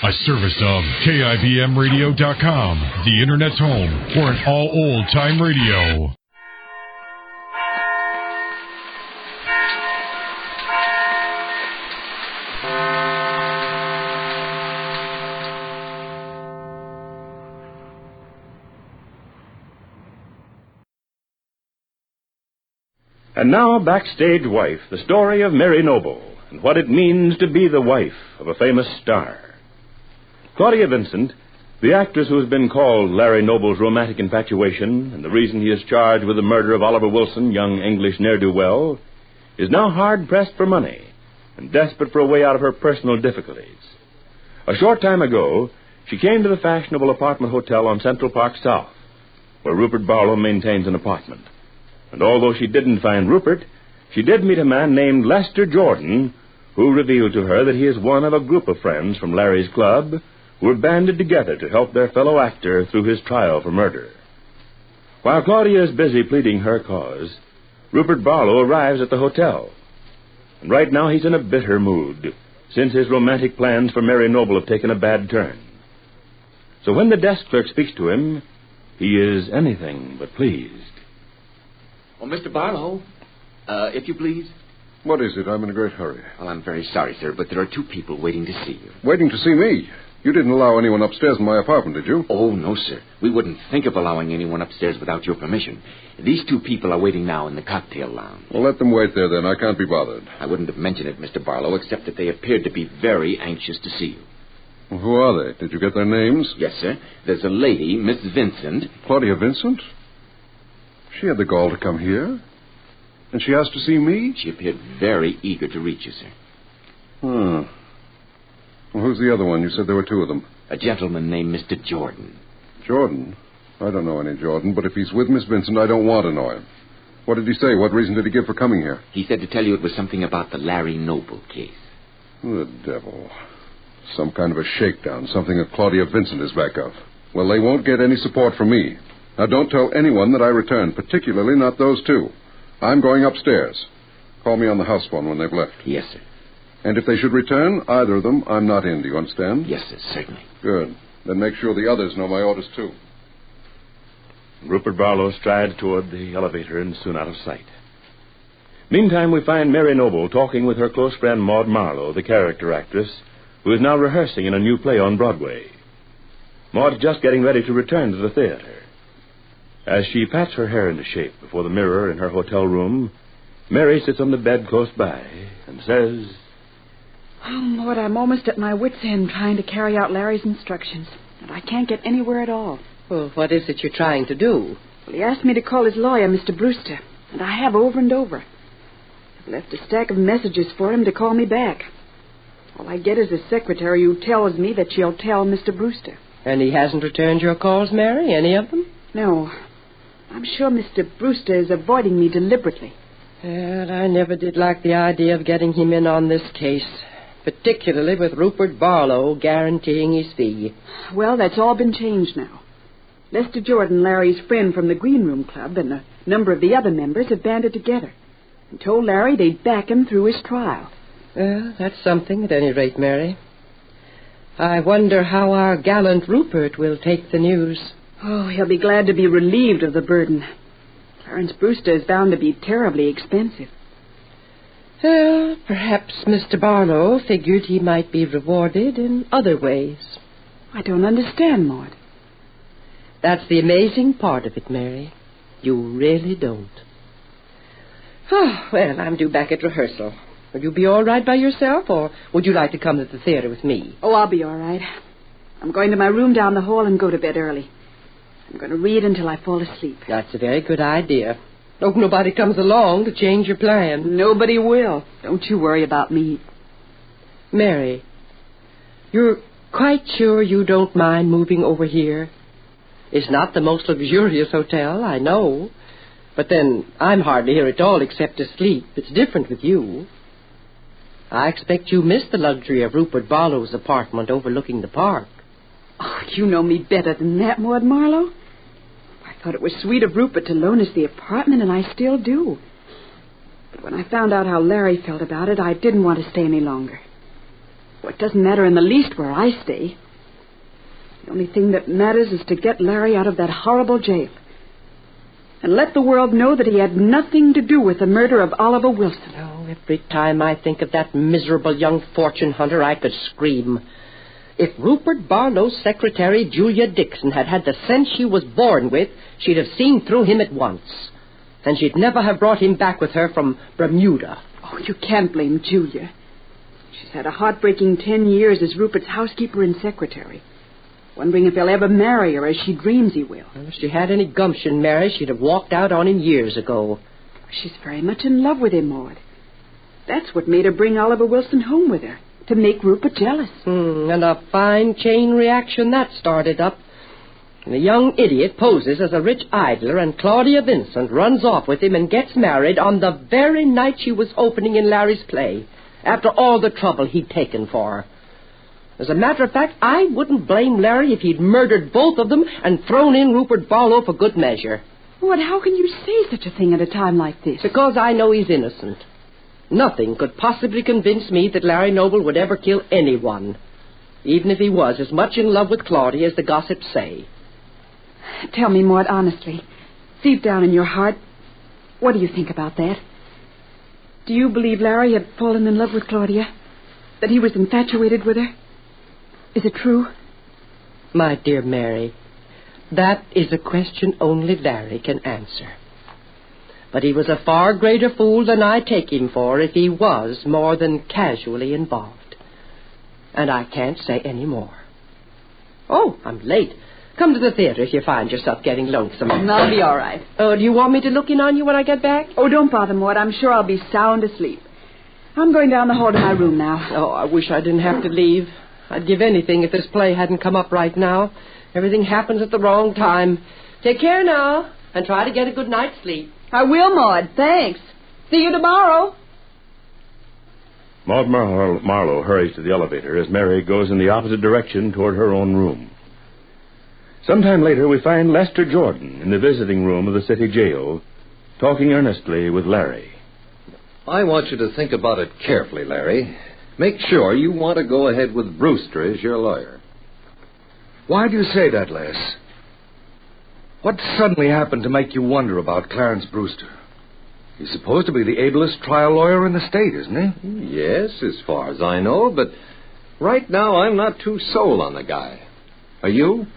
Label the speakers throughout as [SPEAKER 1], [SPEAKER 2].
[SPEAKER 1] A service of KIBMradio.com, the Internet's home for an all old-time radio.
[SPEAKER 2] And now, Backstage Wife, the story of Mary Noble, and what it means to be the wife of a famous star. Claudia Vincent, the actress who has been called Larry Noble's romantic infatuation, and the reason he is charged with the murder of Oliver Wilson, young English ne'er-do-well, is now hard-pressed for money and desperate for a way out of her personal difficulties. A short time ago, she came to the fashionable apartment hotel on Central Park South, where Rupert Barlow maintains an apartment. And although she didn't find Rupert, she did meet a man named Lester Jordan, who revealed to her that he is one of a group of friends from Larry's club who have banded together to help their fellow actor through his trial for murder. While Claudia is busy pleading her cause, Rupert Barlow arrives at the hotel. And right now he's in a bitter mood, since his romantic plans for Mary Noble have taken a bad turn. So when the desk clerk speaks to him, he is anything but pleased.
[SPEAKER 3] Oh, Mr. Barlow, if you please.
[SPEAKER 4] What is it? I'm in a great hurry.
[SPEAKER 3] Well, I'm very sorry, sir, but there are two people waiting to see you.
[SPEAKER 4] Waiting to see me? You didn't allow anyone upstairs in my apartment, did you?
[SPEAKER 3] Oh, no, sir. We wouldn't think of allowing anyone upstairs without your permission. These two people are waiting now in the cocktail lounge.
[SPEAKER 4] Well, let them wait there, then. I can't be bothered.
[SPEAKER 3] I wouldn't have mentioned it, Mr. Barlow, except that they appeared to be very anxious to see you.
[SPEAKER 4] Well, who are they? Did you get their names?
[SPEAKER 3] Yes, sir. There's a lady, Miss Vincent.
[SPEAKER 4] Claudia Vincent? She had the gall to come here. And she asked to see me?
[SPEAKER 3] She appeared very eager to reach you, sir.
[SPEAKER 4] Well, who's the other one? You said there were two of them.
[SPEAKER 3] A gentleman named Mr. Jordan.
[SPEAKER 4] Jordan? I don't know any Jordan, but if he's with Miss Vincent, I don't want to know him. What did he say? What reason did he give for coming here?
[SPEAKER 3] He said to tell you it was something about the Larry Noble case.
[SPEAKER 4] The devil. Some kind of a shakedown, something that Claudia Vincent is back of. Well, they won't get any support from me. Now, don't tell anyone that I returned, particularly not those two. I'm going upstairs. Call me on the house phone when they've left.
[SPEAKER 3] Yes, sir.
[SPEAKER 4] And if they should return, either of them, I'm not in. Do you understand?
[SPEAKER 3] Yes, sir, certainly.
[SPEAKER 4] Good. Then make sure the others know my orders, too.
[SPEAKER 2] Rupert Barlow strides toward the elevator and is soon out of sight. Meantime, we find Mary Noble talking with her close friend Maud Marlowe, the character actress, who is now rehearsing in a new play on Broadway. Maud's just getting ready to return to the theater. As she pats her hair into shape before the mirror in her hotel room, Mary sits on the bed close by and says,
[SPEAKER 5] "Oh, Lord, I'm almost at my wit's end trying to carry out Larry's instructions, and I can't get anywhere at all."
[SPEAKER 6] Well, what is it you're trying to do?
[SPEAKER 5] Well, he asked me to call his lawyer, Mr. Brewster, and I have over and over. I've left a stack of messages for him to call me back. All I get is a secretary who tells me that she'll tell Mr. Brewster.
[SPEAKER 6] And he hasn't returned your calls, Mary? Any of them?
[SPEAKER 5] No. I'm sure Mr. Brewster is avoiding me deliberately.
[SPEAKER 6] Well, I never did like the idea of getting him in on this case, particularly with Rupert Barlow guaranteeing his fee.
[SPEAKER 5] Well, that's all been changed now. Lester Jordan, Larry's friend from the Green Room Club, and a number of the other members have banded together and told Larry they'd back him through his trial.
[SPEAKER 6] Well, that's something at any rate, Mary. I wonder how our gallant Rupert will take the news.
[SPEAKER 5] Oh, he'll be glad to be relieved of the burden. Clarence Brewster is bound to be terribly expensive.
[SPEAKER 6] Well, perhaps Mr. Barlow figured he might be rewarded in other ways.
[SPEAKER 5] I don't understand, Maud.
[SPEAKER 6] That's the amazing part of it, Mary. You really don't. Oh, well, I'm due back at rehearsal. Will you be all right by yourself, or would you like to come to the theater with me?
[SPEAKER 5] Oh, I'll be all right. I'm going to my room down the hall and go to bed early. I'm going to read until I fall asleep.
[SPEAKER 6] That's a very good idea. Hope nobody comes along to change your plan.
[SPEAKER 5] Nobody will. Don't you worry about me.
[SPEAKER 6] Mary, you're quite sure you don't mind moving over here? It's not the most luxurious hotel, I know. But then, I'm hardly here at all except to sleep. It's different with you. I expect you missed the luxury of Rupert Barlow's apartment overlooking the park.
[SPEAKER 5] Oh, you know me better than that, Maud Marlowe. I thought it was sweet of Rupert to loan us the apartment, and I still do. But when I found out how Larry felt about it, I didn't want to stay any longer. Well, it doesn't matter in the least where I stay. The only thing that matters is to get Larry out of that horrible jail. And let the world know that he had nothing to do with the murder of Oliver Wilson.
[SPEAKER 6] Oh, every time I think of that miserable young fortune hunter, I could scream. If Rupert Barlow's secretary, Julia Dixon, had had the sense she was born with, she'd have seen through him at once. And she'd never have brought him back with her from Bermuda.
[SPEAKER 5] Oh, you can't blame Julia. She's had a heartbreaking 10 years as Rupert's housekeeper and secretary, wondering if he'll ever marry her as she dreams he will.
[SPEAKER 6] Well, if she had any gumption, Mary, she'd have walked out on him years ago.
[SPEAKER 5] She's very much in love with him, Maud. That's what made her bring Oliver Wilson home with her, to make Rupert jealous.
[SPEAKER 6] And a fine chain reaction that started up. The young idiot poses as a rich idler, and Claudia Vincent runs off with him and gets married on the very night she was opening in Larry's play, after all the trouble he'd taken for her. As a matter of fact, I wouldn't blame Larry if he'd murdered both of them and thrown in Rupert Barlow for good measure.
[SPEAKER 5] What? How can you say such a thing at a time like this?
[SPEAKER 6] Because I know he's innocent. Nothing could possibly convince me that Larry Noble would ever kill anyone, even if he was as much in love with Claudia as the gossips say.
[SPEAKER 5] Tell me, Maud, honestly, deep down in your heart, what do you think about that? Do you believe Larry had fallen in love with Claudia? That he was infatuated with her? Is it true?
[SPEAKER 6] My dear Mary, that is a question only Larry can answer. But he was a far greater fool than I take him for if he was more than casually involved. And I can't say any more. Oh, I'm late. Come to the theater if you find yourself getting lonesome.
[SPEAKER 5] I'll be all right.
[SPEAKER 6] Oh, do you want me to look in on you when I get back?
[SPEAKER 5] Oh, don't bother, Maud. I'm sure I'll be sound asleep. I'm going down the hall to my room now.
[SPEAKER 6] Oh, I wish I didn't have to leave. I'd give anything if this play hadn't come up right now. Everything happens at the wrong time. Take care now, and try to get a good night's sleep.
[SPEAKER 5] I will, Maud. Thanks. See you tomorrow.
[SPEAKER 2] Maud Marlowe hurries to the elevator as Mary goes in the opposite direction toward her own room. Sometime later, we find Lester Jordan in the visiting room of the city jail, talking earnestly with Larry.
[SPEAKER 7] I want you to think about it carefully, Larry. Make sure you want to go ahead with Brewster as your lawyer.
[SPEAKER 8] Why do you say that, Les? What suddenly happened to make you wonder about Clarence Brewster? He's supposed to be the ablest trial lawyer in the state, isn't he?
[SPEAKER 7] Yes, as far as I know, but right now I'm not too sold on the guy. Are you?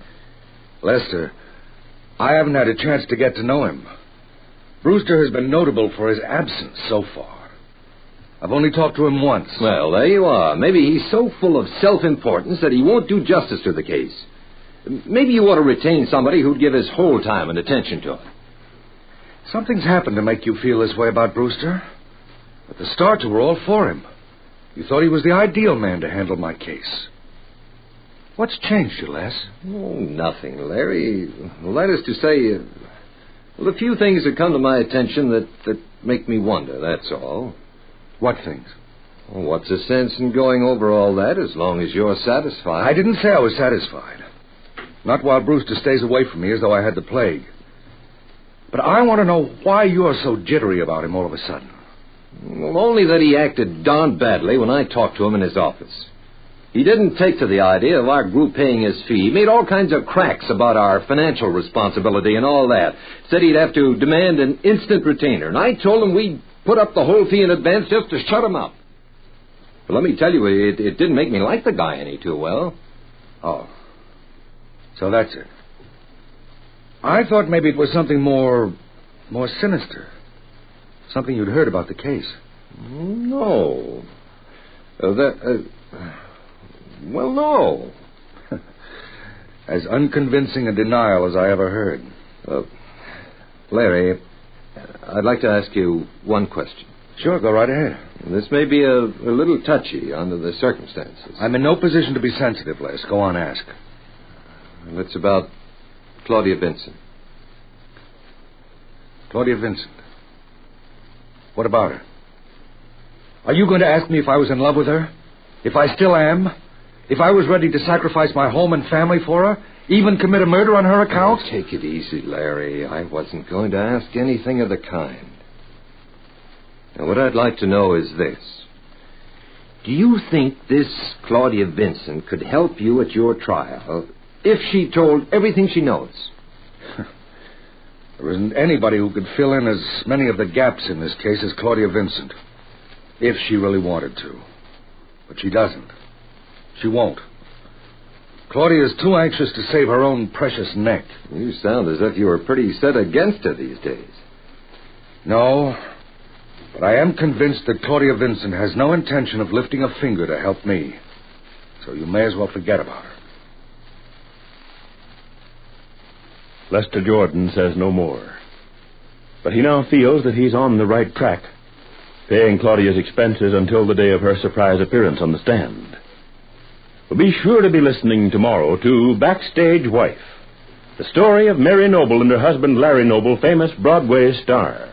[SPEAKER 8] Lester, I haven't had a chance to get to know him. Brewster has been notable for his absence so far. I've only talked to him once.
[SPEAKER 7] Well, there you are. Maybe he's so full of self-importance that he won't do justice to the case. Maybe you ought to retain somebody who'd give his whole time and attention to it.
[SPEAKER 8] Something's happened to make you feel this way about Brewster. At the start, you were all for him. You thought he was the ideal man to handle my case. What's changed you, Les?
[SPEAKER 7] Oh, nothing, Larry. Well, that is to say, a few things have come to my attention that make me wonder, that's all.
[SPEAKER 8] What things?
[SPEAKER 7] Well, what's the sense in going over all that as long as you're satisfied?
[SPEAKER 8] I didn't say I was satisfied. Not while Brewster stays away from me as though I had the plague. But I want to know why you're so jittery about him all of a sudden.
[SPEAKER 7] Well, only that he acted darn badly when I talked to him in his office. He didn't take to the idea of our group paying his fee. He made all kinds of cracks about our financial responsibility and all that. Said he'd have to demand an instant retainer. And I told him we'd put up the whole fee in advance just to shut him up. But let me tell you, it didn't make me like the guy any too well.
[SPEAKER 8] Oh. So that's it. I thought maybe it was something more sinister. Something you'd heard about the case.
[SPEAKER 7] No. Well, no.
[SPEAKER 8] As unconvincing a denial as I ever heard.
[SPEAKER 7] Larry, I'd like to ask you one question.
[SPEAKER 8] Sure, go right ahead.
[SPEAKER 7] This may be a little touchy under the circumstances.
[SPEAKER 8] I'm in no position to be sensitive, Les. Go on, ask.
[SPEAKER 7] It's about Claudia Vincent.
[SPEAKER 8] Claudia Vincent. What about her? Are you going to ask me if I was in love with her? If I still am? If I was ready to sacrifice my home and family for her? Even commit a murder on her account?
[SPEAKER 7] Oh, take it easy, Larry. I wasn't going to ask anything of the kind. Now, what I'd like to know is this. Do you think this Claudia Vincent could help you at your trial if she told everything she knows?
[SPEAKER 8] There isn't anybody who could fill in as many of the gaps in this case as Claudia Vincent, if she really wanted to. But she doesn't. She won't. Claudia is too anxious to save her own precious neck.
[SPEAKER 7] You sound as if you were pretty set against her these days.
[SPEAKER 8] No, but I am convinced that Claudia Vincent has no intention of lifting a finger to help me. So you may as well forget about her.
[SPEAKER 2] Lester Jordan says no more. But he now feels that he's on the right track, paying Claudia's expenses until the day of her surprise appearance on the stand. Well, be sure to be listening tomorrow to Backstage Wife, the story of Mary Noble and her husband Larry Noble, famous Broadway star.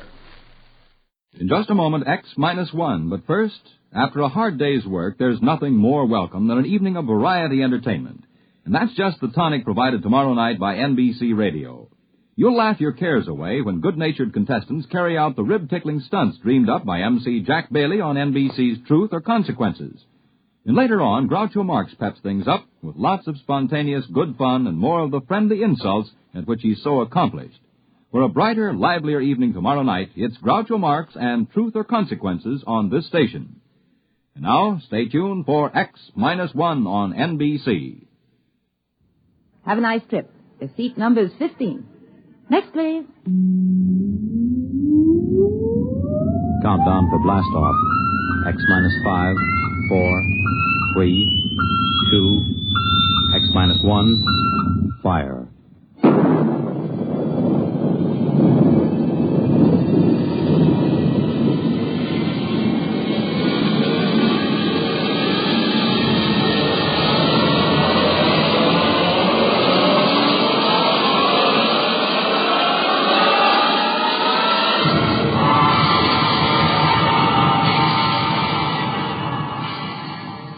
[SPEAKER 9] In just a moment, X-1. But first, after a hard day's work, there's nothing more welcome than an evening of variety entertainment. And that's just the tonic provided tomorrow night by NBC Radio. You'll laugh your cares away when good-natured contestants carry out the rib-tickling stunts dreamed up by MC Jack Bailey on NBC's Truth or Consequences. And later on, Groucho Marx peps things up with lots of spontaneous good fun and more of the friendly insults at which he's so accomplished. For a brighter, livelier evening tomorrow night, it's Groucho Marx and Truth or Consequences on this station. And now, stay tuned for X-1 on NBC.
[SPEAKER 10] Have a nice trip. The seat number is 15. Next, please.
[SPEAKER 9] Countdown for blast off. X-5, 4, 3, 2, X-1, fire.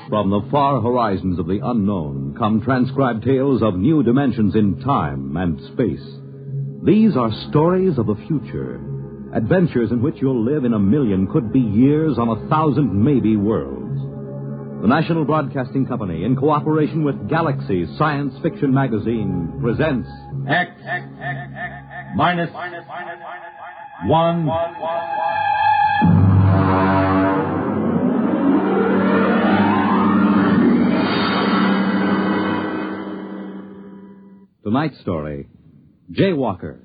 [SPEAKER 9] From the far horizons of the unknown come transcribed tales of new dimensions in time and space. These are stories of the future, adventures in which you'll live in a million, could be years, on 1,000 maybe worlds. The National Broadcasting Company, in cooperation with Galaxy Science Fiction Magazine, presents X-1. Tonight's story, Jaywalker,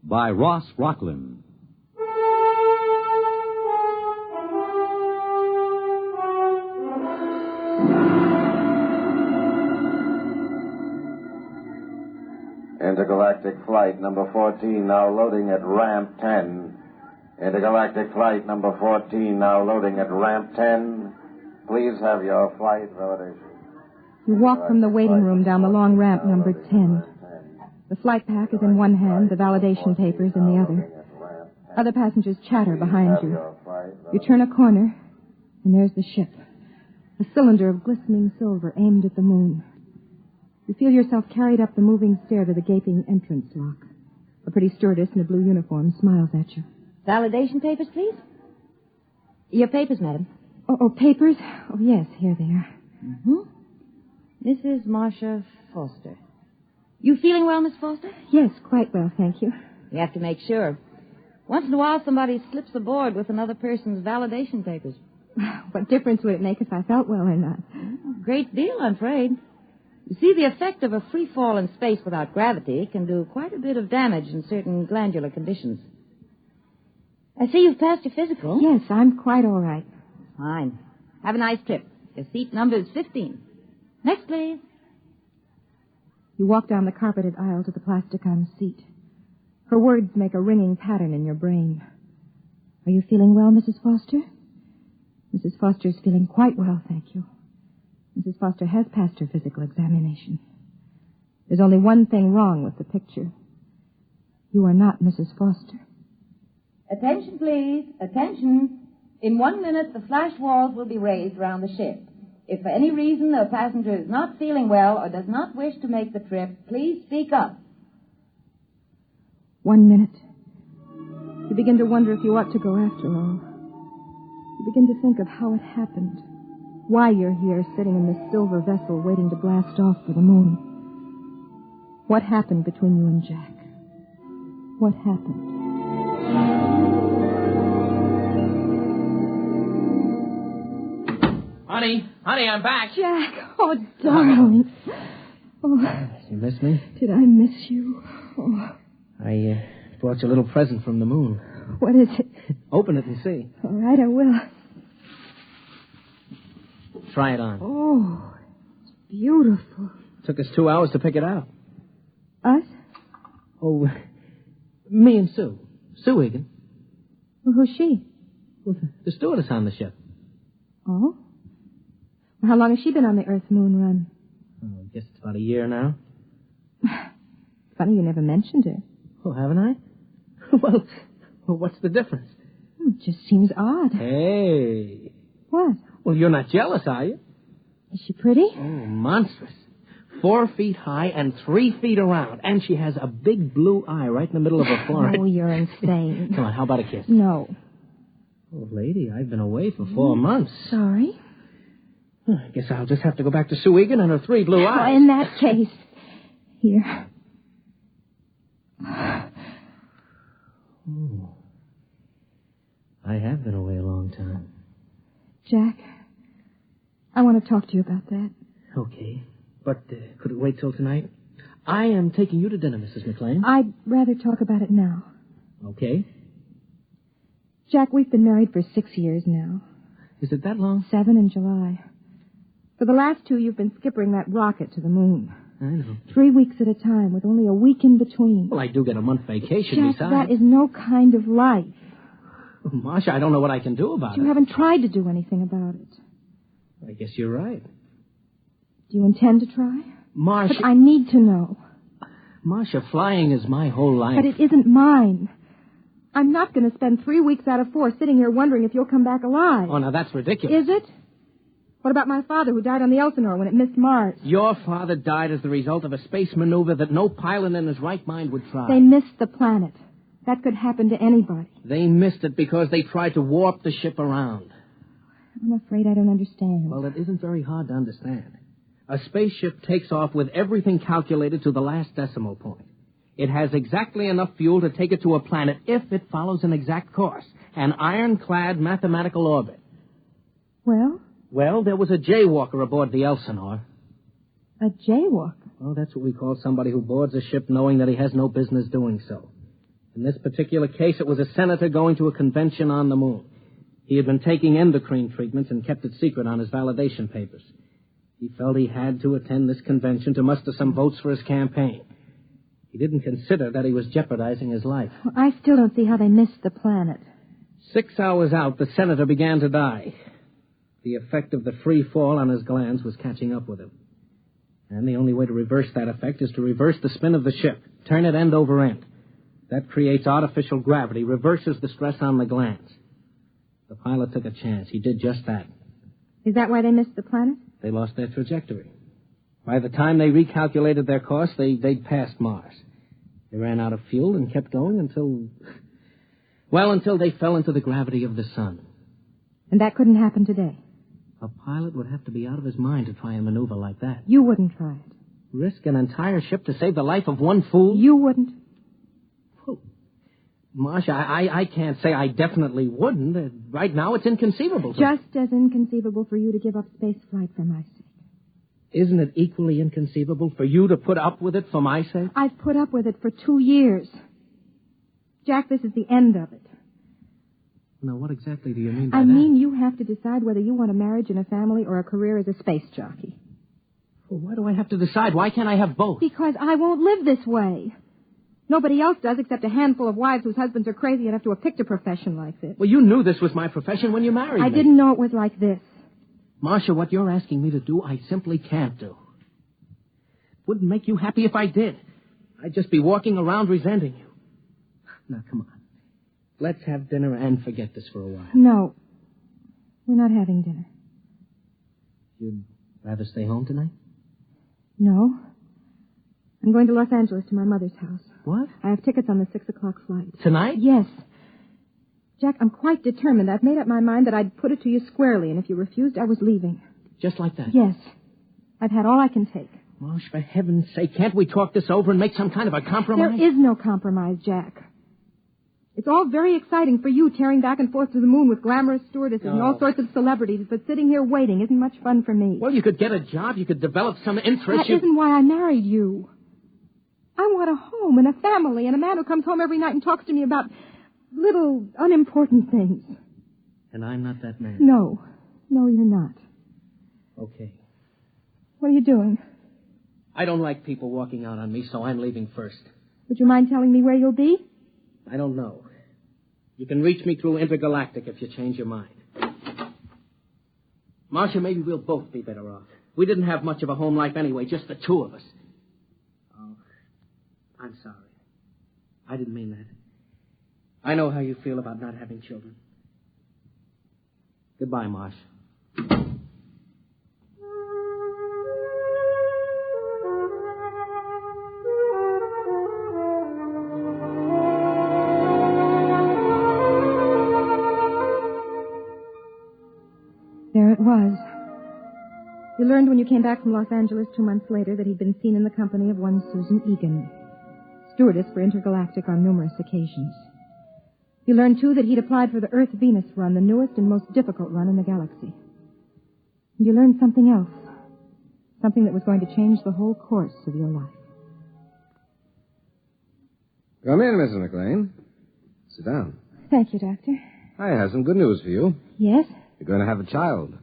[SPEAKER 9] by Ross Rocklin.
[SPEAKER 11] Intergalactic flight number 14 now loading at ramp 10. Intergalactic flight number 14 now loading at ramp 10. Please have your flight validation.
[SPEAKER 12] You walk from the waiting room down the long ramp numbered 10. The flight pack is in one hand, the validation papers in the other. Other passengers chatter behind you. You turn a corner, and there's the ship. A cylinder of glistening silver aimed at the moon. You feel yourself carried up the moving stair to the gaping entrance lock. A pretty stewardess in a blue uniform smiles at you.
[SPEAKER 10] Validation papers, please? Your papers, madam.
[SPEAKER 12] Oh, papers? Oh, yes, here they are.
[SPEAKER 10] Mm-hmm. Mrs. Marcia Foster. You feeling well, Miss Foster?
[SPEAKER 12] Yes, quite well, thank you.
[SPEAKER 10] We have to make sure. Once in a while, somebody slips aboard with another person's validation papers.
[SPEAKER 12] What difference would it make if I felt well or not?
[SPEAKER 10] Great deal, I'm afraid. You see, the effect of a free fall in space without gravity can do quite a bit of damage in certain glandular conditions. I see you've passed your physical.
[SPEAKER 12] Yes, I'm quite all right.
[SPEAKER 10] Fine. Have a nice trip. Your seat number is 15. Next, please.
[SPEAKER 12] You walk down the carpeted aisle to the plasticon seat. Her words make a ringing pattern in your brain. Are you feeling well, Mrs. Foster? Mrs. Foster's feeling quite well, thank you. Mrs. Foster has passed her physical examination. There's only one thing wrong with the picture. You are not Mrs. Foster.
[SPEAKER 10] Attention, please. Attention. In 1 minute, the flash walls will be raised around the ship. If for any reason a passenger is not feeling well or does not wish to make the trip, please speak up.
[SPEAKER 12] 1 minute. You begin to wonder if you ought to go after all. You begin to think of how it happened. Why you're here, sitting in this silver vessel, waiting to blast off for the moon. What happened between you and Jack? What happened?
[SPEAKER 13] Honey, I'm back.
[SPEAKER 12] Jack, oh, darling. Oh,
[SPEAKER 13] You miss me?
[SPEAKER 12] did I miss you? Oh,
[SPEAKER 13] I brought you a little present from the moon.
[SPEAKER 12] what is it?
[SPEAKER 13] Open it and see.
[SPEAKER 12] All right, I will.
[SPEAKER 13] Try it on.
[SPEAKER 12] Oh, it's beautiful.
[SPEAKER 13] Took us 2 hours to pick it out.
[SPEAKER 12] Us?
[SPEAKER 13] Oh, me and Sue. Sue Egan.
[SPEAKER 12] Well, who's she?
[SPEAKER 13] Well, the stewardess on the ship.
[SPEAKER 12] Oh? Well, how long has she been on the Earth-Moon run?
[SPEAKER 13] Oh, I guess it's about a year now.
[SPEAKER 12] Funny you never mentioned her.
[SPEAKER 13] Oh, haven't I? Well, what's the difference?
[SPEAKER 12] It just seems odd.
[SPEAKER 13] Hey.
[SPEAKER 12] What?
[SPEAKER 13] Well, you're not jealous, are you?
[SPEAKER 12] Is she pretty?
[SPEAKER 13] Oh, monstrous. 4 feet high and 3 feet around. And she has a big blue eye right in the middle of her forehead.
[SPEAKER 12] Oh, you're insane.
[SPEAKER 13] Come on, how about a kiss?
[SPEAKER 12] No.
[SPEAKER 13] Oh, lady, I've been away for 4 months.
[SPEAKER 12] Sorry.
[SPEAKER 13] I guess I'll just have to go back to Sue Egan and her 3 blue eyes.
[SPEAKER 12] Oh, in that case, here.
[SPEAKER 13] Oh. I have been away a long time.
[SPEAKER 12] Jack, I want to talk to you about that.
[SPEAKER 13] Okay. But could it wait till tonight? I am taking you to dinner, Mrs. McLean.
[SPEAKER 12] I'd rather talk about it now.
[SPEAKER 13] Okay.
[SPEAKER 12] Jack, we've been married for 6 years now.
[SPEAKER 13] Is it that long?
[SPEAKER 12] 7 in July. For the last 2, you've been skippering that rocket to the moon.
[SPEAKER 13] I know.
[SPEAKER 12] 3 weeks at a time, with only a week in between.
[SPEAKER 13] Well, I do get a month vacation
[SPEAKER 12] Jack,
[SPEAKER 13] besides.
[SPEAKER 12] that is no kind of life.
[SPEAKER 13] Oh, Marcia, I don't know what I can do about
[SPEAKER 12] You
[SPEAKER 13] it.
[SPEAKER 12] haven't tried to do anything about it.
[SPEAKER 13] I guess you're right.
[SPEAKER 12] Do you intend to try?
[SPEAKER 13] Marcia...
[SPEAKER 12] But I need to know.
[SPEAKER 13] Marcia, flying is my whole life.
[SPEAKER 12] But it isn't mine. I'm not going to spend 3 weeks out of 4 sitting here wondering if you'll come back alive.
[SPEAKER 13] Oh, now that's ridiculous.
[SPEAKER 12] Is it? What about my father who died on the Elsinore when it missed Mars?
[SPEAKER 13] Your father died as the result of a space maneuver that no pilot in his right mind would try.
[SPEAKER 12] They missed the planet. That could happen to anybody.
[SPEAKER 13] They missed it because they tried to warp the ship around.
[SPEAKER 12] I'm afraid I don't understand.
[SPEAKER 13] Well, it isn't very hard to understand. A spaceship takes off with everything calculated to the last decimal point. It has exactly enough fuel to take it to a planet if it follows an exact course, an ironclad mathematical orbit.
[SPEAKER 12] Well?
[SPEAKER 13] Well, there was a Jaywalker aboard the Elsinore.
[SPEAKER 12] A Jaywalker?
[SPEAKER 13] Well, that's what we call somebody who boards a ship knowing that he has no business doing so. In this particular case, it was a senator going to a convention on the moon. He had been taking endocrine treatments and kept it secret on his validation papers. He felt he had to attend this convention to muster some votes for his campaign. He didn't consider that he was jeopardizing his life.
[SPEAKER 12] Well, I still don't see how they missed the planet.
[SPEAKER 13] 6 hours out, the senator began to die. The effect of the free fall on his glands was catching up with him. And the only way to reverse that effect is to reverse the spin of the ship, turn it end over end. That creates artificial gravity, reverses the stress on the glands. The pilot took a chance. He did just that.
[SPEAKER 12] Is that why they missed the planet?
[SPEAKER 13] They lost their trajectory. By the time they recalculated their course, they'd passed Mars. They ran out of fuel and kept going until they fell into the gravity of the sun.
[SPEAKER 12] And that couldn't happen today?
[SPEAKER 13] A pilot would have to be out of his mind to try a maneuver like that.
[SPEAKER 12] You wouldn't try it?
[SPEAKER 13] Risk an entire ship to save the life of one fool?
[SPEAKER 12] You wouldn't?
[SPEAKER 13] Oh, Marcia, I can't say I definitely wouldn't. Right now, it's inconceivable.
[SPEAKER 12] Just as inconceivable for you to give up space flight for my sake.
[SPEAKER 13] Isn't it equally inconceivable for you to put up with it for my sake?
[SPEAKER 12] I've put up with it for 2 years. Jack, this is the end of it.
[SPEAKER 13] Now, what exactly do you mean by that?
[SPEAKER 12] I mean you have to decide whether you want a marriage and a family or a career as a space jockey.
[SPEAKER 13] Well, why do I have to decide? Why can't I have both?
[SPEAKER 12] Because I won't live this way. Nobody else does except a handful of wives whose husbands are crazy enough to have picked a profession like this.
[SPEAKER 13] Well, you knew this was my profession when you married me.
[SPEAKER 12] I didn't know it was like this.
[SPEAKER 13] Marcia, what you're asking me to do, I simply can't do. It wouldn't make you happy if I did. I'd just be walking around resenting you. Now, come on. Let's have dinner and forget this for a while.
[SPEAKER 12] No. We're not having dinner.
[SPEAKER 13] You'd rather stay home tonight?
[SPEAKER 12] No. I'm going to Los Angeles to my mother's house.
[SPEAKER 13] What?
[SPEAKER 12] I have tickets on the 6 o'clock flight.
[SPEAKER 13] Tonight?
[SPEAKER 12] Yes. Jack, I'm quite determined. I've made up my mind that I'd put it to you squarely, and if you refused, I was leaving.
[SPEAKER 6] Just like that?
[SPEAKER 12] Yes. I've had all I can take.
[SPEAKER 6] Marsh, for heaven's sake, can't we talk this over and make some kind of a compromise?
[SPEAKER 12] There is no compromise, Jack. It's all very exciting for you, tearing back and forth to the moon with glamorous stewardesses and all sorts of celebrities, but sitting here waiting isn't much fun for me.
[SPEAKER 6] Well, you could get a job. You could develop some interest.
[SPEAKER 12] That isn't why I married you. I want a home and a family and a man who comes home every night and talks to me about little, unimportant things.
[SPEAKER 6] And I'm not that man.
[SPEAKER 12] No. No, you're not.
[SPEAKER 6] Okay.
[SPEAKER 12] What are you doing?
[SPEAKER 6] I don't like people walking out on me, so I'm leaving first.
[SPEAKER 12] Would you mind telling me where you'll be?
[SPEAKER 6] I don't know. You can reach me through Intergalactic if you change your mind. Marcia, maybe we'll both be better off. We didn't have much of a home life anyway, just the two of us. Oh, I'm sorry. I didn't mean that. I know how you feel about not having children. Goodbye, Marsh.
[SPEAKER 12] There it was. You learned when you came back from Los Angeles 2 months later that he'd been seen in the company of one Susan Egan, stewardess for Intergalactic on numerous occasions. You learned, too, that he'd applied for the Earth-Venus run, the newest and most difficult run in the galaxy. And you learned something else, something that was going to change the whole course of your life.
[SPEAKER 14] Come in, Mrs. McLean. Sit down.
[SPEAKER 12] Thank you, Doctor.
[SPEAKER 14] I have some good news for you.
[SPEAKER 12] Yes?
[SPEAKER 14] You're going to have a child.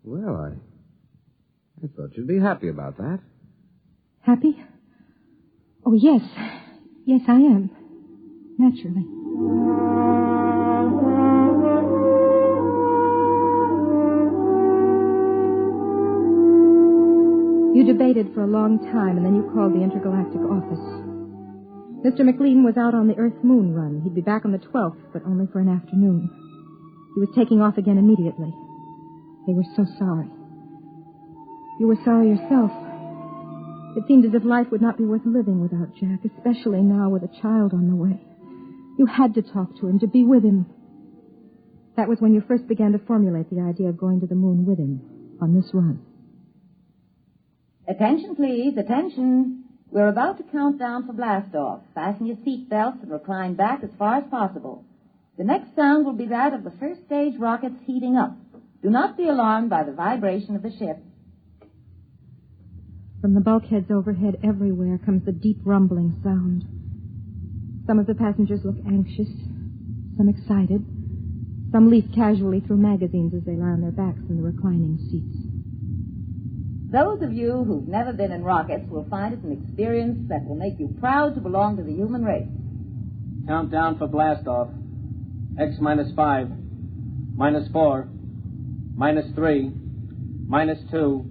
[SPEAKER 14] Well, I thought you'd be happy about that.
[SPEAKER 12] Happy? Oh, yes. Yes, I am. Naturally. You debated for a long time, and then you called the Intergalactic office. Mr. McLean was out on the Earth-Moon run. He'd be back on the 12th, but only for an afternoon. He was taking off again immediately. They were so sorry. You were sorry yourself. It seemed as if life would not be worth living without Jack, especially now with a child on the way. You had to talk to him, to be with him. That was when you first began to formulate the idea of going to the moon with him on this run.
[SPEAKER 10] Attention, please. Attention. We're about to count down for blast-off. Fasten your seat belts and recline back as far as possible. The next sound will be that of the first stage rockets heating up. Do not be alarmed by the vibration of the ship.
[SPEAKER 12] From the bulkheads overhead everywhere comes the deep rumbling sound. Some of the passengers look anxious, some excited. Some leaf casually through magazines as they lie on their backs in the reclining seats.
[SPEAKER 10] Those of you who've never been in rockets will find it an experience that will make you proud to belong to the human race.
[SPEAKER 15] Countdown for blast-off. X -5, -4, -3, -2,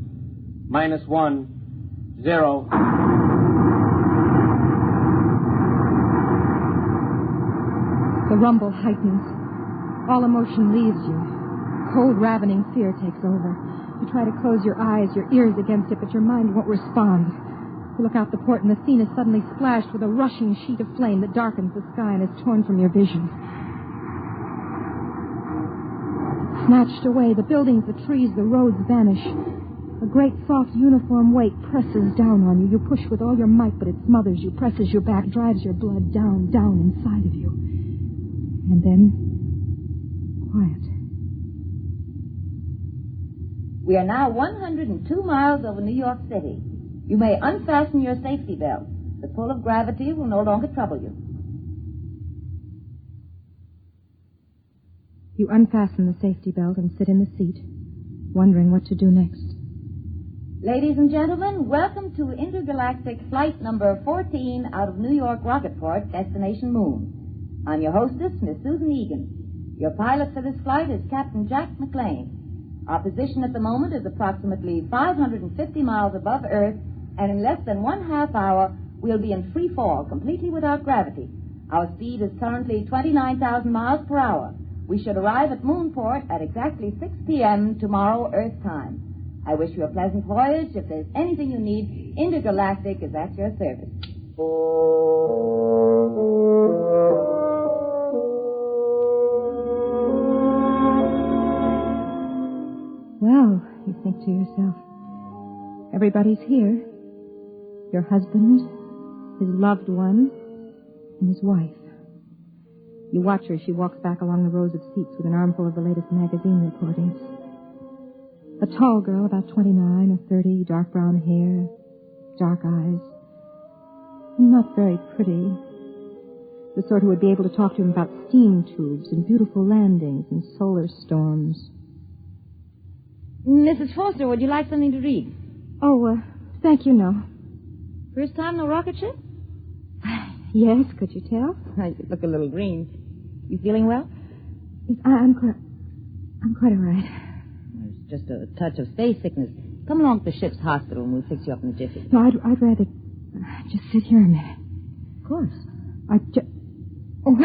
[SPEAKER 15] -1, 0.
[SPEAKER 12] The rumble heightens. All emotion leaves you. Cold, ravening fear takes over. You try to close your eyes, your ears against it, but your mind won't respond. You look out the port, and the scene is suddenly splashed with a rushing sheet of flame that darkens the sky and is torn from your vision. Snatched away, the buildings, the trees, the roads vanish. A great, soft, uniform weight presses down on you. You push with all your might, but it smothers you, presses your back, drives your blood down, down inside of you. And then, quiet.
[SPEAKER 10] We are now 102 miles over New York City. You may unfasten your safety belt. The pull of gravity will no longer trouble you.
[SPEAKER 12] You unfasten the safety belt and sit in the seat, wondering what to do next.
[SPEAKER 10] Ladies and gentlemen, welcome to Intergalactic Flight number 14 out of New York Rocketport, destination Moon. I'm your hostess, Miss Susan Egan. Your pilot for this flight is Captain Jack McLean. Our position at the moment is approximately 550 miles above Earth, and in less than 1/2 hour, we'll be in free fall, completely without gravity. Our speed is currently 29,000 miles per hour. We should arrive at Moonport at exactly 6 p.m. tomorrow, Earth time. I wish you a pleasant voyage. If there's anything you need, Intergalactic is at your service.
[SPEAKER 12] Well, think to yourself, everybody's here. Your husband, his loved one, and his wife. You watch her as she walks back along the rows of seats with an armful of the latest magazine reportings. A tall girl, about 29 or 30, dark brown hair, dark eyes. And not very pretty. The sort who would be able to talk to him about steam tubes and beautiful landings and solar storms.
[SPEAKER 10] Mrs. Foster, would you like something to read?
[SPEAKER 12] Oh, thank you, no.
[SPEAKER 10] First time in a rocket ship?
[SPEAKER 12] Yes, could you tell?
[SPEAKER 10] You look a little green. You feeling well?
[SPEAKER 12] I'm quite all right.
[SPEAKER 10] There's just a touch of space sickness. Come along to the ship's hospital and we'll fix you up in a jiffy.
[SPEAKER 12] No, I'd rather just sit here a minute.
[SPEAKER 10] Of course.
[SPEAKER 12] Oh.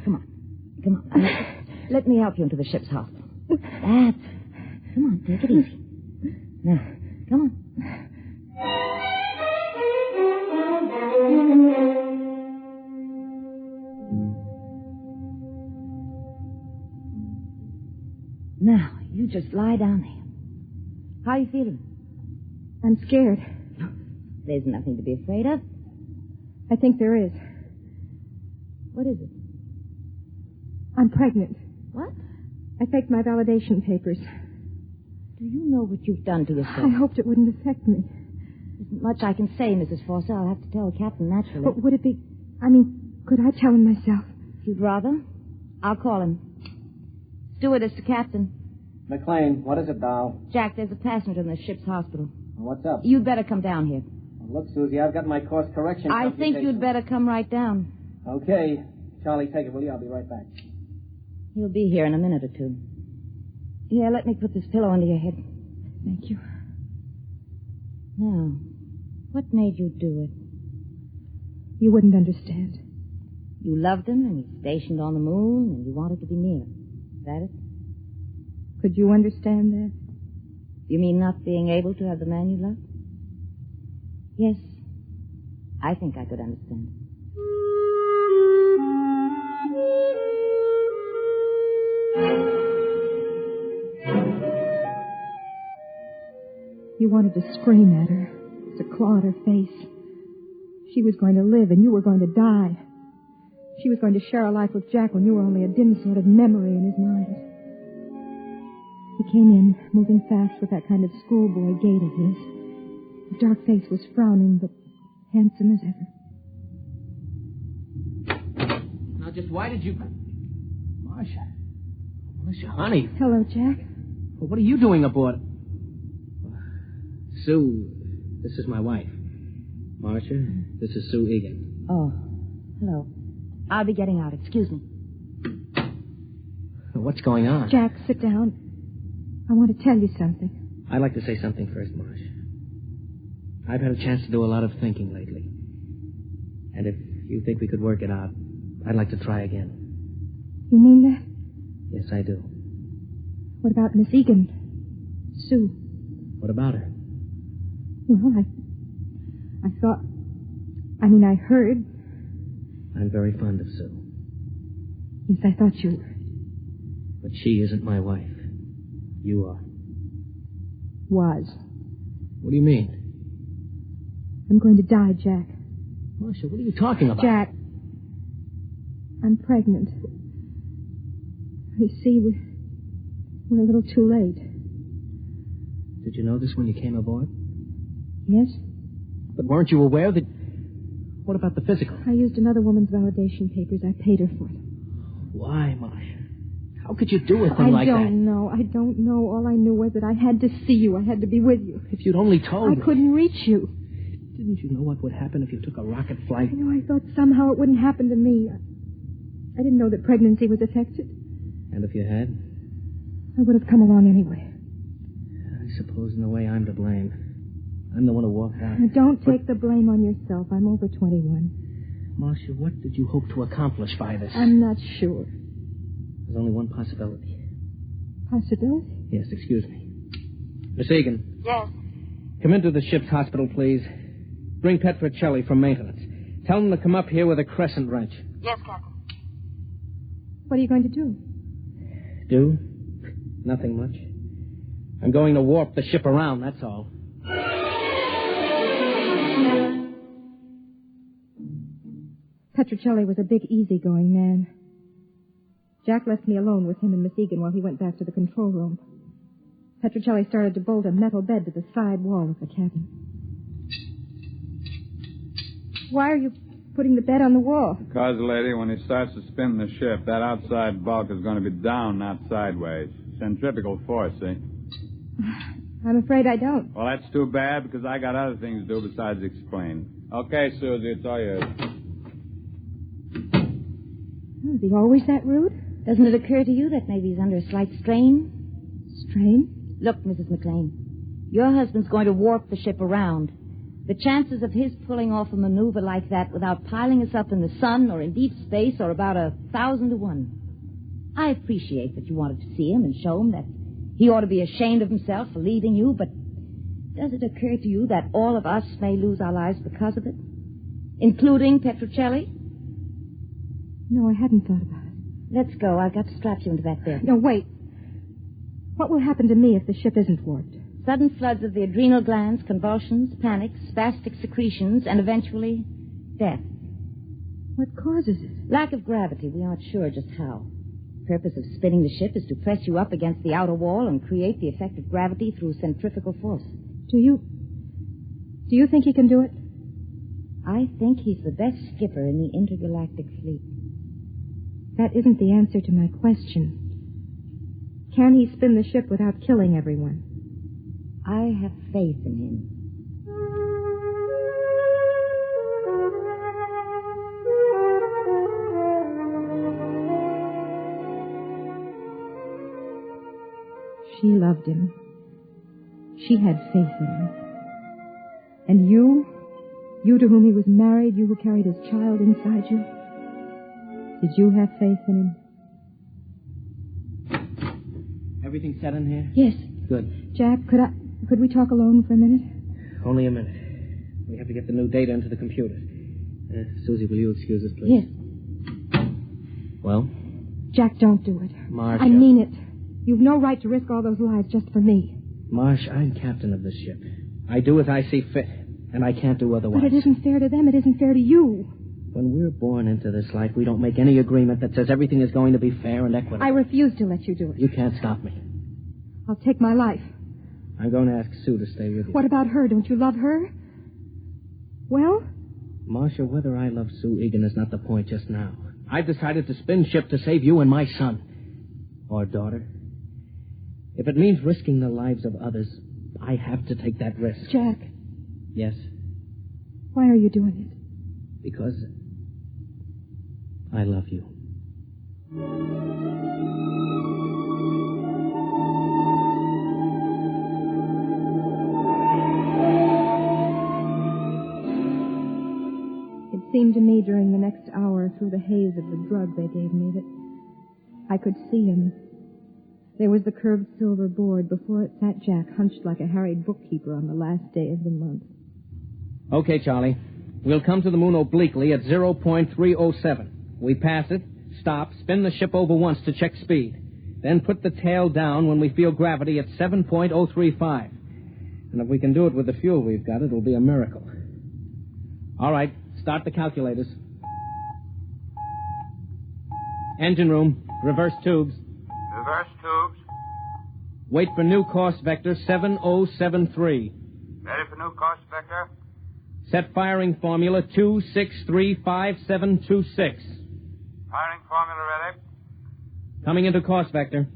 [SPEAKER 10] Come on. Let me help you into the ship's hospital. Come on, take it easy. Now, come on. Now, you just lie down there. How are you feeling?
[SPEAKER 12] I'm scared.
[SPEAKER 10] There's nothing to be afraid of.
[SPEAKER 12] I think there is.
[SPEAKER 10] What is it?
[SPEAKER 12] I'm pregnant.
[SPEAKER 10] What?
[SPEAKER 12] I faked my validation papers.
[SPEAKER 10] Do you know what you've done to yourself?
[SPEAKER 12] I hoped it wouldn't affect me.
[SPEAKER 10] There isn't much I can say, Mrs. Foster. I'll have to tell the captain naturally.
[SPEAKER 12] But would it be... could I tell him myself?
[SPEAKER 10] If you'd rather, I'll call him. Stewardess to captain.
[SPEAKER 15] McLean, what is it, doll?
[SPEAKER 10] Jack, there's a passenger in the ship's hospital.
[SPEAKER 15] What's up?
[SPEAKER 10] You'd better come down here.
[SPEAKER 15] Well, look, Susie, I've got my course correction.
[SPEAKER 10] I think you'd better come right down.
[SPEAKER 15] Okay. Charlie, take it, will you? I'll be right back.
[SPEAKER 10] He'll be here in a minute or two. Here, let me put this pillow under your head.
[SPEAKER 12] Thank you.
[SPEAKER 10] Now, what made you do it?
[SPEAKER 12] You wouldn't understand.
[SPEAKER 10] You loved him, and he's stationed on the moon, and you wanted to be near him. Is that it?
[SPEAKER 12] Could you understand that?
[SPEAKER 10] You mean not being able to have the man you love? Yes. I think I could understand.
[SPEAKER 12] You wanted to scream at her, to claw at her face. She was going to live, and you were going to die. She was going to share a life with Jack when you were only a dim sort of memory in his mind. He came in, moving fast with that kind of schoolboy gait of his. His dark face was frowning, but handsome as ever.
[SPEAKER 13] Now, just why did you... Marcia, honey.
[SPEAKER 12] Hello, Jack.
[SPEAKER 13] Well, what are you doing aboard? Sue, this is my wife. Marcia, this is Sue Egan.
[SPEAKER 10] Oh, hello. I'll be getting out. Excuse me.
[SPEAKER 13] What's going on?
[SPEAKER 12] Jack, sit down. I want to tell you something.
[SPEAKER 13] I'd like to say something first, Marcia. I've had a chance to do a lot of thinking lately. And if you think we could work it out, I'd like to try again.
[SPEAKER 12] You mean that?
[SPEAKER 13] Yes, I do.
[SPEAKER 12] What about Miss Egan? Sue.
[SPEAKER 13] What about her?
[SPEAKER 12] Well, I thought... I heard...
[SPEAKER 13] I'm very fond of Sue.
[SPEAKER 12] Yes, I thought you were.
[SPEAKER 13] But she isn't my wife. You are.
[SPEAKER 12] Was.
[SPEAKER 13] What do you mean?
[SPEAKER 12] I'm going to die, Jack.
[SPEAKER 13] Marcia, what are you talking about?
[SPEAKER 12] Jack, I'm pregnant. You see, we're a little too late.
[SPEAKER 13] Did you know this when you came aboard?
[SPEAKER 12] Yes.
[SPEAKER 13] But weren't you aware that... What about the physical?
[SPEAKER 12] I used another woman's validation papers. I paid her for them.
[SPEAKER 13] Why, Marcia? How could you do a thing like that?
[SPEAKER 12] I don't know. All I knew was that I had to see you. I had to be with you.
[SPEAKER 13] If you'd only told me.
[SPEAKER 12] I couldn't reach you.
[SPEAKER 13] Didn't you know what would happen if you took a rocket flight?
[SPEAKER 12] I thought somehow it wouldn't happen to me. I didn't know that pregnancy was affected.
[SPEAKER 13] And if you had?
[SPEAKER 12] I would have come along anyway.
[SPEAKER 13] I suppose in a way I'm to blame. I'm the one who walked out.
[SPEAKER 12] Don't take the blame on yourself. I'm over 21.
[SPEAKER 13] Marcia, what did you hope to accomplish by this?
[SPEAKER 12] I'm not sure.
[SPEAKER 13] There's only one possibility.
[SPEAKER 12] Possibility?
[SPEAKER 13] Yes, excuse me. Miss Egan.
[SPEAKER 16] Yes?
[SPEAKER 13] Come into the ship's hospital, please. Bring Petrocelli from maintenance. Tell them to come up here with a crescent wrench.
[SPEAKER 16] Yes, Captain.
[SPEAKER 12] What are you going to do?
[SPEAKER 13] Do? Nothing much. I'm going to warp the ship around, that's all.
[SPEAKER 12] Petruccelli was a big, easygoing man. Jack left me alone with him and Miss Egan while he went back to the control room. Petruccelli started to bolt a metal bed to the side wall of the cabin. Why are you putting the bed on the wall?
[SPEAKER 16] Because, lady, when he starts to spin the ship, that outside bulk is going to be down, not sideways. Centrifugal force, see?
[SPEAKER 12] I'm afraid I don't.
[SPEAKER 16] Well, that's too bad, because I got other things to do besides explain. Okay, Susie, it's all yours.
[SPEAKER 12] Oh, is he always that rude?
[SPEAKER 10] Doesn't it occur to you that maybe he's under a slight strain?
[SPEAKER 12] Strain?
[SPEAKER 10] Look, Mrs. McLean, your husband's going to warp the ship around. The chances of his pulling off a maneuver like that without piling us up in the sun or in deep space are about 1,000 to 1. I appreciate that you wanted to see him and show him that he ought to be ashamed of himself for leaving you, but does it occur to you that all of us may lose our lives because of it? Including Petruccelli?
[SPEAKER 12] No, I hadn't thought about it.
[SPEAKER 10] Let's go. I've got to strap you into that bed.
[SPEAKER 12] No, wait. What will happen to me if the ship isn't warped?
[SPEAKER 10] Sudden floods of the adrenal glands, convulsions, panics, spastic secretions, and eventually death.
[SPEAKER 12] What causes it?
[SPEAKER 10] Lack of gravity. We aren't sure just how. The purpose of spinning the ship is to press you up against the outer wall and create the effect of gravity through centrifugal force.
[SPEAKER 12] Do you think he can do it?
[SPEAKER 10] I think he's the best skipper in the intergalactic fleet.
[SPEAKER 12] That isn't the answer to my question. Can he spin the ship without killing everyone?
[SPEAKER 10] I have faith in him.
[SPEAKER 12] She loved him. She had faith in him. And you to whom he was married, you who carried his child inside you, did you have faith in him?
[SPEAKER 13] Everything set in here?
[SPEAKER 12] Yes.
[SPEAKER 13] Good.
[SPEAKER 12] Jack, could we talk alone for a minute?
[SPEAKER 13] Only a minute. We have to get the new data into the computer. Susie, will you excuse us, please?
[SPEAKER 12] Yes.
[SPEAKER 13] Well?
[SPEAKER 12] Jack, don't do it.
[SPEAKER 13] Marcia.
[SPEAKER 12] I mean it. You've no right to risk all those lives just for me.
[SPEAKER 13] Marsh, I'm captain of this ship. I do as I see fit, and I can't do otherwise.
[SPEAKER 12] But it isn't fair to them. It isn't fair to you.
[SPEAKER 13] When we're born into this life, we don't make any agreement that says everything is going to be fair and equitable.
[SPEAKER 12] I refuse to let you do it.
[SPEAKER 13] You can't stop me.
[SPEAKER 12] I'll take my life.
[SPEAKER 13] I'm going to ask Sue to stay with you.
[SPEAKER 12] What about her? Don't you love her? Well?
[SPEAKER 13] Marcia, whether I love Sue Egan is not the point just now. I've decided to spin ship to save you and my son. Or daughter. If it means risking the lives of others, I have to take that risk.
[SPEAKER 12] Jack.
[SPEAKER 13] Yes?
[SPEAKER 12] Why are you doing it?
[SPEAKER 13] Because I love you.
[SPEAKER 12] It seemed to me during the next hour through the haze of the drug they gave me that I could see him. There was the curved silver board. Before it sat Jack, hunched like a harried bookkeeper on the last day of the month.
[SPEAKER 13] Okay, Charlie. We'll come to the moon obliquely at 0.307. We pass it, stop, spin the ship over once to check speed. Then put the tail down when we feel gravity at 7.035. And if we can do it with the fuel we've got, it'll be a miracle. All right, start the calculators. Engine room, reverse tubes.
[SPEAKER 17] Reverse tubes.
[SPEAKER 13] Wait for new course vector 7073.
[SPEAKER 17] Ready for new course vector.
[SPEAKER 13] Set firing formula 2635726.
[SPEAKER 17] Firing formula ready.
[SPEAKER 13] Coming into course vector.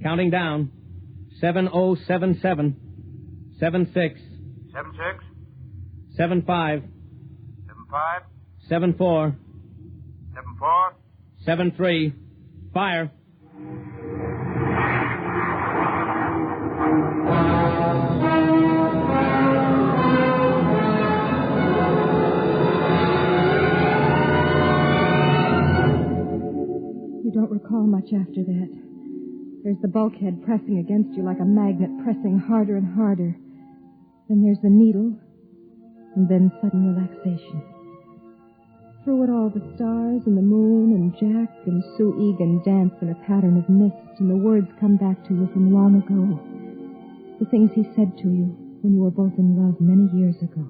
[SPEAKER 13] Counting down. 7077. 76.
[SPEAKER 17] 76.
[SPEAKER 13] 75.
[SPEAKER 17] 75.
[SPEAKER 13] 74.
[SPEAKER 17] 74.
[SPEAKER 13] 73. Fire.
[SPEAKER 12] You don't recall much after that. There's the bulkhead pressing against you like a magnet, pressing harder and harder. Then there's the needle, and then sudden relaxation. Through it all, the stars and the moon and Jack and Sue Egan dance in a pattern of mist, and the words come back to you from long ago. The things he said to you when you were both in love many years ago.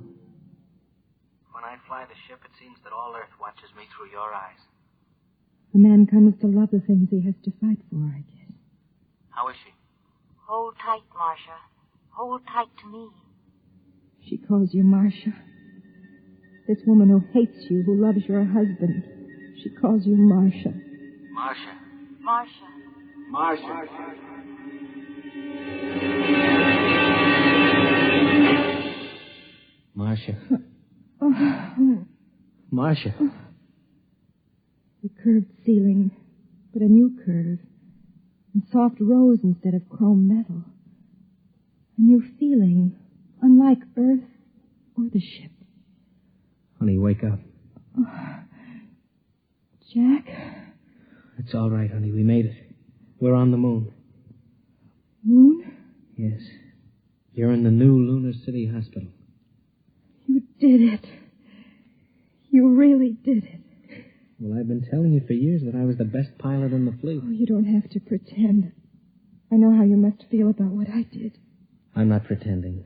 [SPEAKER 13] When I fly the ship, it seems that all Earth watches me through your eyes.
[SPEAKER 12] A man comes to love the things he has to fight for, I guess.
[SPEAKER 13] How is she?
[SPEAKER 18] Hold tight, Marcia. Hold tight to me.
[SPEAKER 12] She calls you Marcia. This woman who hates you, who loves your husband, she calls you Marcia.
[SPEAKER 13] Marcia.
[SPEAKER 18] Marcia.
[SPEAKER 13] Marcia. Marcia. Marcia.
[SPEAKER 12] The curved ceiling, but a new curve. And soft rose instead of chrome metal. A new feeling, unlike Earth or the ship.
[SPEAKER 13] Honey, wake up.
[SPEAKER 12] Jack?
[SPEAKER 13] It's all right, honey. We made it. We're on the moon.
[SPEAKER 12] Moon?
[SPEAKER 13] Yes. You're in the new Lunar City Hospital.
[SPEAKER 12] You did it. You really did it.
[SPEAKER 13] Well, I've been telling you for years that I was the best pilot in the fleet.
[SPEAKER 12] Oh, you don't have to pretend. I know how you must feel about what I did.
[SPEAKER 13] I'm not pretending.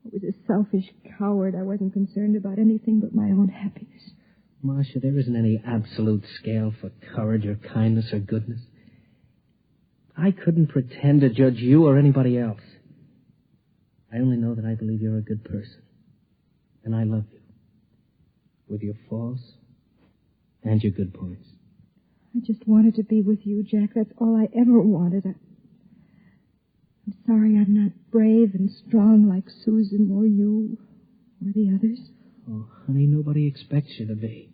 [SPEAKER 12] I was a selfish coward. I wasn't concerned about anything but my own happiness.
[SPEAKER 13] Marcia, there isn't any absolute scale for courage or kindness or goodness. I couldn't pretend to judge you or anybody else. I only know that I believe you're a good person. And I love you. With your faults and your good points.
[SPEAKER 12] I just wanted to be with you, Jack. That's all I ever wanted. I'm sorry I'm not brave and strong like Susan or you or the others.
[SPEAKER 13] Oh, honey, nobody expects you to be.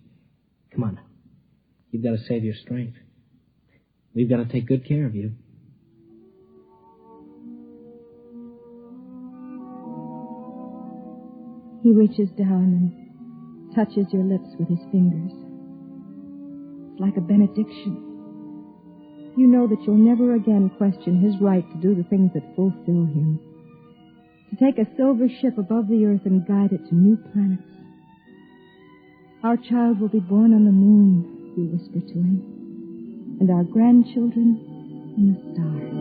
[SPEAKER 13] Come on now. You've got to save your strength. We've got to take good care of you.
[SPEAKER 12] He reaches down and touches your lips with his fingers. It's like a benediction. You know that you'll never again question his right to do the things that fulfill him. To take a silver ship above the earth and guide it to new planets. Our child will be born on the moon, you whisper to him, and our grandchildren in the stars.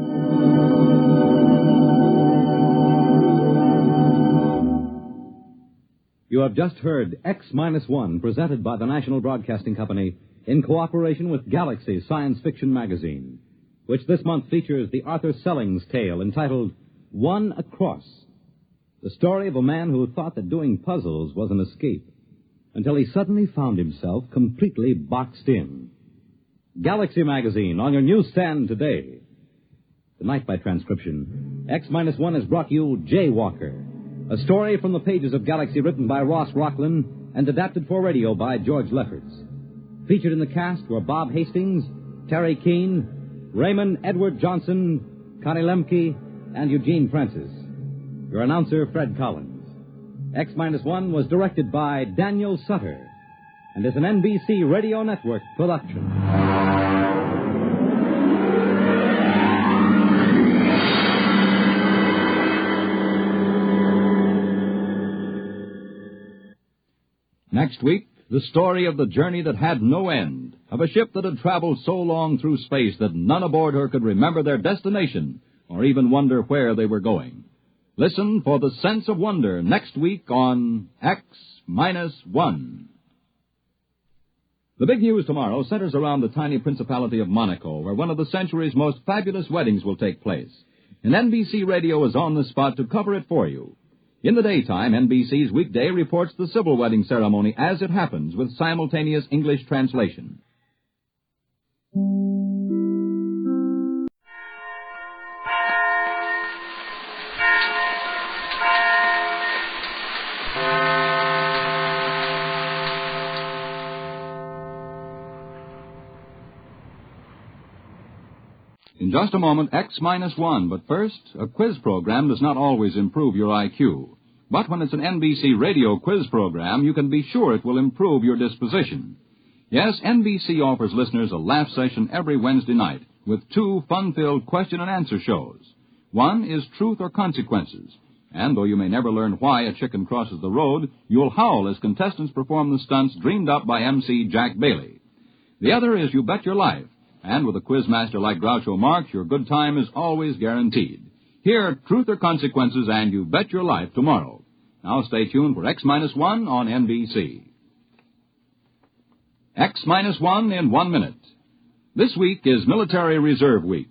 [SPEAKER 9] You have just heard X-1, presented by the National Broadcasting Company in cooperation with Galaxy Science Fiction Magazine, which this month features the Arthur Sellings tale entitled One Across, the story of a man who thought that doing puzzles was an escape, until he suddenly found himself completely boxed in. Galaxy Magazine on your newsstand today. Tonight, by transcription, X-1 has brought you Jaywalker, a story from the pages of Galaxy written by Ross Rocklin and adapted for radio by George Lefferts. Featured in the cast were Bob Hastings, Terry Keane, Raymond Edward Johnson, Connie Lemke, and Eugene Francis. Your announcer, Fred Collins. X-1 was directed by Daniel Sutter and is an NBC Radio Network production. Next week, the story of the journey that had no end, of a ship that had traveled so long through space that none aboard her could remember their destination or even wonder where they were going. Listen for the sense of wonder next week on X-1. The big news tomorrow centers around the tiny Principality of Monaco, where one of the century's most fabulous weddings will take place. And NBC Radio is on the spot to cover it for you. In the daytime, NBC's Weekday reports the civil wedding ceremony as it happens with simultaneous English translation. In just a moment, X-1, but first, a quiz program does not always improve your IQ. But when it's an NBC radio quiz program, you can be sure it will improve your disposition. Yes, NBC offers listeners a laugh session every Wednesday night with 2 fun-filled question-and-answer shows. One is Truth or Consequences, and though you may never learn why a chicken crosses the road, you'll howl as contestants perform the stunts dreamed up by MC Jack Bailey. The other is You Bet Your Life, and with a quizmaster like Groucho Marx, your good time is always guaranteed. Hear Truth or Consequences and You Bet Your Life tomorrow. Now stay tuned for X-1 on NBC. X-1 in 1 minute. This week is Military Reserve Week.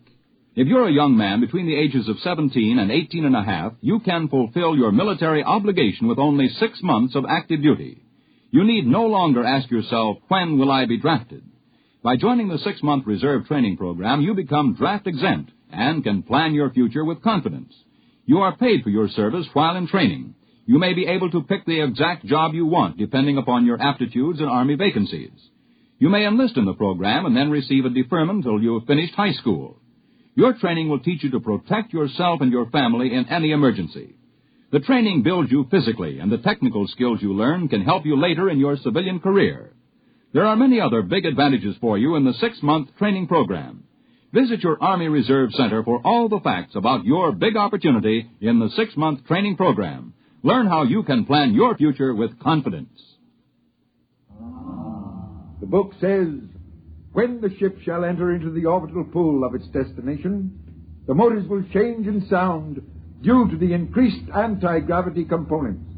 [SPEAKER 9] If you're a young man between the ages of 17 and 18 and a half, you can fulfill your military obligation with only 6 months of active duty. You need no longer ask yourself, when will I be drafted? By joining the 6-month reserve training program, you become draft exempt and can plan your future with confidence. You are paid for your service while in training. You may be able to pick the exact job you want depending upon your aptitudes and Army vacancies. You may enlist in the program and then receive a deferment until you have finished high school. Your training will teach you to protect yourself and your family in any emergency. The training builds you physically, and the technical skills you learn can help you later in your civilian career. There are many other big advantages for you in the 6-month training program. Visit your Army Reserve Center for all the facts about your big opportunity in the 6-month training program. Learn how you can plan your future with confidence.
[SPEAKER 19] The book says, when the ship shall enter into the orbital pool of its destination, the motors will change in sound due to the increased anti-gravity components.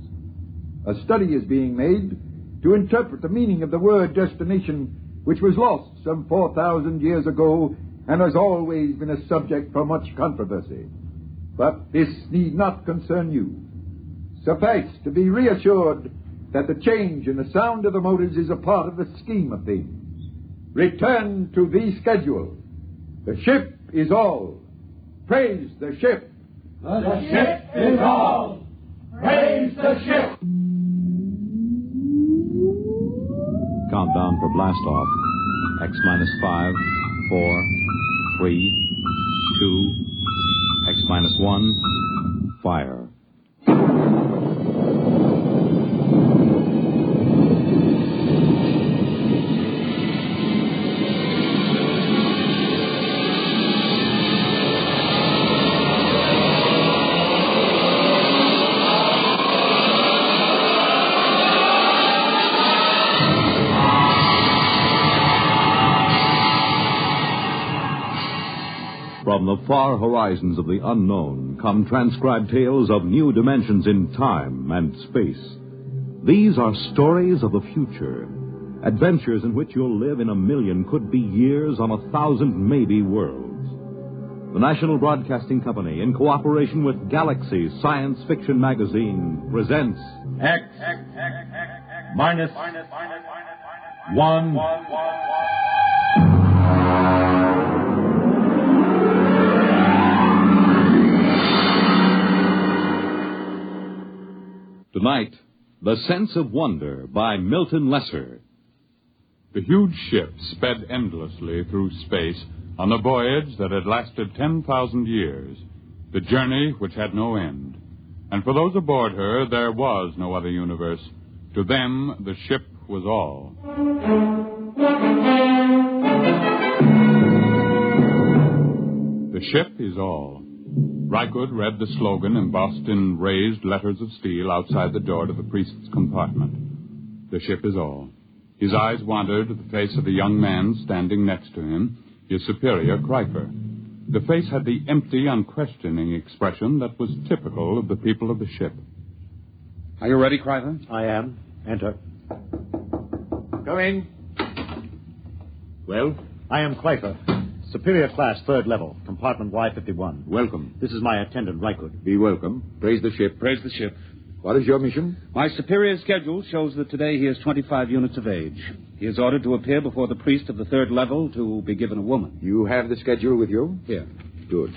[SPEAKER 19] A study is being made to interpret the meaning of the word destination, which was lost some 4,000 years ago and has always been a subject for much controversy. But this need not concern you. Suffice to be reassured that the change in the sound of the motors is a part of the scheme of things. Return to the schedule. The ship is all. Praise the ship.
[SPEAKER 20] The ship is all. Praise the ship.
[SPEAKER 9] Countdown for blast off. X-5, 4, 3, 2, X-1, fire.
[SPEAKER 21] From the far horizons of the unknown come transcribed tales of new dimensions in time and space. These are stories of the future, adventures in which you'll live in 1,000,000 could-be years on 1,000 maybe worlds. The National Broadcasting Company, in cooperation with Galaxy Science Fiction Magazine, presents
[SPEAKER 1] X-1.
[SPEAKER 21] Tonight, The Sense of Wonder by Milton Lesser.
[SPEAKER 16] The huge ship sped endlessly through space on a voyage that had lasted 10,000 years, the journey which had no end. And for those aboard her, there was no other universe. To them, the ship was all. The ship is all. Rykud read the slogan embossed in raised letters of steel outside the door to the priest's compartment. The ship is all. His eyes wandered to the face of the young man standing next to him, his superior, Kreifer. The face had the empty, unquestioning expression that was typical of the people of the ship.
[SPEAKER 22] Are you ready, Kreifer?
[SPEAKER 23] I am. Enter.
[SPEAKER 22] Come in.
[SPEAKER 23] Well? I am Kreifer. Superior class, 3rd level, compartment Y51.
[SPEAKER 22] Welcome.
[SPEAKER 23] This is my attendant, Rykud.
[SPEAKER 22] Be welcome. Praise the ship.
[SPEAKER 23] Praise the ship.
[SPEAKER 22] What is your mission?
[SPEAKER 23] My superior's schedule shows that today he is 25 units of age. He is ordered to appear before the priest of the 3rd level to be given a woman.
[SPEAKER 22] You have the schedule with you?
[SPEAKER 23] Here.
[SPEAKER 22] Good.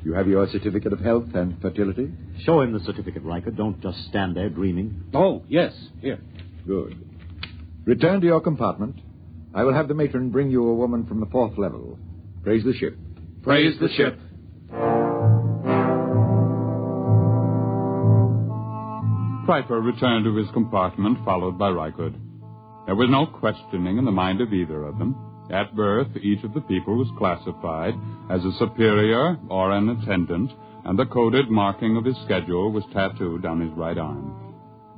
[SPEAKER 22] You have your certificate of health and fertility?
[SPEAKER 23] Show him the certificate, Rykud. Don't just stand there dreaming.
[SPEAKER 22] Oh, yes. Here. Good. Return to your compartment. I will have the matron bring you a woman from the 4th level. Praise the ship.
[SPEAKER 23] Praise the ship.
[SPEAKER 16] Kreifer returned to his compartment, followed by Rykud. There was no questioning in the mind of either of them. At birth, each of the people was classified as a superior or an attendant, and the coded marking of his schedule was tattooed on his right arm.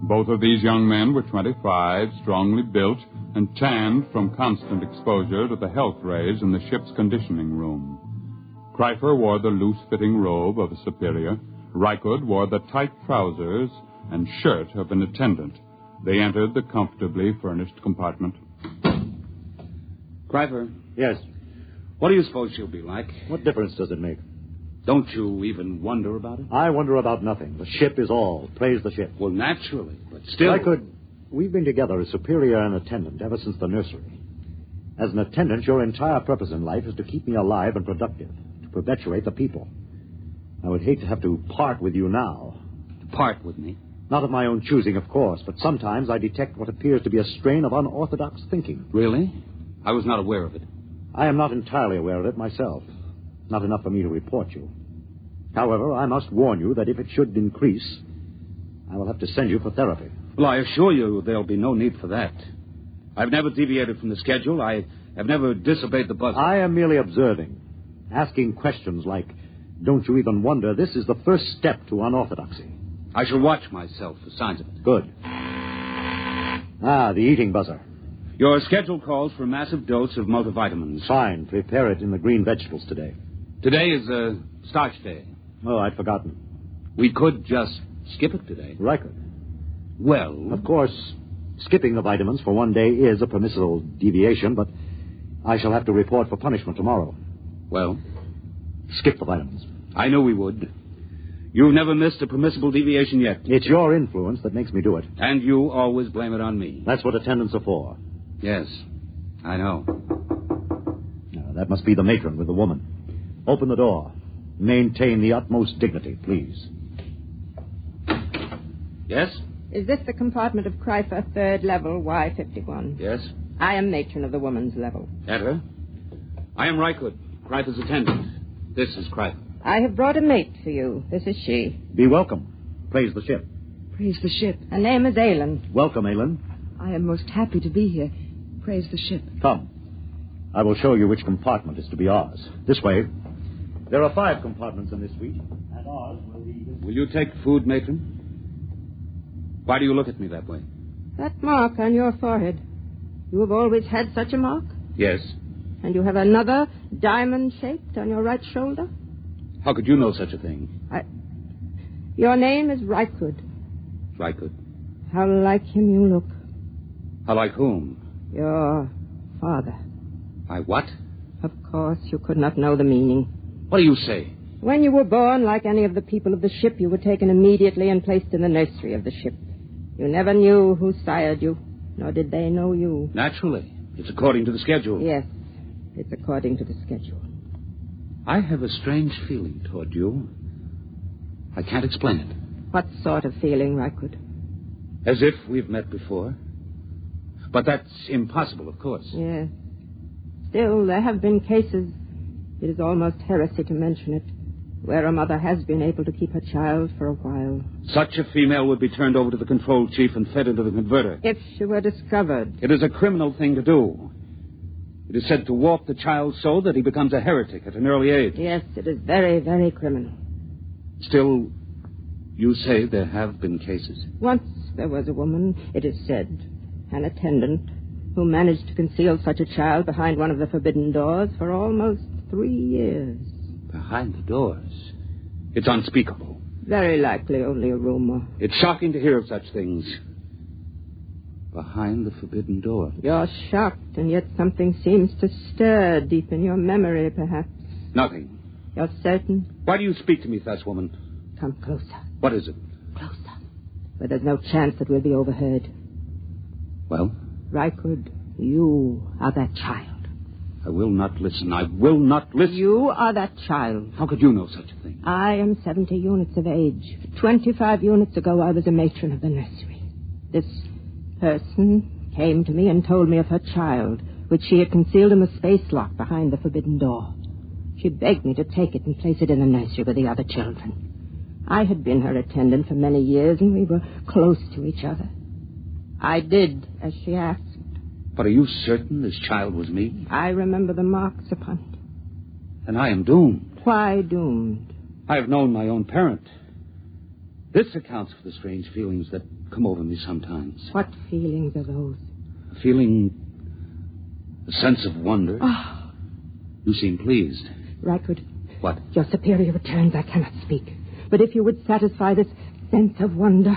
[SPEAKER 16] Both of these young men were 25, strongly built, and tanned from constant exposure to the health rays in the ship's conditioning room. Kreifer wore the loose-fitting robe of a superior. Rykud wore the tight trousers and shirt of an attendant. They entered the comfortably furnished compartment.
[SPEAKER 23] Kreifer.
[SPEAKER 3] Yes.
[SPEAKER 23] What do you suppose she'll be like?
[SPEAKER 3] What difference does it make?
[SPEAKER 23] Don't you even wonder about it?
[SPEAKER 3] I wonder about nothing. The ship is all. Praise the ship.
[SPEAKER 23] Well, naturally, but still...
[SPEAKER 3] We've been together as superior and attendant ever since the nursery. As an attendant, your entire purpose in life is to keep me alive and productive, to perpetuate the people. I would hate to have to part with you now.
[SPEAKER 23] To part with me?
[SPEAKER 3] Not of my own choosing, of course, but sometimes I detect what appears to be a strain of unorthodox thinking.
[SPEAKER 23] Really? I was not aware of it.
[SPEAKER 3] I am not entirely aware of it myself. Not enough for me to report you. However, I must warn you that if it should increase, I will have to send you for therapy.
[SPEAKER 23] Well, I assure you there'll be no need for that. I've never deviated from the schedule. I have never disobeyed the buzzer.
[SPEAKER 3] I am merely observing, asking questions like, don't you even wonder this is the first step to unorthodoxy?
[SPEAKER 23] I shall watch myself for signs of it.
[SPEAKER 3] Good. The eating buzzer.
[SPEAKER 23] Your schedule calls for a massive dose of multivitamins.
[SPEAKER 3] Fine. Prepare it in the green vegetables today.
[SPEAKER 23] Today is a starch day.
[SPEAKER 3] Oh, I'd forgotten.
[SPEAKER 23] We could just skip it today.
[SPEAKER 3] Riker.
[SPEAKER 23] Well...
[SPEAKER 3] Of course, skipping the vitamins for one day is a permissible deviation, but I shall have to report for punishment tomorrow.
[SPEAKER 23] Well?
[SPEAKER 3] Skip the vitamins.
[SPEAKER 23] I knew we would. You've never missed a permissible deviation yet.
[SPEAKER 3] It's your influence that makes me do it.
[SPEAKER 23] And you always blame it on me.
[SPEAKER 3] That's what attendants are for.
[SPEAKER 23] Yes, I know.
[SPEAKER 3] Now, that must be the matron with the woman. Open the door. Maintain the utmost dignity, please.
[SPEAKER 23] Yes?
[SPEAKER 12] Is this the compartment of Kreifer, third level, Y51?
[SPEAKER 23] Yes.
[SPEAKER 12] I am matron of the woman's level.
[SPEAKER 23] Enter. I am Rykud, Kreifer's attendant. This is Kreifer.
[SPEAKER 12] I have brought a mate for you. This is she.
[SPEAKER 3] Be welcome. Praise the ship.
[SPEAKER 4] Praise the ship.
[SPEAKER 12] Her name is Aylin.
[SPEAKER 3] Welcome, Aylin.
[SPEAKER 4] I am most happy to be here. Praise the ship.
[SPEAKER 3] Come. I will show you which compartment is to be ours. This way. There are 5 compartments in this suite, and ours will be...
[SPEAKER 23] Will you take food, matron? Why do you look at me that way?
[SPEAKER 12] That mark on your forehead. You have always had such a mark?
[SPEAKER 23] Yes.
[SPEAKER 12] And you have another diamond-shaped on your right shoulder?
[SPEAKER 23] How could you know such a thing?
[SPEAKER 12] Your name is Rykud.
[SPEAKER 23] Rykud.
[SPEAKER 12] How like him you look.
[SPEAKER 23] How like whom?
[SPEAKER 12] Your father.
[SPEAKER 23] My what?
[SPEAKER 12] Of course, you could not know the meaning.
[SPEAKER 23] What do you say?
[SPEAKER 12] When you were born, like any of the people of the ship, you were taken immediately and placed in the nursery of the ship. You never knew who sired you, nor did they know you.
[SPEAKER 23] Naturally. It's according to the schedule.
[SPEAKER 12] Yes, it's according to the schedule.
[SPEAKER 23] I have a strange feeling toward you. I can't explain it.
[SPEAKER 12] What sort of feeling, Rykud?
[SPEAKER 23] As if we've met before. But that's impossible, of course.
[SPEAKER 12] Yes. Still, there have been cases, it is almost heresy to mention it, where a mother has been able to keep her child for a while.
[SPEAKER 23] Such a female would be turned over to the control chief and fed into the converter.
[SPEAKER 12] If she were discovered.
[SPEAKER 23] It is a criminal thing to do. It is said to warp the child so that he becomes a heretic at an early age.
[SPEAKER 12] Yes, it is very, very criminal.
[SPEAKER 23] Still, you say there have been cases.
[SPEAKER 12] Once there was a woman, it is said, an attendant, who managed to conceal such a child behind one of the forbidden doors for almost 3 years.
[SPEAKER 23] Behind the doors? It's unspeakable.
[SPEAKER 12] Very likely only a rumor.
[SPEAKER 23] It's shocking to hear of such things. Behind the forbidden door.
[SPEAKER 12] You're shocked, and yet something seems to stir deep in your memory, perhaps.
[SPEAKER 23] Nothing.
[SPEAKER 12] You're certain?
[SPEAKER 23] Why do you speak to me thus, woman?
[SPEAKER 12] Come closer.
[SPEAKER 23] What is it?
[SPEAKER 12] Closer. But there's no chance that we'll be overheard.
[SPEAKER 23] Well?
[SPEAKER 12] Rykud, you are that child.
[SPEAKER 23] I will not listen. I will not listen.
[SPEAKER 12] You are that child.
[SPEAKER 23] How could you know such a thing?
[SPEAKER 12] I am 70 units of age. 25 units ago, I was a matron of the nursery. This person came to me and told me of her child, which she had concealed in the space lock behind the forbidden door. She begged me to take it and place it in the nursery with the other children. I had been her attendant for many years, and we were close to each other. I did as she asked.
[SPEAKER 23] But are you certain this child was me?
[SPEAKER 12] I remember the marks upon it.
[SPEAKER 23] And I am doomed.
[SPEAKER 12] Why doomed?
[SPEAKER 23] I have known my own parent. This accounts for the strange feelings that come over me sometimes.
[SPEAKER 12] What feelings are those?
[SPEAKER 23] A feeling... a sense of wonder.
[SPEAKER 12] Oh.
[SPEAKER 23] You seem pleased.
[SPEAKER 12] Rykud,
[SPEAKER 23] What?
[SPEAKER 12] Your superior returns, I cannot speak. But if you would satisfy this sense of wonder,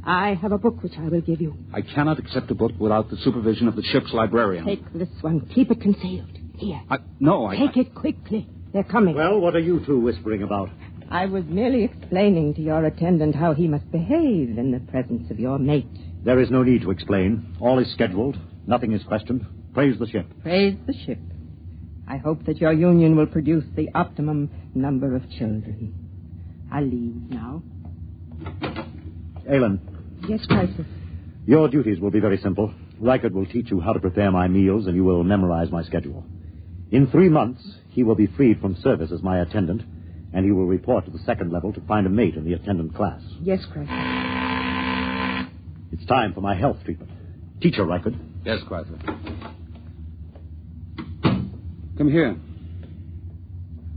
[SPEAKER 12] I have a book which I will give you.
[SPEAKER 23] I cannot accept a book without the supervision of the ship's librarian.
[SPEAKER 12] Take this one. Keep it concealed. Here.
[SPEAKER 23] Take
[SPEAKER 12] it quickly. They're coming.
[SPEAKER 3] Well, what are you two whispering about?
[SPEAKER 12] I was merely explaining to your attendant how he must behave in the presence of your mate.
[SPEAKER 3] There is no need to explain. All is scheduled. Nothing is questioned. Praise the ship.
[SPEAKER 12] Praise the ship. I hope that your union will produce the optimum number of children. I'll leave now.
[SPEAKER 3] Aylin.
[SPEAKER 12] Yes, Chrysler.
[SPEAKER 3] Your duties will be very simple. Reichert will teach you how to prepare my meals, and you will memorize my schedule. In 3 months, he will be freed from service as my attendant, and he will report to the second level to find a mate in the attendant class.
[SPEAKER 12] Yes, Chrysler.
[SPEAKER 3] It's time for my health treatment. Teacher Reichert.
[SPEAKER 23] Yes, Chrysler. Come here.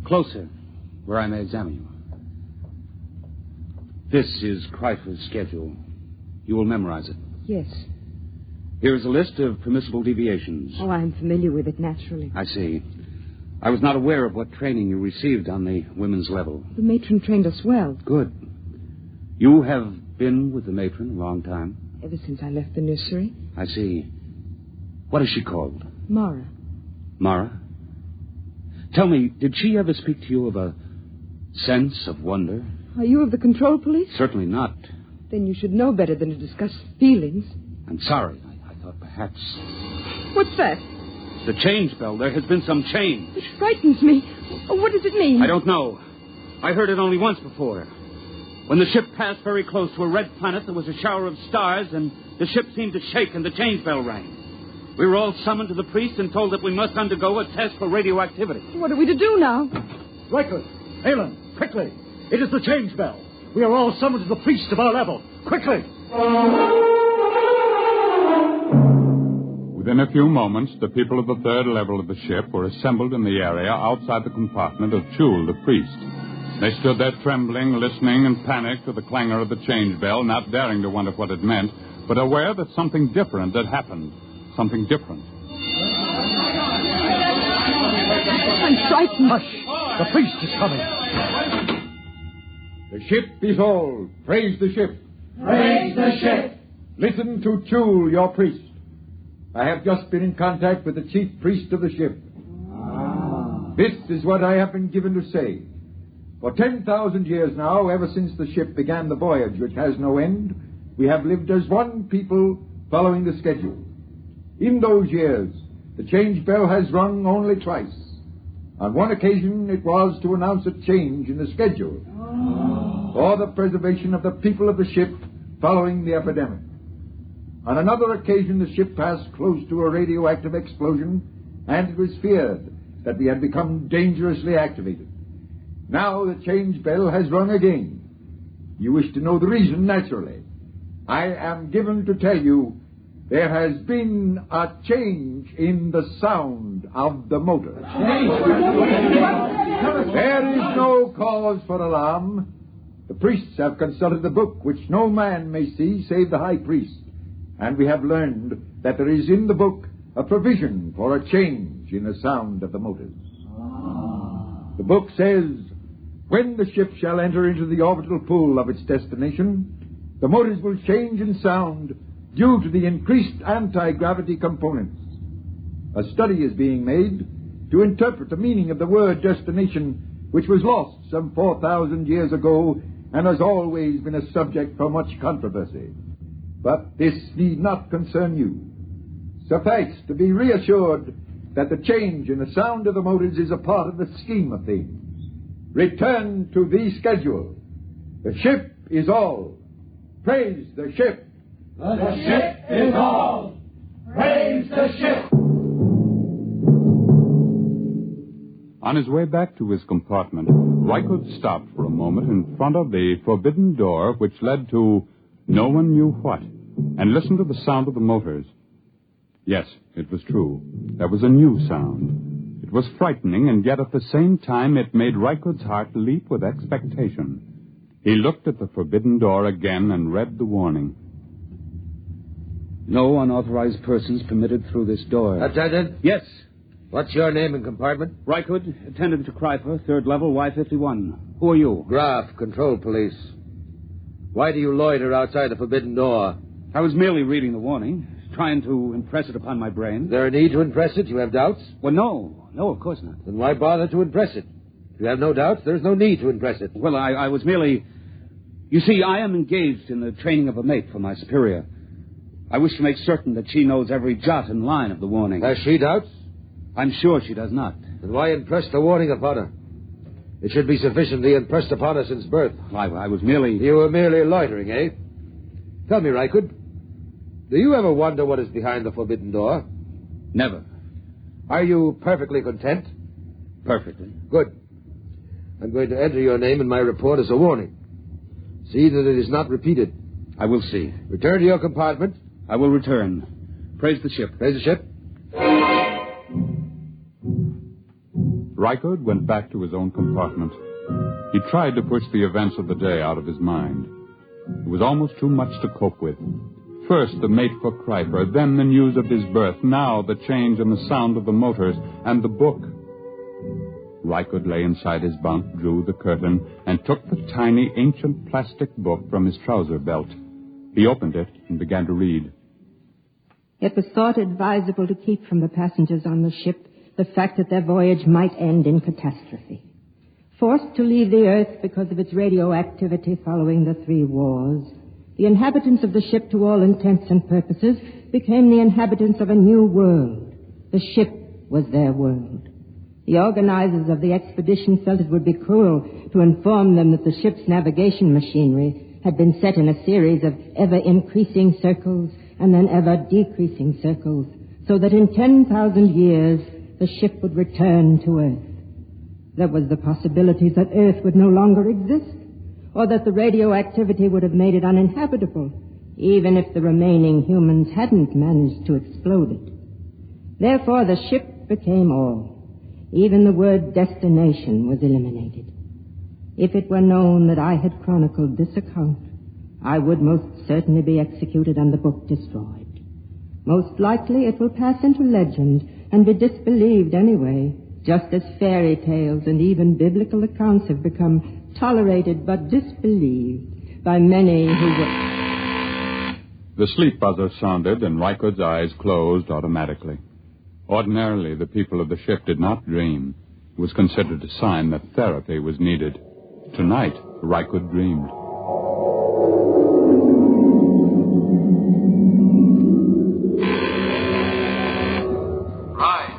[SPEAKER 23] Closer, where I may examine you. This is Chrysler's schedule. You will memorize it.
[SPEAKER 12] Yes.
[SPEAKER 23] Here is a list of permissible deviations.
[SPEAKER 12] Oh, I'm familiar with it, naturally.
[SPEAKER 23] I see. I was not aware of what training you received on the women's level.
[SPEAKER 12] The matron trained us well.
[SPEAKER 23] Good. You have been with the matron a long time?
[SPEAKER 12] Ever since I left the nursery.
[SPEAKER 23] I see. What is she called?
[SPEAKER 12] Mara.
[SPEAKER 23] Mara? Tell me, did she ever speak to you of a sense of wonder?
[SPEAKER 12] Are you of the control police?
[SPEAKER 23] Certainly not.
[SPEAKER 12] Then you should know better than to discuss feelings.
[SPEAKER 23] I'm sorry. I thought perhaps...
[SPEAKER 12] What's that?
[SPEAKER 23] The change bell. There has been some change.
[SPEAKER 12] It frightens me. Oh, what does it mean?
[SPEAKER 23] I don't know. I heard it only once before. When the ship passed very close to a red planet, there was a shower of stars, and the ship seemed to shake, and the change bell rang. We were all summoned to the priest and told that we must undergo a test for radioactivity.
[SPEAKER 12] What are we to do now?
[SPEAKER 3] Reichert, Aylin, quickly. It is the change bell. We are all summoned to the priest of our level. Quickly.
[SPEAKER 16] Within a few moments, the people of the third level of the ship were assembled in the area outside the compartment of Chul, the priest. They stood there trembling, listening in panic to the clangor of the change bell, not daring to wonder what it meant, but aware that something different had happened. Something different.
[SPEAKER 12] I'm frightened.
[SPEAKER 3] Hush! The priest is coming.
[SPEAKER 19] The ship is all. Praise the ship.
[SPEAKER 20] Praise the ship.
[SPEAKER 19] Listen to Chul, your priest. I have just been in contact with the chief priest of the ship. This is what I have been given to say. For 10,000 years now, ever since the ship began the voyage which has no end, we have lived as one people following the schedule. In those years, the change bell has rung only twice. On one occasion, it was to announce a change in the schedule for the preservation of the people of the ship following the epidemic. On another occasion, the ship passed close to a radioactive explosion, and it was feared that we had become dangerously activated. Now the change bell has rung again. You wish to know the reason, naturally. I am given to tell you there has been a change in the sound of the motor. There is no cause for alarm. The priests have consulted the book, which no man may see save the high priest. And we have learned that there is in the book a provision for a change in the sound of the motors. The book says, when the ship shall enter into the orbital pool of its destination, the motors will change in sound due to the increased anti-gravity components. A study is being made to interpret the meaning of the word destination, which was lost some 4,000 years ago and has always been a subject for much controversy. But this need not concern you. Suffice to be reassured that the change in the sound of the motors is a part of the scheme of things. Return to the schedule. The ship is all. Praise the ship.
[SPEAKER 20] The ship is all. Praise the ship.
[SPEAKER 16] On his way back to his compartment, Reichert stopped for a moment in front of the forbidden door which led to no one knew what, and listened to the sound of the motors. Yes, it was true. There was a new sound. It was frightening, and yet at the same time it made Reichert's heart leap with expectation. He looked at the forbidden door again and read the warning.
[SPEAKER 23] No unauthorized persons permitted through this door.
[SPEAKER 14] Attendant?
[SPEAKER 23] Yes.
[SPEAKER 14] What's your name and compartment?
[SPEAKER 23] Rykud, attendant to Kryper, 3rd level, Y51. Who are you?
[SPEAKER 14] Graf, Control Police. Why do you loiter outside the forbidden door?
[SPEAKER 23] I was merely reading the warning, trying to impress it upon my brain.
[SPEAKER 14] Is there a need to impress it? You have doubts?
[SPEAKER 23] Well, no. No, of course not.
[SPEAKER 14] Then why bother to impress it? If you have no doubts, there's no need to impress it.
[SPEAKER 23] Well, I was merely... You see, I am engaged in the training of a mate for my superior. I wish to make certain that she knows every jot and line of the warning.
[SPEAKER 14] Has she doubts?
[SPEAKER 23] I'm sure she does not.
[SPEAKER 14] Then why impress the warning upon her? It should be sufficiently impressed upon her since birth.
[SPEAKER 23] I was merely...
[SPEAKER 14] You were merely loitering, eh? Tell me, Rykud, do you ever wonder what is behind the forbidden door?
[SPEAKER 23] Never.
[SPEAKER 14] Are you perfectly content?
[SPEAKER 23] Perfectly.
[SPEAKER 14] Good. I'm going to enter your name in my report as a warning. See that it is not repeated.
[SPEAKER 23] I will see.
[SPEAKER 14] Return to your compartment.
[SPEAKER 23] I will return. Praise the ship.
[SPEAKER 14] Praise the ship.
[SPEAKER 16] Rykud went back to his own compartment. He tried to push the events of the day out of his mind. It was almost too much to cope with. First, the mate for Kryper, then the news of his birth, now the change in the sound of the motors, and the book. Rykud lay inside his bunk, drew the curtain, and took the tiny, ancient plastic book from his trouser belt. He opened it and began to read.
[SPEAKER 12] It was thought advisable to keep from the passengers on the ship the fact that their voyage might end in catastrophe. Forced to leave the Earth because of its radioactivity following the 3 wars, the inhabitants of the ship, to all intents and purposes, became the inhabitants of a new world. The ship was their world. The organizers of the expedition felt it would be cruel to inform them that the ship's navigation machinery had been set in a series of ever-increasing circles and then ever-decreasing circles, so that in 10,000 years the ship would return to Earth. There was the possibility that Earth would no longer exist, or that the radioactivity would have made it uninhabitable, even if the remaining humans hadn't managed to explode it. Therefore, the ship became all. Even the word destination was eliminated. If it were known that I had chronicled this account, I would most certainly be executed and the book destroyed. Most likely it will pass into legend and be disbelieved anyway, just as fairy tales and even biblical accounts have become tolerated but disbelieved by many who were...
[SPEAKER 16] The sleep buzzer sounded, and Rykud's eyes closed automatically. Ordinarily, the people of the ship did not dream. It was considered a sign that therapy was needed. Tonight, Rykud dreamed.
[SPEAKER 17] Rise.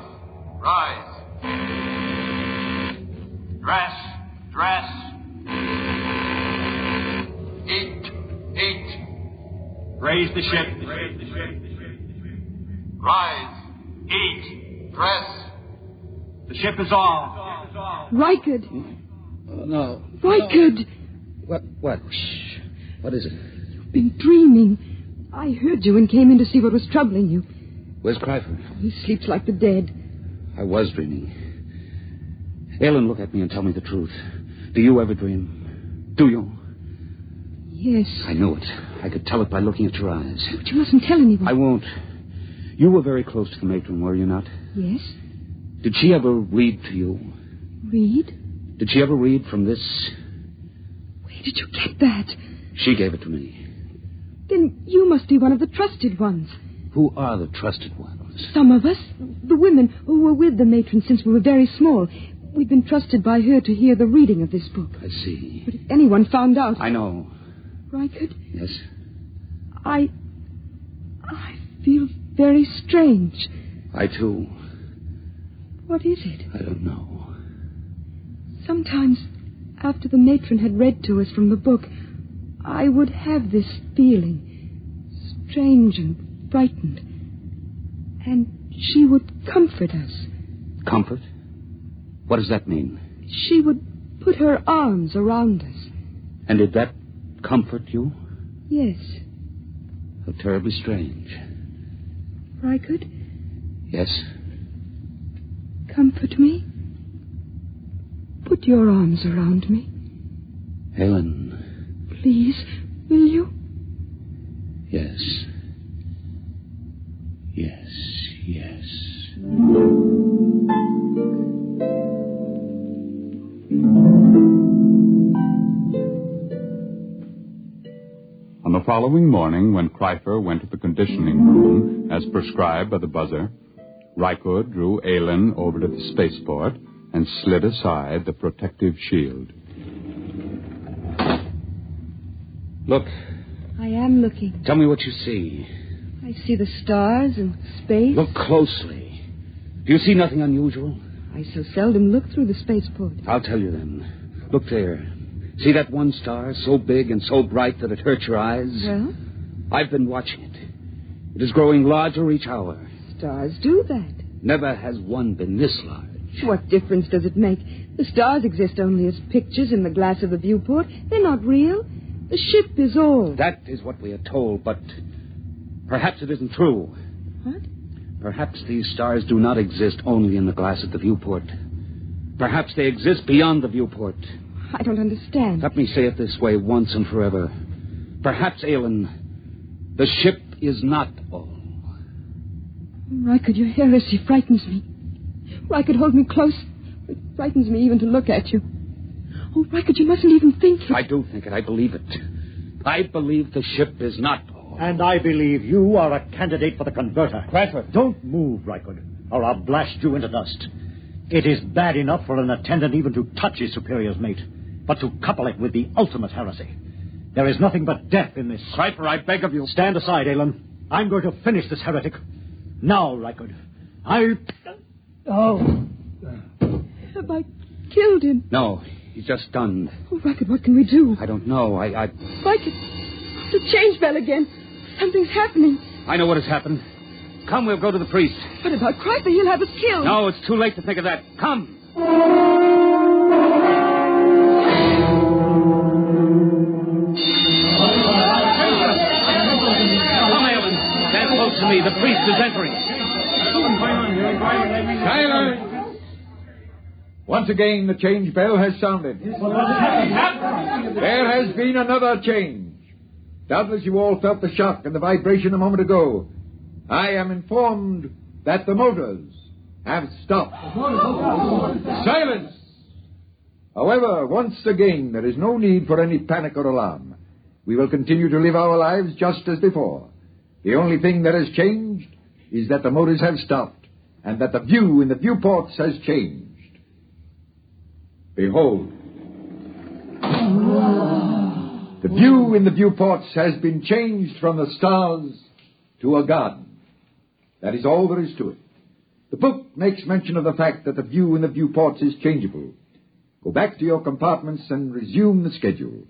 [SPEAKER 17] Dress. Eat.
[SPEAKER 23] Raise the ship.
[SPEAKER 17] Rise. Eat. Dress.
[SPEAKER 23] The ship is off.
[SPEAKER 12] Rykud!
[SPEAKER 14] No.
[SPEAKER 12] Rykud!
[SPEAKER 14] What? Shh. What is it?
[SPEAKER 12] You've been dreaming. I heard you and came in to see what was troubling you.
[SPEAKER 23] Where's Kryper?
[SPEAKER 12] He sleeps like the dead.
[SPEAKER 23] I was dreaming. Ellen, look at me and tell me the truth. Do you ever dream? Do you?
[SPEAKER 12] Yes.
[SPEAKER 23] I knew it. I could tell it by looking at your eyes.
[SPEAKER 12] But you mustn't tell anyone.
[SPEAKER 23] I won't. You were very close to the matron, were you not?
[SPEAKER 12] Yes.
[SPEAKER 23] Did she ever read to you?
[SPEAKER 12] Read?
[SPEAKER 23] Did she ever read from this?
[SPEAKER 12] Where did you get that?
[SPEAKER 23] She gave it to me.
[SPEAKER 12] Then you must be one of the trusted ones.
[SPEAKER 23] Who are the trusted ones?
[SPEAKER 12] Some of us. The women who were with the matron since we were very small. We've been trusted by her to hear the reading of this book.
[SPEAKER 23] I see.
[SPEAKER 12] But if anyone found out...
[SPEAKER 23] I know.
[SPEAKER 12] Rykud?
[SPEAKER 23] Yes?
[SPEAKER 12] I feel very strange.
[SPEAKER 23] I, too.
[SPEAKER 12] What is it?
[SPEAKER 23] I don't know.
[SPEAKER 12] Sometimes, after the matron had read to us from the book, I would have this feeling, strange and frightened. And she would comfort us.
[SPEAKER 23] Comfort? What does that mean?
[SPEAKER 12] She would put her arms around us.
[SPEAKER 23] And did that comfort you?
[SPEAKER 12] Yes.
[SPEAKER 23] How terribly strange.
[SPEAKER 12] Rykud?
[SPEAKER 23] Yes?
[SPEAKER 12] Comfort me. Put your arms around me.
[SPEAKER 23] Helen.
[SPEAKER 12] Please, will you?
[SPEAKER 23] Yes. Yes.
[SPEAKER 16] following morning, when Kreifer went to the conditioning room, as prescribed by the buzzer, Rykud drew Aylin over to the spaceport and slid aside the protective shield.
[SPEAKER 23] Look.
[SPEAKER 4] I am looking.
[SPEAKER 23] Tell me what you see.
[SPEAKER 4] I see the stars and space.
[SPEAKER 23] Look closely. Do you see nothing unusual?
[SPEAKER 4] I so seldom look through the spaceport.
[SPEAKER 23] I'll tell you then. Look there. See that one star, so big and so bright that it hurts your eyes?
[SPEAKER 4] Well?
[SPEAKER 23] I've been watching it. It is growing larger each hour.
[SPEAKER 4] Stars do that.
[SPEAKER 23] Never has one been this large.
[SPEAKER 4] What difference does it make? The stars exist only as pictures in the glass of the viewport. They're not real. The ship is all.
[SPEAKER 23] That is what we are told, but perhaps it isn't true.
[SPEAKER 4] What?
[SPEAKER 23] Perhaps these stars do not exist only in the glass at the viewport. Perhaps they exist beyond the viewport.
[SPEAKER 4] I don't understand.
[SPEAKER 23] Let me say it this way once and forever. Perhaps, Aylin, the ship is not all.
[SPEAKER 4] Rykud, your heresy frightens me. Rykud, hold me close. It frightens me even to look at you. Oh, Rykud, you mustn't even think it.
[SPEAKER 23] I do think it. I believe it. I believe the ship is not all.
[SPEAKER 3] And I believe you are a candidate for the converter.
[SPEAKER 23] Kreifer.
[SPEAKER 3] Don't move, Rykud, or I'll blast you into dust. It is bad enough for an attendant even to touch his superior's mate, but to couple it with the ultimate heresy. There is nothing but death in this.
[SPEAKER 23] Kreifer, I beg of you.
[SPEAKER 3] Stand aside, Aylin. I'm going to finish this heretic. Now, Rykud. Oh.
[SPEAKER 4] Have I killed him?
[SPEAKER 23] No, he's just stunned.
[SPEAKER 4] Oh, Rykud, what can we do?
[SPEAKER 23] I don't know.
[SPEAKER 4] Rykud, the change bell again. Something's happening.
[SPEAKER 23] I know what has happened. Come, we'll go to the priest.
[SPEAKER 4] What about Kreifer? He'll have us killed.
[SPEAKER 23] No, it's too late to think of that. Come. To me, the priest is entering.
[SPEAKER 19] Silence! Once again, the change bell has sounded. There has been another change. Doubtless you all felt the shock and the vibration a moment ago. I am informed that the motors have stopped. Silence! However, once again, there is no need for any panic or alarm. We will continue to live our lives just as before. The only thing that has changed is that the motors have stopped and that the view in the viewports has changed. Behold. The view in the viewports has been changed from the stars to a garden. That is all there is to it. The book makes mention of the fact that the view in the viewports is changeable. Go back to your compartments and resume the schedule.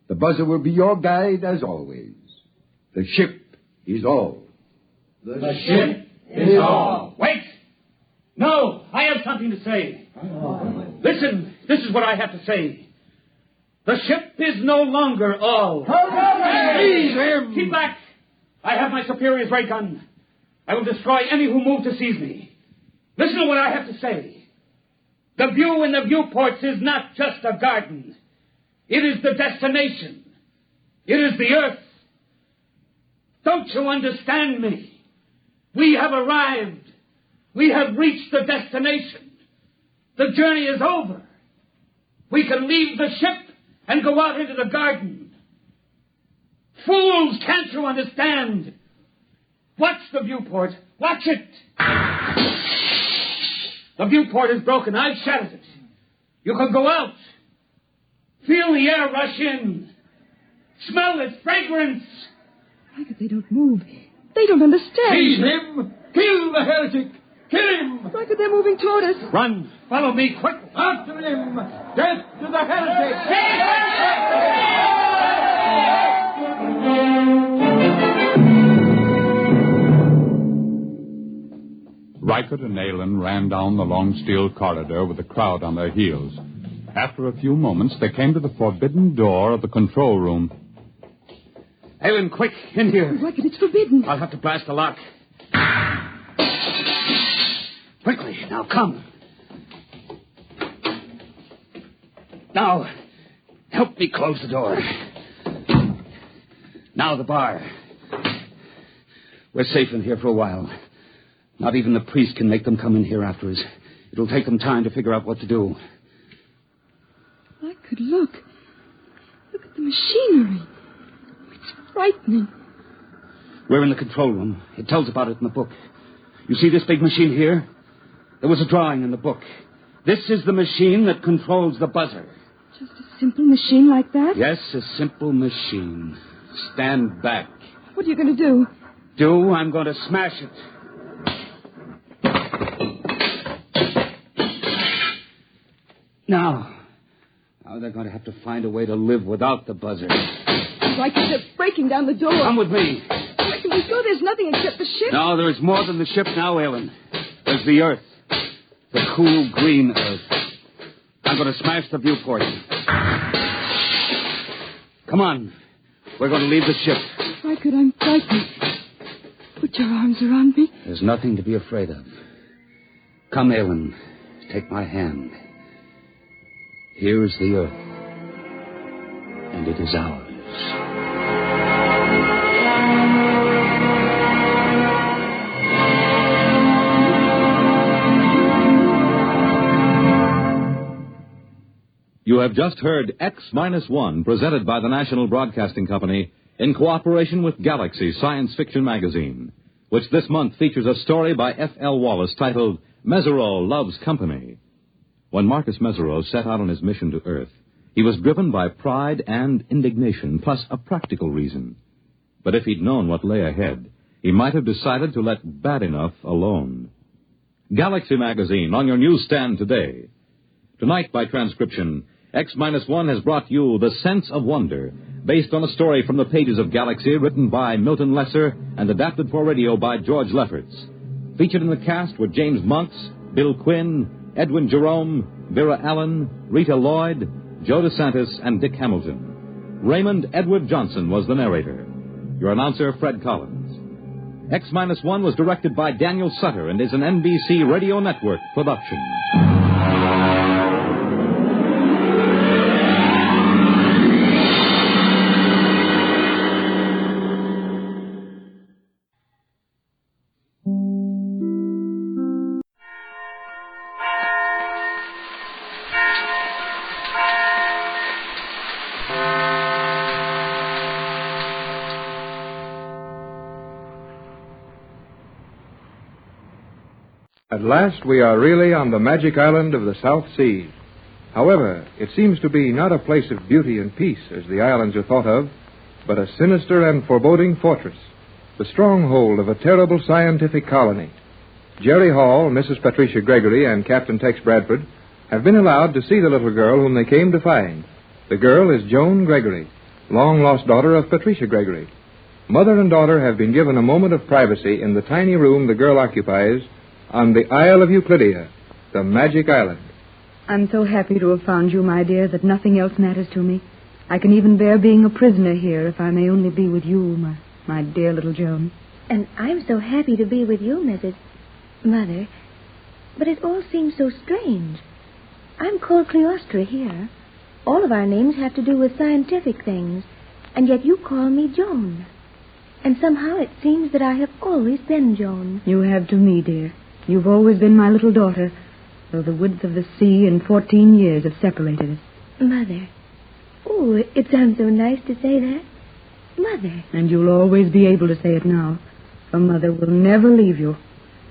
[SPEAKER 19] The buzzer will be your guide as always. The ship is all.
[SPEAKER 20] The ship is all.
[SPEAKER 23] Wait! No, I have something to say. Listen, this is what I have to say. The ship is no longer all.
[SPEAKER 20] Seize him!
[SPEAKER 23] Keep back! I have my superior's ray gun. I will destroy any who move to seize me. Listen to what I have to say. The view in the viewports is not just a garden. It is the destination. It is the earth. Don't you understand me? We have arrived. We have reached the destination. The journey is over. We can leave the ship and go out into the garden. Fools, can't you understand? Watch the viewport. Watch it. The viewport is broken. I've shattered it. You can go out. Feel the air rush in. Smell its fragrance.
[SPEAKER 4] Rykud, they don't move. They don't understand.
[SPEAKER 19] Seize him! Kill the heretic! Kill him!
[SPEAKER 4] Rykud, they're moving toward us.
[SPEAKER 23] Run! Follow me, quick!
[SPEAKER 19] After him! Death to the heretic!
[SPEAKER 16] Rykud and Aylin ran down the long steel corridor with the crowd on their heels. After a few moments, they came to the forbidden door of the control room.
[SPEAKER 23] Aylin, quick, in here.
[SPEAKER 4] Rykud, it's forbidden.
[SPEAKER 23] I'll have to blast the lock. Quickly, now come. Now, help me close the door. Now the bar. We're safe in here for a while. Not even the priest can make them come in here after us. It'll take them time to figure out what to do.
[SPEAKER 4] Rykud, look. Look at the machinery. frightening.
[SPEAKER 23] We're in the control room. It tells about it in the book. You see this big machine here? There was a drawing in the book. This is the machine that controls the buzzer.
[SPEAKER 4] Just a simple machine like that?
[SPEAKER 23] Yes, a simple machine. Stand back.
[SPEAKER 4] What are you going to do?
[SPEAKER 23] I'm going to smash it. Now they're going to have to find a way to live without the buzzer.
[SPEAKER 4] Riker, they're breaking down the door.
[SPEAKER 23] Come with me.
[SPEAKER 4] Riker, we go. There's nothing except the ship.
[SPEAKER 23] No, there is more than the ship now, Ellen. There's the Earth. The cool green Earth. I'm going to smash the viewport. Come on. We're going to leave the ship.
[SPEAKER 4] Riker, I'm frightened. Put your arms around me.
[SPEAKER 23] There's nothing to be afraid of. Come, Ellen. Take my hand. Here is the Earth. And it is ours.
[SPEAKER 21] You have just heard X-1, presented by the National Broadcasting Company in cooperation with Galaxy Science Fiction Magazine, which this month features a story by F.L. Wallace titled Mesereau Loves Company. When Marcus Mesereau set out on his mission to Earth, he was driven by pride and indignation, plus a practical reason. But if he'd known what lay ahead, he might have decided to let bad enough alone. Galaxy Magazine, on your newsstand today. Tonight, by transcription, X-1 has brought you The Sense of Wonder, based on a story from the pages of Galaxy written by Milton Lesser and adapted for radio by George Lefferts. Featured in the cast were James Monks, Bill Quinn, Edwin Jerome, Vera Allen, Rita Lloyd, Joe DeSantis, and Dick Hamilton. Raymond Edward Johnson was the narrator. Your announcer, Fred Collins. X-1 was directed by Daniel Sutter and is an NBC Radio Network production.
[SPEAKER 5] At last we are really on the magic island of the South Seas. However, it seems to be not a place of beauty and peace as the islands are thought of, but a sinister and foreboding fortress, the stronghold of a terrible scientific colony. Jerry Hall, Mrs. Patricia Gregory, and Captain Tex Bradford have been allowed to see the little girl whom they came to find. The girl is Joan Gregory, long-lost daughter of Patricia Gregory. Mother and daughter have been given a moment of privacy in the tiny room the girl occupies on the Isle of Euclidia, the magic island.
[SPEAKER 12] I'm so happy to have found you, my dear, that nothing else matters to me. I can even bear being a prisoner here if I may only be with you, my dear little Joan.
[SPEAKER 7] And I'm so happy to be with you, Mrs. Mother. But it all seems so strange. I'm called Cleostra here. All of our names have to do with scientific things, and yet you call me Joan. And somehow it seems that I have always been Joan.
[SPEAKER 12] You have to me, dear. You've always been my little daughter, though the width of the sea and 14 years have separated us.
[SPEAKER 7] Mother. Oh, it sounds so nice to say that. Mother.
[SPEAKER 12] And you'll always be able to say it now, for Mother will never leave you.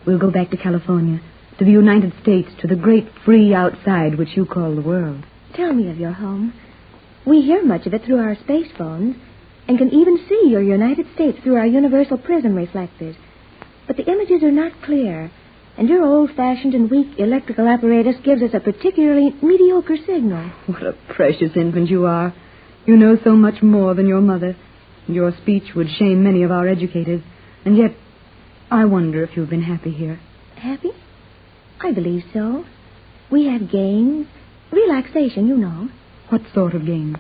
[SPEAKER 12] We'll go back to California, to the United States, to the great free outside which you call the world.
[SPEAKER 7] Tell me of your home. We hear much of it through our space phones, and can even see your United States through our universal prism reflectors. But the images are not clear, and your old-fashioned and weak electrical apparatus gives us a particularly mediocre signal.
[SPEAKER 12] What a precious infant you are. You know so much more than your mother. Your speech would shame many of our educators. And yet, I wonder if you've been happy here.
[SPEAKER 7] Happy? I believe so. We have games, relaxation, you know.
[SPEAKER 12] What sort of games?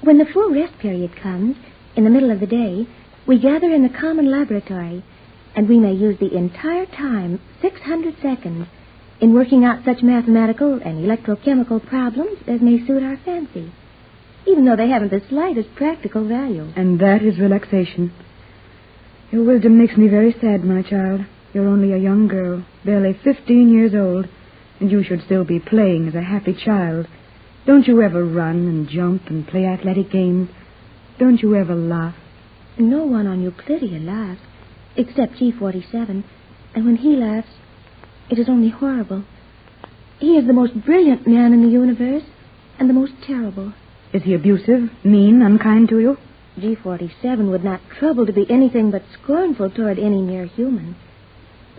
[SPEAKER 7] When the full rest period comes, in the middle of the day, we gather in the common laboratory, and we may use the entire time, 600 seconds, in working out such mathematical and electrochemical problems as may suit our fancy, even though they haven't the slightest practical value.
[SPEAKER 12] And that is relaxation. Your wisdom makes me very sad, my child. You're only a young girl, barely 15 years old, and you should still be playing as a happy child. Don't you ever run and jump and play athletic games? Don't you ever laugh?
[SPEAKER 7] No one on Euclidia laughs, except G47. And when he laughs, it is only horrible. He is the most brilliant man in the universe, and the most terrible.
[SPEAKER 12] Is he abusive, mean, unkind to you?
[SPEAKER 7] G47 would not trouble to be anything but scornful toward any mere human.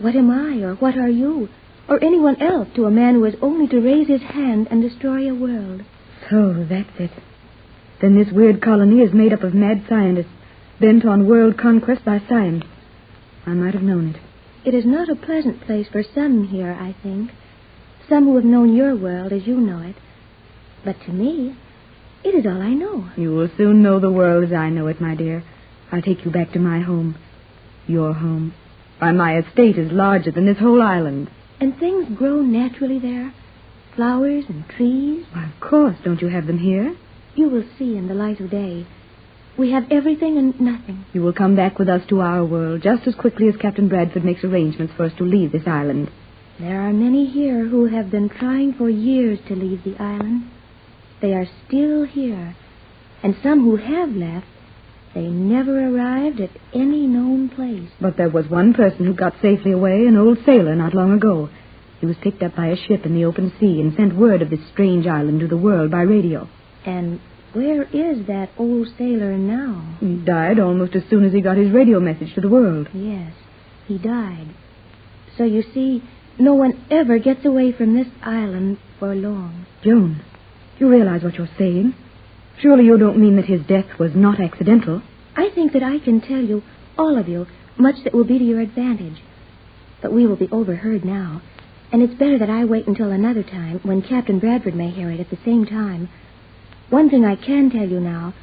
[SPEAKER 7] What am I, or what are you, or anyone else to a man who has only to raise his hand and destroy a world?
[SPEAKER 12] So, that's it. Then this weird colony is made up of mad scientists, bent on world conquest by science. I might have known it.
[SPEAKER 7] It is not a pleasant place for some here, I think. Some who have known your world as you know it. But to me, it is all I know.
[SPEAKER 12] You will soon know the world as I know it, my dear. I'll take you back to my home. Your home. Why, my estate is larger than this whole island.
[SPEAKER 7] And things grow naturally there? Flowers and trees?
[SPEAKER 12] Why, of course. Don't you have them here?
[SPEAKER 7] You will see in the light of day. We have everything and nothing.
[SPEAKER 12] You will come back with us to our world just as quickly as Captain Bradford makes arrangements for us to leave this island.
[SPEAKER 7] There are many here who have been trying for years to leave the island. They are still here. And some who have left, they never arrived at any known place.
[SPEAKER 12] But there was one person who got safely away, an old sailor, not long ago. He was picked up by a ship in the open sea and sent word of this strange island to the world by radio.
[SPEAKER 7] And where is that old sailor now?
[SPEAKER 12] He died almost as soon as he got his radio message to the world.
[SPEAKER 7] Yes, he died. So you see, no one ever gets away from this island for long.
[SPEAKER 12] Joan, you realize what you're saying? Surely you don't mean that his death was not accidental?
[SPEAKER 7] I think that I can tell you, all of you, much that will be to your advantage. But we will be overheard now. And it's better that I wait until another time, when Captain Bradford may hear it at the same time. One thing I can tell you now.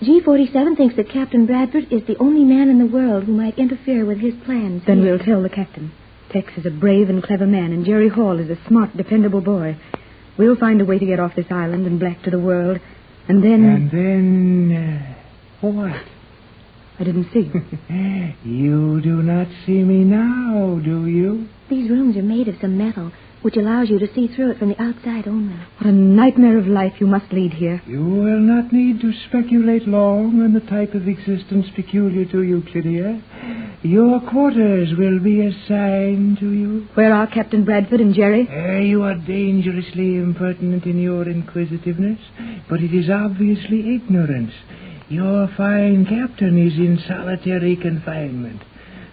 [SPEAKER 7] G47 thinks that Captain Bradford is the only man in the world who might interfere with his plans.
[SPEAKER 12] Then we'll tell the captain. Tex is a brave and clever man, and Jerry Hall is a smart, dependable boy. We'll find a way to get off this island and back to the world. And then...
[SPEAKER 2] What?
[SPEAKER 12] I didn't see.
[SPEAKER 2] You do not see me now, do you?
[SPEAKER 7] These rooms are made of some metal, which allows you to see through it from the outside only.
[SPEAKER 12] What a nightmare of life you must lead here.
[SPEAKER 2] You will not need to speculate long on the type of existence peculiar to Euclidia. Your quarters will be assigned to you.
[SPEAKER 12] Where are Captain Bradford and Jerry?
[SPEAKER 2] You are dangerously impertinent in your inquisitiveness, but it is obviously ignorance. Your fine captain is in solitary confinement,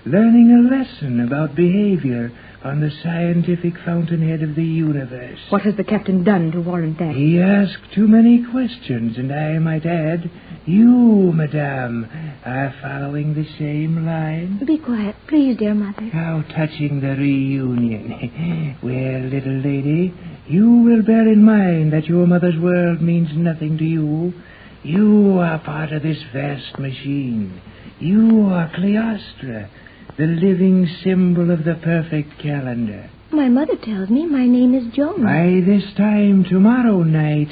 [SPEAKER 2] learning a lesson about behavior on the scientific fountainhead of the universe.
[SPEAKER 12] What has the captain done to warrant that?
[SPEAKER 2] He asked too many questions, and I might add, you, madame, are following the same line.
[SPEAKER 7] Be quiet, please, dear mother.
[SPEAKER 2] How touching the reunion. Well, little lady, you will bear in mind that your mother's world means nothing to you. You are part of this vast machine. You are Cleostra, the living symbol of the perfect calendar.
[SPEAKER 7] My mother tells me my name is Joan.
[SPEAKER 2] By this time tomorrow night,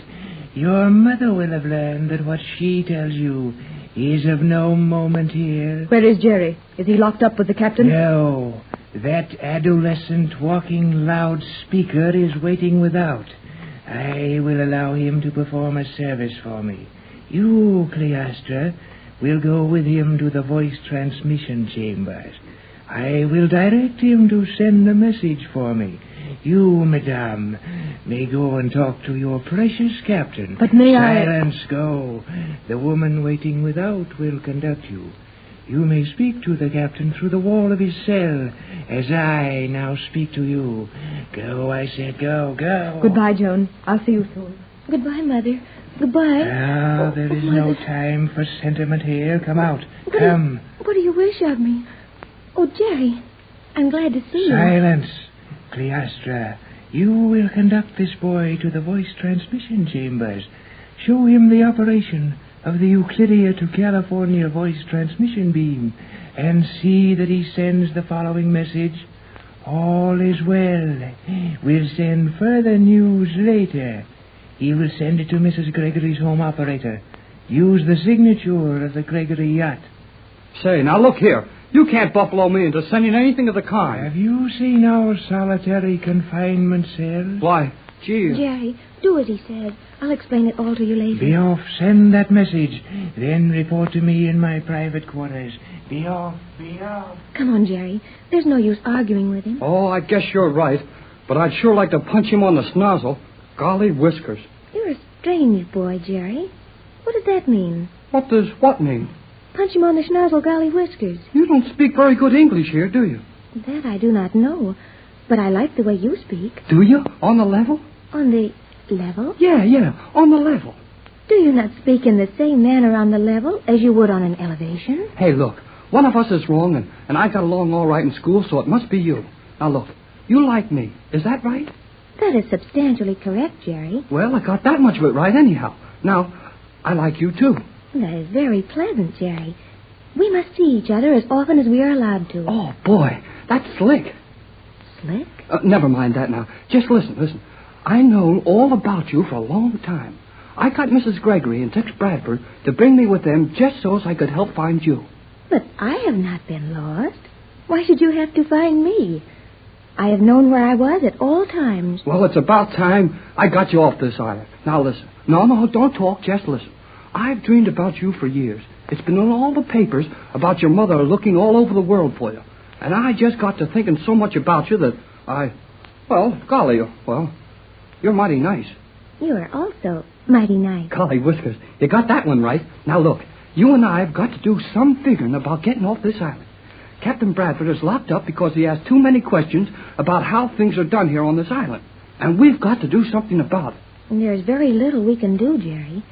[SPEAKER 2] your mother will have learned that what she tells you is of no moment here.
[SPEAKER 12] Where is Jerry? Is he locked up with the captain?
[SPEAKER 2] No. That adolescent walking loudspeaker is waiting without. I will allow him to perform a service for me. You, Cleostra, will go with him to the voice transmission chambers. I will direct him to send a message for me. You, madame, may go and talk to your precious captain.
[SPEAKER 12] But may
[SPEAKER 2] Silence, go. The woman waiting without will conduct you. You may speak to the captain through the wall of his cell, as I now speak to you. Go, I said, go, go.
[SPEAKER 12] Goodbye, Joan. I'll see you soon.
[SPEAKER 7] Goodbye, Mother. Goodbye.
[SPEAKER 2] Now, there is no time for sentiment here. Come out. Come.
[SPEAKER 7] What do you wish of me? Oh, Jerry, I'm glad to see you.
[SPEAKER 2] Silence. Cleostra, you will conduct this boy to the voice transmission chambers. Show him the operation of the Euclidia to California voice transmission beam, and see that he sends the following message. All is well. We'll send further news later. He will send it to Mrs. Gregory's home operator. Use the signature of the Gregory yacht.
[SPEAKER 23] Say, now look here. You can't buffalo me into sending anything of the kind.
[SPEAKER 2] Have you seen our solitary confinement cell?
[SPEAKER 23] Why,
[SPEAKER 15] Gee.
[SPEAKER 7] Jerry, do as he says. I'll explain it all to you later.
[SPEAKER 2] Be off. Send that message. Then report to me in my private quarters. Be off. Be off.
[SPEAKER 7] Come on, Jerry. There's no use arguing with him.
[SPEAKER 15] Oh, I guess you're right. But I'd sure like to punch him on the snozzle. Golly whiskers.
[SPEAKER 7] You're a strange boy, Jerry. What does that mean?
[SPEAKER 15] What does what mean?
[SPEAKER 7] Punch him on the schnozzle, golly whiskers.
[SPEAKER 15] You don't speak very good English here, do you?
[SPEAKER 7] That I do not know. But I like the way you speak.
[SPEAKER 15] Do you? On the level?
[SPEAKER 7] On the level?
[SPEAKER 15] Yeah, on the level.
[SPEAKER 7] Do you not speak in the same manner on the level as you would on an elevation?
[SPEAKER 15] Hey, look. One of us is wrong, and I got along all right in school, so it must be you. Now, look. You like me. Is that right?
[SPEAKER 7] That is substantially correct, Jerry.
[SPEAKER 15] Well, I got that much of it right anyhow. Now, I like you, too.
[SPEAKER 7] That is very pleasant, Jerry. We must see each other as often as we are allowed to.
[SPEAKER 15] Oh, boy. That's slick.
[SPEAKER 7] Slick?
[SPEAKER 15] Never mind that now. Just listen. I know all about you for a long time. I got Mrs. Gregory and Tex Bradford to bring me with them just so as I could help find you.
[SPEAKER 7] But I have not been lost. Why should you have to find me? I have known where I was at all times.
[SPEAKER 15] Well, it's about time I got you off this island. Now, listen. No, don't talk. Just listen. I've dreamed about you for years. It's been in all the papers about your mother looking all over the world for you. And I just got to thinking so much about you that golly, you're mighty nice.
[SPEAKER 7] You are also mighty nice.
[SPEAKER 15] Golly whiskers, you got that one right. Now, look, you and I have got to do some figuring about getting off this island. Captain Bradford is locked up because he asked too many questions about how things are done here on this island. And we've got to do something about it.
[SPEAKER 7] And there's very little we can do, Jerry.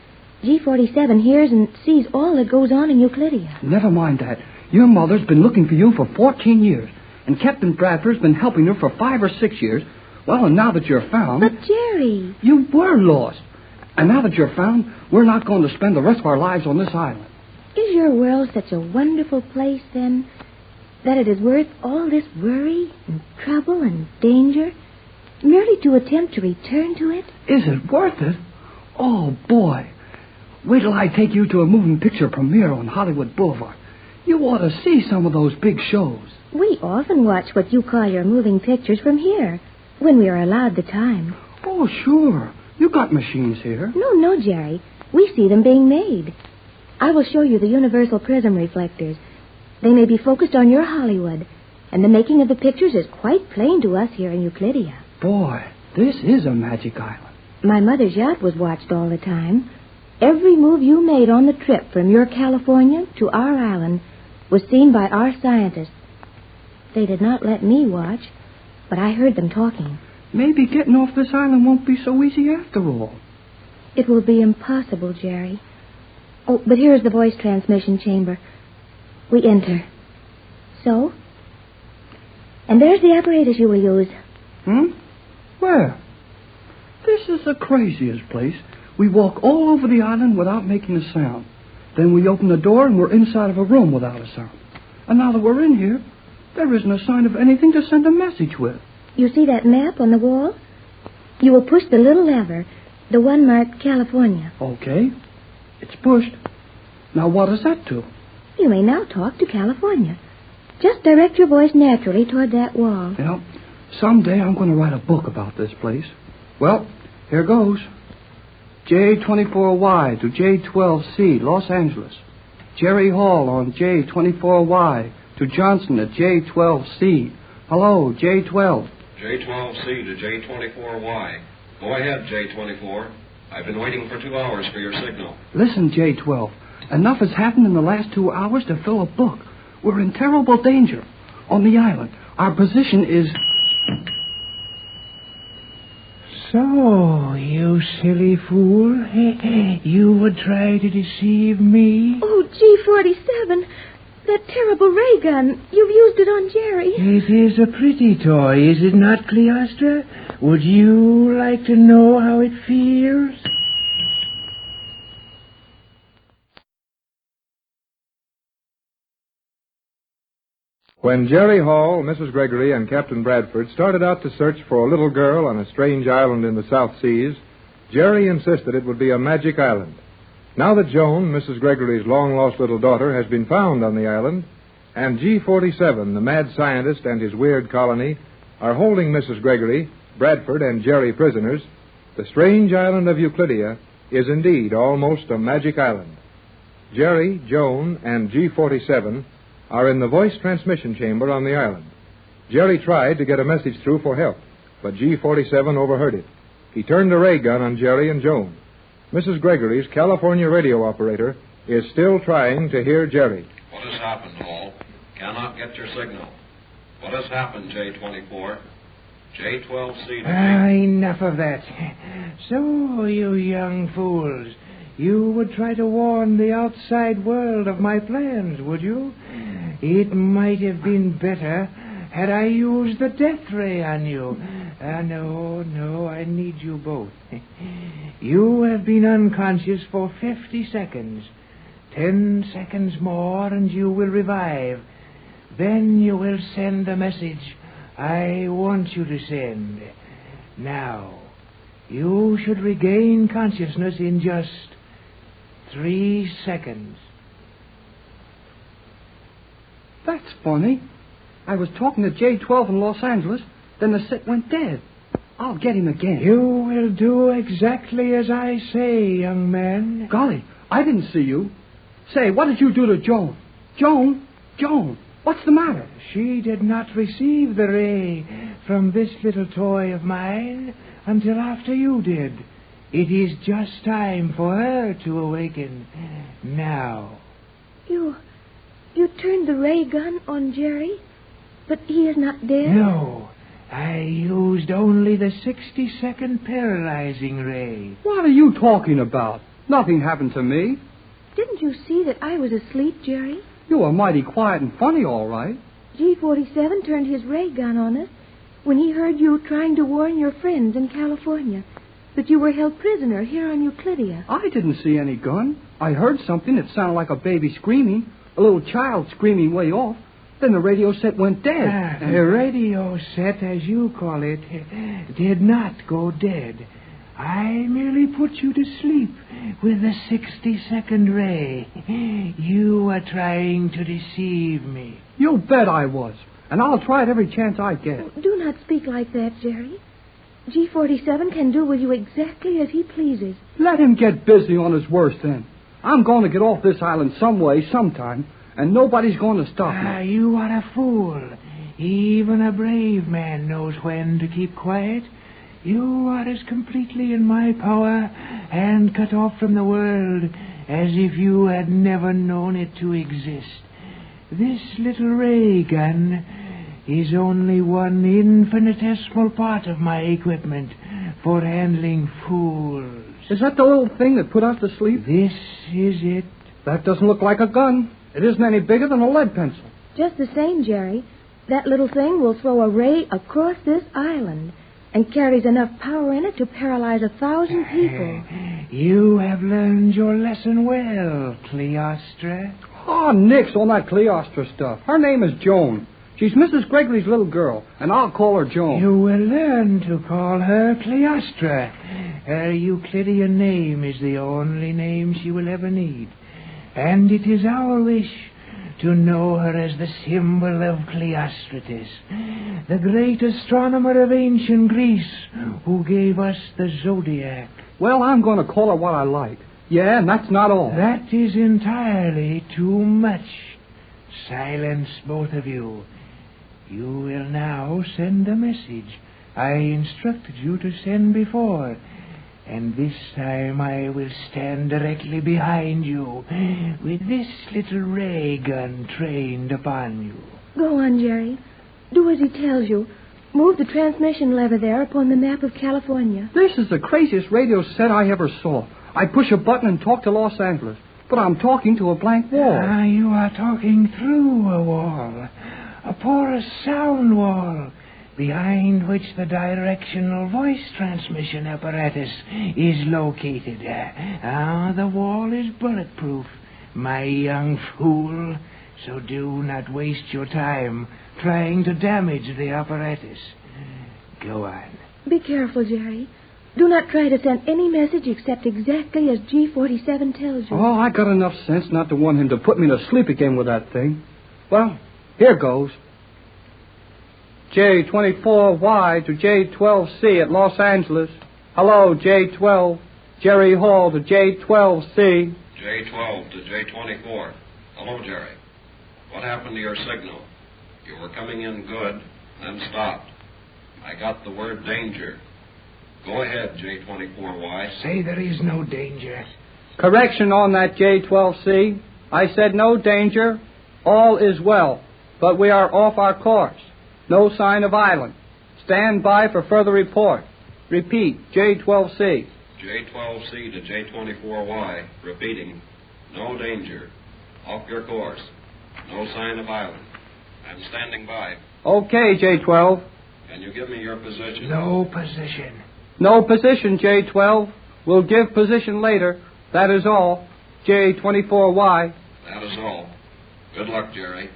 [SPEAKER 7] G47 hears and sees all that goes on in Euclidia.
[SPEAKER 15] Never mind that. Your mother's been looking for you for 14 years. And Captain Bradford's been helping her for 5 or 6 years. Well, and now that you're found...
[SPEAKER 7] But, Jerry...
[SPEAKER 15] You were lost. And now that you're found, we're not going to spend the rest of our lives on this island.
[SPEAKER 7] Is your world such a wonderful place, then, that it is worth all this worry and trouble and danger merely to attempt to return to it?
[SPEAKER 15] Is it worth it? Oh, boy. Wait till I take you to a moving picture premiere on Hollywood Boulevard. You ought to see some of those big shows.
[SPEAKER 7] We often watch what you call your moving pictures from here, when we are allowed the time.
[SPEAKER 15] Oh, sure. You got machines here.
[SPEAKER 7] No, Jerry. We see them being made. I will show you the universal prism reflectors. They may be focused on your Hollywood, and the making of the pictures is quite plain to us here in Euclidia.
[SPEAKER 15] Boy, this is a magic island.
[SPEAKER 7] My mother's yacht was watched all the time. Every move you made on the trip from your California to our island was seen by our scientists. They did not let me watch, but I heard them talking.
[SPEAKER 15] Maybe getting off this island won't be so easy after all.
[SPEAKER 7] It will be impossible, Jerry. Oh, but here is the voice transmission chamber. We enter. So? And there's the apparatus you will use.
[SPEAKER 15] Where? This is the craziest place. We walk all over the island without making a sound. Then we open the door and we're inside of a room without a sound. And now that we're in here, there isn't a sign of anything to send a message with.
[SPEAKER 7] You see that map on the wall? You will push the little lever, the one marked California.
[SPEAKER 15] Okay. It's pushed. Now what does that do?
[SPEAKER 7] You may now talk to California. Just direct your voice naturally toward that wall.
[SPEAKER 15] You know, someday I'm going to write a book about this place. Well, here goes. J24Y to J12C, Los Angeles. Jerry Hall on J24Y to Johnson at J12C. Hello, J12.
[SPEAKER 6] J12C to J24Y. Go ahead, J24. I've been waiting for 2 hours for your signal.
[SPEAKER 15] Listen, J12. Enough has happened in the last 2 hours to fill a book. We're in terrible danger. On the island, our position is...
[SPEAKER 2] So, you silly fool. You would try to deceive me?
[SPEAKER 7] Oh, G47. That terrible ray gun. You've used it on Jerry.
[SPEAKER 2] It is a pretty toy, is it not, Cleostra? Would you like to know how it feels?
[SPEAKER 5] When Jerry Hall, Mrs. Gregory, and Captain Bradford started out to search for a little girl on a strange island in the South Seas, Jerry insisted it would be a magic island. Now that Joan, Mrs. Gregory's long-lost little daughter, has been found on the island, and G47, the mad scientist, and his weird colony are holding Mrs. Gregory, Bradford, and Jerry prisoners, the strange island of Euclidia is indeed almost a magic island. Jerry, Joan, and G47 are in the voice transmission chamber on the island. Jerry tried to get a message through for help, but G47 overheard it. He turned a ray gun on Jerry and Joan. Mrs. Gregory's California radio operator is still trying to hear Jerry.
[SPEAKER 6] What has happened, Hall? Cannot get your signal. What has happened, J24? J12C.
[SPEAKER 2] Enough of that. So, you young fools, you would try to warn the outside world of my plans, would you? It might have been better had I used the death ray on you. No, I need you both. You have been unconscious for 50 seconds. 10 seconds more and you will revive. Then you will send a message I want you to send. Now, you should regain consciousness in just 3 seconds.
[SPEAKER 15] That's funny. I was talking to J12 in Los Angeles, then the set went dead. I'll get him again.
[SPEAKER 2] You will do exactly as I say, young man.
[SPEAKER 15] Golly, I didn't see you. Say, what did you do to Joan? Joan, what's the matter?
[SPEAKER 2] She did not receive the ray from this little toy of mine until after you did. It is just time for her to awaken. Now.
[SPEAKER 7] You turned the ray gun on Jerry, but he is not dead?
[SPEAKER 2] No. I used only the 60-second paralyzing ray.
[SPEAKER 15] What are you talking about? Nothing happened to me.
[SPEAKER 7] Didn't you see that I was asleep, Jerry?
[SPEAKER 15] You were mighty quiet and funny, all right.
[SPEAKER 7] G47 turned his ray gun on us when he heard you trying to warn your friends in California that you were held prisoner here on Euclidia.
[SPEAKER 15] I didn't see any gun. I heard something that sounded like a baby screaming, a little child screaming way off. Then the radio set went dead.
[SPEAKER 2] The radio set, as you call it, did not go dead. I merely put you to sleep with the 60-second ray. You were trying to deceive me.
[SPEAKER 15] You bet I was. And I'll try it every chance I get.
[SPEAKER 7] Do not speak like that, Jerry. G47 can do with you exactly as he pleases.
[SPEAKER 15] Let him get busy on his worst then. I'm going to get off this island some way, sometime, and nobody's going to stop me.
[SPEAKER 2] You are a fool. Even a brave man knows when to keep quiet. You are as completely in my power and cut off from the world as if you had never known it to exist. This little ray gun is only one infinitesimal part of my equipment for handling fools.
[SPEAKER 15] Is that the little thing that put us to sleep?
[SPEAKER 2] This is it.
[SPEAKER 15] That doesn't look like a gun. It isn't any bigger than a lead pencil.
[SPEAKER 7] Just the same, Jerry. That little thing will throw a ray across this island and carries enough power in it to paralyze 1,000 people.
[SPEAKER 2] You have learned your lesson well, Cleostra.
[SPEAKER 15] Oh, nix on that Cleostra stuff. Her name is Joan. She's Mrs. Gregory's little girl, and I'll call her Joan.
[SPEAKER 2] You will learn to call her Cleostra. Her Euclidean name is the only name she will ever need. And it is our wish to know her as the symbol of Cleostratus, the great astronomer of ancient Greece who gave us the zodiac.
[SPEAKER 15] Well, I'm going to call her what I like. Yeah, and that's not all.
[SPEAKER 2] That is entirely too much. Silence, both of you. You will now send a message I instructed you to send before. And this time I will stand directly behind you with this little ray gun trained upon you.
[SPEAKER 7] Go on, Jerry. Do as he tells you. Move the transmission lever there upon the map of California.
[SPEAKER 15] This is the craziest radio set I ever saw. I push a button and talk to Los Angeles, but I'm talking to a blank wall.
[SPEAKER 2] You are talking through a wall, a porous sound wall, behind which the directional voice transmission apparatus is located. The wall is bulletproof, my young fool, so do not waste your time trying to damage the apparatus. Go on.
[SPEAKER 7] Be careful, Jerry. Do not try to send any message except exactly as G47 tells you.
[SPEAKER 15] Oh, I got enough sense not to want him to put me to sleep again with that thing. Well, here goes. J24Y to J12C at Los Angeles. Hello, J12. Jerry Hall to J12C.
[SPEAKER 6] J12 to J24. Hello, Jerry. What happened to your signal? You were coming in good, then stopped. I got the word danger. Go ahead, J24Y.
[SPEAKER 2] Say there is no danger.
[SPEAKER 15] Correction on that, J12C. I said no danger. All is well. But we are off our course. No sign of island. Stand by for further report. Repeat, J12C.
[SPEAKER 6] J12C to J24Y. Repeating. No danger. Off your course. No sign of island. I'm standing by.
[SPEAKER 15] Okay, J12.
[SPEAKER 6] Can you give me your position?
[SPEAKER 2] No position.
[SPEAKER 15] No position, J12. We'll give position later. That is all. J24Y.
[SPEAKER 6] That is all. Good luck, Jerry.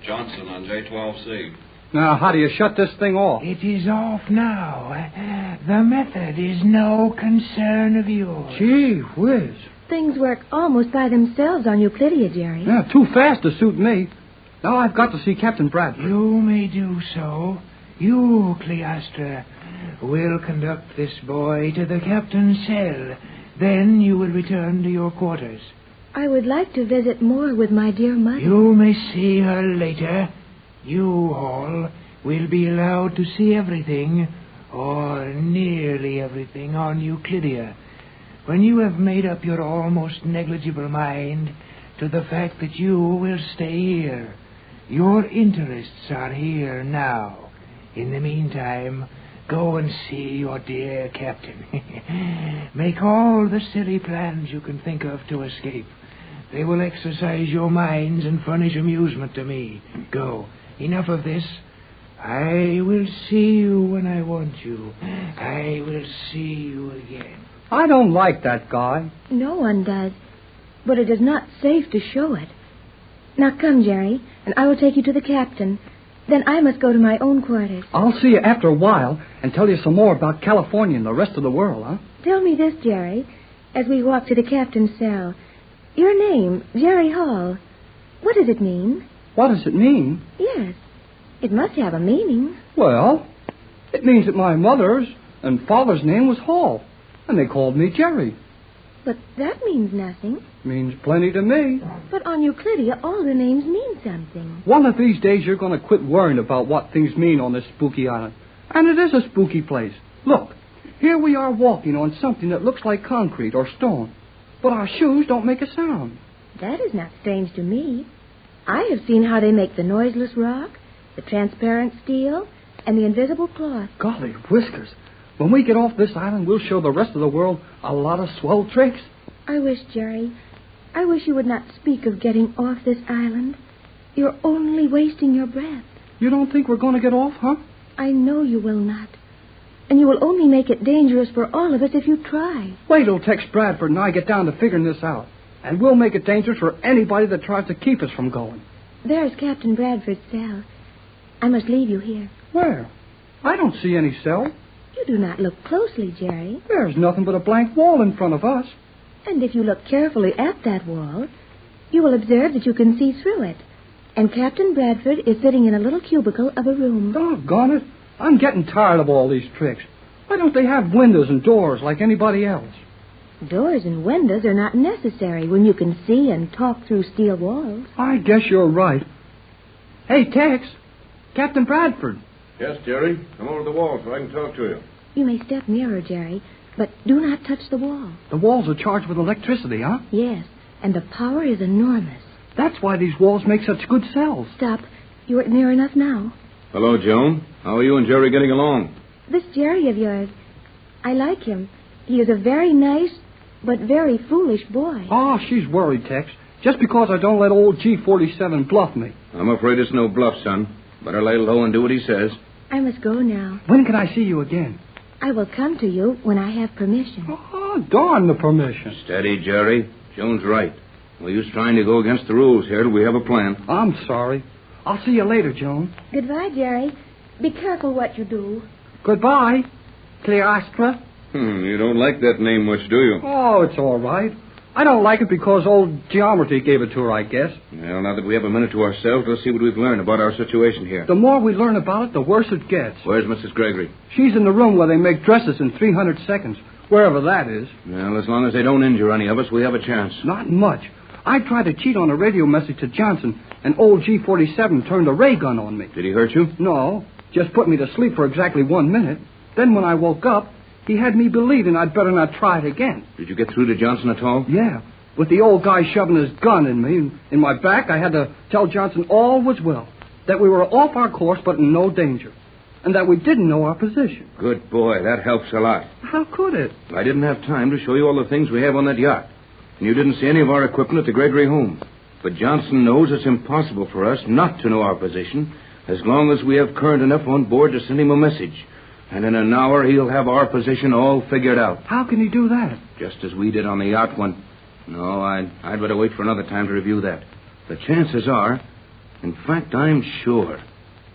[SPEAKER 6] Johnson on J12C.
[SPEAKER 15] Now, how do you shut this thing off?
[SPEAKER 2] It is off now. The method is no concern of yours.
[SPEAKER 15] Gee whiz.
[SPEAKER 7] Things work almost by themselves on Euclidia, Jerry.
[SPEAKER 15] Yeah, too fast to suit me. Now I've got to see Captain Bradford.
[SPEAKER 2] You may do so. You, Cleostra, will conduct this boy to the captain's cell. Then you will return to your quarters.
[SPEAKER 7] I would like to visit more with my dear mother.
[SPEAKER 2] You may see her later. You, Hall, will be allowed to see everything, or nearly everything, on Euclidia. When you have made up your almost negligible mind to the fact that you will stay here, your interests are here now. In the meantime, go and see your dear captain. Make all the silly plans you can think of to escape. They will exercise your minds and furnish amusement to me. Go. Enough of this. I will see you when I want you. I will see you again.
[SPEAKER 15] I don't like that guy.
[SPEAKER 7] No one does. But it is not safe to show it. Now come, Jerry, and I will take you to the captain. Then I must go to my own quarters.
[SPEAKER 15] I'll see you after a while and tell you some more about California and the rest of the world, huh?
[SPEAKER 7] Tell me this, Jerry, as we walk to the captain's cell. Your name, Jerry Hall, what does it mean?
[SPEAKER 15] What does it mean?
[SPEAKER 7] Yes, it must have a meaning.
[SPEAKER 15] Well, it means that my mother's and father's name was Hall, and they called me Jerry.
[SPEAKER 7] But that means nothing.
[SPEAKER 15] Means plenty to me.
[SPEAKER 7] But on Euclidia, all the names mean something.
[SPEAKER 15] One of these days, you're going to quit worrying about what things mean on this spooky island. And it is a spooky place. Look, here we are walking on something that looks like concrete or stone. But our shoes don't make a sound.
[SPEAKER 7] That is not strange to me. I have seen how they make the noiseless rock, the transparent steel, and the invisible cloth.
[SPEAKER 15] Golly whiskers. When we get off this island, we'll show the rest of the world a lot of swell tricks.
[SPEAKER 7] I wish, Jerry, I wish you would not speak of getting off this island. You're only wasting your breath.
[SPEAKER 15] You don't think we're going to get off, huh?
[SPEAKER 7] I know you will not. And you will only make it dangerous for all of us if you try.
[SPEAKER 15] Wait till Tex Bradford and I get down to figuring this out. And we'll make it dangerous for anybody that tries to keep us from going.
[SPEAKER 7] There's Captain Bradford's cell. I must leave you here.
[SPEAKER 15] Where? I don't see any cell.
[SPEAKER 7] You do not look closely, Jerry.
[SPEAKER 15] There's nothing but a blank wall in front of us.
[SPEAKER 7] And if you look carefully at that wall, you will observe that you can see through it. And Captain Bradford is sitting in a little cubicle of a room.
[SPEAKER 15] Doggone it. I'm getting tired of all these tricks. Why don't they have windows and doors like anybody else?
[SPEAKER 7] Doors and windows are not necessary when you can see and talk through steel walls.
[SPEAKER 15] I guess you're right. Hey, Tex. Captain Bradford.
[SPEAKER 5] Yes, Jerry. Come over to the wall so I can talk to you.
[SPEAKER 7] You may step nearer, Jerry, but do not touch the wall.
[SPEAKER 15] The walls are charged with electricity, huh?
[SPEAKER 7] Yes, and the power is enormous.
[SPEAKER 15] That's why these walls make such good cells.
[SPEAKER 7] Stop. You are near enough now.
[SPEAKER 5] Hello, Joan. How are you and Jerry getting along?
[SPEAKER 7] This Jerry of yours, I like him. He is a very nice, but very foolish boy.
[SPEAKER 15] Oh, she's worried, Tex. Just because I don't let old G47 bluff me.
[SPEAKER 5] I'm afraid it's no bluff, son. Better lay low and do what he says.
[SPEAKER 7] I must go now.
[SPEAKER 15] When can I see you again?
[SPEAKER 7] I will come to you when I have permission.
[SPEAKER 15] Oh, darn the permission.
[SPEAKER 5] Steady, Jerry. Joan's right. No use trying to go against the rules here till we have a plan.
[SPEAKER 15] I'm sorry. I'll see you later, Joan.
[SPEAKER 7] Goodbye, Jerry. Be careful what you do.
[SPEAKER 15] Goodbye, Cleostra.
[SPEAKER 5] You don't like that name much, do you?
[SPEAKER 15] Oh, it's all right. I don't like it because old Geometry gave it to her, I guess.
[SPEAKER 5] Well, now that we have a minute to ourselves, let's see what we've learned about our situation here.
[SPEAKER 15] The more we learn about it, the worse it gets.
[SPEAKER 5] Where's Mrs. Gregory?
[SPEAKER 15] She's in the room where they make dresses in 300 seconds, wherever that is.
[SPEAKER 5] Well, as long as they don't injure any of us, we have a chance.
[SPEAKER 15] Not much. I tried to cheat on a radio message to Johnson, and old G47 turned a ray gun on me.
[SPEAKER 5] Did he hurt you?
[SPEAKER 15] No, just put me to sleep for exactly 1 minute. Then when I woke up, he had me believing I'd better not try it again.
[SPEAKER 5] Did you get through to Johnson at all?
[SPEAKER 15] Yeah. With the old guy shoving his gun in me, in my back, I had to tell Johnson all was well. That we were off our course, but in no danger. And that we didn't know our position.
[SPEAKER 5] Good boy. That helps a lot.
[SPEAKER 15] How could it?
[SPEAKER 5] I didn't have time to show you all the things we have on that yacht. And you didn't see any of our equipment at the Gregory home. But Johnson knows it's impossible for us not to know our position as long as we have current enough on board to send him a message. And in an hour, he'll have our position all figured out.
[SPEAKER 15] How can he do that?
[SPEAKER 5] Just as we did on the yacht when... No, I'd better wait for another time to review that. The chances are, in fact, I'm sure,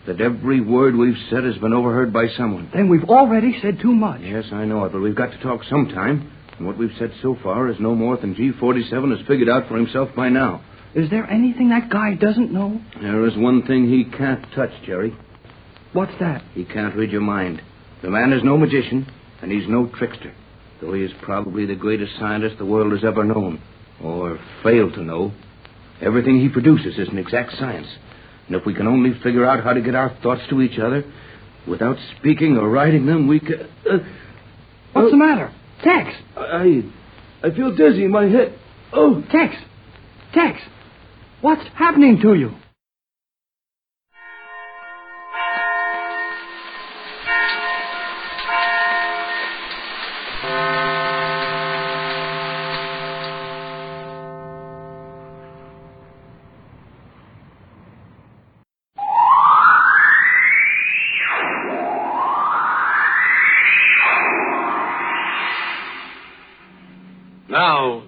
[SPEAKER 5] that every word we've said has been overheard by someone.
[SPEAKER 15] Then we've already said too much.
[SPEAKER 5] Yes, I know it, but we've got to talk sometime. And what we've said so far is no more than G47 has figured out for himself by now.
[SPEAKER 15] Is there anything that guy doesn't know?
[SPEAKER 5] There is one thing he can't touch, Jerry.
[SPEAKER 15] What's that?
[SPEAKER 5] He can't read your mind. The man is no magician, and he's no trickster. Though he is probably the greatest scientist the world has ever known, or failed to know. Everything he produces is an exact science. And if we can only figure out how to get our thoughts to each other, without speaking or writing them, we can...
[SPEAKER 15] What's the matter? Tex!
[SPEAKER 14] I feel dizzy in my head. Oh!
[SPEAKER 15] Tex! Tex! What's happening to you?
[SPEAKER 8] Now,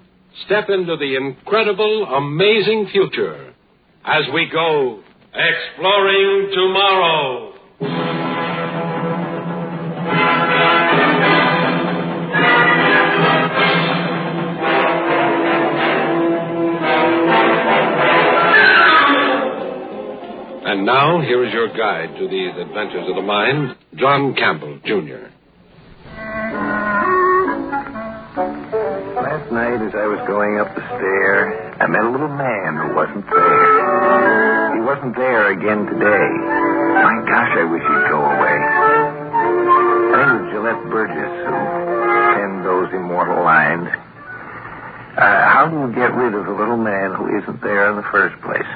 [SPEAKER 8] step into the incredible, amazing future as we go exploring tomorrow. And now, here is your guide to these adventures of the mind, John Campbell, Jr.
[SPEAKER 10] Last night, as I was going up the stair, I met a little man who wasn't there. He wasn't there again today. My gosh, I wish he'd go away. I think it was Gillette Burgess who penned those immortal lines. How do you get rid of a little man who isn't there in the first place?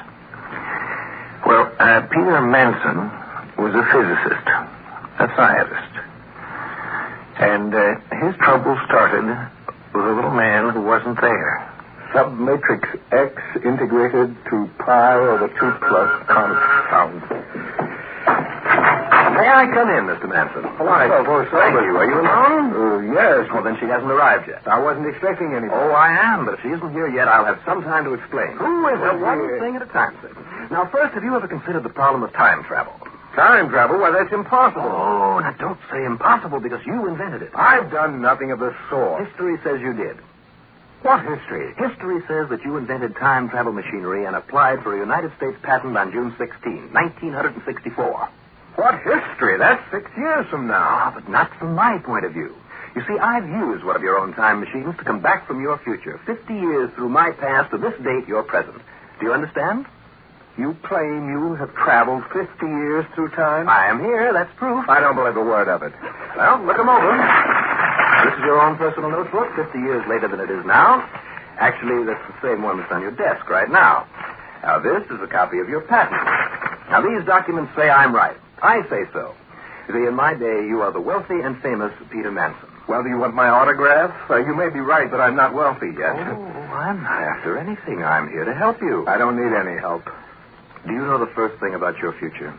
[SPEAKER 10] Well, Peter Manson was a physicist, a scientist. And his trouble started with a little man who wasn't there.
[SPEAKER 11] Submatrix X integrated to pi over 2 plus confound.
[SPEAKER 10] May I come in, Mr. Manson?
[SPEAKER 11] Why,
[SPEAKER 10] Thank you. Are you alone?
[SPEAKER 11] Yes.
[SPEAKER 10] Well, then she hasn't arrived yet.
[SPEAKER 11] I wasn't expecting anything.
[SPEAKER 10] Oh, I am, but if she isn't here yet, I'll have some time to explain.
[SPEAKER 11] Who is it?
[SPEAKER 10] One thing at a time, sir. Now, first, have you ever considered the problem of time travel?
[SPEAKER 11] Time travel? Why, that's impossible.
[SPEAKER 10] Oh, now don't say impossible because you invented it.
[SPEAKER 11] I've done nothing of the sort.
[SPEAKER 10] History says you did.
[SPEAKER 11] What history?
[SPEAKER 10] History says that you invented time travel machinery and applied for a United States patent on June 16, 1964.
[SPEAKER 11] What history? That's 6 years from now.
[SPEAKER 10] Ah, but not from my point of view. You see, I've used one of your own time machines to come back from your future, 50 years through my past to this date, your present. Do you understand?
[SPEAKER 11] You claim you have traveled 50 years through time?
[SPEAKER 10] I am here. That's proof.
[SPEAKER 11] I don't believe a word of it.
[SPEAKER 10] Well, look them over. This is your own personal notebook, 50 years later than it is now. Actually, that's the same one that's on your desk right now. Now, this is a copy of your patent. Now, these documents say I'm right. I say so. You see, in my day, you are the wealthy and famous Peter Manson.
[SPEAKER 11] Well, do you want my autograph? You may be right, but I'm not wealthy yet.
[SPEAKER 10] Oh, I'm not after anything. I'm here to help you.
[SPEAKER 11] I don't need any help.
[SPEAKER 10] Do you know the first thing about your future?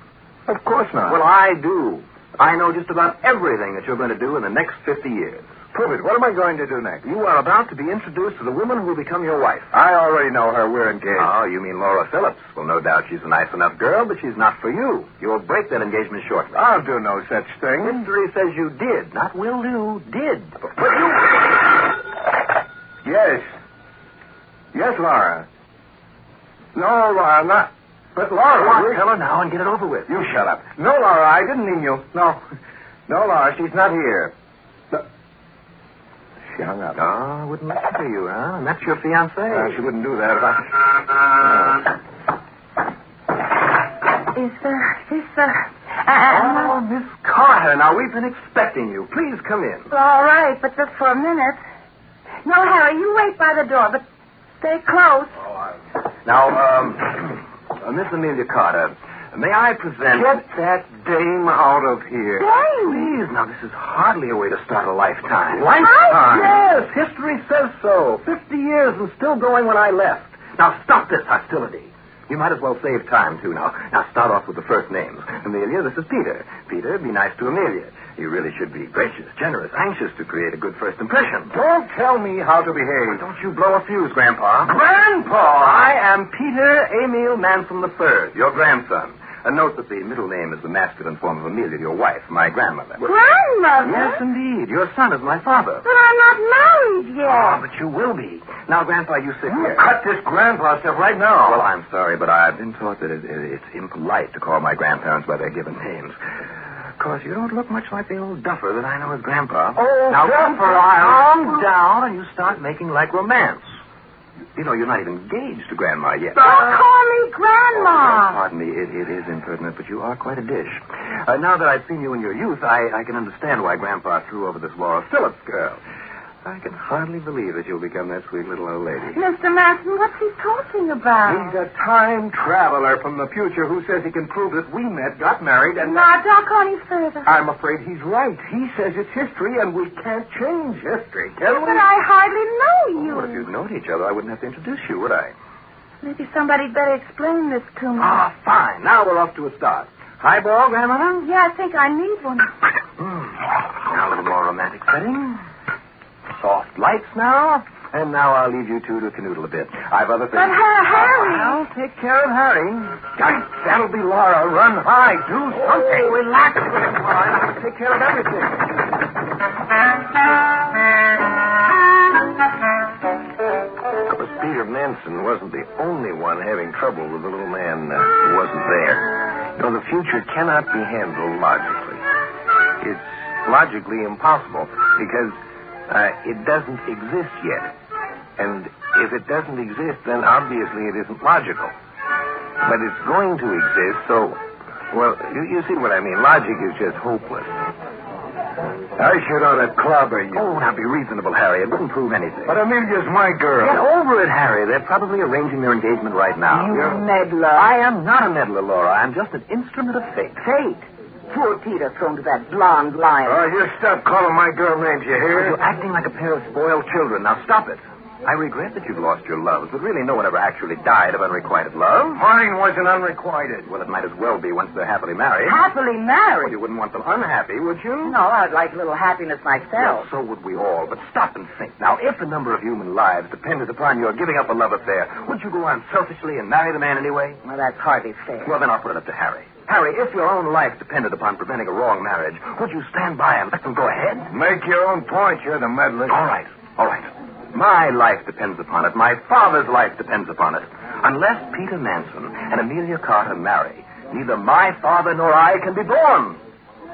[SPEAKER 11] Of course not.
[SPEAKER 10] Well, I do. I know just about everything that you're going to do in the next 50 years.
[SPEAKER 11] Prove it. What am I going to do next?
[SPEAKER 10] You are about to be introduced to the woman who will become your wife.
[SPEAKER 11] I already know her. We're engaged.
[SPEAKER 10] Oh, you mean Laura Phillips. Well, no doubt she's a nice enough girl, but she's not for you. You'll break that engagement shortly.
[SPEAKER 11] I'll do no such thing.
[SPEAKER 10] History says you did. Not will do. Did.
[SPEAKER 11] Yes.
[SPEAKER 10] Yes, Laura. No, Laura, not... But, Laura...
[SPEAKER 9] Come on, tell her now and get it over with.
[SPEAKER 10] You shut up. No, Laura, I didn't mean you. No. No, Laura, she's not here. No. She hung up.
[SPEAKER 9] Oh, wouldn't listen to you, huh? And that's your fiancée.
[SPEAKER 10] She wouldn't do that if I...
[SPEAKER 13] Is
[SPEAKER 9] Oh, Miss Carter, now we've been expecting you. Please come in.
[SPEAKER 13] all right, but just for a minute. No, Harry, you wait by the door, but stay close.
[SPEAKER 9] Now, Miss Amelia Carter, may I present...
[SPEAKER 10] Get that dame out of here.
[SPEAKER 9] Please, now, this is hardly a way to start a lifetime.
[SPEAKER 10] Lifetime?
[SPEAKER 9] Yes, history says so. 50 years and still going when I left. Now, stop this hostility. You might as well save time, too, now. Now, start off with the first names. Amelia, this is Peter. Peter, be nice to Amelia. You really should be gracious, generous, anxious to create a good first impression.
[SPEAKER 10] Don't tell me how to behave.
[SPEAKER 9] Don't you blow a fuse, Grandpa.
[SPEAKER 10] Grandpa!
[SPEAKER 9] I am Peter Emil Manson III, your grandson. Note that the middle name is the masculine form of Amelia, your wife, my grandmother.
[SPEAKER 13] Grandmother?
[SPEAKER 9] Yes, indeed. Your son is my father.
[SPEAKER 13] But I'm not married yet.
[SPEAKER 9] Oh, but you will be. Now, Grandpa, you sit here.
[SPEAKER 10] Cut this grandpa stuff right now.
[SPEAKER 9] Well, I'm sorry, but I've been taught that it's impolite to call my grandparents by their given names. Of course, you don't look much like the old duffer that I know as Grandpa.
[SPEAKER 10] Oh,
[SPEAKER 9] now,
[SPEAKER 10] Grandpa,
[SPEAKER 9] calm down and you start making like romance. You know, you're not even engaged to Grandma yet.
[SPEAKER 13] Don't call me Grandma.
[SPEAKER 9] Pardon me, it is impertinent, but you are quite a dish. Now that I've seen you in your youth, I can understand why Grandpa threw over this Laura Phillips girl. I can hardly believe that you'll become that sweet little old lady.
[SPEAKER 13] Mr. Manson, what's he talking about?
[SPEAKER 10] He's a time traveler from the future who says he can prove that we met, got married, and...
[SPEAKER 13] Now, don't go any further.
[SPEAKER 10] I'm afraid he's right. He says it's history, and we can't change history, can we?
[SPEAKER 13] But I hardly know you.
[SPEAKER 9] Well, if you'd known each other, I wouldn't have to introduce you, would I?
[SPEAKER 13] Maybe somebody'd better explain this to me.
[SPEAKER 9] Ah, fine. Now we're off to a start. Highball, Grandmother?
[SPEAKER 13] Yeah, I think I need one.
[SPEAKER 9] Now a little more romantic setting. Soft lights now. And now I'll leave you two to canoodle a bit. I've other things.
[SPEAKER 13] But Harry...
[SPEAKER 9] I'll take care of Harry. Guys, that'll be Laura. Run high. Do something.
[SPEAKER 10] Oh, relax, Grandpa. I'll take care of everything.
[SPEAKER 9] But Peter Manson wasn't the only one having trouble with the little man who wasn't there. You know, the future cannot be handled logically. It's logically impossible because it doesn't exist yet. And if it doesn't exist, then obviously it isn't logical. But it's going to exist, so... Well, you see what I mean. Logic is just hopeless.
[SPEAKER 10] I should ought to clobber you.
[SPEAKER 9] Oh, now be reasonable, Harry. It wouldn't prove anything.
[SPEAKER 10] But Amelia's my girl.
[SPEAKER 9] Get over it, Harry. They're probably arranging their engagement right now.
[SPEAKER 13] You meddler.
[SPEAKER 9] I am not a meddler, Laura. I'm just an instrument of fate.
[SPEAKER 13] Fate? Poor Peter thrown to that blonde lion.
[SPEAKER 10] Oh, you stop calling my girl names, you hear?
[SPEAKER 9] You're acting like a pair of spoiled children. Now stop it. I regret that you've lost your loves, but really no one ever actually died of unrequited love.
[SPEAKER 10] Mine wasn't unrequited.
[SPEAKER 9] Well, it might as well be once they're happily married.
[SPEAKER 13] Happily married?
[SPEAKER 9] Well, you wouldn't want them unhappy, would you?
[SPEAKER 13] No, I'd like a little happiness myself.
[SPEAKER 9] Well, so would we all. But stop and think. Now, if the number of human lives depended upon your giving up a love affair, would you go on selfishly and marry the man anyway?
[SPEAKER 13] Well, that's hardly fair.
[SPEAKER 9] Well, then I'll put it up to Harry. Harry, if your own life depended upon preventing a wrong marriage, would you stand by and let them go ahead?
[SPEAKER 10] Make your own point. You're the meddler.
[SPEAKER 9] All right. My life depends upon it. My father's life depends upon it. Unless Peter Manson and Amelia Carter marry, neither my father nor I can be born.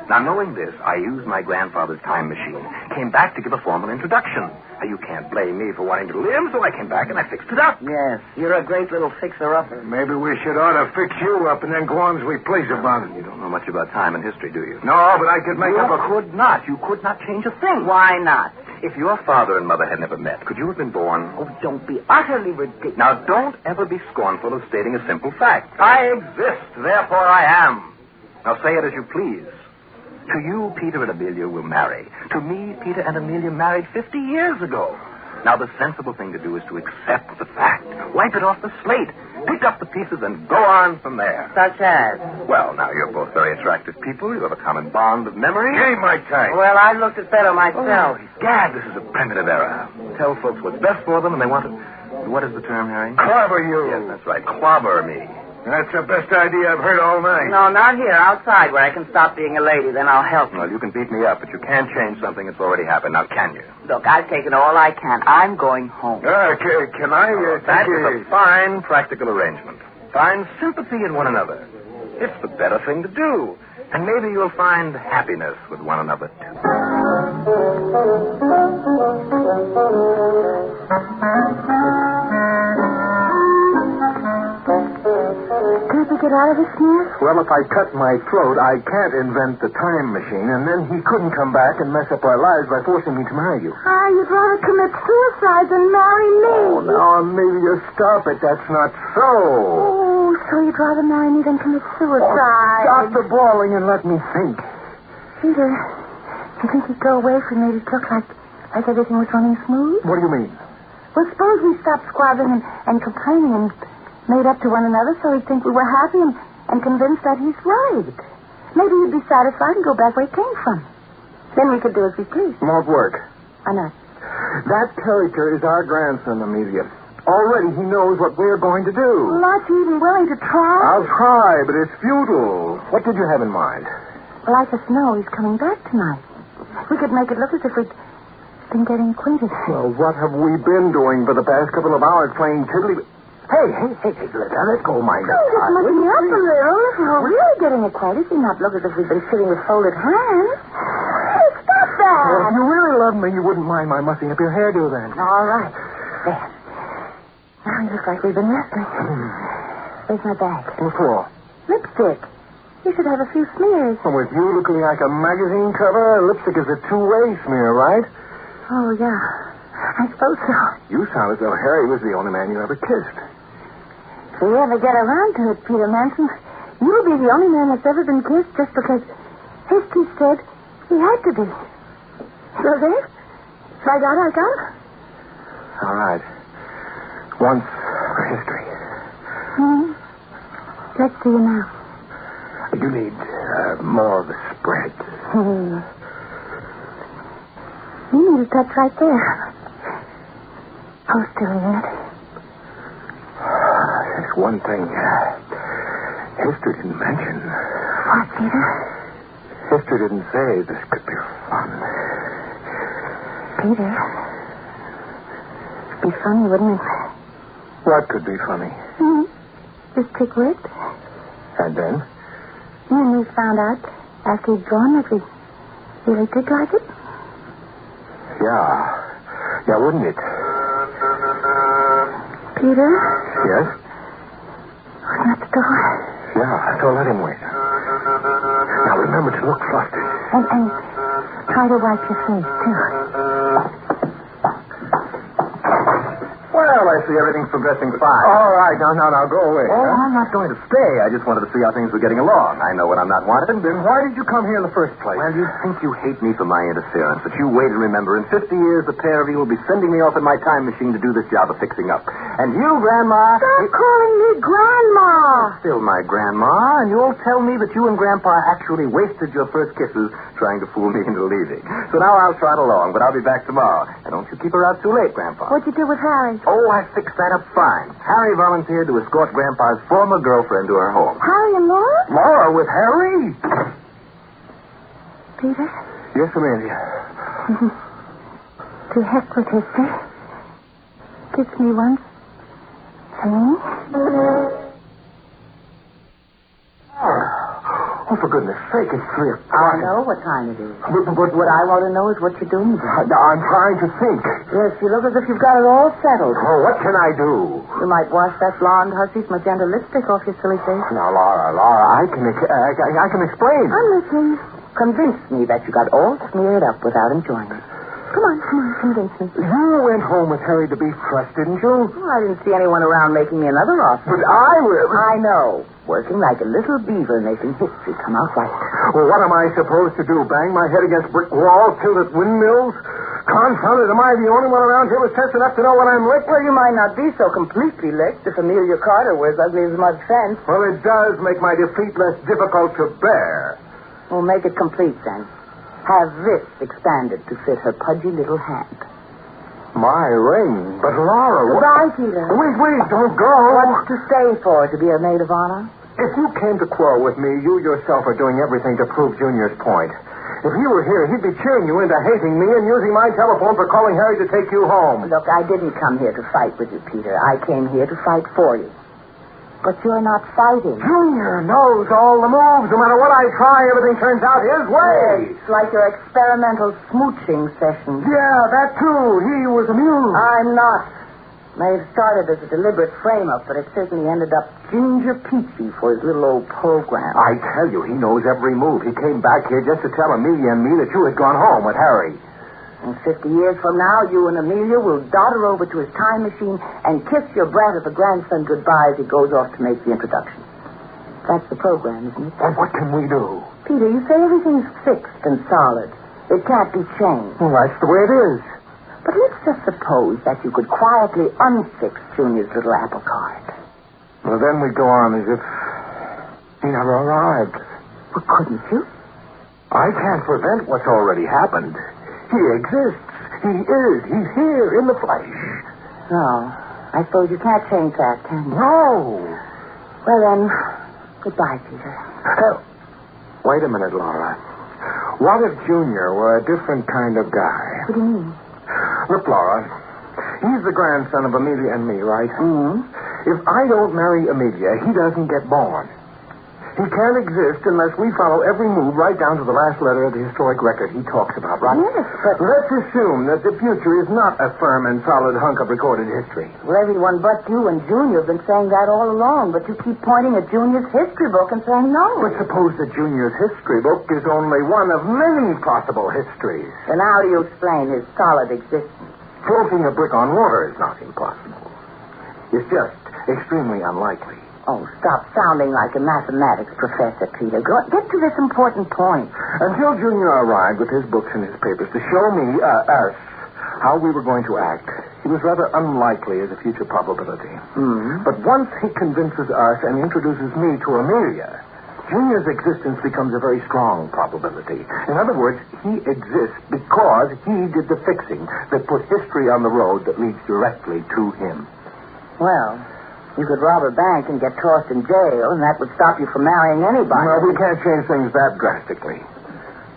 [SPEAKER 9] Now, knowing this, I used my grandfather's time machine, came back to give a formal introduction. Now, you can't blame me for wanting to live, so I came back and I fixed it up.
[SPEAKER 13] Yes, you're a great little fixer-upper.
[SPEAKER 10] Maybe we should ought to fix you up and then go on as we please about it.
[SPEAKER 9] You don't know much about time and history, do you?
[SPEAKER 10] No, but I could make up a...
[SPEAKER 9] You could not change a thing.
[SPEAKER 13] Why not?
[SPEAKER 9] If your father and mother had never met, could you have been born?
[SPEAKER 13] Oh, don't be utterly ridiculous.
[SPEAKER 9] Now, don't ever be scornful of stating a simple fact. I exist, therefore I am. Now, say it as you please. To you, Peter and Amelia will marry. To me, Peter and Amelia married 50 years ago. Now, the sensible thing to do is to accept the fact. Wipe it off the slate. Pick up the pieces and go on from there.
[SPEAKER 13] Such as?
[SPEAKER 9] Well, now, you're both very attractive people. You have a common bond of memory.
[SPEAKER 10] Ain't my type.
[SPEAKER 13] Well, I looked at better myself.
[SPEAKER 9] Oh, Gad, this is a primitive era. Tell folks what's best for them, and they want to... What is the term, Harry?
[SPEAKER 10] Clobber you.
[SPEAKER 9] Yes, that's right. Clobber me. That's the best idea I've heard all night.
[SPEAKER 10] No, not here. Outside, where I can stop being a lady. Then I'll help you.
[SPEAKER 9] Well, you can beat me up, but you can't change something that's already happened. Now, can you?
[SPEAKER 10] Look, I've taken all I can. I'm going home.
[SPEAKER 9] Can I? That is a fine practical arrangement. Find sympathy in one another. It's the better thing to do. And maybe you'll find happiness with one another, too.
[SPEAKER 13] Can't we get out of this, Smith?
[SPEAKER 11] Well, if I cut my throat, I can't invent the time machine, and then he couldn't come back and mess up our lives by forcing me to marry you.
[SPEAKER 13] You'd rather commit suicide than marry me.
[SPEAKER 11] Oh, now, Amelia, stop it. That's not so.
[SPEAKER 13] Oh, so you'd rather marry me than commit suicide.
[SPEAKER 11] Stop the bawling and let me think.
[SPEAKER 13] Peter, do you think he'd go away if we made it look like everything was running smooth?
[SPEAKER 11] What do you mean?
[SPEAKER 13] Well, suppose we stopped squabbling and complaining and made up to one another so he'd think we were happy and convinced that he's right. Maybe he'd be satisfied and go back where he came from. Then we could do as we please.
[SPEAKER 11] Won't work.
[SPEAKER 13] Why not?
[SPEAKER 11] That character is our grandson, Amelia. Already he knows what we're going to do.
[SPEAKER 13] Well, aren't you even willing to try?
[SPEAKER 11] I'll try, but it's futile. What did you have in mind?
[SPEAKER 13] Well, I just know he's coming back tonight. We could make it look as if we'd been getting acquainted.
[SPEAKER 11] Well, what have we been doing for the past couple of hours playing tiddly... Hey, let go of my neck.
[SPEAKER 13] Oh, just looking up a little. If we were really getting acquainted, we'd not look as if we'd been sitting with folded hands. Hey, stop that.
[SPEAKER 11] Well, if you really loved me, you wouldn't mind my mussing up your hairdo then.
[SPEAKER 13] All right. There. Now we look like we've been wrestling. Where's my bag?
[SPEAKER 11] What for?
[SPEAKER 13] Lipstick. You should have a few smears.
[SPEAKER 11] Well, with you looking like a magazine cover, lipstick is a two-way smear, right?
[SPEAKER 13] Oh, yeah. I suppose so.
[SPEAKER 11] You sound as though Harry was the only man you ever kissed.
[SPEAKER 13] If we ever get around to it, Peter Manson, you'll be the only man that's ever been kissed just because history said he had to be. So there? If I got it.
[SPEAKER 11] All right. Once for history.
[SPEAKER 13] Let's see you now.
[SPEAKER 11] You need more of the spread.
[SPEAKER 13] You need a touch right there. Oh, still in it.
[SPEAKER 11] There's one thing history didn't mention.
[SPEAKER 13] What, Peter?
[SPEAKER 11] History didn't say this could be fun.
[SPEAKER 13] Peter, it'd be funny, wouldn't it?
[SPEAKER 11] What could be funny?
[SPEAKER 13] This trick worked.
[SPEAKER 11] And then?
[SPEAKER 13] You and me found out after he'd gone that we really did like it.
[SPEAKER 11] Yeah, wouldn't it?
[SPEAKER 13] Peter?
[SPEAKER 11] Yes?
[SPEAKER 13] Open up the door.
[SPEAKER 11] Yeah, so let him wait. Now remember to look flustered.
[SPEAKER 13] And try to wipe your face, too.
[SPEAKER 9] Well, I see everything's progressing fine.
[SPEAKER 11] All right, now, go away.
[SPEAKER 9] Oh, I'm not going to stay. I just wanted to see how things were getting along. I know when I'm not wanted.
[SPEAKER 11] Then why did you come here in the first place?
[SPEAKER 9] Well, you think you hate me for my interference, but you wait and remember. In 50 years, the pair of you will be sending me off in my time machine to do this job of fixing up. And you, Grandma...
[SPEAKER 13] Stop calling me Grandma!
[SPEAKER 9] Still my Grandma, and you'll tell me that you and Grandpa actually wasted your first kisses trying to fool me into leaving. So now I'll trot along, but I'll be back tomorrow. And don't you keep her out too late, Grandpa.
[SPEAKER 13] What'd you do with Harry?
[SPEAKER 9] Oh, I fixed that up fine. Harry volunteered to escort Grandpa's former girlfriend to her home.
[SPEAKER 13] Harry and Laura?
[SPEAKER 11] Laura with Harry?
[SPEAKER 13] Peter?
[SPEAKER 11] Yes, Amelia.
[SPEAKER 13] To heck with history. Kiss me once. See?
[SPEAKER 11] Oh, for goodness sake, it's 3 o'clock.
[SPEAKER 10] I know what time it is.
[SPEAKER 11] But
[SPEAKER 10] What I want to know is what you're doing today.
[SPEAKER 11] I'm trying to think.
[SPEAKER 10] Yes, you look as if you've got it all settled.
[SPEAKER 11] Oh, what can I do?
[SPEAKER 10] You might wash that blonde hussy's magenta lipstick off your silly face.
[SPEAKER 11] Now, Laura, I can explain.
[SPEAKER 10] I'm listening. Convince me that you got all smeared up without enjoying it.
[SPEAKER 13] Come on, convince me.
[SPEAKER 11] You went home with Harry to be fresh, didn't you?
[SPEAKER 10] Well, I didn't see anyone around making me another offer.
[SPEAKER 11] But I will.
[SPEAKER 10] I know. Working like a little beaver making history come out right.
[SPEAKER 11] Well, what am I supposed to do? Bang my head against brick walls, tilt at windmills? Confound it, am I the only one around here with sense enough to know when I'm licked?
[SPEAKER 10] Well, you might not be so completely licked if Amelia Carter were as ugly as a mud fence.
[SPEAKER 11] Well, it does make my defeat less difficult to bear.
[SPEAKER 10] Well, make it complete, then. Have this expanded to fit her pudgy little hand.
[SPEAKER 11] My ring. But, Laura...
[SPEAKER 13] Goodbye, Peter.
[SPEAKER 11] Wait, don't go.
[SPEAKER 13] What's to stay for? To be a maid of honor?
[SPEAKER 11] If you came to quarrel with me, you yourself are doing everything to prove Junior's point. If he were here, he'd be cheering you into hating me and using my telephone for calling Harry to take you home.
[SPEAKER 13] Look, I didn't come here to fight with you, Peter. I came here to fight for you. But you're not fighting.
[SPEAKER 11] Junior knows all the moves. No matter what I try, everything turns out his way.
[SPEAKER 13] It's like your experimental smooching session.
[SPEAKER 11] Yeah, that too. He was amused.
[SPEAKER 13] I'm not. May have started as a deliberate frame-up, but it certainly ended up ginger peachy for his little old program.
[SPEAKER 11] I tell you, he knows every move. He came back here just to tell Amelia and me that you had gone home with Harry.
[SPEAKER 13] And 50 years from now, you and Amelia will dodder over to his time machine and kiss your brat of a grandson goodbye as he goes off to make the introduction. That's the program, isn't it?
[SPEAKER 11] And what can we do?
[SPEAKER 13] Peter, you say everything's fixed and solid. It can't be changed.
[SPEAKER 11] Well, that's the way it is.
[SPEAKER 13] But let's just suppose that you could quietly unfix Junior's little apple cart.
[SPEAKER 11] Well, then we'd go on as if he never arrived.
[SPEAKER 13] Well, couldn't you?
[SPEAKER 11] I can't prevent what's already happened. He exists. He is. He's here in the flesh.
[SPEAKER 13] No. I suppose you can't change that, can you?
[SPEAKER 11] No.
[SPEAKER 13] Well, then, goodbye, Peter.
[SPEAKER 11] Wait a minute, Laura. What if Junior were a different kind of guy?
[SPEAKER 13] What do you mean?
[SPEAKER 11] Look, Laura, he's the grandson of Amelia and me, right?
[SPEAKER 13] Mm-hmm.
[SPEAKER 11] If I don't marry Amelia, he doesn't get born. He can't exist unless we follow every move right down to the last letter of the historic record he talks about, right?
[SPEAKER 13] Yes, but...
[SPEAKER 11] Let's assume that the future is not a firm and solid hunk of recorded history.
[SPEAKER 13] Well, everyone but you and Junior have been saying that all along, but you keep pointing at Junior's history book and saying no.
[SPEAKER 11] But suppose that Junior's history book is only one of many possible histories.
[SPEAKER 13] Then how do you explain his solid existence?
[SPEAKER 11] Floating a brick on water is not impossible. It's just extremely unlikely.
[SPEAKER 13] Oh, stop sounding like a mathematics professor, Peter. Get to this important point.
[SPEAKER 11] Until Junior arrived with his books and his papers to show me, us, how we were going to act, he was rather unlikely as a future probability.
[SPEAKER 13] Mm-hmm.
[SPEAKER 11] But once he convinces us and introduces me to Amelia, Junior's existence becomes a very strong probability. In other words, he exists because he did the fixing that put history on the road that leads directly to him.
[SPEAKER 13] Well... you could rob a bank and get tossed in jail, and that would stop you from marrying anybody.
[SPEAKER 11] Well, we can't change things that drastically.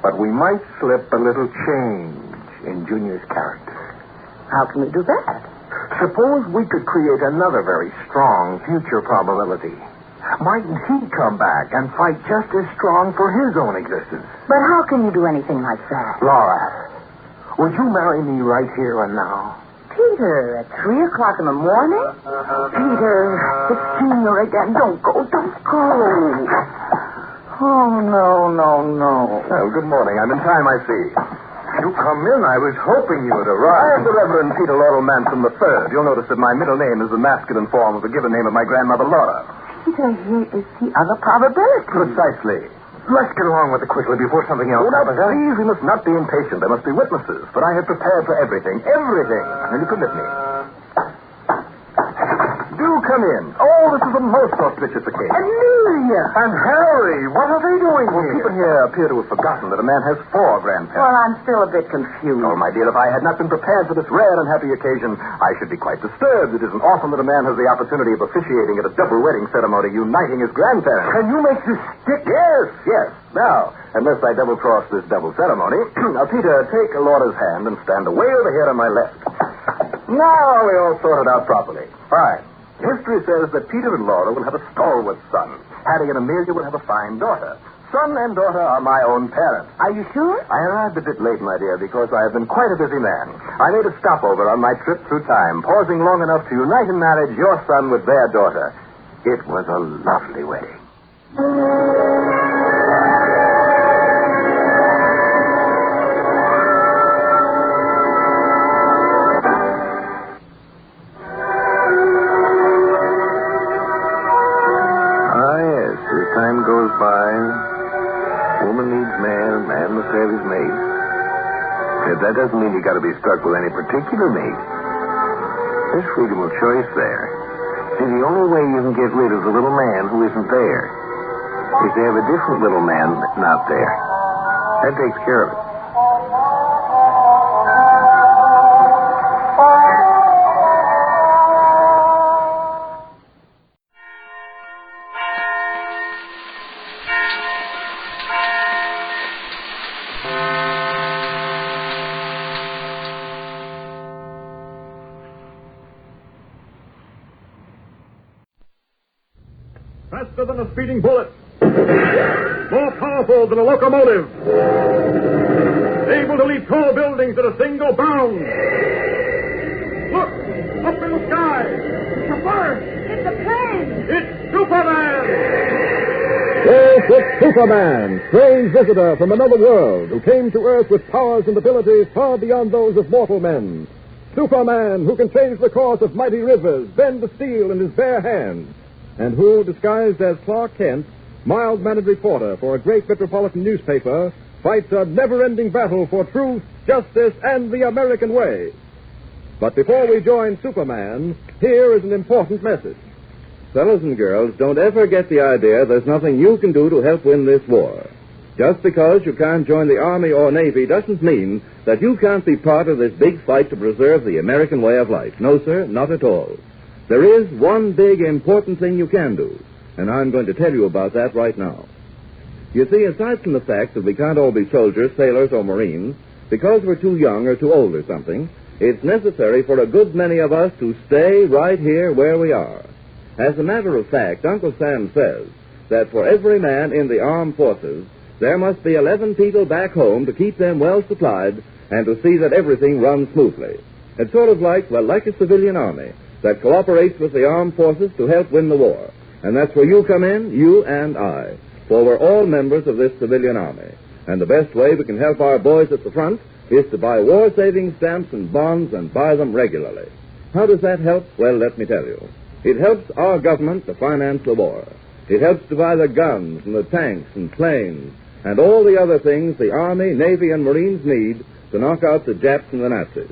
[SPEAKER 11] But we might slip a little change in Junior's character.
[SPEAKER 13] How can we do that?
[SPEAKER 11] Suppose we could create another very strong future probability. Mightn't he come back and fight just as strong for his own existence?
[SPEAKER 13] But how can you do anything like that?
[SPEAKER 11] Laura, would you marry me right here and now?
[SPEAKER 13] Peter, at 3 o'clock in the morning? Peter, it's Junior again. Don't go. Oh, no.
[SPEAKER 11] Well, good morning. I'm in time, I see. You come in. I was hoping you would arrive. I am the Reverend Peter Laurel Manson III. You'll notice that my middle name is the masculine form of the given name of my grandmother, Laura.
[SPEAKER 13] Peter, here is the other probability.
[SPEAKER 11] Precisely. Let's get along with it quickly before something else happens. Please, we must not be impatient. There must be witnesses. But I have prepared for everything. Everything. Will you permit me? Do come in. Oh, this is a most auspicious occasion.
[SPEAKER 13] Amelia!
[SPEAKER 11] And Harry, what are they doing here? People here appear to have forgotten that a man has 4 grandparents.
[SPEAKER 13] Well, I'm still a bit confused.
[SPEAKER 11] Oh, my dear, if I had not been prepared for this rare and happy occasion, I should be quite disturbed. It isn't often that a man has the opportunity of officiating at a double wedding ceremony uniting his grandparents. Can you make this stick? Yes. Now, unless I double-cross this double ceremony, now, Peter, take Laura's hand and stand away over here on my left. Now we all sort it out properly. Fine. History says that Peter and Laura will have a stalwart son. Harry and Amelia will have a fine daughter. Son and daughter are my own parents.
[SPEAKER 13] Are you sure?
[SPEAKER 11] I arrived a bit late, my dear, because I have been quite a busy man. I made a stopover on my trip through time, pausing long enough to unite in marriage your son with their daughter. It was a lovely wedding.
[SPEAKER 9] Time goes by. Woman needs man, man must have his mate. Yet that doesn't mean you got to be stuck with any particular mate. There's freedom of choice there. See, the only way you can get rid of the little man who isn't there is to have a different little man not there. That takes care of it.
[SPEAKER 1] than a speeding bullet. More powerful than a locomotive. Able to leap tall buildings at a single bound. Look, up in the sky. It's a bird.
[SPEAKER 13] It's a plane.
[SPEAKER 1] It's Superman.
[SPEAKER 21] Yes, it's Superman, strange visitor from another world who came to Earth with powers and abilities far beyond those of mortal men. Superman, who can change the course of mighty rivers, bend the steel in his bare hands, and who, disguised as Clark Kent, mild-mannered reporter for a great metropolitan newspaper, fights a never-ending battle for truth, justice, and the American way. But before we join Superman, here is an important message.
[SPEAKER 18] Fellows and girls, don't ever get the idea there's nothing you can do to help win this war. Just because you can't join the Army or Navy doesn't mean that you can't be part of this big fight to preserve the American way of life. No, sir, not at all. There is one big important thing you can do, and I'm going to tell you about that right now. You see, aside from the fact that we can't all be soldiers, sailors, or Marines, because we're too young or too old or something, it's necessary for a good many of us to stay right here where we are. As a matter of fact, Uncle Sam says that for every man in the armed forces, there must be 11 people back home to keep them well supplied and to see that everything runs smoothly. It's sort of like a civilian army that cooperates with the armed forces to help win the war. And that's where you come in, you and I, for we're all members of this civilian army. And the best way we can help our boys at the front is to buy war-saving stamps and bonds and buy them regularly. How does that help? Well, let me tell you. It helps our government to finance the war. It helps to buy the guns and the tanks and planes and all the other things the Army, Navy, and Marines need to knock out the Japs and the Nazis.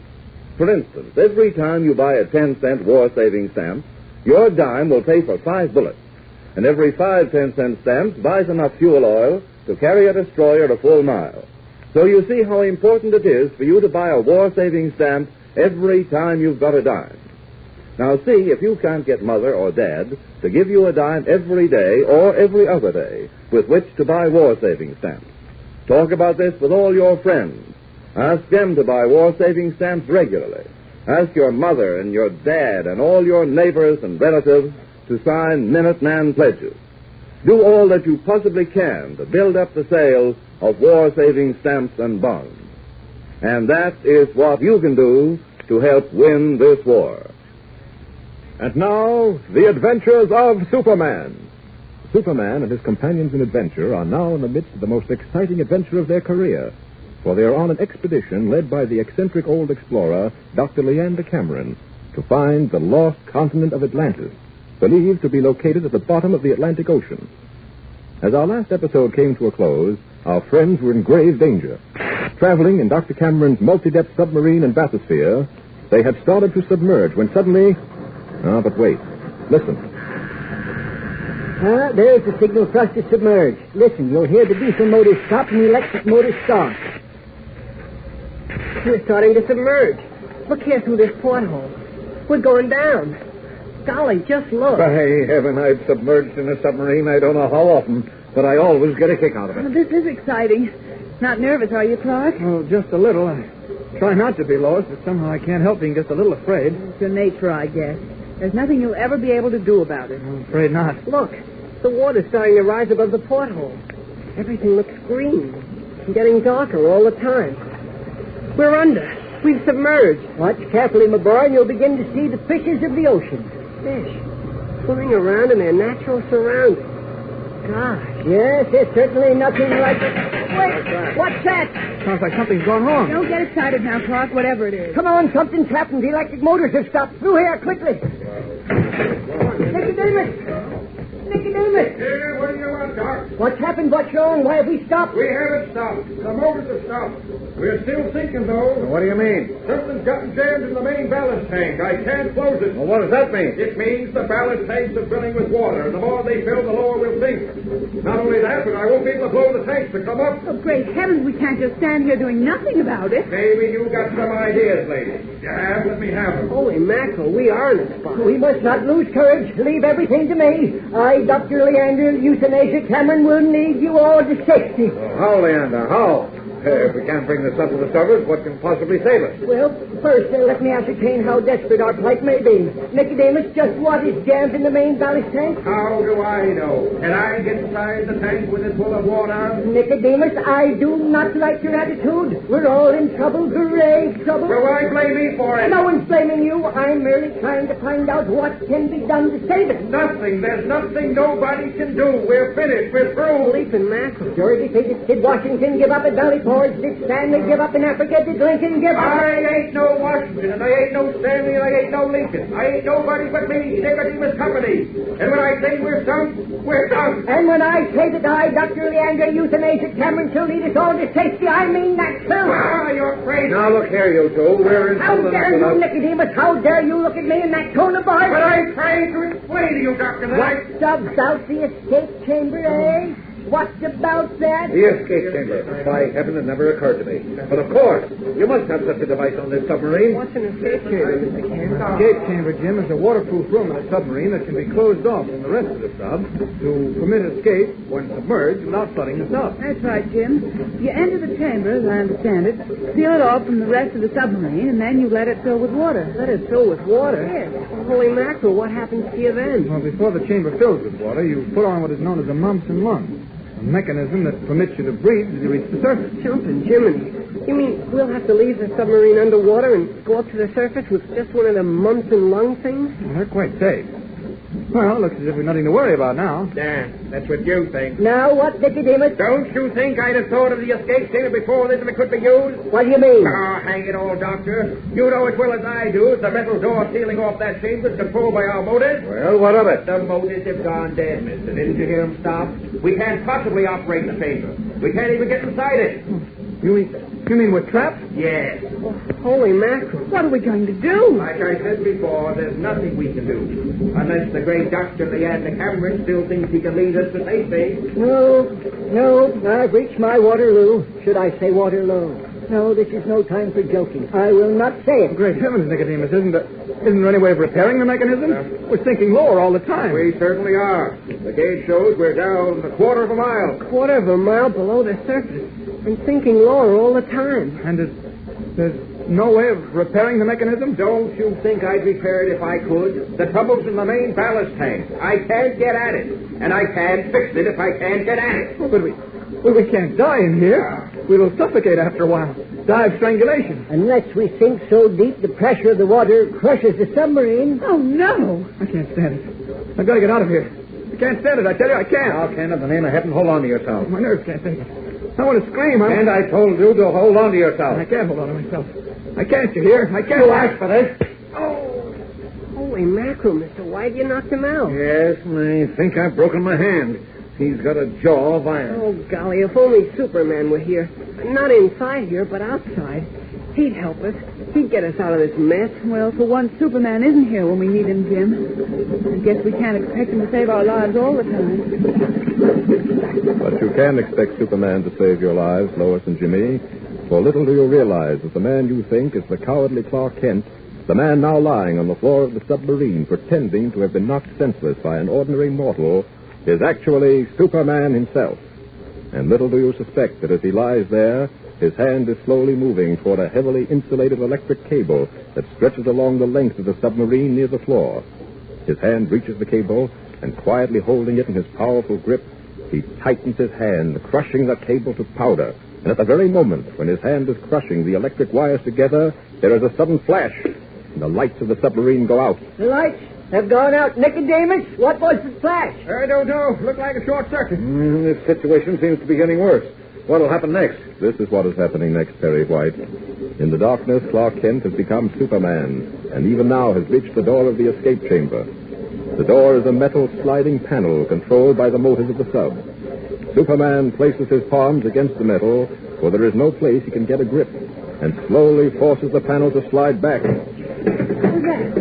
[SPEAKER 18] For instance, every time you buy a 10-cent war-saving stamp, your dime will pay for 5 bullets. And every 5 10-cent stamps buys enough fuel oil to carry a destroyer a full mile. So you see how important it is for you to buy a war-saving stamp every time you've got a dime. Now, see, if you can't get Mother or Dad to give you a dime every day or every other day with which to buy war-saving stamps, talk about this with all your friends. Ask them to buy war-saving stamps regularly. Ask your mother and your dad and all your neighbors and relatives to sign Minuteman pledges. Do all that you possibly can to build up the sale of war-saving stamps and bonds. And that is what you can do to help win this war.
[SPEAKER 21] And now, the adventures of Superman. Superman and his companions in adventure are now in the midst of the most exciting adventure of their career, for they are on an expedition led by the eccentric old explorer, Dr. Leander Cameron, to find the lost continent of Atlantis, believed to be located at the bottom of the Atlantic Ocean. As our last episode came to a close, our friends were in grave danger. Traveling in Dr. Cameron's multi-depth submarine and bathysphere, they had started to submerge when suddenly... Ah, but wait. Listen.
[SPEAKER 22] There's the signal for us to submerge. Listen, you'll hear the diesel motors stop and the electric motors start. We're starting to submerge. Look here through this porthole. We're going down. Golly, just look.
[SPEAKER 14] By heaven, I've submerged in a submarine I don't know how often, but I always get a kick out of it.
[SPEAKER 4] This is exciting. Not nervous, are you, Clark?
[SPEAKER 15] Oh, just a little. I try not to be, Lois, but somehow I can't help being just a little afraid.
[SPEAKER 4] It's your nature, I guess. There's nothing you'll ever be able to do about it.
[SPEAKER 15] I'm afraid not.
[SPEAKER 22] Look, the water's starting to rise above the porthole. Everything looks green and getting darker all the time. We're under. We've submerged. Watch carefully, my boy, and you'll begin to see the fishes of the ocean. Fish swimming around in their natural surroundings. Gosh, yes, there's certainly nothing like it. Wait, what's that?
[SPEAKER 15] Sounds like something's gone wrong.
[SPEAKER 4] Don't get excited now, Clark, whatever it is.
[SPEAKER 22] Come on, something's happened. The electric motors have stopped. Through here, quickly. Nicodemus!
[SPEAKER 1] Here, what do you want, Doc?
[SPEAKER 22] What's happened? What's wrong? Why have we stopped?
[SPEAKER 1] We haven't stopped. The motors have stopped. We're still sinking, though.
[SPEAKER 14] What do you mean?
[SPEAKER 1] Something's gotten jammed in the main ballast tank. I can't close it.
[SPEAKER 14] Well, what does that mean?
[SPEAKER 1] It means the ballast tanks are filling with water, and the more they fill, the lower we'll sink. Not only that, but I won't be able to blow the tanks to come up.
[SPEAKER 4] Oh, great heavens, we can't just stand here doing nothing about it.
[SPEAKER 1] Maybe you got some ideas, lady. You have? Let me have them.
[SPEAKER 22] Holy mackerel, we are in a spot. We must not lose courage. Leave everything to me. I, Dr. Leander, Euthanasia Cameron, will lead you all to safety.
[SPEAKER 14] How, Leander? How?
[SPEAKER 1] If we can't bring the stuff to the stubbords, what can possibly save us?
[SPEAKER 22] Well, first, let me ascertain how desperate our plight may be. Nicodemus, just what is jammed in the main ballast tank?
[SPEAKER 1] How do I know? Can I get inside the tank with it full of water?
[SPEAKER 22] Nicodemus, I do not like your attitude. We're all in trouble, grave trouble.
[SPEAKER 1] Well, why blame me for it?
[SPEAKER 22] No one's blaming you. I'm merely trying to find out what can be done to save it.
[SPEAKER 1] Nothing. There's nothing nobody can do. We're finished. We're through.
[SPEAKER 22] Leaping mackerel. Georgie, did Washington give up at Valley Forge? Did Stanley give up in Africa? Did Lincoln give up?
[SPEAKER 1] I ain't no Washington, and I ain't no Stanley, and I ain't no Lincoln. I ain't nobody but me, Nicodemus Company. And when I say we're done, we're done.
[SPEAKER 22] And when I say that I, Dr. Leander, euthanasia Cameron, shall lead us all to safety, I mean that, sir.
[SPEAKER 1] Ah, you're crazy.
[SPEAKER 3] Now, look here, you two. We're in
[SPEAKER 22] How
[SPEAKER 3] something
[SPEAKER 22] dare you, Nicodemus? How dare you look at me in that tone of voice?
[SPEAKER 1] But I'm trying to explain to you, Doctor, that
[SPEAKER 22] What about the escape chamber, eh? What about that?
[SPEAKER 3] The escape chamber. By heaven, it never occurred to me. But of course, you must have such a device on this submarine.
[SPEAKER 22] What's an escape chamber, Mr. Cameron?
[SPEAKER 5] Escape chamber, Jim, is a waterproof room in a submarine that can be closed off from the rest of the sub to permit escape when submerged without flooding the sub.
[SPEAKER 17] That's right, Jim. You enter the chamber, as I understand it, seal it off from the rest of the submarine, and then you let it fill with water.
[SPEAKER 22] Let it fill with water?
[SPEAKER 17] Yes.
[SPEAKER 22] Holy mackerel, what happens to you then?
[SPEAKER 5] Well, before the chamber fills with water, you put on what is known as a mumps and lungs, a mechanism that permits you to breathe as you reach the surface.
[SPEAKER 22] Jumping Jiminy. You mean we'll have to leave the submarine underwater and go up to the surface with just one of them mumps and lung things?
[SPEAKER 5] Well, they're quite safe. Well, looks as if we've nothing to worry about now.
[SPEAKER 1] Yeah, that's what you think.
[SPEAKER 22] Now what, Nicodemus?
[SPEAKER 1] Don't you think I'd have thought of the escape chamber before this if it could be used?
[SPEAKER 22] What do you mean?
[SPEAKER 1] Oh, hang it all, Doctor. You know as well as I do that the metal door sealing off that chamber is controlled by our motors.
[SPEAKER 3] Well, what of it?
[SPEAKER 1] The motors have gone dead, mister. Didn't you hear them stop? We can't possibly operate the chamber. We can't even get inside it.
[SPEAKER 5] You mean we're trapped?
[SPEAKER 1] Yes.
[SPEAKER 22] Oh, holy mackerel.
[SPEAKER 17] What are we going to do?
[SPEAKER 1] Like I said before, there's nothing we can do. Unless the great Dr. Leander Cameron still thinks he can lead us to safety.
[SPEAKER 22] No, I've reached my Waterloo. Should I say Waterloo? No, this is no time for joking. I will not say it.
[SPEAKER 5] Great heavens, Nicodemus, isn't there any way of repairing the mechanism? We're sinking lower all the time.
[SPEAKER 1] We certainly are. The gauge shows we're down a quarter of a mile.
[SPEAKER 22] Quarter of a mile below the surface. And sinking lower all the time.
[SPEAKER 5] And there's no way of repairing the mechanism?
[SPEAKER 1] Don't you think I'd repair it if I could? The trouble's in the main ballast tank. I can't get at it. And I can't fix it if I can't get at it.
[SPEAKER 5] Oh, but we can't die in here. We'll suffocate after a while. Die of strangulation.
[SPEAKER 22] Unless we sink so deep the pressure of the water crushes the submarine.
[SPEAKER 17] Oh, no.
[SPEAKER 5] I can't stand it. I've got to get out of here. I can't stand it. I tell you, I can't.
[SPEAKER 3] Now, Ken, in the name of heaven, hold on to yourself.
[SPEAKER 5] My nerves can't take it. I want to scream.
[SPEAKER 3] And I told you to hold on to yourself.
[SPEAKER 5] I can't hold on to myself. I can't, you hear? I can't.
[SPEAKER 3] You asked for this.
[SPEAKER 22] Oh, holy mackerel, Mr. White, you knocked him out.
[SPEAKER 3] Yes, I think I've broken my hand. He's got a jaw of iron.
[SPEAKER 22] Oh, golly, if only Superman were here. Not inside here, but outside. He'd help us. He'd get us out of this mess.
[SPEAKER 17] Well, for once, Superman isn't here when we need him, Jim. I guess we can't expect him to save our lives all the time.
[SPEAKER 21] But you can expect Superman to save your lives, Lois and Jimmy. For little do you realize that the man you think is the cowardly Clark Kent, the man now lying on the floor of the submarine pretending to have been knocked senseless by an ordinary mortal, is actually Superman himself. And little do you suspect that as he lies there, his hand is slowly moving toward a heavily insulated electric cable that stretches along the length of the submarine near the floor. His hand reaches the cable, and quietly holding it in his powerful grip, he tightens his hand, crushing the cable to powder. And at the very moment when his hand is crushing the electric wires together, there is a sudden flash, and the lights of the submarine go out.
[SPEAKER 22] The lights have gone out. Nicodemus, what was the flash?
[SPEAKER 1] I don't know. Looked like a short circuit.
[SPEAKER 3] This situation seems to be getting worse. What'll happen next?
[SPEAKER 21] This is what is happening next, Perry White. In the darkness, Clark Kent has become Superman, and even now has reached the door of the escape chamber. The door is a metal sliding panel controlled by the motors of the sub. Superman places his palms against the metal, for there is no place he can get a grip, and slowly forces the panel to slide back.
[SPEAKER 17] What was that?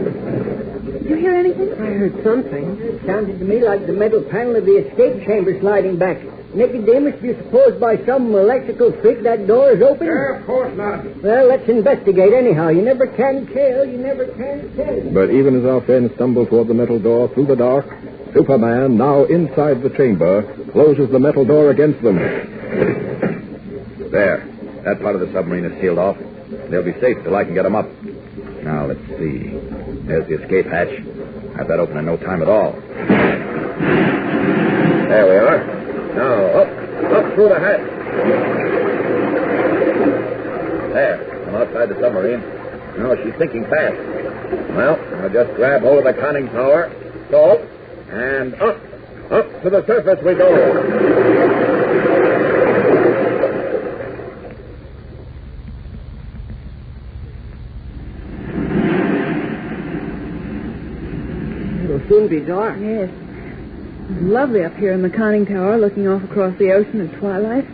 [SPEAKER 17] Did you hear anything?
[SPEAKER 22] I heard something. It sounded to me like the metal panel of the escape chamber sliding back. Nicodemus, do you suppose by some electrical freak that door is open?
[SPEAKER 1] Of course not.
[SPEAKER 22] Well, let's investigate anyhow. You never can tell. You never can tell.
[SPEAKER 21] But even as our friends stumble toward the metal door through the dark, Superman, now inside the chamber, closes the metal door against them. There.
[SPEAKER 3] That part of the submarine is sealed off. They'll be safe till I can get them up. Now, let's see. There's the escape hatch. Have that open in no time at all. There we are. Now, up through the hatch. There. I'm outside the submarine. Now, she's sinking fast. Well, I'll just grab hold of the conning tower. So, and up to the surface we go.
[SPEAKER 22] It'll soon be dark.
[SPEAKER 17] Yes. It's lovely up here in the conning tower, looking off across the ocean at twilight.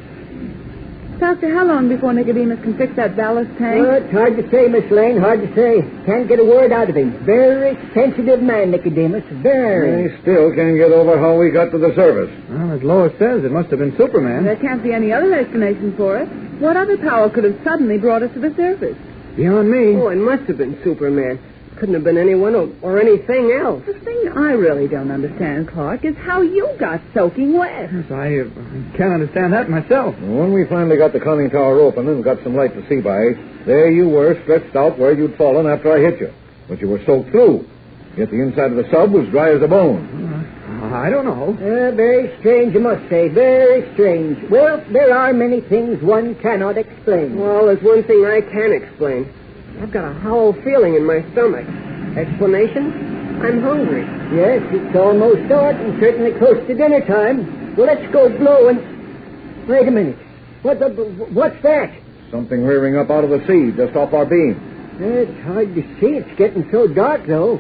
[SPEAKER 17] Doctor, how long before Nicodemus can fix that ballast tank?
[SPEAKER 22] Well, it's hard to say, Miss Lane, hard to say. Can't get a word out of him. Very sensitive man, Nicodemus. Very.
[SPEAKER 3] I still can't get over how we got to the surface.
[SPEAKER 1] Well, as Lois says, it must have been Superman.
[SPEAKER 17] There can't be any other explanation for it. What other power could have suddenly brought us to the surface?
[SPEAKER 1] Beyond me.
[SPEAKER 22] Oh, it must have been Superman. Couldn't have been anyone or anything else.
[SPEAKER 17] The thing I really don't understand, Clark, is how you got soaking wet.
[SPEAKER 1] Yes, I can't understand that myself.
[SPEAKER 3] When we finally got the conning tower open and got some light to see by, there you were, stretched out where you'd fallen after I hit you. But you were soaked through. Yet the inside of the sub was dry as a bone.
[SPEAKER 1] I don't know.
[SPEAKER 22] Very strange, I must say. Very strange. Well, there are many things one cannot explain. Well, there's one thing I can explain. I've got a hollow feeling in my stomach. Explanation? I'm hungry. Yes, it's almost dark and certainly close to dinner time. Well, let's go blow and... Wait a minute. What's that?
[SPEAKER 3] Something rearing up out of the sea just off our beam.
[SPEAKER 22] It's hard to see. It's getting so dark, though.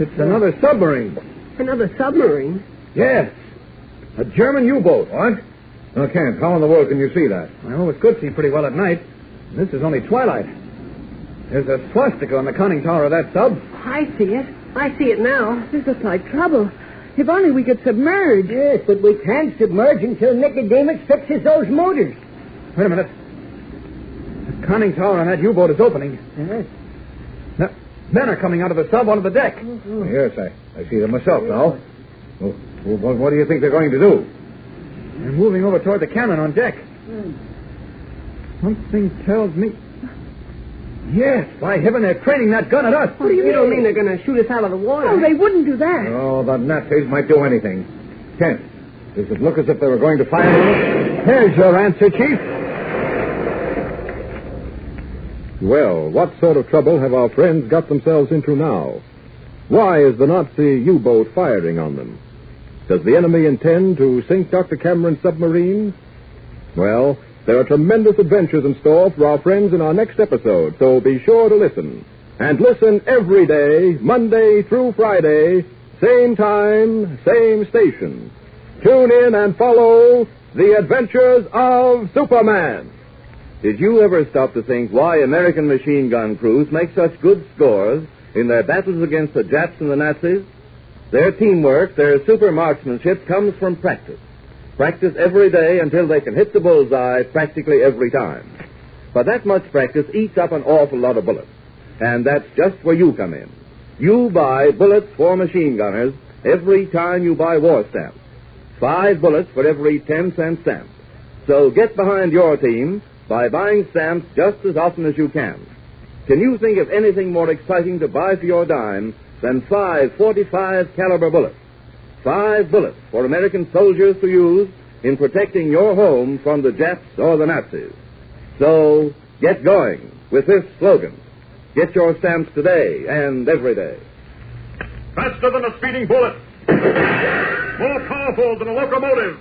[SPEAKER 1] It's another submarine.
[SPEAKER 22] Another submarine?
[SPEAKER 3] Yes. A German U-boat. What? Now, Kent, how in the world can you see that?
[SPEAKER 1] Well, it could see pretty well at night. This is only twilight. There's a swastika on the conning tower of that sub.
[SPEAKER 22] I see it. I see it now.
[SPEAKER 17] This looks like trouble. If only we could submerge.
[SPEAKER 22] Yes, but we can't submerge until Nicodemus fixes those motors.
[SPEAKER 1] Wait a minute. The conning tower on that U-boat is opening.
[SPEAKER 22] Yes.
[SPEAKER 1] Men are coming out of the sub onto the deck.
[SPEAKER 22] Mm-hmm.
[SPEAKER 3] Yes, I see them myself now. Well, what do you think they're going to do?
[SPEAKER 1] They're moving over toward the cannon on deck. Something tells me... Yes, by heaven, they're training that gun at us.
[SPEAKER 22] What do you mean? You don't mean they're going to shoot us out of the water?
[SPEAKER 17] Oh, they wouldn't do that.
[SPEAKER 3] Oh, the Nazis might do anything. Kent, does it look as if they were going to fire on us?
[SPEAKER 1] There's your answer, Chief.
[SPEAKER 5] Well, what sort of trouble have our friends got themselves into now? Why is the Nazi U-boat firing on them? Does the enemy intend to sink Dr. Cameron's submarine? Well, there are tremendous adventures in store for our friends in our next episode, so be sure to listen. And listen every day, Monday through Friday, same time, same station. Tune in and follow The Adventures of Superman.
[SPEAKER 3] Did you ever stop to think why American machine gun crews make such good scores in their battles against the Japs and the Nazis? Their teamwork, their super marksmanship comes from practice. Practice every day until they can hit the bullseye practically every time. But that much practice eats up an awful lot of bullets. And that's just where you come in. You buy bullets for machine gunners every time you buy war stamps. 5 bullets for every 10-cent stamp. So get behind your team by buying stamps just as often as you can. Can you think of anything more exciting to buy for your dime than 5 .45 caliber bullets? 5 bullets for American soldiers to use in protecting your home from the Japs or the Nazis. So, get going with this slogan. Get your stamps today and every day.
[SPEAKER 16] Faster than a speeding bullet. More powerful than a locomotive.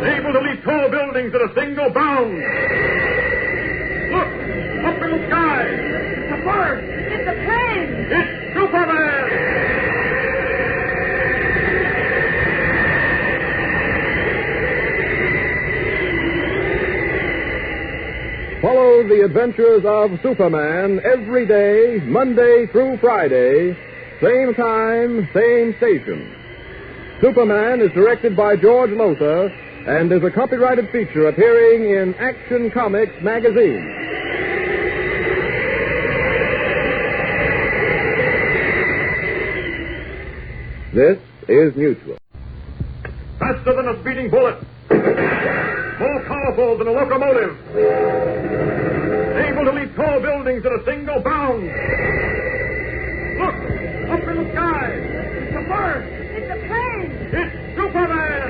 [SPEAKER 16] Able to leap tall buildings at a single bound. Look! Up in the sky!
[SPEAKER 17] It's a bird! It's a plane!
[SPEAKER 16] It's Superman!
[SPEAKER 5] Follow The Adventures of Superman every day, Monday through Friday, same time, same station. Superman is directed by George Lothar and is a copyrighted feature appearing in Action Comics magazine. This is Mutual.
[SPEAKER 16] Faster than a speeding bullet. More powerful powerful than a locomotive. Able to leap tall buildings at a single bound. Look, up in the sky. It's a bird.
[SPEAKER 13] It's a plane.
[SPEAKER 16] It's Superman.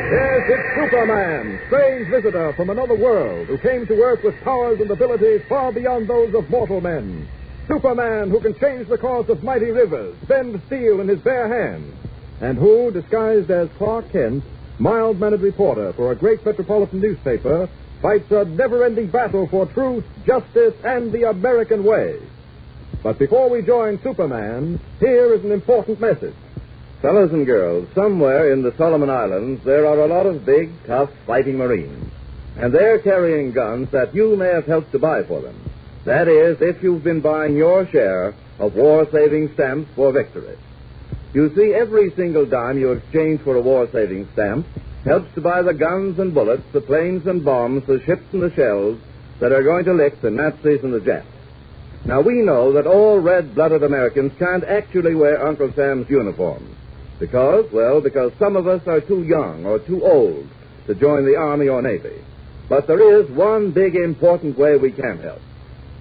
[SPEAKER 11] Yes, it's Superman, strange visitor from another world who came to Earth with powers and abilities far beyond those of mortal men. Superman who can change the course of mighty rivers, bend steel in his bare hands, and who, disguised as Clark Kent, mild-mannered reporter for a great metropolitan newspaper, fights a never-ending battle for truth, justice, and the American way. But before we join Superman, here is an important message.
[SPEAKER 3] Fellas and girls, somewhere in the Solomon Islands, there are a lot of big, tough, fighting Marines. And they're carrying guns that you may have helped to buy for them. That is, if you've been buying your share of war-saving stamps for victory. You see, every single dime you exchange for a war-saving stamp helps to buy the guns and bullets, the planes and bombs, the ships and the shells that are going to lick the Nazis and the Japs. Now, we know that all red-blooded Americans can't actually wear Uncle Sam's uniforms. Because some of us are too young or too old to join the Army or Navy. But there is one big important way we can help.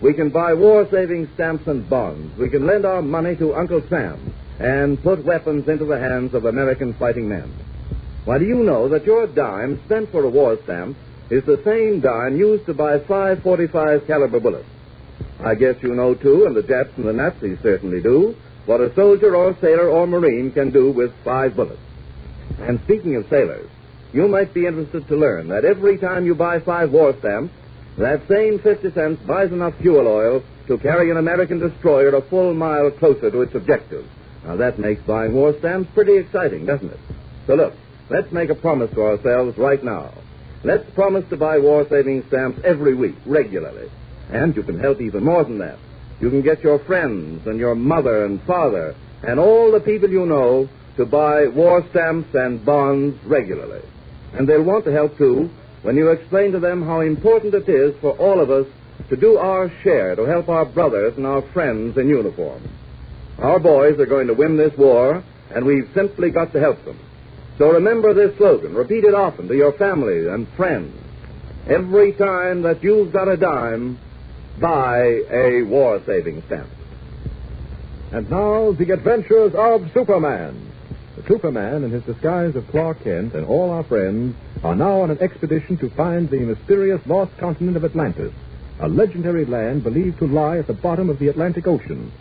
[SPEAKER 3] We can buy war-saving stamps and bonds. We can lend our money to Uncle Sam and put weapons into the hands of American fighting men. Why, do you know that your dime spent for a war stamp is the same dime used to buy 5.45 caliber bullets? I guess you know, too, and the Japs and the Nazis certainly do, what a soldier or sailor or Marine can do with 5 bullets. And speaking of sailors, you might be interested to learn that every time you buy 5 war stamps, that same 50 cents buys enough fuel oil to carry an American destroyer a full mile closer to its objective. Now, that makes buying war stamps pretty exciting, doesn't it? So look, let's make a promise to ourselves right now. Let's promise to buy war-saving stamps every week, regularly. And you can help even more than that. You can get your friends and your mother and father and all the people you know to buy war stamps and bonds regularly. And they'll want to help, too, when you explain to them how important it is for all of us to do our share to help our brothers and our friends in uniform. Our boys are going to win this war, and we've simply got to help them. So remember this slogan. Repeat it often to your family and friends. Every time that you've got a dime, buy a war-saving stamp.
[SPEAKER 11] And now, the adventures of Superman. The Superman, in his disguise of Clark Kent, and all our friends are now on an expedition to find the mysterious lost continent of Atlantis, a legendary land believed to lie at the bottom of the Atlantic Ocean.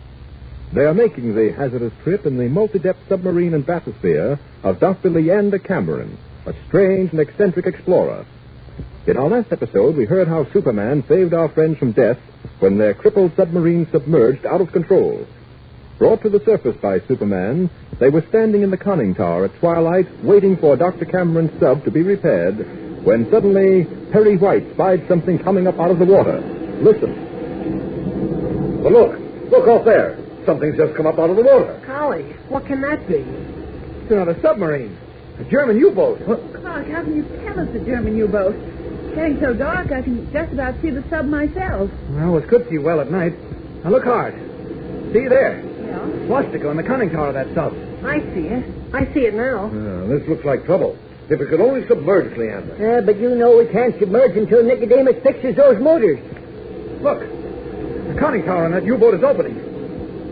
[SPEAKER 11] They are making the hazardous trip in the multi-depth submarine and bathysphere of Dr. Leander Cameron, a strange and eccentric explorer. In our last episode, we heard how Superman saved our friends from death when their crippled submarine submerged out of control. Brought to the surface by Superman, they were standing in the conning tower at twilight, waiting for Dr. Cameron's sub to be repaired, when suddenly Perry White spied something coming up out of the water. Listen.
[SPEAKER 14] Well, look off there. Something's just come up out of the water.
[SPEAKER 22] Golly, what can that be?
[SPEAKER 1] It's another submarine. A German U-boat.
[SPEAKER 17] Clark, how can you tell it's a German U-boat? It's getting so dark, I can just about see the sub myself.
[SPEAKER 1] Well, it could see well at night. Now, look hard. See there?
[SPEAKER 17] Yeah?
[SPEAKER 1] Swastika on the conning tower of that sub.
[SPEAKER 22] I see it. I see it now.
[SPEAKER 14] This looks like trouble. If it could only submerge, Leander.
[SPEAKER 22] But you know we can't submerge until Nicodemus fixes those motors.
[SPEAKER 1] Look. The conning tower on that U-boat is opening.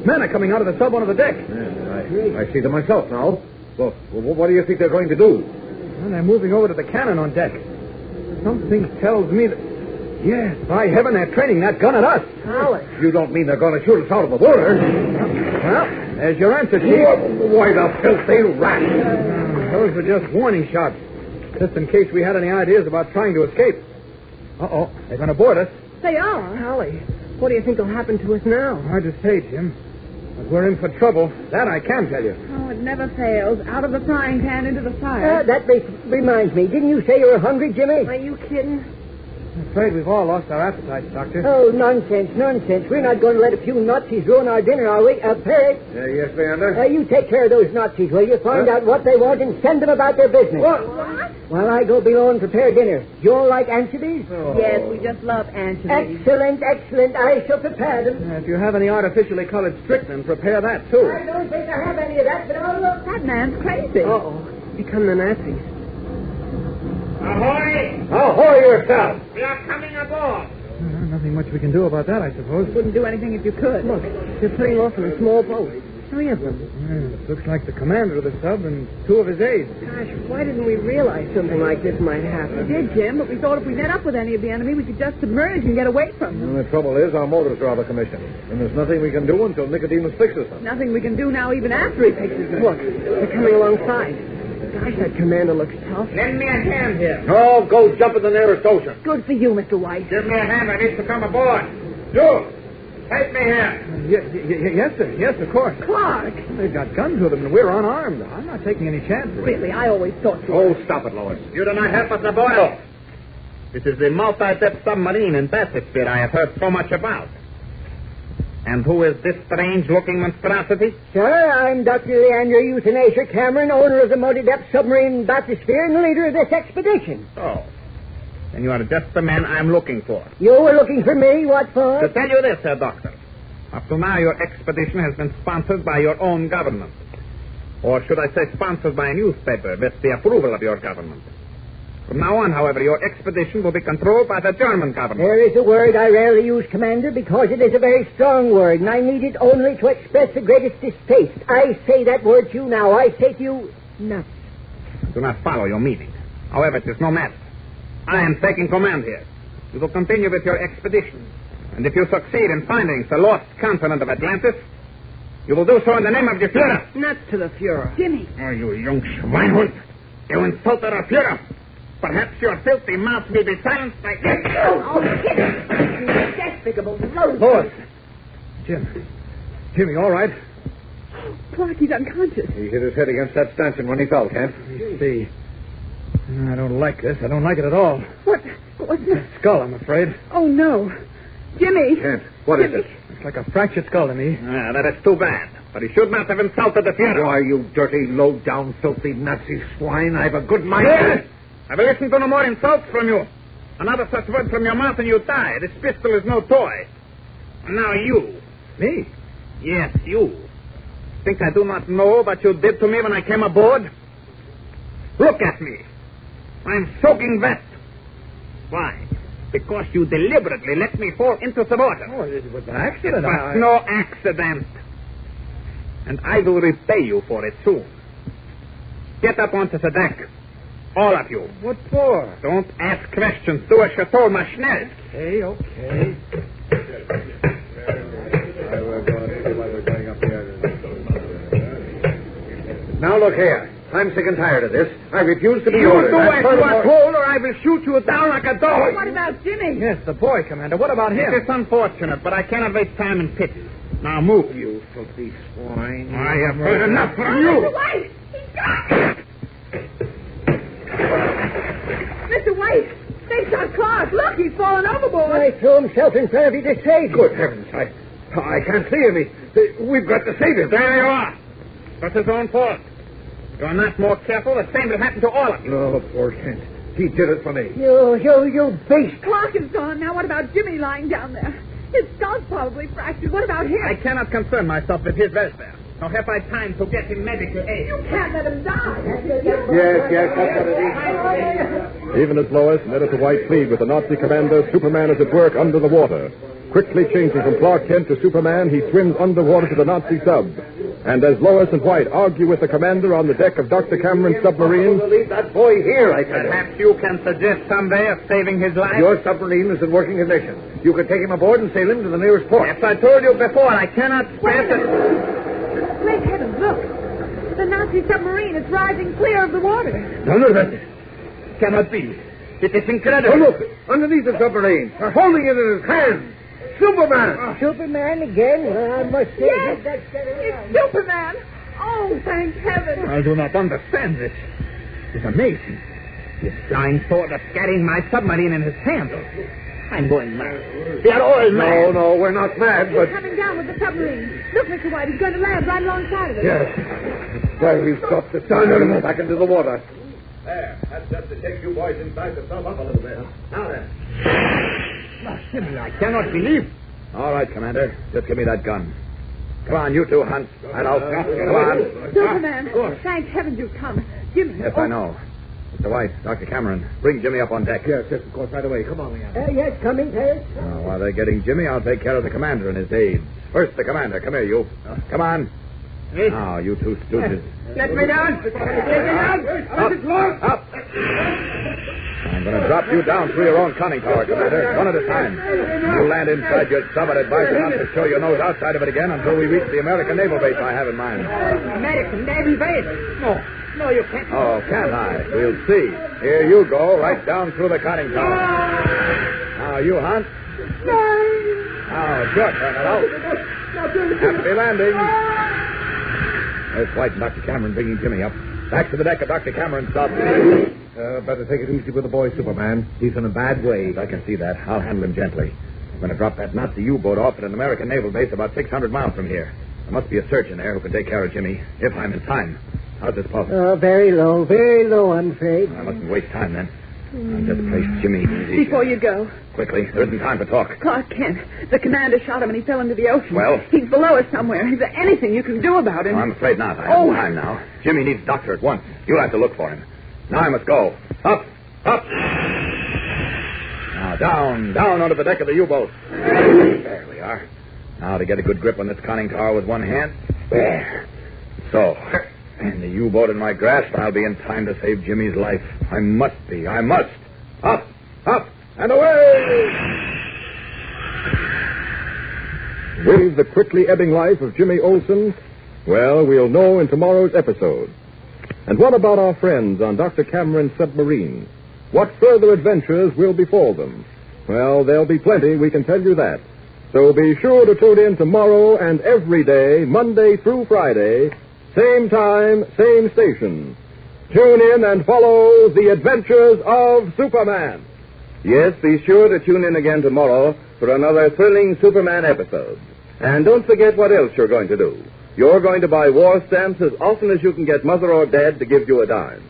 [SPEAKER 1] Men are coming out of the sub onto the deck.
[SPEAKER 14] I see them myself now. Well, what do you think they're going to do?
[SPEAKER 1] Well, they're moving over to the cannon on deck. Something tells me that... Yes, by heaven, they're training that gun at us.
[SPEAKER 22] Alex.
[SPEAKER 14] You don't mean they're going to shoot us out of the water?
[SPEAKER 1] Well, there's your answer, Chief.
[SPEAKER 14] Why the filthy rat?
[SPEAKER 1] Those were just warning shots. Just in case we had any ideas about trying to escape. Uh-oh, they're going to board us.
[SPEAKER 17] They are?
[SPEAKER 22] Golly, what do you think will happen to us now?
[SPEAKER 1] Hard to say, Jim. But we're in for trouble. That I can tell you.
[SPEAKER 17] Oh, it never fails. Out of the frying pan into the fire.
[SPEAKER 22] That reminds me. Didn't you say you were hungry, Jimmy? Are you kidding?
[SPEAKER 1] I'm afraid we've all lost our appetites, Doctor.
[SPEAKER 22] Oh, nonsense. We're not going to let a few Nazis ruin our dinner, are we? Perry?
[SPEAKER 14] Yes, Leander?
[SPEAKER 22] You take care of those Nazis, will you? Find out what they want and send them about their business.
[SPEAKER 17] What?
[SPEAKER 22] While I go below and prepare dinner. You all like anchovies?
[SPEAKER 17] Oh. Yes, we just love anchovies.
[SPEAKER 22] Excellent. I shall prepare them.
[SPEAKER 1] If you have any artificially colored strychnine, prepare that, too.
[SPEAKER 22] I don't think I have any of that, but I'll look.
[SPEAKER 17] That man's crazy.
[SPEAKER 22] Uh-oh. Here come the Nazis.
[SPEAKER 16] Ahoy!
[SPEAKER 1] yourself. We are coming aboard.
[SPEAKER 12] Nothing much we can do about that, I suppose.
[SPEAKER 17] Wouldn't do anything if you could.
[SPEAKER 22] Look, they're putting off in a small boat. 3 of them.
[SPEAKER 12] It looks like the commander of the sub and 2 of his aides.
[SPEAKER 22] Gosh, why didn't we realize something like this might happen?
[SPEAKER 17] We did, Jim, but we thought if we met up with any of the enemy, we could just submerge and get away from them.
[SPEAKER 12] The trouble is, our motors are out of commission. And there's nothing we can do until Nicodemus fixes them.
[SPEAKER 17] Nothing we can do now, even after he fixes them.
[SPEAKER 22] Look, they're coming alongside. Gosh, that commander looks tough.
[SPEAKER 1] Lend me a hand here.
[SPEAKER 12] No, go jump in the nearest ocean.
[SPEAKER 17] Good for you, Mr. White.
[SPEAKER 1] Give me a hand. I need to come aboard. You, take me here.
[SPEAKER 12] Yes, sir. Yes, of course.
[SPEAKER 17] Clark!
[SPEAKER 12] They've got guns with them, and we're unarmed. I'm not taking any chances.
[SPEAKER 17] Really, I always thought you
[SPEAKER 12] Oh, stop it, Lois.
[SPEAKER 1] You do not help us aboard. No. This is the multi-depth submarine in Battersea I have heard so much about. And who is this strange-looking monstrosity?
[SPEAKER 22] Sir, I'm Dr. Leander Euthanasia Cameron, owner of the multi-depth submarine Bathysphere and the leader of this expedition.
[SPEAKER 1] Oh. Then you are just the man I'm looking for.
[SPEAKER 22] You were looking for me? What for?
[SPEAKER 1] To tell you this, Herr Doctor. Up to now, your expedition has been sponsored by your own government. Or should I say sponsored by a newspaper with the approval of your government. From now on, however, your expedition will be controlled by the German government.
[SPEAKER 22] There is a word I rarely use, Commander, because it is a very strong word, and I need it only to express the greatest distaste. I say that word to you now. I say to you, nuts.
[SPEAKER 1] I do not follow your meaning. However, it is no matter. I am taking command here. You will continue with your expedition. And if you succeed in finding the lost continent of Atlantis, you will do so in the name of the Führer.
[SPEAKER 22] Not to the Führer.
[SPEAKER 17] Jimmy.
[SPEAKER 1] Oh, you young Schweinhund. You insulted our Führer. Perhaps your filthy mouth may be silenced by...
[SPEAKER 22] Oh, you despicable loath.
[SPEAKER 12] Lois. Jimmy, all right?
[SPEAKER 17] Clark, he's unconscious.
[SPEAKER 12] He hit his head against that stanchion when he fell, Kent. You see. I don't like this. I don't like it at all.
[SPEAKER 17] What's this?
[SPEAKER 12] Skull, I'm afraid.
[SPEAKER 17] Oh, no. Jimmy.
[SPEAKER 12] Kent, what is it? It's like a fractured skull to me.
[SPEAKER 1] That is too bad. But he should not have insulted the Führer.
[SPEAKER 12] Why, you dirty, low-down, filthy Nazi swine. I've a good mind.
[SPEAKER 1] Yes. I will listen to no more insults from you. Another such word from your mouth and you die. This pistol is no toy. And now you.
[SPEAKER 12] Me?
[SPEAKER 1] Yes, you. Think I do not know what you did to me when I came aboard? Look at me. I'm soaking wet. Why? Because you deliberately let me fall into the water.
[SPEAKER 12] Oh, it was an accident.
[SPEAKER 1] It was no accident. And I will repay you for it soon. Get up onto the deck. All of you.
[SPEAKER 12] What for?
[SPEAKER 1] Don't ask questions. Do as you're told, mal schnell.
[SPEAKER 12] Okay. Now look here. I'm sick and tired of this. I refuse to be ordered.
[SPEAKER 1] You do as you are told, or I will shoot you down like a dog.
[SPEAKER 17] What about Jimmy?
[SPEAKER 12] Yes, the boy, Commander. What about him?
[SPEAKER 1] It is unfortunate, but I cannot waste time in pity. Now move.
[SPEAKER 12] You filthy swine.
[SPEAKER 1] I have heard enough from you.
[SPEAKER 17] Mr. White! He's gone! Mr. White! They shot Clark. Look, he's fallen overboard.
[SPEAKER 22] He threw himself in front of you to save you.
[SPEAKER 12] Good heavens. I can't see him. We've got to save him.
[SPEAKER 1] There you are. That's his own fault. If you're not more careful, the same will happen to all of you.
[SPEAKER 12] No, poor Kent. He did it for me.
[SPEAKER 22] You beast.
[SPEAKER 17] Clark is gone. Now what about Jimmy lying down there? His skull's probably fractured. What about him?
[SPEAKER 1] I cannot concern myself with his welfare. Nor have I time to get him medical aid.
[SPEAKER 17] You can't let him die.
[SPEAKER 12] Yes, that's what it is.
[SPEAKER 18] Even as Lois and Editor White plead with the Nazi commander, Superman is at work under the water. Quickly changing from Clark Kent to Superman, he swims underwater to the Nazi sub. And as Lois and White argue with the commander on the deck of Dr. Cameron's submarine...
[SPEAKER 12] We'll leave that boy here, I tell you.
[SPEAKER 1] Perhaps you can suggest some way of saving his life?
[SPEAKER 12] Your submarine is in working condition. You could take him aboard and sail him to the nearest port.
[SPEAKER 1] As I told you before, I cannot spare it.
[SPEAKER 17] Great heavens, look. The Nazi submarine is rising clear of the water.
[SPEAKER 12] No, that
[SPEAKER 1] Cannot be. It is incredible.
[SPEAKER 12] Oh, look. Underneath the submarine. They're holding it in his hands. Superman!
[SPEAKER 22] Superman again? Well, I must say...
[SPEAKER 17] Yes, it's Superman. Oh, thank heaven.
[SPEAKER 1] I do not understand this. It's amazing. This flying sword is carrying my submarine in his hand. I'm going mad. They are all mad.
[SPEAKER 12] No, we're not mad, but...
[SPEAKER 17] He's coming down with the submarine. Look, Mr. White, he's going to land right alongside of it.
[SPEAKER 12] Yes. Well, we've stopped the sun back into the water.
[SPEAKER 16] There. That's just to take you boys inside the sub up a little bit. Now then.
[SPEAKER 1] Jimmy, I cannot believe.
[SPEAKER 12] All right, Commander. Just give me that gun. Come on, you two, Hunt. And I'll... Come on.
[SPEAKER 17] Superman, thank heaven you've come. Jimmy.
[SPEAKER 12] Yes, I know.
[SPEAKER 1] Mr. White, Dr. Cameron, bring Jimmy up on deck.
[SPEAKER 12] Yes, of course, right away. Come on, Leon.
[SPEAKER 22] Yes, coming, Terry.
[SPEAKER 1] While they're getting Jimmy, I'll take care of the commander and his aides. First, the commander. Come here, you. Come on. Now, you two stooges.
[SPEAKER 22] Let me down.
[SPEAKER 1] Up. I'm going to drop you down through your own conning tower, Commander, one at a time. You land inside your sub. I'd advise you not to show your nose outside of it again until we reach the American naval base I have in mind.
[SPEAKER 22] American naval base? No, you can't.
[SPEAKER 1] Oh, can't I? We'll see. Here you go, right down through the conning tower. Now, you, Hunt. Now, it's your turn, hello. Happy landing. There's White and Dr. Cameron bringing Jimmy up. Back to the deck of Dr. Cameron's sub.
[SPEAKER 12] Better take it easy with the boy, Superman. He's in a bad way.
[SPEAKER 1] I can see that. I'll handle him gently. I'm going to drop that Nazi U-boat off at an American naval base about 600 miles from here. There must be a surgeon there who can take care of Jimmy, if I'm in time. How's this possible?
[SPEAKER 22] Very low, I'm afraid.
[SPEAKER 1] I mustn't waste time, then. I'll just place Jimmy easy.
[SPEAKER 17] Before you go.
[SPEAKER 1] Quickly. There isn't time for talk.
[SPEAKER 17] Clark Kent. The commander shot him and he fell into the ocean.
[SPEAKER 1] Well?
[SPEAKER 17] He's below us somewhere. Is there anything you can do about him?
[SPEAKER 1] I'm afraid not. I have time now. Jimmy needs a doctor at once. You'll have to look for him. Now I must go. Up. Now down onto the deck of the U-boat. There we are. Now to get a good grip on this conning tower with one hand. There. So. And the U-boat in my grasp, I'll be in time to save Jimmy's life. I must be. I must. Up, and away!
[SPEAKER 5] With the quickly ebbing life of Jimmy Olsen? Well, we'll know in tomorrow's episode. And what about our friends on Dr. Cameron's submarine? What further adventures will befall them? Well, there'll be plenty, we can tell you that. So be sure to tune in tomorrow and every day, Monday through Friday, same time, same station. Tune in and follow the adventures of Superman.
[SPEAKER 3] Yes, be sure to tune in again tomorrow for another thrilling Superman episode. And don't forget what else you're going to do. You're going to buy war stamps as often as you can get Mother or Dad to give you a dime.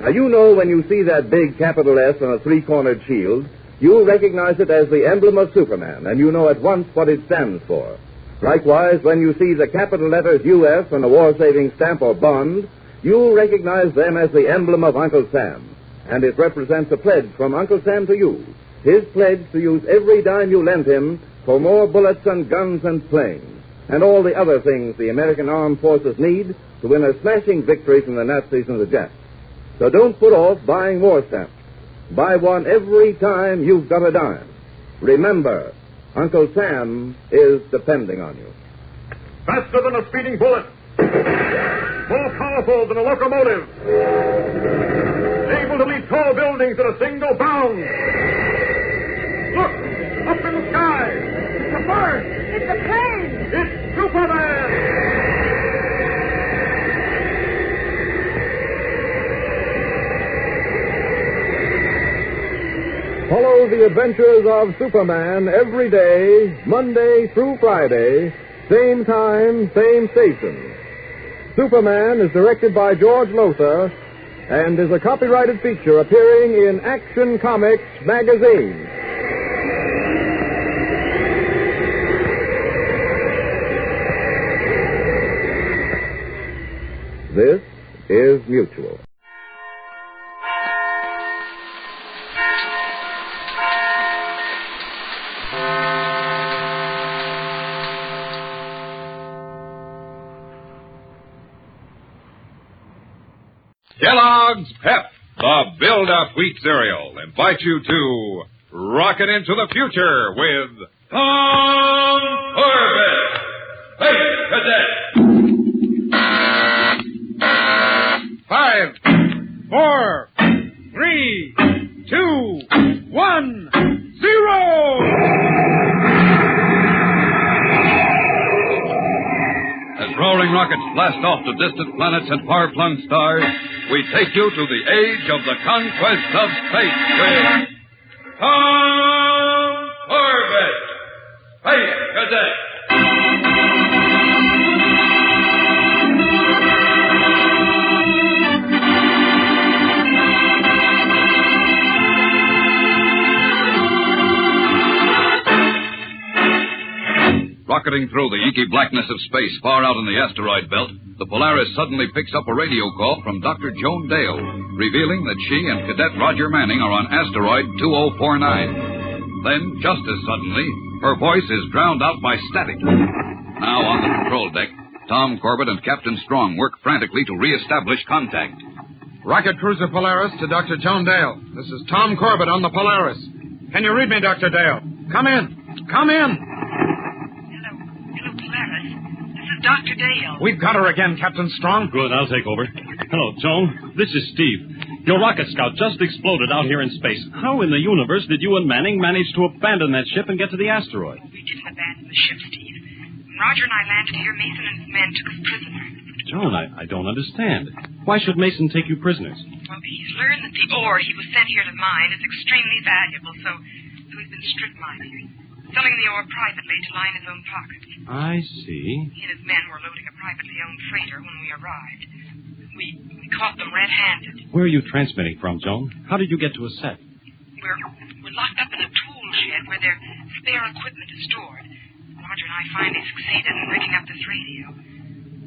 [SPEAKER 3] Now, you know when you see that big capital S on a three-cornered shield, you'll recognize it as the emblem of Superman, and you know at once what it stands for. Likewise, when you see the capital letters U.S. on a war-saving stamp or bond, you'll recognize them as the emblem of Uncle Sam. And it represents a pledge from Uncle Sam to you. His pledge to use every dime you lend him for more bullets and guns and planes, and all the other things the American armed forces need to win a smashing victory from the Nazis and the Japs. So don't put off buying war stamps. Buy one every time you've got a dime. Remember, Uncle Sam is depending on you.
[SPEAKER 16] Faster than a speeding bullet. More powerful than a locomotive. Able to leap tall buildings at a single bound. Look! Up in the sky! It's a bird!
[SPEAKER 22] It's a plane!
[SPEAKER 16] It's Superman!
[SPEAKER 5] Follow the adventures of Superman every day, Monday through Friday, same time, same station. Superman is directed by George Lothar and is a copyrighted feature appearing in Action Comics magazine. This is Mutual.
[SPEAKER 8] Kellogg's Pep, the build-up wheat cereal, invite you to rocket into the future with Tom Corbett, Space Cadet.
[SPEAKER 2] 5, 4, 3, 2, 1, 0!
[SPEAKER 8] As roaring rockets blast off to distant planets and far-flung stars, we take you to the age of the conquest of space with Tom Corbett, Space Cadet. Rocketing through the inky blackness of space far out in the asteroid belt, the Polaris suddenly picks up a radio call from Dr. Joan Dale. revealing that she and Cadet Roger Manning are on Asteroid 2049. Then, just as suddenly, her voice is drowned out by static. Now on the control deck, Tom Corbett and Captain Strong work frantically to reestablish contact.
[SPEAKER 5] Rocket Cruiser Polaris to Dr. Joan Dale. This is Tom Corbett on the Polaris. Can you read me, Dr. Dale? Come in. Come in.
[SPEAKER 19] Hello, Polaris. This is Dr. Dale.
[SPEAKER 5] We've got her again, Captain Strong.
[SPEAKER 20] Good, I'll take over. Hello, Joan. This is Steve. Your rocket scout just exploded out here in space. How in the universe did you and Manning manage to abandon that ship and get to the asteroid?
[SPEAKER 19] We didn't abandon the ship, Steve. When Roger and I landed here, Mason and his men took us prisoner.
[SPEAKER 20] Joan, I don't understand. Why should Mason take you prisoners?
[SPEAKER 19] Well, he's learned that the ore he was sent here to mine is extremely valuable, so he's been strip mining, selling the ore privately to line his own pockets.
[SPEAKER 20] I see.
[SPEAKER 19] He and his men were loading a privately owned freighter when we arrived. We caught them red-handed.
[SPEAKER 20] Where are you transmitting from, Joan? How did you get to a set?
[SPEAKER 19] We're locked up in a tool shed where their spare equipment is stored. Roger and I finally succeeded in rigging up this radio.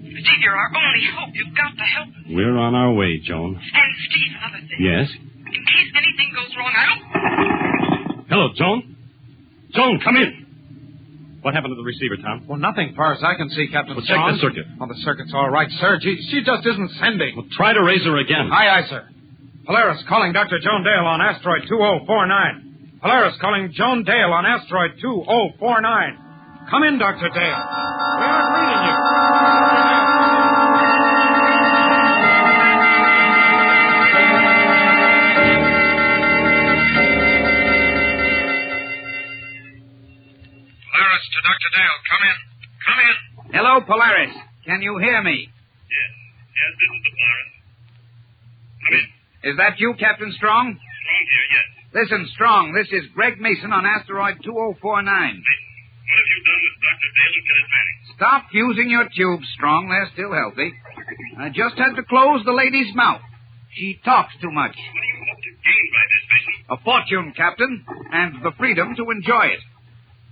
[SPEAKER 19] Steve, you're our only hope. You've got to help us.
[SPEAKER 20] We're on our way, Joan.
[SPEAKER 19] And, Steve, another thing.
[SPEAKER 20] Yes?
[SPEAKER 19] In case anything goes wrong,
[SPEAKER 20] Hello, Joan? Joan, come in. What happened to the receiver, Tom?
[SPEAKER 5] Well, nothing, far as I can see, Captain
[SPEAKER 20] Well,
[SPEAKER 5] Strong.
[SPEAKER 20] check the circuit.
[SPEAKER 5] Oh, the circuit's all right, sir. She just isn't sending.
[SPEAKER 20] Well, try to raise her again.
[SPEAKER 5] Aye, sir. Polaris calling Dr. Joan Dale on Asteroid 2049. Polaris calling Joan Dale on Asteroid 2049. Come in, Dr. Dale. We aren't reading you.
[SPEAKER 23] Polaris to Dr. Dale. Come in. Come in.
[SPEAKER 24] Hello, Polaris. Can you hear me?
[SPEAKER 23] Yes. Yes, this is the Polaris. Come in.
[SPEAKER 24] Is that you, Captain Strong?
[SPEAKER 23] Strong here, yes.
[SPEAKER 24] Listen, Strong, this is Greg Mason on Asteroid 2049.
[SPEAKER 23] What have you done with Dr. Dale and Cadet Manning?
[SPEAKER 24] Stop using your tubes, Strong. They're still healthy. I just had to close the lady's mouth. She talks too much.
[SPEAKER 23] What do you hope to gain by this, Mason?
[SPEAKER 24] A fortune, Captain, and the freedom to enjoy it.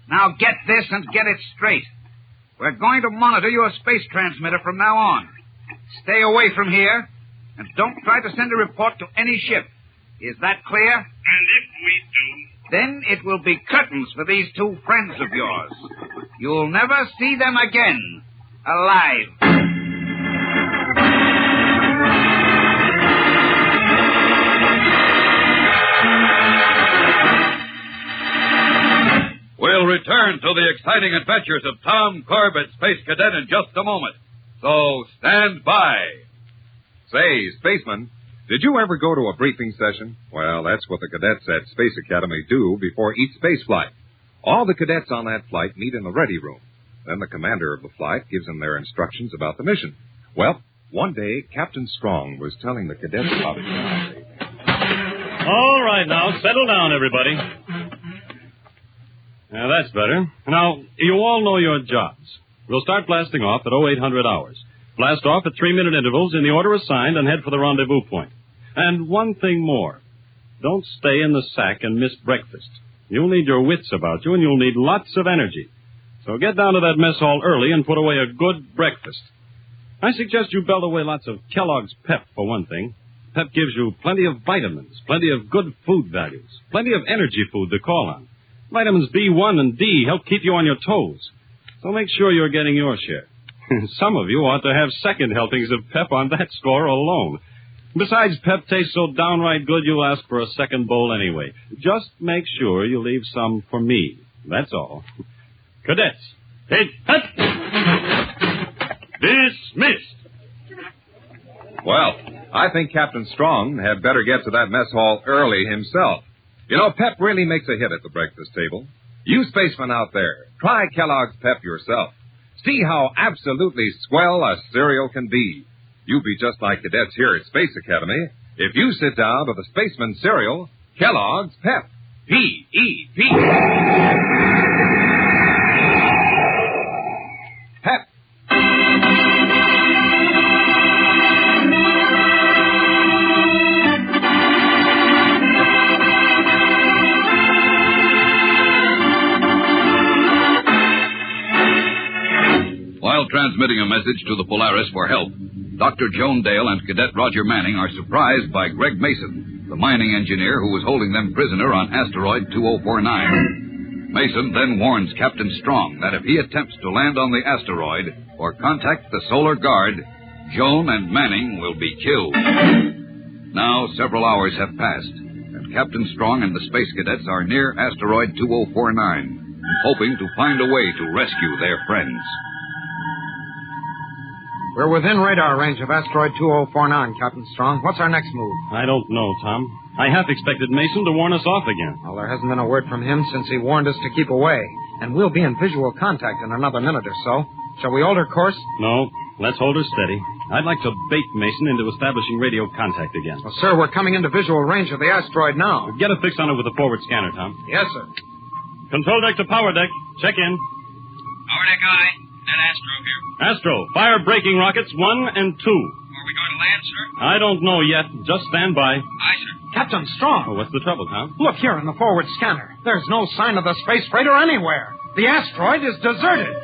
[SPEAKER 24] Now get this and get it straight. We're going to monitor your space transmitter from now on. Stay away from here, and don't try to send a report to any ship. Is that clear?
[SPEAKER 23] And if we do?
[SPEAKER 24] Then it will be curtains for these two friends of yours. You'll never see them again, alive.
[SPEAKER 8] We'll return to the exciting adventures of Tom Corbett, Space Cadet, in just a moment. So stand by.
[SPEAKER 5] Say, Spaceman, did you ever go to a briefing session? Well, that's what the cadets at Space Academy do before each space flight. All the cadets on that flight meet in the ready room. Then the commander of the flight gives them their instructions about the mission. Well, one day, Captain Strong was telling the cadets about it.
[SPEAKER 20] All right, now, settle down, everybody. Now, that's better. Now, you all know your jobs. We'll start blasting off at 0800 hours. Blast off at 3-minute intervals in the order assigned and head for the rendezvous point. And one thing more. Don't stay in the sack and miss breakfast. You'll need your wits about you, and you'll need lots of energy. So get down to that mess hall early and put away a good breakfast. I suggest you belt away lots of Kellogg's Pep, for one thing. Pep gives you plenty of vitamins, plenty of good food values, plenty of energy food to call on. Vitamins B1 and D help keep you on your toes. So make sure you're getting your share. Some of you ought to have second helpings of Pep on that score alone. Besides, Pep tastes so downright good you'll ask for a second bowl anyway. Just make sure you leave some for me. That's all. Cadets, take that. Dismissed.
[SPEAKER 5] Well, I think Captain Strong had better get to that mess hall early himself. You know, Pep really makes a hit at the breakfast table. You spacemen out there, try Kellogg's Pep yourself. See how absolutely swell a cereal can be. You'll be just like cadets here at Space Academy if you sit down to the spaceman cereal, Kellogg's Pep. P-E-P. Pep.
[SPEAKER 8] While transmitting a message to the Polaris for help, Dr. Joan Dale and Cadet Roger Manning are surprised by Greg Mason, the mining engineer who was holding them prisoner on Asteroid 2049. Mason then warns Captain Strong that if he attempts to land on the asteroid or contact the Solar Guard, Joan and Manning will be killed. Now, several hours have passed, and Captain Strong and the space cadets are near Asteroid 2049, hoping to find a way to rescue their friends.
[SPEAKER 12] We're within radar range of Asteroid 2049, Captain Strong. What's our next move?
[SPEAKER 20] I don't know, Tom. I half expected Mason to warn us off again.
[SPEAKER 12] Well, there hasn't been a word from him since he warned us to keep away. And we'll be in visual contact in another minute or so. Shall we alter course?
[SPEAKER 20] No, let's hold her steady. I'd like to bait Mason into establishing radio contact again.
[SPEAKER 12] Well, sir, we're coming into visual range of the asteroid now.
[SPEAKER 20] Get a fix on it with the forward scanner, Tom.
[SPEAKER 12] Yes, sir.
[SPEAKER 20] Control deck to power deck. Check in.
[SPEAKER 6] Power deck aye. Net Astro here.
[SPEAKER 20] Astro, fire braking rockets 1 and 2.
[SPEAKER 6] Are we going to land, sir?
[SPEAKER 20] I don't know yet. Just stand by.
[SPEAKER 6] Aye, sir.
[SPEAKER 12] Captain Strong.
[SPEAKER 20] Oh, what's the trouble, Tom?
[SPEAKER 12] Look here in the forward scanner. There's no sign of the space freighter anywhere. The asteroid is deserted.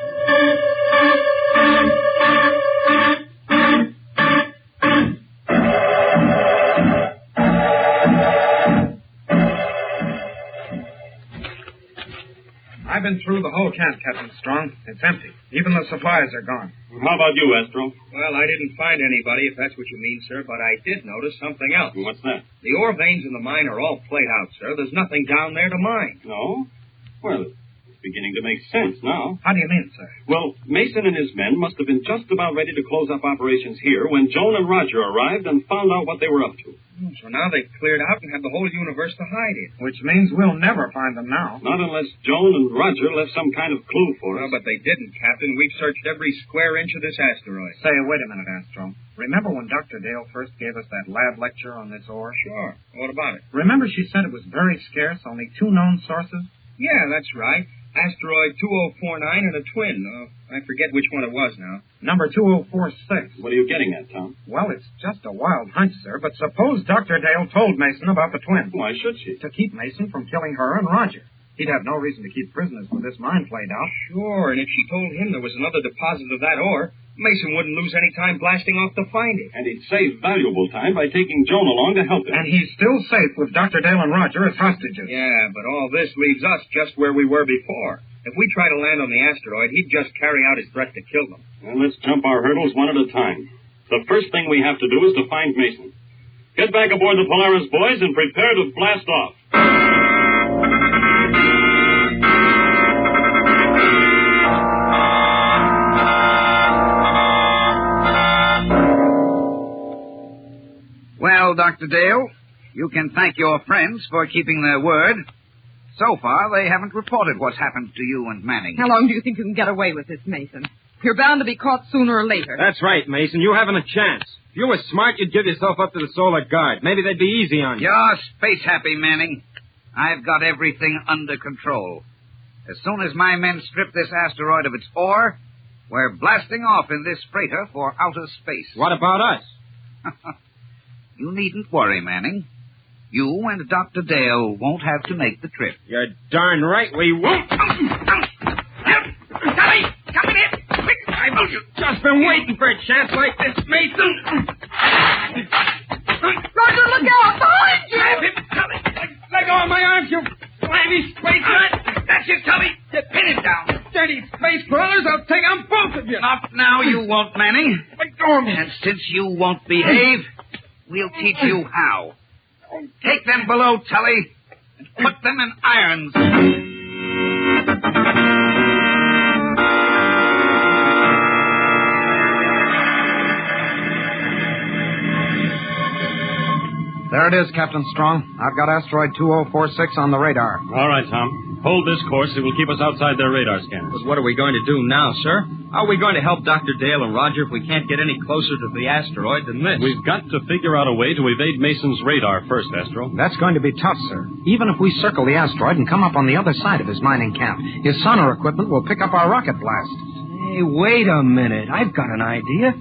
[SPEAKER 12] I've been through the whole camp, Captain Strong. It's empty. Even the supplies are gone.
[SPEAKER 20] How about you, Astro?
[SPEAKER 6] Well, I didn't find anybody, if that's what you mean, sir, but I did notice something else.
[SPEAKER 20] What's that?
[SPEAKER 6] The ore veins in the mine are all played out, sir. There's nothing down there to mine.
[SPEAKER 20] No? Well, it's beginning to make sense now.
[SPEAKER 12] How do you mean, sir?
[SPEAKER 20] Well, Mason and his men must have been just about ready to close up operations here when Joan and Roger arrived and found out what they were up to.
[SPEAKER 6] So now they've cleared out and have the whole universe to hide in.
[SPEAKER 12] Which means we'll never find them now.
[SPEAKER 20] Not unless Joan and Roger left some kind of clue for us.
[SPEAKER 6] Well, but they didn't, Captain. We've searched every square inch of this asteroid.
[SPEAKER 12] Say, wait a minute, Astro. Remember when Dr. Dale first gave us that lab lecture on this ore?
[SPEAKER 6] Sure. What about it?
[SPEAKER 12] Remember she said it was very scarce, only 2 known sources?
[SPEAKER 6] Yeah, that's right. Asteroid 2049 and a twin. I forget which one it was now.
[SPEAKER 12] Number 2046.
[SPEAKER 20] What are you getting at, Tom?
[SPEAKER 12] Well, it's just a wild hunch, sir, but suppose Dr. Dale told Mason about the twin.
[SPEAKER 20] Why should she?
[SPEAKER 12] To keep Mason from killing her and Roger. He'd have no reason to keep prisoners with this mine played out.
[SPEAKER 6] Sure, and if she told him there was another deposit of that ore, Mason wouldn't lose any time blasting off to find it.
[SPEAKER 20] And he'd save valuable time by taking Joan along to help him.
[SPEAKER 12] And he's still safe with Dr. Dale and Roger as hostages.
[SPEAKER 6] Yeah, but all this leaves us just where we were before. If we try to land on the asteroid, he'd just carry out his threat to kill them.
[SPEAKER 20] Well, let's jump our hurdles one at a time. The first thing we have to do is to find Mason. Get back aboard the Polaris, boys, and prepare to blast off.
[SPEAKER 24] Well, Dr. Dale, you can thank your friends for keeping their word. So far, they haven't reported what's happened to you and Manning.
[SPEAKER 7] How long do you think you can get away with this, Mason? You're bound to be caught sooner or later.
[SPEAKER 9] That's right, Mason. You haven't a chance. If you were smart, you'd give yourself up to the Solar Guard. Maybe they'd be easy on you.
[SPEAKER 24] You're space-happy, Manning. I've got everything under control. As soon as my men strip this asteroid of its ore, we're blasting off in this freighter for outer space.
[SPEAKER 9] What about us?
[SPEAKER 24] You needn't worry, Manning. You and Dr. Dale won't have to make the trip.
[SPEAKER 9] You're darn right we won't.
[SPEAKER 24] Tommy! Come in here! Quick!
[SPEAKER 9] I've just been waiting for a chance like this, Mason.
[SPEAKER 7] Roger, look out! Behind you!
[SPEAKER 9] Let go of my arms, you slimy space rat!
[SPEAKER 24] That's it, Tommy! Pin him down!
[SPEAKER 9] Dirty space crawlers, I'll take on both of you!
[SPEAKER 24] Not now, you won't, Manning.
[SPEAKER 9] Let go of me!
[SPEAKER 24] And since you won't behave, we'll teach you how. Take them below, Tully, and put them in irons.
[SPEAKER 12] There it is, Captain Strong. I've got Asteroid 2046 on the radar.
[SPEAKER 20] All right, Tom. Hold this course. It will keep us outside their radar scanners.
[SPEAKER 9] But what are we going to do now, sir? How are we going to help Dr. Dale and Roger if we can't get any closer to the asteroid than this?
[SPEAKER 20] We've got to figure out a way to evade Mason's radar first, Astro.
[SPEAKER 12] That's going to be tough, sir. Even if we circle the asteroid and come up on the other side of his mining camp, his sonar equipment will pick up our rocket blast.
[SPEAKER 9] Hey, wait a minute. I've got an idea.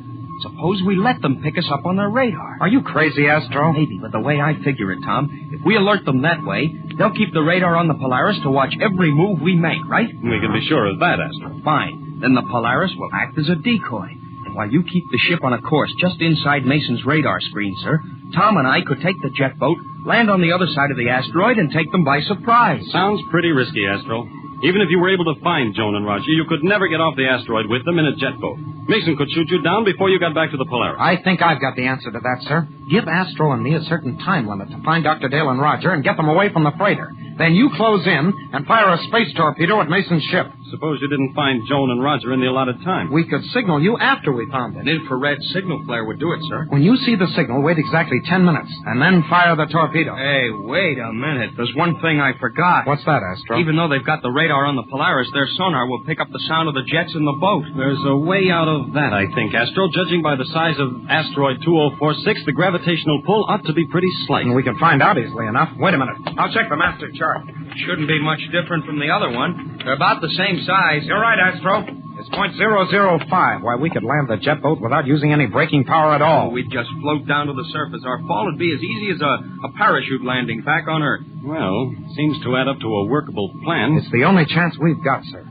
[SPEAKER 9] Suppose we let them pick us up on their radar.
[SPEAKER 12] Are you crazy, Astro?
[SPEAKER 9] Maybe, but the way I figure it, Tom, if we alert them that way, they'll keep the radar on the Polaris to watch every move we make, right?
[SPEAKER 20] We can be sure of that, Astro.
[SPEAKER 9] Fine.
[SPEAKER 12] Then the Polaris will act as a decoy. And while you keep the ship on a course just inside Mason's radar screen, sir, Tom and I could take the jet boat, land on the other side of the asteroid, and take them by surprise.
[SPEAKER 20] Sounds pretty risky, Astro. Even if you were able to find Joan and Roger, you could never get off the asteroid with them in a jet boat. Mason could shoot you down before you got back to the Polaris.
[SPEAKER 12] I think I've got the answer to that, sir. Give Astro and me a certain time limit to find Dr. Dale and Roger and get them away from the freighter. Then you close in and fire a space torpedo at Mason's ship.
[SPEAKER 20] Suppose you didn't find Joan and Roger in the allotted time.
[SPEAKER 12] We could signal you after we found them.
[SPEAKER 9] An infrared signal flare would do it, sir.
[SPEAKER 12] When you see the signal, wait exactly 10 minutes, and then fire the torpedo.
[SPEAKER 9] Hey, wait a minute. There's one thing I forgot.
[SPEAKER 12] What's that, Astro?
[SPEAKER 9] Even though they've got the radar on the Polaris, their sonar will pick up the sound of the jets in the boat.
[SPEAKER 20] There's a way out of that, I think, Astro. Judging by the size of asteroid 2046, the gravitational pull ought to be pretty slight.
[SPEAKER 12] We can find out easily enough. Wait a minute. I'll check the master chart.
[SPEAKER 9] Shouldn't be much different from the other one. They're about the same size.
[SPEAKER 12] You're right, Astro. It's .005. Why, we could land the jet boat without using any braking power at all.
[SPEAKER 9] We'd just float down to the surface. Our fall would be as easy as a parachute landing back on Earth.
[SPEAKER 20] Well, seems to add up to a workable plan.
[SPEAKER 12] It's the only chance we've got, sir.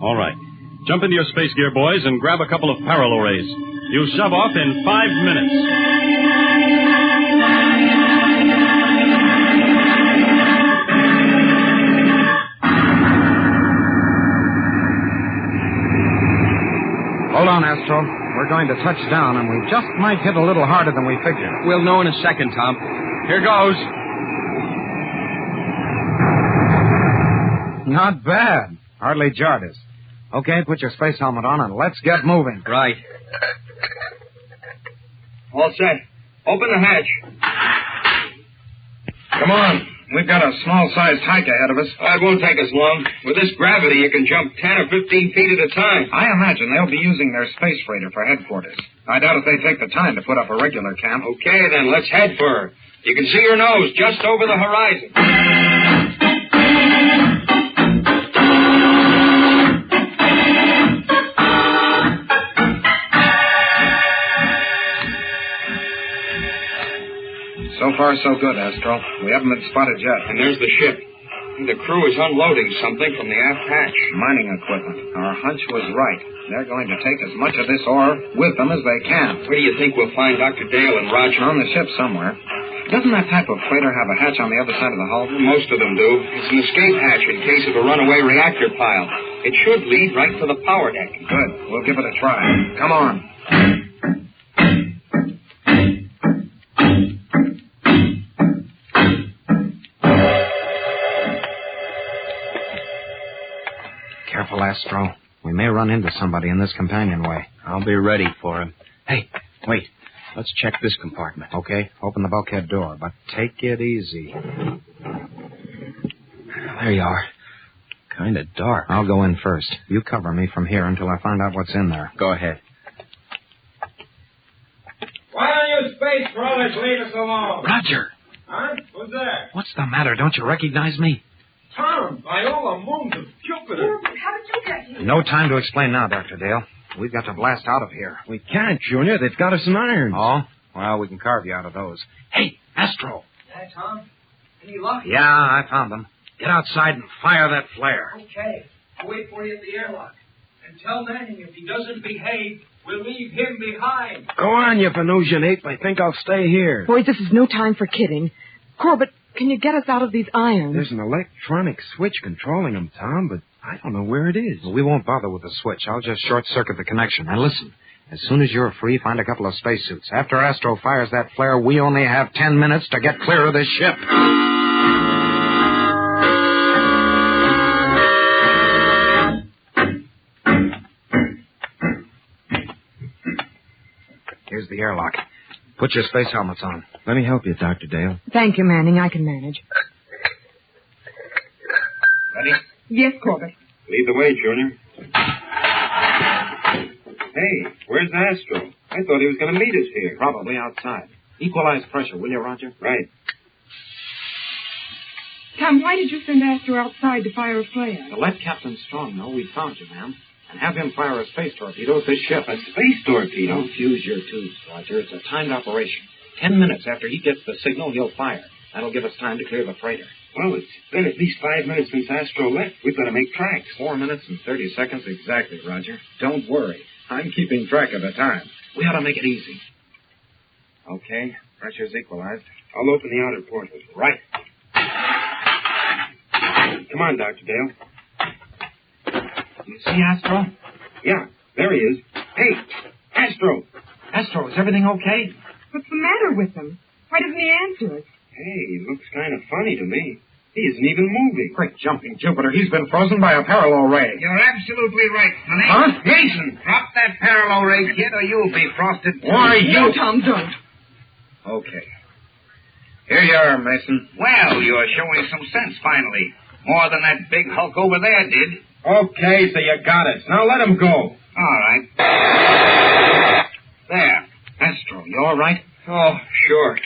[SPEAKER 20] All right. Jump into your space gear, boys, and grab a couple of parallel rays. You'll shove off in 5 minutes.
[SPEAKER 12] Hold on, Astro. We're going to touch down, and we just might hit a little harder than we figured.
[SPEAKER 9] We'll know in a second, Tom. Here goes.
[SPEAKER 12] Not bad. Hardly jarred us. Okay, put your space helmet on, and let's get moving.
[SPEAKER 9] Right. All set. Open the hatch.
[SPEAKER 6] Come on. We've got a small-sized hike ahead of us.
[SPEAKER 9] It won't take us long. With this gravity, you can jump 10 or 15 feet at a time.
[SPEAKER 6] I imagine they'll be using their space freighter for headquarters. I doubt if they take the time to put up a regular camp.
[SPEAKER 9] Okay, then, let's head for her. You can see her nose just over the horizon.
[SPEAKER 6] So far, so good, Astro. We haven't been spotted yet.
[SPEAKER 9] And there's the ship. The crew is unloading something from the aft hatch.
[SPEAKER 6] Mining equipment. Our hunch was right. They're going to take as much of this ore with them as they can.
[SPEAKER 9] Where do you think we'll find Dr. Dale and Roger?
[SPEAKER 6] On the ship somewhere. Doesn't that type of freighter have a hatch on the other side of the hull?
[SPEAKER 9] Most of them do. It's an escape hatch in case of a runaway reactor pile. It should lead right to the power deck.
[SPEAKER 6] Good. We'll give it a try. Come on.
[SPEAKER 12] Careful, Astro. We may run into somebody in this companionway.
[SPEAKER 9] I'll be ready for him. Hey, wait. Let's check this compartment.
[SPEAKER 12] Okay, open the bulkhead door, but take it easy.
[SPEAKER 9] There you are. Kind of dark.
[SPEAKER 12] I'll go in first. You cover me from here until I find out what's in there.
[SPEAKER 9] Go ahead.
[SPEAKER 2] Why don't you space crawlers leave us alone?
[SPEAKER 12] Roger!
[SPEAKER 2] Huh? Who's there?
[SPEAKER 12] What's the matter? Don't you recognize me?
[SPEAKER 2] Tom, by all the moons of Jupiter.
[SPEAKER 19] How did you get here?
[SPEAKER 12] No time to explain now, Dr. Dale. We've got to blast out of here.
[SPEAKER 14] We can't, Junior. They've got us in irons.
[SPEAKER 12] Oh? Well, we can carve you out of those. Hey, Astro.
[SPEAKER 22] Yeah, Tom? Any luck?
[SPEAKER 12] Yeah, I found them. Get outside and fire that flare.
[SPEAKER 22] Okay. I'll wait for you at the airlock. And tell Manning if he doesn't behave, we'll leave him behind.
[SPEAKER 14] Go on, you Venusian ape. I think I'll stay here.
[SPEAKER 7] Boys, this is no time for kidding. Corbett, can you get us out of these irons?
[SPEAKER 14] There's an electronic switch controlling them, Tom, but I don't know where it is.
[SPEAKER 12] Well, we won't bother with the switch. I'll just short-circuit the connection. And listen, as soon as you're free, find a couple of spacesuits. After Astro fires that flare, we only have 10 minutes to get clear of this ship. Here's the airlock. Put your space helmets on.
[SPEAKER 14] Let me help you, Dr. Dale.
[SPEAKER 7] Thank you, Manning. I can manage.
[SPEAKER 6] Ready?
[SPEAKER 7] Yes, Corbett.
[SPEAKER 6] Lead the way, Junior. Hey, where's Astro? I thought he was going to meet us here.
[SPEAKER 14] Probably outside. Equalize pressure, will you, Roger?
[SPEAKER 6] Right.
[SPEAKER 7] Tom, why did you send Astro outside to fire a flare?
[SPEAKER 14] To let Captain Strong know we found you, ma'am. And have him fire a space torpedo at this ship.
[SPEAKER 6] A space torpedo?
[SPEAKER 14] Don't fuse your tubes, Roger. It's a timed operation. 10 minutes after he gets the signal, he'll fire. That'll give us time to clear the freighter.
[SPEAKER 6] Well, it's been at least 5 minutes since Astro left. We've got to make tracks.
[SPEAKER 5] 4 minutes and 30 seconds exactly, Roger. Don't worry. I'm keeping track of the time.
[SPEAKER 6] We ought to make it easy.
[SPEAKER 5] Okay. Pressure's equalized.
[SPEAKER 6] I'll open the outer portal.
[SPEAKER 5] Right.
[SPEAKER 6] Come on, Dr. Dale. You see Astro? Yeah, there he is. Hey, Astro! Astro, is everything okay?
[SPEAKER 7] What's the matter with him? Why doesn't he answer us?
[SPEAKER 6] Hey, he looks kind of funny to me. He isn't even moving.
[SPEAKER 5] Quick jumping Jupiter. He's been frozen by a parallel ray.
[SPEAKER 24] You're absolutely right, Sonny.
[SPEAKER 5] Huh?
[SPEAKER 24] Mason, drop that parallel ray, kid, or you'll be frosted.
[SPEAKER 5] Why, you...
[SPEAKER 7] No, Tom, don't.
[SPEAKER 5] Okay. Here you are, Mason.
[SPEAKER 24] Well, you're showing some sense, finally. More than that big hulk over there did.
[SPEAKER 5] Okay, so you got it. Now let him go.
[SPEAKER 24] All right. There. Astro, you all right?
[SPEAKER 6] Oh, sure.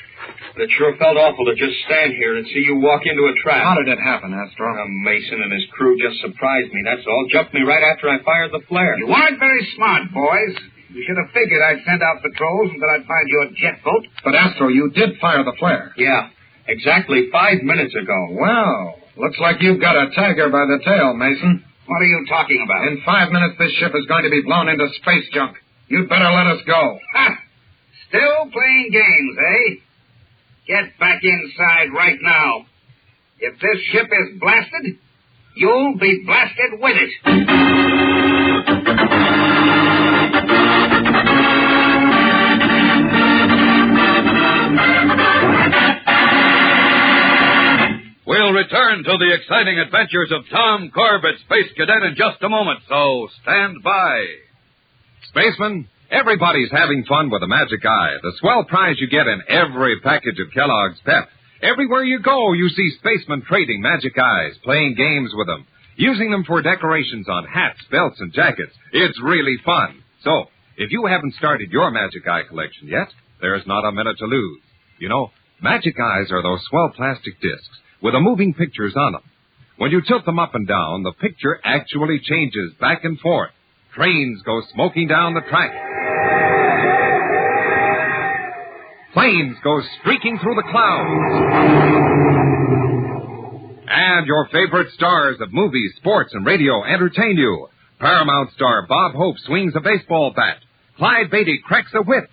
[SPEAKER 6] But it sure felt awful to just stand here and see you walk into a trap.
[SPEAKER 5] How did it happen, Astro?
[SPEAKER 6] Mason and his crew just surprised me, that's all. Jumped me right after I fired the flare.
[SPEAKER 24] You weren't very smart, boys. You should have figured I'd send out patrols and that I'd find your jet boat.
[SPEAKER 5] But, Astro, you did fire the flare.
[SPEAKER 6] Yeah, exactly 5 minutes ago.
[SPEAKER 5] Well, looks like you've got a tiger by the tail, Mason.
[SPEAKER 24] What are you talking about?
[SPEAKER 5] In 5 minutes, this ship is going to be blown into space junk. You'd better let us go.
[SPEAKER 24] Ha! Still playing games, eh? Get back inside right now. If this ship is blasted, you'll be blasted with it.
[SPEAKER 8] We'll return to the exciting adventures of Tom Corbett, Space Cadet, in just a moment, so stand by. Spaceman, everybody's having fun with the Magic Eye, the swell prize you get in every package of Kellogg's Pep. Everywhere you go, you see spacemen trading Magic Eyes, playing games with them, using them for decorations on hats, belts, and jackets. It's really fun. So, if you haven't started your Magic Eye collection yet, there's not a minute to lose. You know, Magic Eyes are those swell plastic discs with the moving pictures on them. When you tilt them up and down, the picture actually changes back and forth. Trains go smoking down the track. Planes go streaking through the clouds. And your favorite stars of movies, sports, and radio entertain you. Paramount star Bob Hope swings a baseball bat. Clyde Beatty cracks a whip.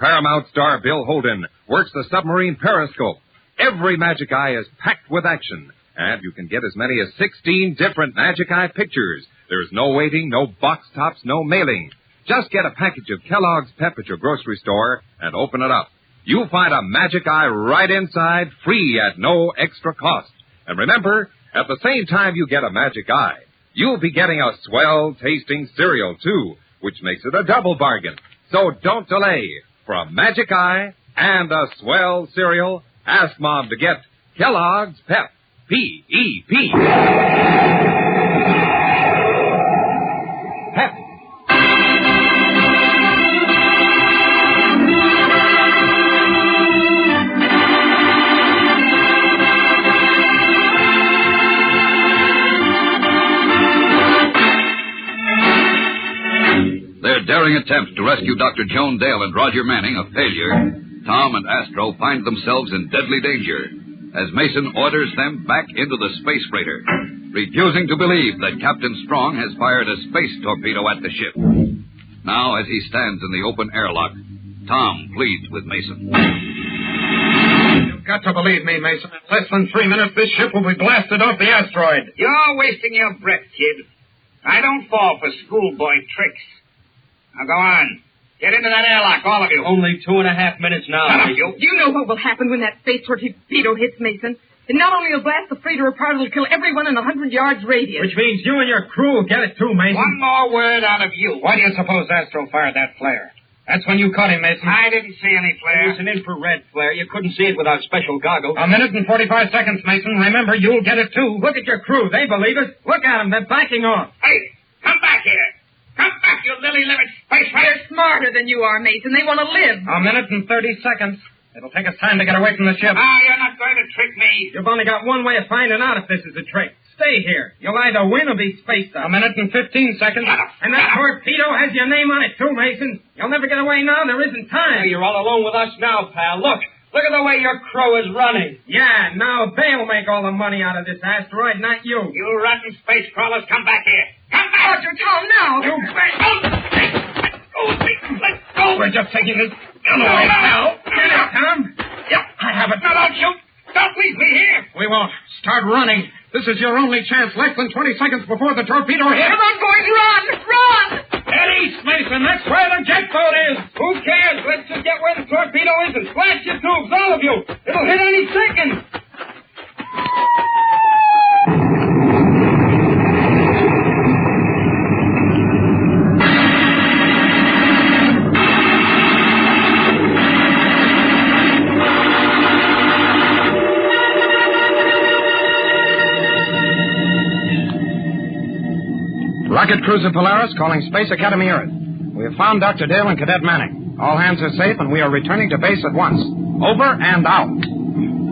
[SPEAKER 8] Paramount star Bill Holden works the submarine periscope. Every Magic Eye is packed with action, and you can get as many as 16 different Magic Eye pictures. There's no waiting, no box tops, no mailing. Just get a package of Kellogg's Pep at your grocery store and open it up. You'll find a Magic Eye right inside, free at no extra cost. And remember, at the same time you get a Magic Eye, you'll be getting a swell-tasting cereal, too, which makes it a double bargain. So don't delay. For a Magic Eye and a swell cereal, ask Mom to get Kellogg's Pep. P-E-P. Pep.
[SPEAKER 4] Their daring attempt to rescue Dr. Joan Dale and Roger Manning a failure, Tom and Astro find themselves in deadly danger as Mason orders them back into the space freighter, refusing to believe that Captain Strong has fired a space torpedo at the ship. Now, as he stands in the open airlock, Tom pleads with Mason.
[SPEAKER 5] You've got to believe me, Mason. In less than 3 minutes, this ship will be blasted off the asteroid.
[SPEAKER 24] You're wasting your breath, kid. I don't fall for schoolboy tricks. Now go on. Get into that airlock, all of you.
[SPEAKER 9] Only 2.5 minutes now.
[SPEAKER 24] Shut up, you.
[SPEAKER 7] You know what will happen when that space torpedo hits Mason. It not only will blast the freighter apart, it'll kill everyone in 100 yards radius.
[SPEAKER 9] Which means you and your crew will get it too, Mason.
[SPEAKER 24] One more word out of you.
[SPEAKER 5] Why do you suppose Astro fired that flare? That's when you caught him, Mason.
[SPEAKER 24] I didn't see any flare.
[SPEAKER 9] It was an infrared flare. You couldn't see it without special goggles.
[SPEAKER 5] 1 minute and 45 seconds, Mason. Remember, you'll get it too.
[SPEAKER 9] Look at your crew. They believe it. Look at them. They're backing off.
[SPEAKER 24] Hey, come back here. Come back, you lily-livered space fighter.
[SPEAKER 7] They're smarter than you are, Mason. They want to live.
[SPEAKER 5] 1 minute and 30 seconds. It'll take us time to get away from the ship.
[SPEAKER 24] You're not going to trick me.
[SPEAKER 9] You've only got one way of finding out if this is a trick. Stay here. You'll either win or be spaced out.
[SPEAKER 5] 1 minute and 15 seconds.
[SPEAKER 9] And that torpedo has your name on it, too, Mason. You'll never get away now. There isn't time.
[SPEAKER 6] Hey, you're all alone with us now, pal. Look,
[SPEAKER 9] Look at the way your crew is running. Yeah, now they'll make all the money out of this asteroid, not you.
[SPEAKER 6] You rotten space crawlers, come back here. Come back!
[SPEAKER 7] Roger, Tom, now!
[SPEAKER 6] You let go of me. Let go. We're just taking this gun away now.
[SPEAKER 9] Get it, Tom.
[SPEAKER 6] Yep, I have it. No, don't shoot. Don't leave me here.
[SPEAKER 9] We won't. Start running. This is your only chance. Less than 20 seconds before the torpedo hits.
[SPEAKER 7] Come on, boys, run! Run!
[SPEAKER 9] Head east, Mason. That's where the jet boat is. Who cares? Let's just get where the torpedo is and flash your tubes, all of you. It'll hit any second.
[SPEAKER 12] Rocket Cruiser Polaris calling Space Academy Earth. We have found Dr. Dale and Cadet Manning. All hands are safe, and we are returning to base at once. Over and out.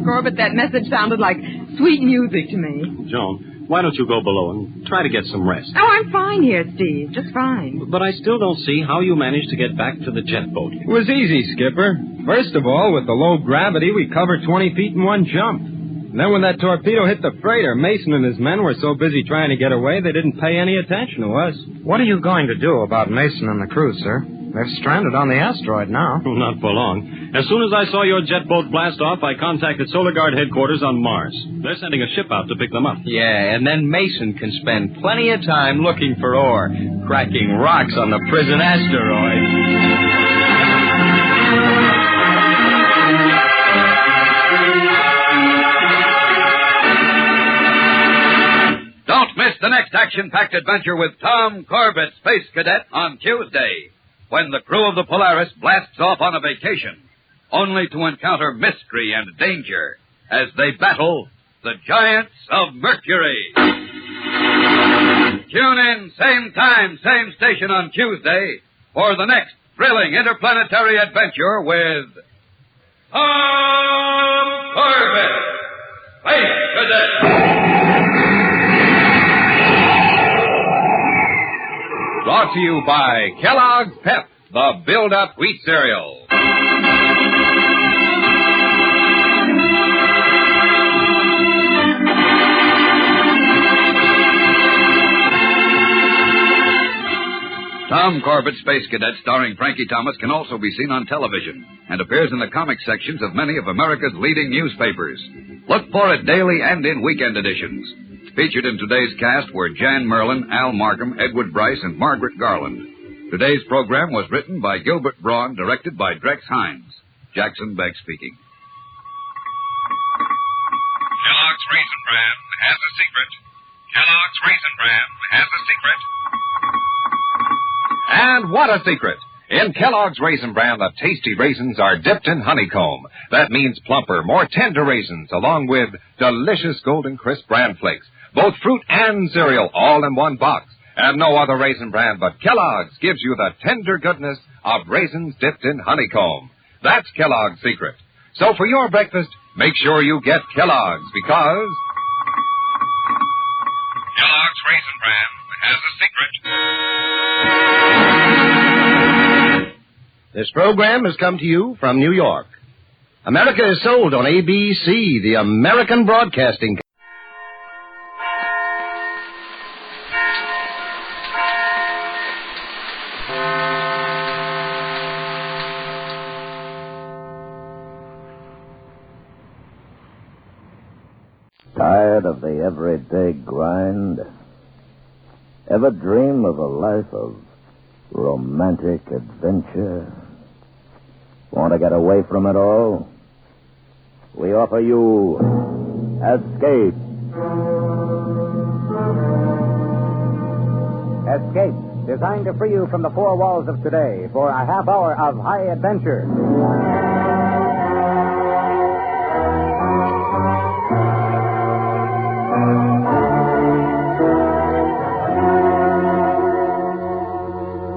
[SPEAKER 7] Corbett, that message sounded like sweet music to me.
[SPEAKER 20] Joan, why don't you go below and try to get some rest?
[SPEAKER 7] Oh, I'm fine here, Steve. Just fine.
[SPEAKER 20] But I still don't see how you managed to get back to the jet boat.
[SPEAKER 10] It was easy, Skipper. First of all, with the low gravity, we covered 20 feet in one jump. And then when that torpedo hit the freighter, Mason and his men were so busy trying to get away, they didn't pay any attention to us.
[SPEAKER 12] What are you going to do about Mason and the crew, sir? They're stranded on the asteroid now.
[SPEAKER 20] Not for long. As soon as I saw your jet boat blast off, I contacted Solar Guard headquarters on Mars. They're sending a ship out to pick them up.
[SPEAKER 12] Yeah, and then Mason can spend plenty of time looking for ore, cracking rocks on the prison asteroid.
[SPEAKER 4] Don't miss the next action-packed adventure with Tom Corbett, Space Cadet, on Tuesday, when the crew of the Polaris blasts off on a vacation, only to encounter mystery and danger as they battle the giants of Mercury. Tune in, same time, same station on Tuesday for the next thrilling interplanetary adventure with Tom Corbett, Space Cadet.
[SPEAKER 8] Brought to you by Kellogg's Pep, the build-up wheat cereal.
[SPEAKER 4] Tom Corbett, Space Cadet, starring Frankie Thomas, can also be seen on television and appears in the comic sections of many of America's leading newspapers. Look for it daily and in weekend editions. Featured in today's cast were Jan Merlin, Al Markham, Edward Bryce, and Margaret Garland. Today's program was written by Gilbert Braun, directed by Drex Hines. Jackson Beck speaking.
[SPEAKER 8] Kellogg's Raisin Bran has a secret. Kellogg's Raisin Bran has a secret. And what a secret! In Kellogg's Raisin Bran, the tasty raisins are dipped in honeycomb. That means plumper, more tender raisins, along with delicious golden crisp bran flakes. Both fruit and cereal, all in one box. And no other Raisin Bran but Kellogg's gives you the tender goodness of raisins dipped in honeycomb. That's Kellogg's secret. So for your breakfast, make sure you get Kellogg's, because Kellogg's Raisin Bran has a secret.
[SPEAKER 12] This program has come to you from New York. America is sold on ABC, the American Broadcasting Company.
[SPEAKER 13] Tired of the everyday grind? Ever dream of a life of romantic adventure? Want to get away from it all? We offer you Escape.
[SPEAKER 15] Escape, designed to free you from the four walls of today for a half hour of high adventure.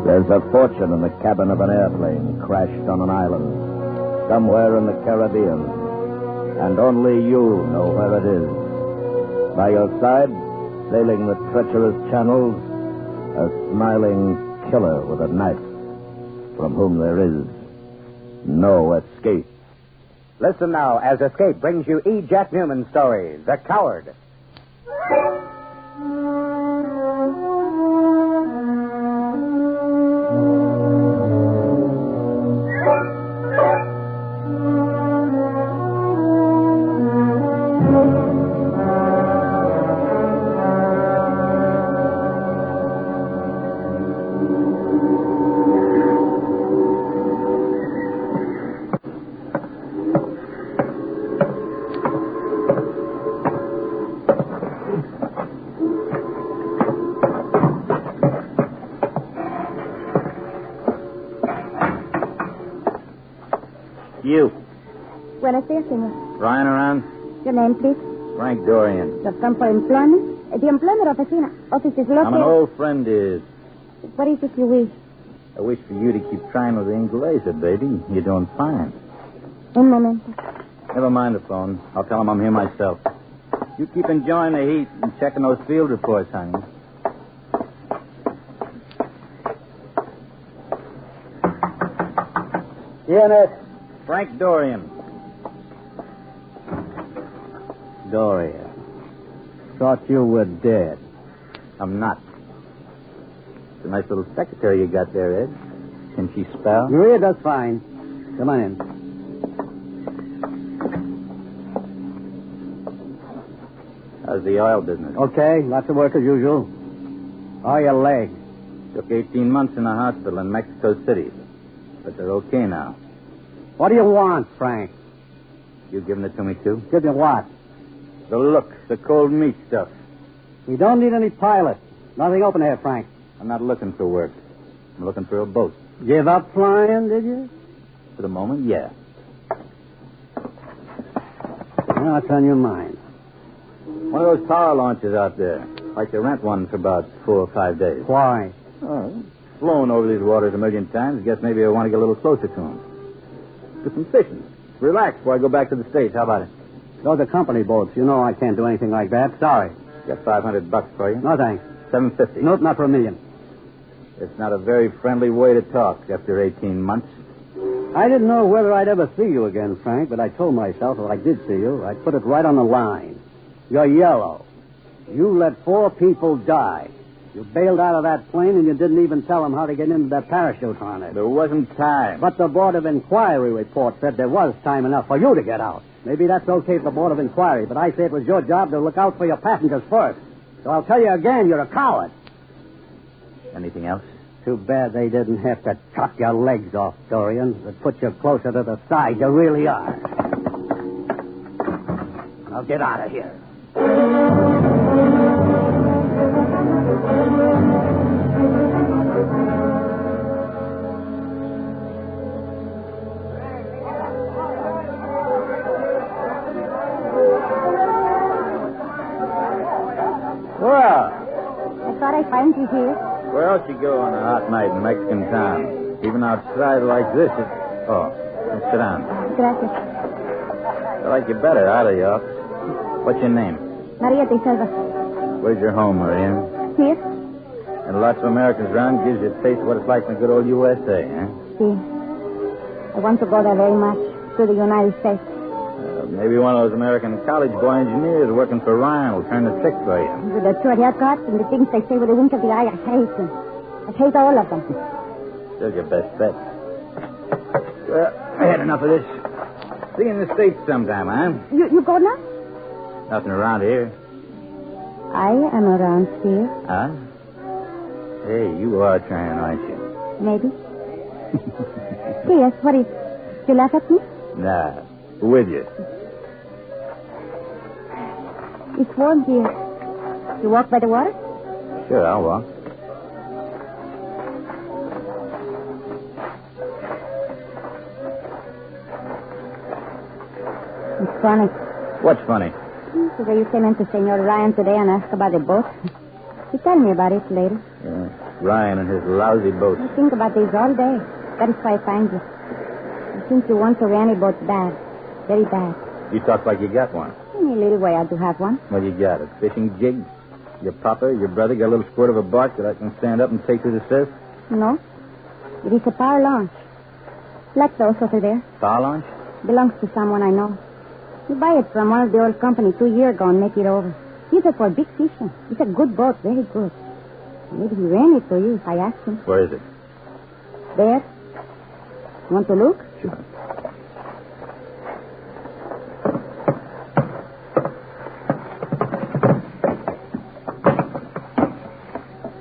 [SPEAKER 13] There's a fortune in the cabin of an airplane crashed on an island somewhere in the Caribbean, and only you know where it is. By your side, sailing the treacherous channels, a smiling killer with a knife, from whom there is no escape.
[SPEAKER 15] Listen now as Escape brings you E. Jack Newman's story, The Coward.
[SPEAKER 11] You.
[SPEAKER 17] Buenos dias, senor.
[SPEAKER 11] Ryan around?
[SPEAKER 17] Your name, please?
[SPEAKER 11] Frank Dorian.
[SPEAKER 17] You've come for employment? The employment office is located...
[SPEAKER 11] I'm an old friend of his.
[SPEAKER 17] What is it you wish?
[SPEAKER 11] I wish for you to keep trying with the Inglesa, baby. You're doing fine.
[SPEAKER 17] Un momento.
[SPEAKER 11] Never mind the phone. I'll tell him I'm here myself. You keep enjoying the heat and checking those field reports, honey.
[SPEAKER 15] Unit.
[SPEAKER 11] Frank Dorian.
[SPEAKER 15] Dorian. Thought you were dead.
[SPEAKER 11] I'm not. It's a nice little secretary you got there, Ed. Can she spell?
[SPEAKER 15] Maria does fine. Come on in.
[SPEAKER 11] How's the oil business?
[SPEAKER 15] Okay, lots of work as usual. How are your legs?
[SPEAKER 11] Took 18 months in the hospital in Mexico City. But they're okay now.
[SPEAKER 15] What do you want, Frank?
[SPEAKER 11] You giving it to me, too?
[SPEAKER 15] Give you what?
[SPEAKER 11] The looks, the cold meat stuff.
[SPEAKER 15] We don't need any pilot. Nothing open here, Frank.
[SPEAKER 11] I'm not looking for work. I'm looking for a boat.
[SPEAKER 15] Give up flying, did you?
[SPEAKER 11] For the moment, yeah.
[SPEAKER 15] Well, what's on your mind?
[SPEAKER 11] One of those power launches out there. I'd like to rent one for about 4 or 5 days.
[SPEAKER 15] Why?
[SPEAKER 11] Oh, flown over these waters a million times. Guess maybe I want to get a little closer to them. Do some fishing. Relax before I go back to the States. How about it?
[SPEAKER 15] Those are company boats. You know I can't do anything like that. Sorry.
[SPEAKER 11] Got $500 for you.
[SPEAKER 15] No, thanks.
[SPEAKER 11] $750.
[SPEAKER 15] Nope, not for $1 million.
[SPEAKER 11] It's not a very friendly way to talk after 18 months.
[SPEAKER 15] I didn't know whether I'd ever see you again, Frank, but I told myself if I did see you, I'd put it right on the line. You're yellow. You let 4 people die. You bailed out of that plane and you didn't even tell them how to get into that parachute on it.
[SPEAKER 11] There wasn't time.
[SPEAKER 15] But the Board of Inquiry report said there was time enough for you to get out. Maybe that's okay for the Board of Inquiry, but I say it was your job to look out for your passengers first. So I'll tell you again, you're a coward.
[SPEAKER 11] Anything else?
[SPEAKER 15] Too bad they didn't have to chop your legs off, Dorian. It put you closer to the side you really are. Now get out of here.
[SPEAKER 11] Well,
[SPEAKER 17] I thought I'd find you here.
[SPEAKER 11] where else you go on a hot night in Mexican town? Even outside like this, Oh, sit down.
[SPEAKER 17] Gracias.
[SPEAKER 11] I like you better out of the office. What's your name?
[SPEAKER 17] Maria de Silva.
[SPEAKER 11] Where's your home, Maria?
[SPEAKER 17] Here?
[SPEAKER 11] And lots of Americans around gives you a taste of what it's like in the good old USA, huh?
[SPEAKER 17] See. I want to go there very much. To the United States.
[SPEAKER 11] Maybe one of those American college boy engineers working for Ryan will turn the trick for you.
[SPEAKER 17] With the short haircuts and the things they say with the wink of the eye, I hate them. I hate all of them.
[SPEAKER 11] Still your best bet. Well, I had enough of this. See you in the States sometime, huh?
[SPEAKER 17] You go now?
[SPEAKER 11] Nothing around here.
[SPEAKER 17] I am around here.
[SPEAKER 11] Huh? Hey, you are trying, aren't you?
[SPEAKER 17] Maybe. Yes, what is... You laugh at me?
[SPEAKER 11] Nah, with you.
[SPEAKER 17] It's warm here. You walk by the water?
[SPEAKER 11] Sure, I'll walk.
[SPEAKER 17] It's funny.
[SPEAKER 11] What's funny?
[SPEAKER 17] The way you came in to Senor Ryan today and asked about the boat. You tell me about it later.
[SPEAKER 11] Ryan and his lousy boat.
[SPEAKER 17] I think about this all day. That is why I find you. I think you want to run a boat bad. Very bad.
[SPEAKER 11] You talk like you got one.
[SPEAKER 17] In a little way, I do have one.
[SPEAKER 11] What you got? A fishing jig? Your papa, your brother got a little squirt of a bark that I can stand up and take through the surf?
[SPEAKER 17] No. It is a power launch. Like those over there.
[SPEAKER 11] Power launch?
[SPEAKER 17] Belongs to someone I know. You buy it from one of the old company 2 years ago and make it over. Use it for big fishing. It's a good boat, very good. Maybe he ran it for you if I ask him.
[SPEAKER 11] Where is it?
[SPEAKER 17] There. Want to look?
[SPEAKER 11] Sure.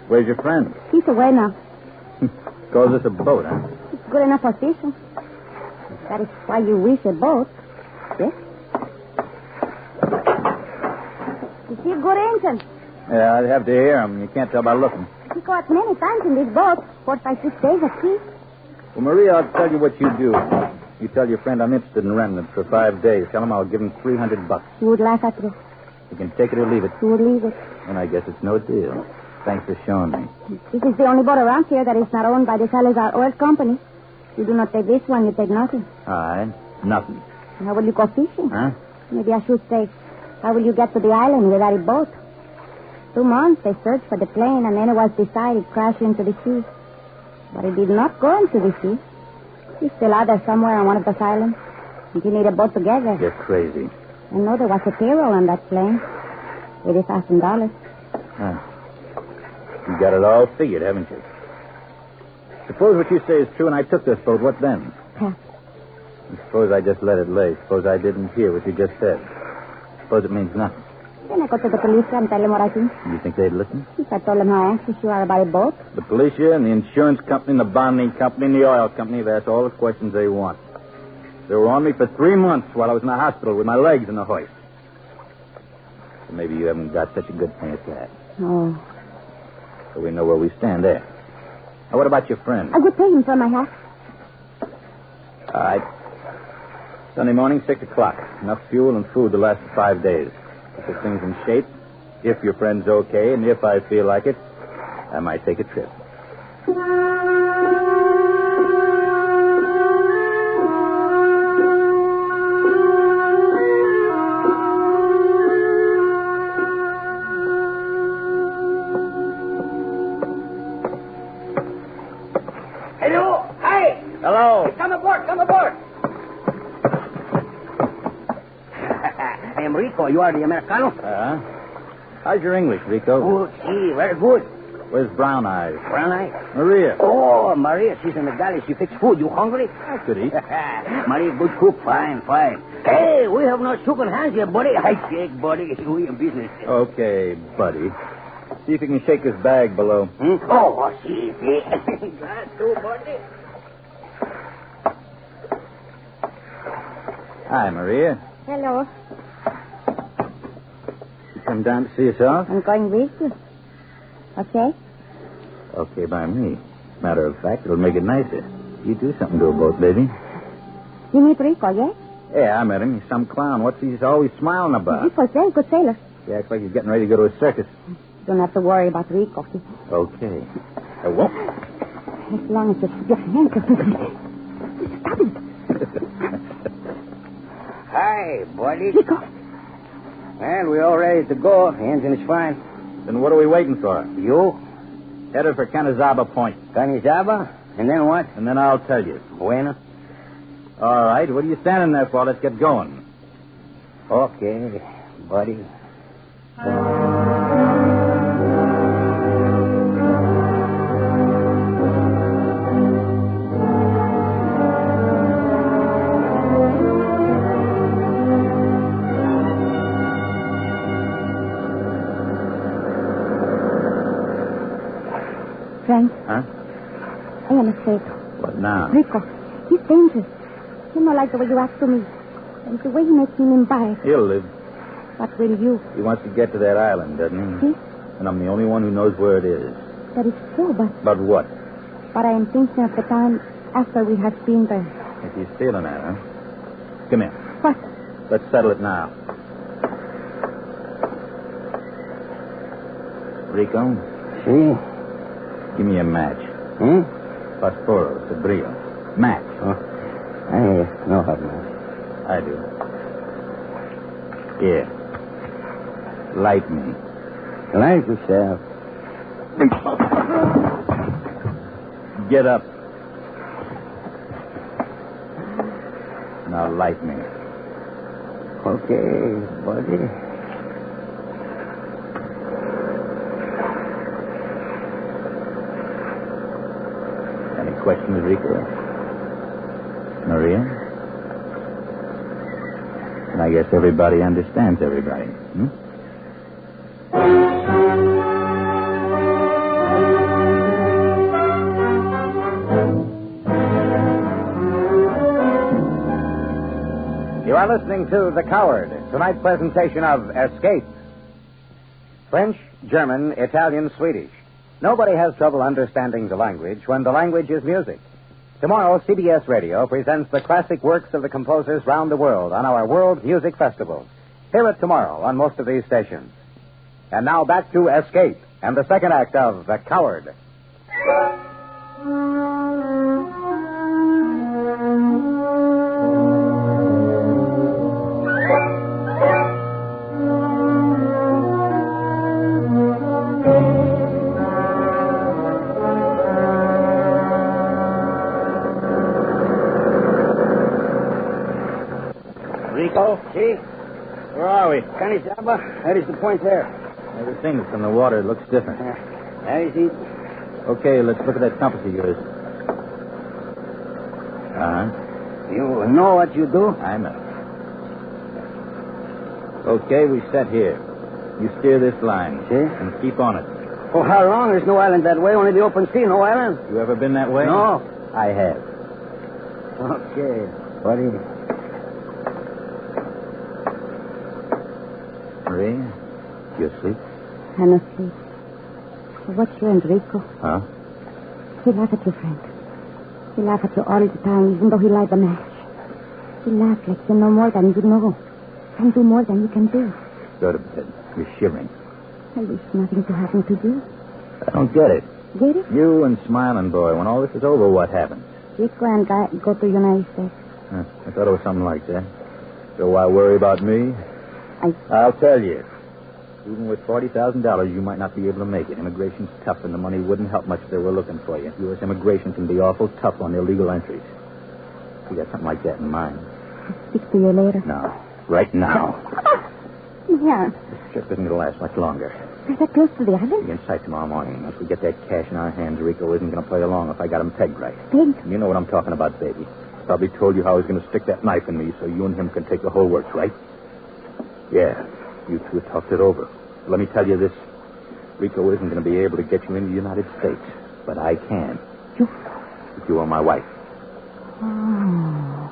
[SPEAKER 11] Where's your friend?
[SPEAKER 17] He's away now.
[SPEAKER 11] Calls this a boat, huh?
[SPEAKER 17] It's good enough for fishing. That is why you wish a boat. Yes? You see a good engine.
[SPEAKER 11] Yeah, I'd have to hear him. You can't tell by looking.
[SPEAKER 17] He go out many times in this boat. 4, 5, 6 days at sea.
[SPEAKER 11] Well, Maria, I'll tell you what you do. You tell your friend I'm interested in renting it for 5 days. Tell him I'll give him $300.
[SPEAKER 17] You would laugh at this.
[SPEAKER 11] You can take it or leave it.
[SPEAKER 17] You would leave it.
[SPEAKER 11] And I guess it's no deal. Thanks for showing me.
[SPEAKER 17] This is the only boat around here that is not owned by the Salazar Oil Company. You do not take this one, you take nothing.
[SPEAKER 11] All right. Nothing.
[SPEAKER 17] How will you go fishing?
[SPEAKER 11] Huh?
[SPEAKER 17] Maybe I should say, how will you get to the island without a boat? 2 months they searched for the plane, and then it was decided to crash into the sea. But it did not go into the sea. It's still out there somewhere on one of those islands. You need a boat together.
[SPEAKER 11] You're crazy.
[SPEAKER 17] I know there was a payroll on that plane. $80,000.
[SPEAKER 11] Huh. You got it all figured, haven't you? Suppose what you say is true and I took this boat. What then?
[SPEAKER 17] Huh.
[SPEAKER 11] Suppose I just let it lay. Suppose I didn't hear what you just said. Suppose it means nothing.
[SPEAKER 17] Then I go to the police and tell them what I think.
[SPEAKER 11] You think they'd listen?
[SPEAKER 17] If I told them how anxious you are about a boat.
[SPEAKER 11] The police here and the insurance company and the bonding company and the oil company have asked all the questions they want. They were on me for 3 months while I was in the hospital with my legs in the hoist. So maybe you haven't got such a good thing as that.
[SPEAKER 17] Oh.
[SPEAKER 11] So we know where we stand there. Now, what about your friend?
[SPEAKER 17] I would pay him for my hat.
[SPEAKER 11] All right. Sunday morning, 6 o'clock. Enough fuel and food to last for 5 days. Put things in shape. If your friend's okay, and if I feel like it, I might take a trip.
[SPEAKER 1] Hello. Hi.
[SPEAKER 11] Hello.
[SPEAKER 1] Come aboard. Come aboard. I am Rico. You are the Americano?
[SPEAKER 11] How's your English, Rico?
[SPEAKER 1] Good. See, very good.
[SPEAKER 11] Where's Brown Eyes?
[SPEAKER 1] Brown Eyes?
[SPEAKER 11] Maria.
[SPEAKER 1] Oh, Maria, she's in the galley. She fix food. You hungry?
[SPEAKER 11] I could eat.
[SPEAKER 1] Maria, good cook. Fine, fine. Hey, we have not shaken hands yet, buddy. I shake, buddy. We in business.
[SPEAKER 11] Okay, buddy. See if you can shake this bag below.
[SPEAKER 1] Oh, see. Glad to, buddy.
[SPEAKER 11] Hi, Maria.
[SPEAKER 17] Hello.
[SPEAKER 11] You come down to see us off?
[SPEAKER 17] I'm going with you. Okay?
[SPEAKER 11] Okay by me. Matter of fact, it'll make it nicer. You do something to a boat, baby.
[SPEAKER 17] You meet Rico, yes?
[SPEAKER 11] Yeah, I met him. He's some clown. What's he always smiling about?
[SPEAKER 17] He's a very good sailor.
[SPEAKER 11] He acts like he's getting ready to go to a circus.
[SPEAKER 17] Don't have to worry about Rico.
[SPEAKER 11] Okay. I won't.
[SPEAKER 17] As long as you keep your hands off me. Stop it.
[SPEAKER 1] Hi, buddy.
[SPEAKER 17] Rico.
[SPEAKER 1] Well, we're all ready to go. The engine is fine.
[SPEAKER 11] Then what are we waiting for?
[SPEAKER 1] You?
[SPEAKER 11] Headed for Canizaba Point.
[SPEAKER 1] Canizaba? And then what?
[SPEAKER 11] And then I'll tell you.
[SPEAKER 1] Bueno.
[SPEAKER 11] All right. What are you standing there for? Let's get going.
[SPEAKER 1] Okay, buddy.
[SPEAKER 17] Frank.
[SPEAKER 11] Huh?
[SPEAKER 17] I am afraid.
[SPEAKER 11] What now?
[SPEAKER 17] Rico, he's dangerous. You don't like the way you act to me. And the way you make him embarrassed.
[SPEAKER 11] He'll live.
[SPEAKER 17] What will you?
[SPEAKER 11] He wants to get to that island, doesn't he?
[SPEAKER 17] See?
[SPEAKER 11] And I'm the only one who knows where it is.
[SPEAKER 17] That is true, but...
[SPEAKER 11] But what?
[SPEAKER 17] But I am thinking of the time after we have been there.
[SPEAKER 11] If he's feeling that, huh? Come here.
[SPEAKER 17] What?
[SPEAKER 11] Let's settle it now. Rico?
[SPEAKER 1] See?
[SPEAKER 11] Give me a match. Phosphorus, a brillo. Match.
[SPEAKER 1] Oh. I know how to match.
[SPEAKER 11] I do. Here. Light me.
[SPEAKER 1] Light yourself.
[SPEAKER 11] Get up. Now light me.
[SPEAKER 1] Okay, buddy.
[SPEAKER 11] Any questions, Rico? Maria? And I guess everybody understands everybody.
[SPEAKER 3] You are listening to The Coward, tonight's presentation of Escape. French, German, Italian, Swedish. Nobody has trouble understanding the language when the language is music. Tomorrow, CBS Radio presents the classic works of the composers round the world on our World Music Festival. Hear it tomorrow on most of these stations. And now back to Escape and the second act of The Coward.
[SPEAKER 1] Rico, see?
[SPEAKER 11] Where are we?
[SPEAKER 1] Canisaba, that is the point there.
[SPEAKER 11] Never seen it from the water. It looks different.
[SPEAKER 1] That is it.
[SPEAKER 11] Okay, let's look at that compass of yours.
[SPEAKER 1] You know what you do?
[SPEAKER 11] I know. Okay, we set here. You steer this line.
[SPEAKER 1] See?
[SPEAKER 11] And keep on it.
[SPEAKER 1] For how long? There's no island that way, only the open sea, no island.
[SPEAKER 11] You ever been that way?
[SPEAKER 1] No.
[SPEAKER 11] I have.
[SPEAKER 1] Okay, buddy.
[SPEAKER 11] Marie, you asleep?
[SPEAKER 17] I'm asleep. What's your Enrico?
[SPEAKER 11] Huh?
[SPEAKER 17] He laughed at you, Frank. He laughed at you all the time, even though he lied the match. He laughed like you know more than you know. Can do more than you can do.
[SPEAKER 11] Go to bed. You're shivering.
[SPEAKER 17] I wish nothing to happen to you.
[SPEAKER 11] I don't get it.
[SPEAKER 17] Get it?
[SPEAKER 11] You and Smiling Boy, when all this is over, what happens?
[SPEAKER 17] Rico and Guy go to United States.
[SPEAKER 11] I thought it was something like that. So why worry about me? I'll tell you. Even with $40,000, you might not be able to make it. Immigration's tough, and the money wouldn't help much if they were looking for you. U.S. immigration can be awful tough on illegal entries. You got something like that in mind?
[SPEAKER 17] I'll speak to you later.
[SPEAKER 11] No. Right now.
[SPEAKER 17] Yeah.
[SPEAKER 11] This trip isn't going to last much longer.
[SPEAKER 17] Is that close to the island?
[SPEAKER 11] Be in sight tomorrow morning. Once we get that cash in our hands, Rico isn't going to play along if I got him pegged right.
[SPEAKER 17] Pegged?
[SPEAKER 11] You know what I'm talking about, baby. Probably told you how he's going to stick that knife in me so you and him can take the whole works, right? Yeah. You two talked it over. Let me tell you this. Rico isn't going to be able to get you into the United States, but I can.
[SPEAKER 17] You?
[SPEAKER 11] If you are my wife.
[SPEAKER 17] Oh.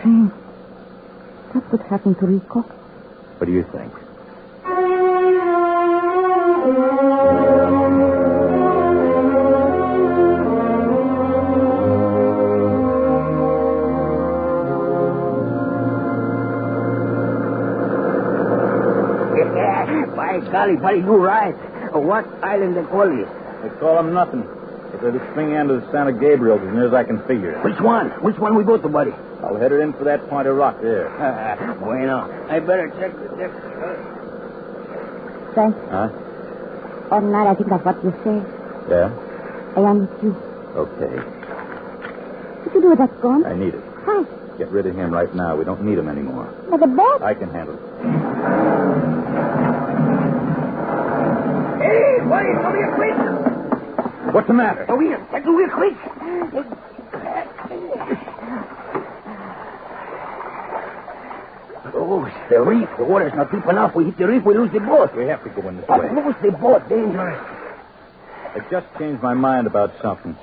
[SPEAKER 17] Frank, what would happen to Rico?
[SPEAKER 11] What do you think?
[SPEAKER 1] By golly, buddy, you're right. What island they call it?
[SPEAKER 11] They call them nothing. It's at the spring end of the Santa Gabriel, as near as I can figure it.
[SPEAKER 1] Which one? Which one we go to, buddy?
[SPEAKER 11] I'll head her in for that point of rock there.
[SPEAKER 1] Bueno. I better check the deck.
[SPEAKER 17] Frank?
[SPEAKER 11] Huh?
[SPEAKER 17] All night I think of what you say.
[SPEAKER 11] Yeah?
[SPEAKER 17] I am with you.
[SPEAKER 11] Okay.
[SPEAKER 17] What you do with that gun?
[SPEAKER 11] I need it.
[SPEAKER 17] Hi.
[SPEAKER 11] Get rid of him right now. We don't need him anymore.
[SPEAKER 17] But the boat?
[SPEAKER 11] I can handle it.
[SPEAKER 1] Hey, buddy, come here quick.
[SPEAKER 11] What's the matter?
[SPEAKER 1] Come here. Come here quick. Oh, it's the reef. The water's not deep enough. We hit the reef, we lose the boat.
[SPEAKER 11] We have to go in this way.
[SPEAKER 1] Lose the boat. Dangerous.
[SPEAKER 11] I just changed my mind about something.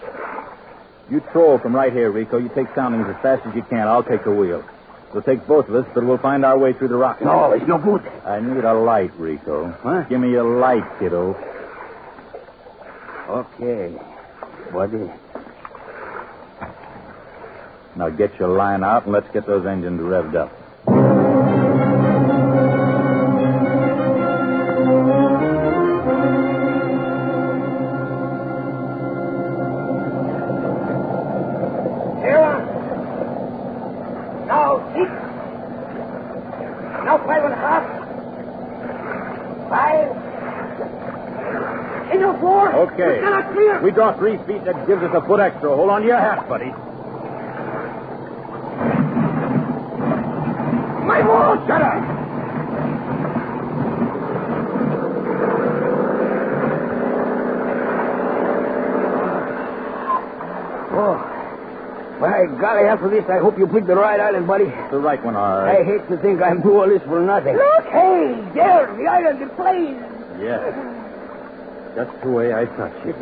[SPEAKER 11] You troll from right here, Rico. You take soundings as fast as you can. I'll take the wheel. It'll take both of us, but we'll find our way through the rocks.
[SPEAKER 1] No, it's no good.
[SPEAKER 11] I need a light, Rico.
[SPEAKER 1] Huh?
[SPEAKER 11] Give me a light, kiddo.
[SPEAKER 1] Okay, buddy.
[SPEAKER 11] Now get your line out and let's get those engines revved up.
[SPEAKER 1] Now 6. Now 5.5. 5. In your 4.
[SPEAKER 11] Okay.
[SPEAKER 1] We cannot clear.
[SPEAKER 11] We draw 3 feet. That gives us a foot extra. Hold on to your hat, buddy.
[SPEAKER 1] My boat! Shut up! Oh. By golly, after this, I hope you picked the right island, buddy.
[SPEAKER 11] The right one, all right.
[SPEAKER 1] I hate to think I'm doing all this for nothing.
[SPEAKER 22] Look!
[SPEAKER 1] Hey, there, the island, the plane.
[SPEAKER 11] Yeah. That's the way I touch it.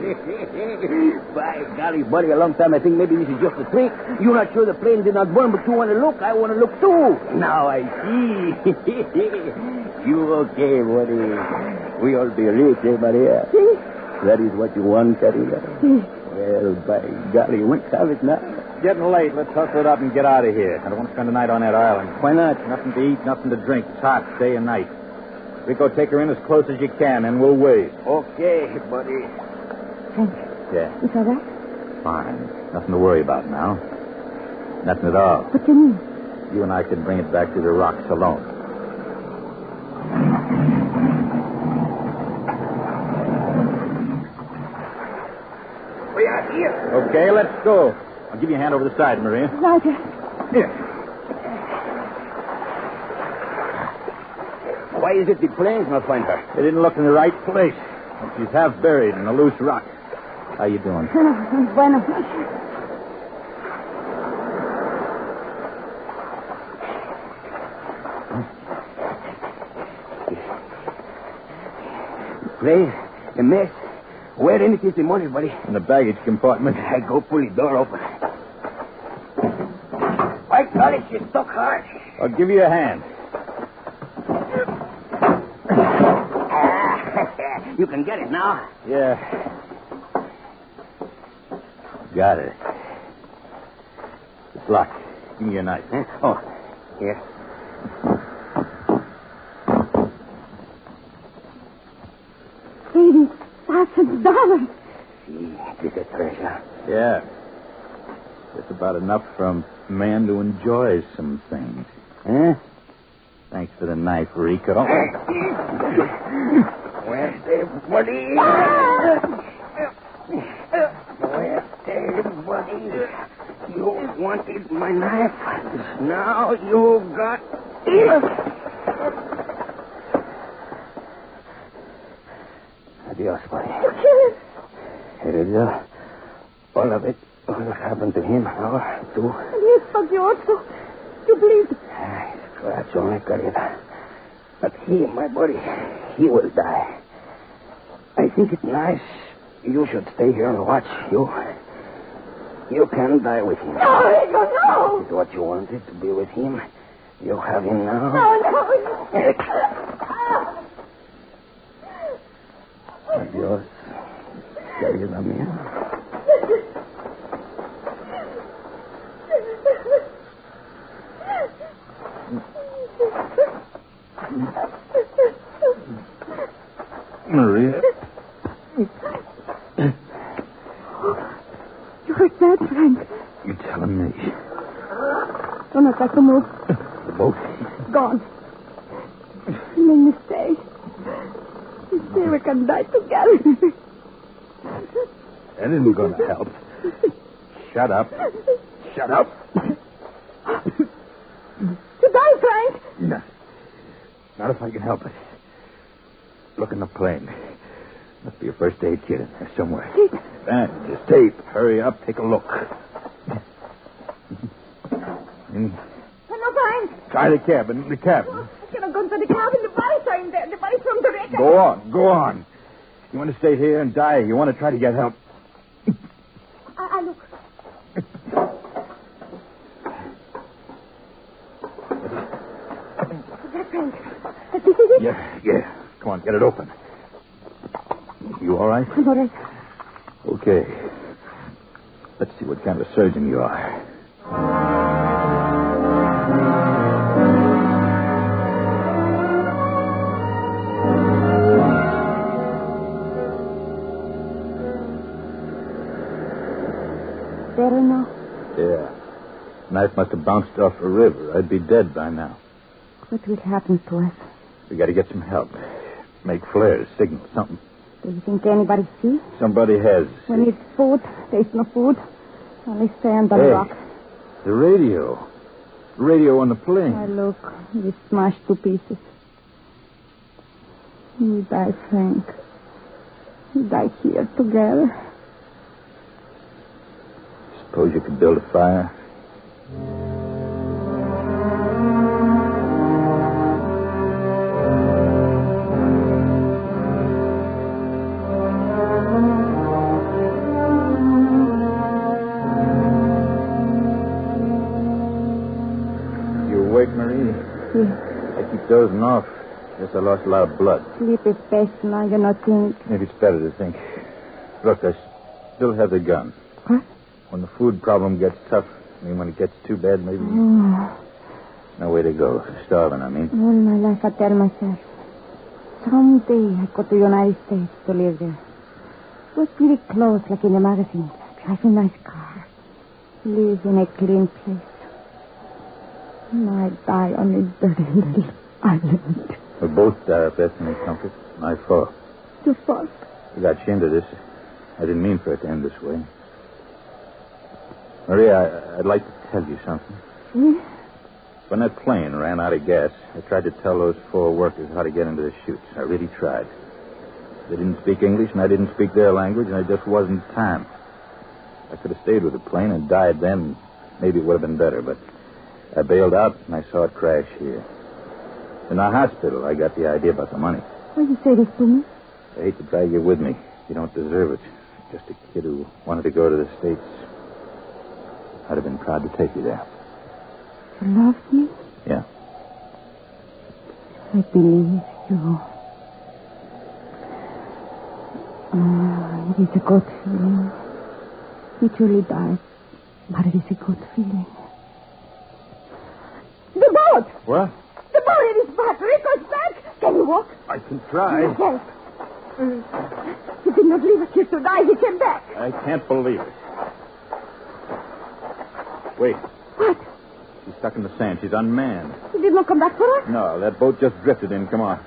[SPEAKER 1] By golly, buddy, a long time I think maybe this is just a trick. You're not sure the plane did not burn, but you want to look. I want to look, too. Now I see. You okay, buddy? We all be rich, eh, Maria? That is what you want, Carina? Well, by golly, let's have it now.
[SPEAKER 11] Getting late. Let's hustle it up and get out of here. I don't want to spend the night on that island.
[SPEAKER 1] Why not?
[SPEAKER 11] Nothing to eat, nothing to drink. It's hot day and night. Rico, take her in as close as you can, and we'll wait.
[SPEAKER 1] Okay, buddy.
[SPEAKER 17] Frank,
[SPEAKER 11] Yeah,
[SPEAKER 17] is all right?
[SPEAKER 11] fine. Nothing to worry about now. Nothing at all.
[SPEAKER 17] What do you mean?
[SPEAKER 11] You and I can bring it back to the rocks alone.
[SPEAKER 1] We are here.
[SPEAKER 11] Okay, let's go. I'll give you a hand over the side, Maria.
[SPEAKER 17] Roger.
[SPEAKER 11] Here.
[SPEAKER 1] Why is it the plane's not find her?
[SPEAKER 11] They didn't look in the right place. She's half buried in a loose rock. How you doing?
[SPEAKER 17] Bueno.
[SPEAKER 1] Plane, a mess. Where in it is the money, buddy?
[SPEAKER 11] In the baggage compartment.
[SPEAKER 1] I go pull the door open. By golly, she's stuck hard.
[SPEAKER 11] I'll give you a hand.
[SPEAKER 1] You can get it now.
[SPEAKER 11] Yeah. Got it. It's locked. Give me your knife.
[SPEAKER 1] Huh? Oh, here.
[SPEAKER 17] $80,000.
[SPEAKER 1] See, this is treasure.
[SPEAKER 11] Yeah. Just about enough for a man to enjoy some things.
[SPEAKER 1] Huh?
[SPEAKER 11] Thanks for the knife, Rico.
[SPEAKER 1] Where's the buddy? Where's the buddy? You wanted my knife. Now you got it. Adios, buddy.
[SPEAKER 17] You killed him.
[SPEAKER 1] It is all of it. All that happened to him. Now, too.
[SPEAKER 17] Yes, but you also. You bleed.
[SPEAKER 1] Scratch only, Carita. But he, my buddy, he will die. I think it's nice. You should stay here and watch. You can die with him.
[SPEAKER 17] No, no.
[SPEAKER 1] It's what you wanted, to be with him. You have him now.
[SPEAKER 17] No.
[SPEAKER 1] Adios, querida mía.
[SPEAKER 11] Maria.
[SPEAKER 17] You hurt bad, Frank.
[SPEAKER 11] You telling me?
[SPEAKER 17] Don't let that move.
[SPEAKER 11] The boat?
[SPEAKER 17] Gone. You made me stay. You say we can die together.
[SPEAKER 11] That isn't going to help. Shut up. Shut up.
[SPEAKER 17] To die, Frank?
[SPEAKER 11] No. Not if I can help it. Look in the plane. Must be a first aid kit in there somewhere. Just tape. Hurry up. Take a look.
[SPEAKER 17] No, Frank.
[SPEAKER 11] Try the cabin.
[SPEAKER 17] I should have gone to the cabin. The bodies are in there. The bodies from the wreck.
[SPEAKER 11] Go on. You want to stay here and die? You want to try to get help?
[SPEAKER 17] I look. Frank. This is it?
[SPEAKER 11] Yeah. Come on, get it open. You all right?
[SPEAKER 17] I'm all right.
[SPEAKER 11] Okay. Let's see what kind of surgeon you are.
[SPEAKER 17] Better now?
[SPEAKER 11] Yeah. Knife must have bounced off a river. I'd be dead by now.
[SPEAKER 17] What will happen to us?
[SPEAKER 11] We got to get some help. Make flares, signal, something.
[SPEAKER 17] Do you think anybody sees?
[SPEAKER 11] Somebody has.
[SPEAKER 17] We need food. There's no food. Only stay on the rock.
[SPEAKER 11] The radio. radio on the plane.
[SPEAKER 17] Why, look. We smashed to pieces. We die, Frank. We die here together.
[SPEAKER 11] Suppose you could build a fire? You awake, Marie?
[SPEAKER 17] Yeah.
[SPEAKER 11] I keep dozing off. Guess I lost a lot of blood.
[SPEAKER 17] Sleep is best now, you not think.
[SPEAKER 11] Maybe it's better to think. Look, I still have the gun.
[SPEAKER 17] What?
[SPEAKER 11] When the food problem gets tough, when it gets too bad, maybe...
[SPEAKER 17] Oh.
[SPEAKER 11] No way to go. Starving, I mean.
[SPEAKER 17] All my life I tell myself, someday I go to the United States to live there. Wear pretty clothes like in the magazines. Drive a nice car. Live in a clean place. And I die on a dirty little island.
[SPEAKER 11] We both die if that's any comfort. My fault.
[SPEAKER 17] Your fault?
[SPEAKER 11] I got you into this. I didn't mean for it to end this way. Maria, I'd like to tell you something.
[SPEAKER 17] Yeah?
[SPEAKER 11] When that plane ran out of gas, I tried to tell those 4 workers how to get into the chutes. I really tried. They didn't speak English, and I didn't speak their language, and it just wasn't time. I could have stayed with the plane and died then. Maybe it would have been better, but I bailed out, and I saw it crash here. In the hospital, I got the idea about the money.
[SPEAKER 17] Why you say this to me?
[SPEAKER 11] I hate to drag you with me. You don't deserve it. Just a kid who wanted to go to the States. I'd have been proud to take you there.
[SPEAKER 17] You love me?
[SPEAKER 11] Yeah.
[SPEAKER 17] I believe you. It is a good feeling. We truly died, but it is a good feeling. The boat!
[SPEAKER 11] What?
[SPEAKER 17] The boat, it is back. Rico's back. Can you walk?
[SPEAKER 11] I can try.
[SPEAKER 17] Yes. He did not leave us here to die. He came back.
[SPEAKER 11] I can't believe it. Wait.
[SPEAKER 17] What?
[SPEAKER 11] She's stuck in the sand. She's unmanned.
[SPEAKER 17] He did not come back for us?
[SPEAKER 11] No, that boat just drifted in. Come on.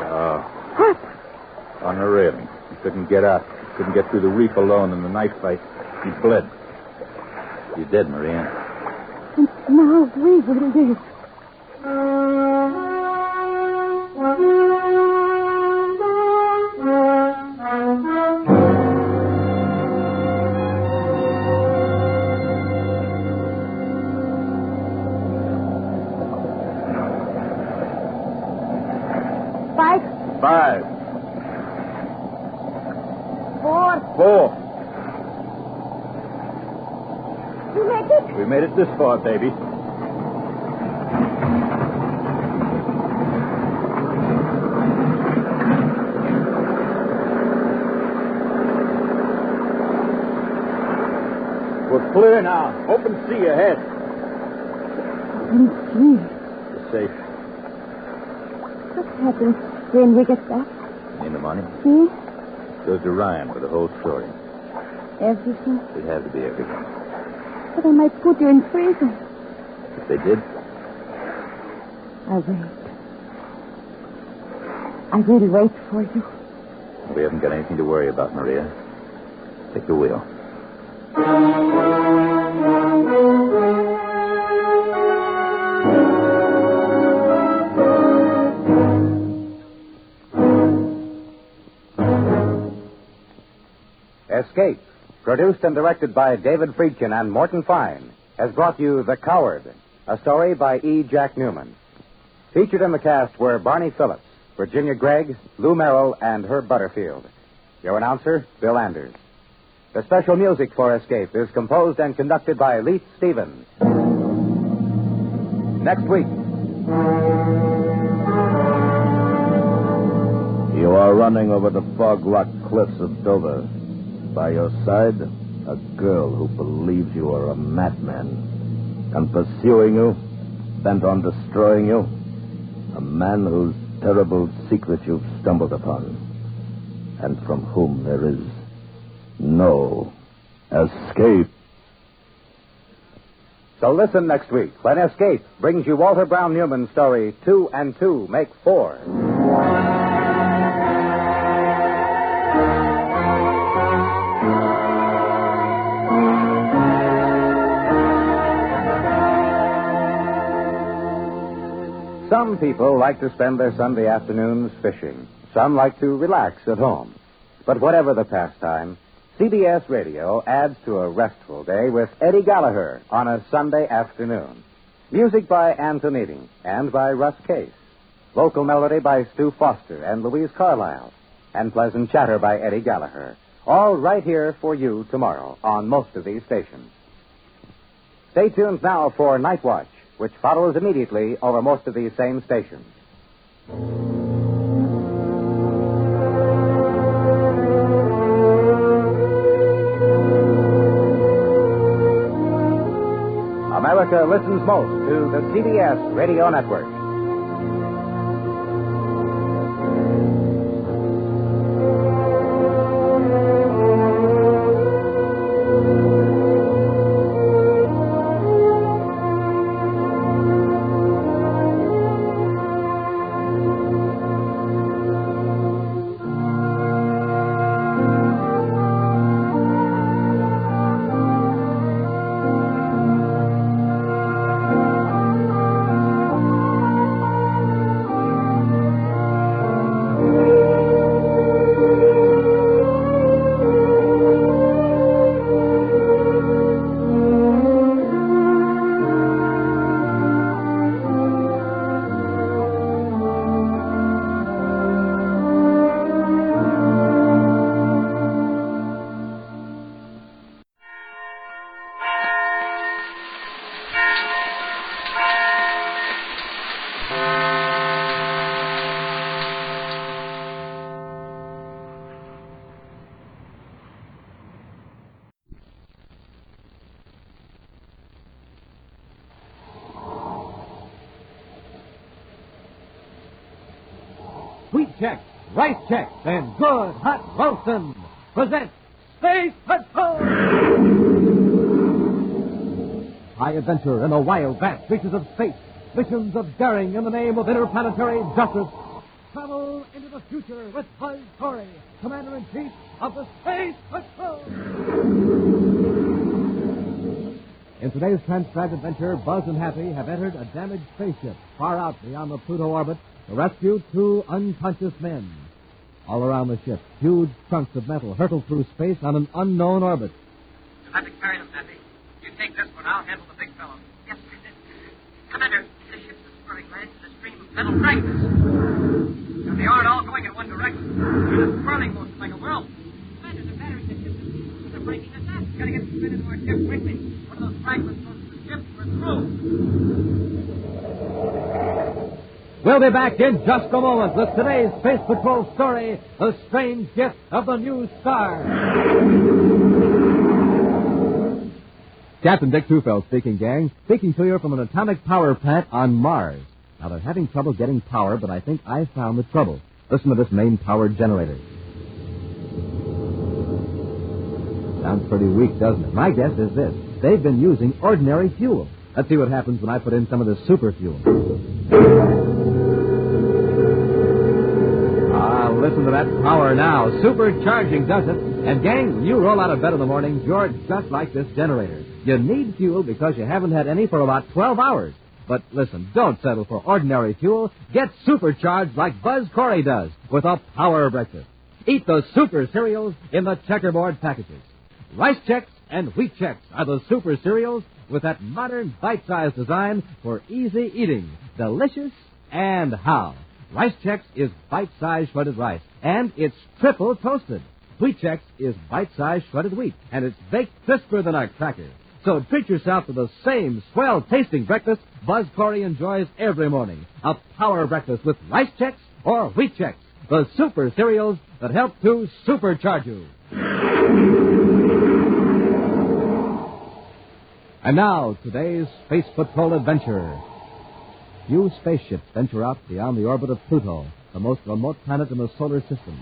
[SPEAKER 11] Oh.
[SPEAKER 17] What?
[SPEAKER 11] On the railing. He couldn't get out. He couldn't get through the reef alone in the knife fight. He bled. He's dead, Maria.
[SPEAKER 17] And now we will live.
[SPEAKER 11] Five.
[SPEAKER 17] 4.
[SPEAKER 11] 4.
[SPEAKER 17] You make it?
[SPEAKER 11] We made it this far, baby. We're clear now. Open sea ahead.
[SPEAKER 17] Open sea?
[SPEAKER 11] We're safe.
[SPEAKER 17] What happens when we get back?
[SPEAKER 11] In the money?
[SPEAKER 17] See?
[SPEAKER 11] Goes to Ryan with the whole story.
[SPEAKER 17] Everything?
[SPEAKER 11] It'd have to be everything.
[SPEAKER 17] But I might put you in prison.
[SPEAKER 11] If they did?
[SPEAKER 17] I'll wait. I will wait for you.
[SPEAKER 11] We haven't got anything to worry about, Maria. Take the wheel.
[SPEAKER 3] Escape, produced and directed by David Friedkin and Morton Fine, has brought you The Coward, a story by E. Jack Newman. Featured in the cast were Barney Phillips, Virginia Gregg, Lou Merrill, and Herb Butterfield. Your announcer, Bill Anders. The special music for Escape is composed and conducted by Leith Stevens. Next week.
[SPEAKER 13] You are running over the fog rock cliffs of Dover. By your side, a girl who believes you are a madman. And pursuing you, bent on destroying you, a man whose terrible secret you've stumbled upon, and from whom there is no escape.
[SPEAKER 3] So listen next week when Escape brings you Walter Brown Newman's story, 2 and 2 Make 4. Some people like to spend their Sunday afternoons fishing. Some like to relax at home. But whatever the pastime, CBS Radio adds to a restful day with Eddie Gallagher on a Sunday afternoon. Music by Antonini and by Russ Case. Vocal melody by Stu Foster and Louise Carlisle. And pleasant chatter by Eddie Gallagher. All right here for you tomorrow on most of these stations. Stay tuned now for Night Watch, which follows immediately over most of these same stations. America listens most to the CBS Radio Network.
[SPEAKER 16] Wheat checks, rice checks, and good hot roastin' present Space Patrol! High adventure in the wild, vast reaches of space. Missions of daring in the name of interplanetary justice. Travel into the future with Buzz Corey, Commander-in-Chief of the Space Patrol! In today's transcribed adventure, Buzz and Happy have entered a damaged spaceship far out beyond the Pluto orbit to rescue two unconscious men. All around the ship, huge chunks of metal hurtle through space on an unknown orbit.
[SPEAKER 18] You'll have to carry them, Happy. You take this one, I'll handle the big fellow. Yes, Commander, the ship's a swirling ledge in a stream of metal fragments. And they aren't all going in one direction. They're just swirling motion like a whirl. Commander, the batteries in the ship, they're breaking us up. Gotta get some men into our ship quickly. One of those fragments goes to the ship, we're through.
[SPEAKER 16] We'll be back in just a moment with today's Space Patrol story, The Strange Gift of the New Star. Captain Dick Tufeld speaking, gang. Speaking to you from an atomic power plant on Mars. Now, they're having trouble getting power, but I think I found the trouble. Listen to this main-powered generator. Sounds pretty weak, doesn't it? My guess is this. They've been using ordinary fuel. Let's see what happens when I put in some of this super fuel. Listen to that power now. Supercharging, does it? And, gang, when you roll out of bed in the morning, you're just like this generator. You need fuel because you haven't had any for about 12 hours. But listen, don't settle for ordinary fuel. Get supercharged like Buzz Corey does with a power breakfast. Eat the super cereals in the checkerboard packages. Rice Chex and Wheat Chex are the super cereals with that modern bite-sized design for easy eating. Delicious and how. Rice Chex is bite-sized shredded rice, and it's triple toasted. Wheat Chex is bite-sized shredded wheat, and it's baked crisper than a cracker. So treat yourself to the same swell-tasting breakfast Buzz Corey enjoys every morning. A power breakfast with Rice Chex or Wheat Chex, the super cereals that help to supercharge you. And now, today's Space Patrol adventure. Few spaceships venture out beyond the orbit of Pluto, the most remote planet in the solar system.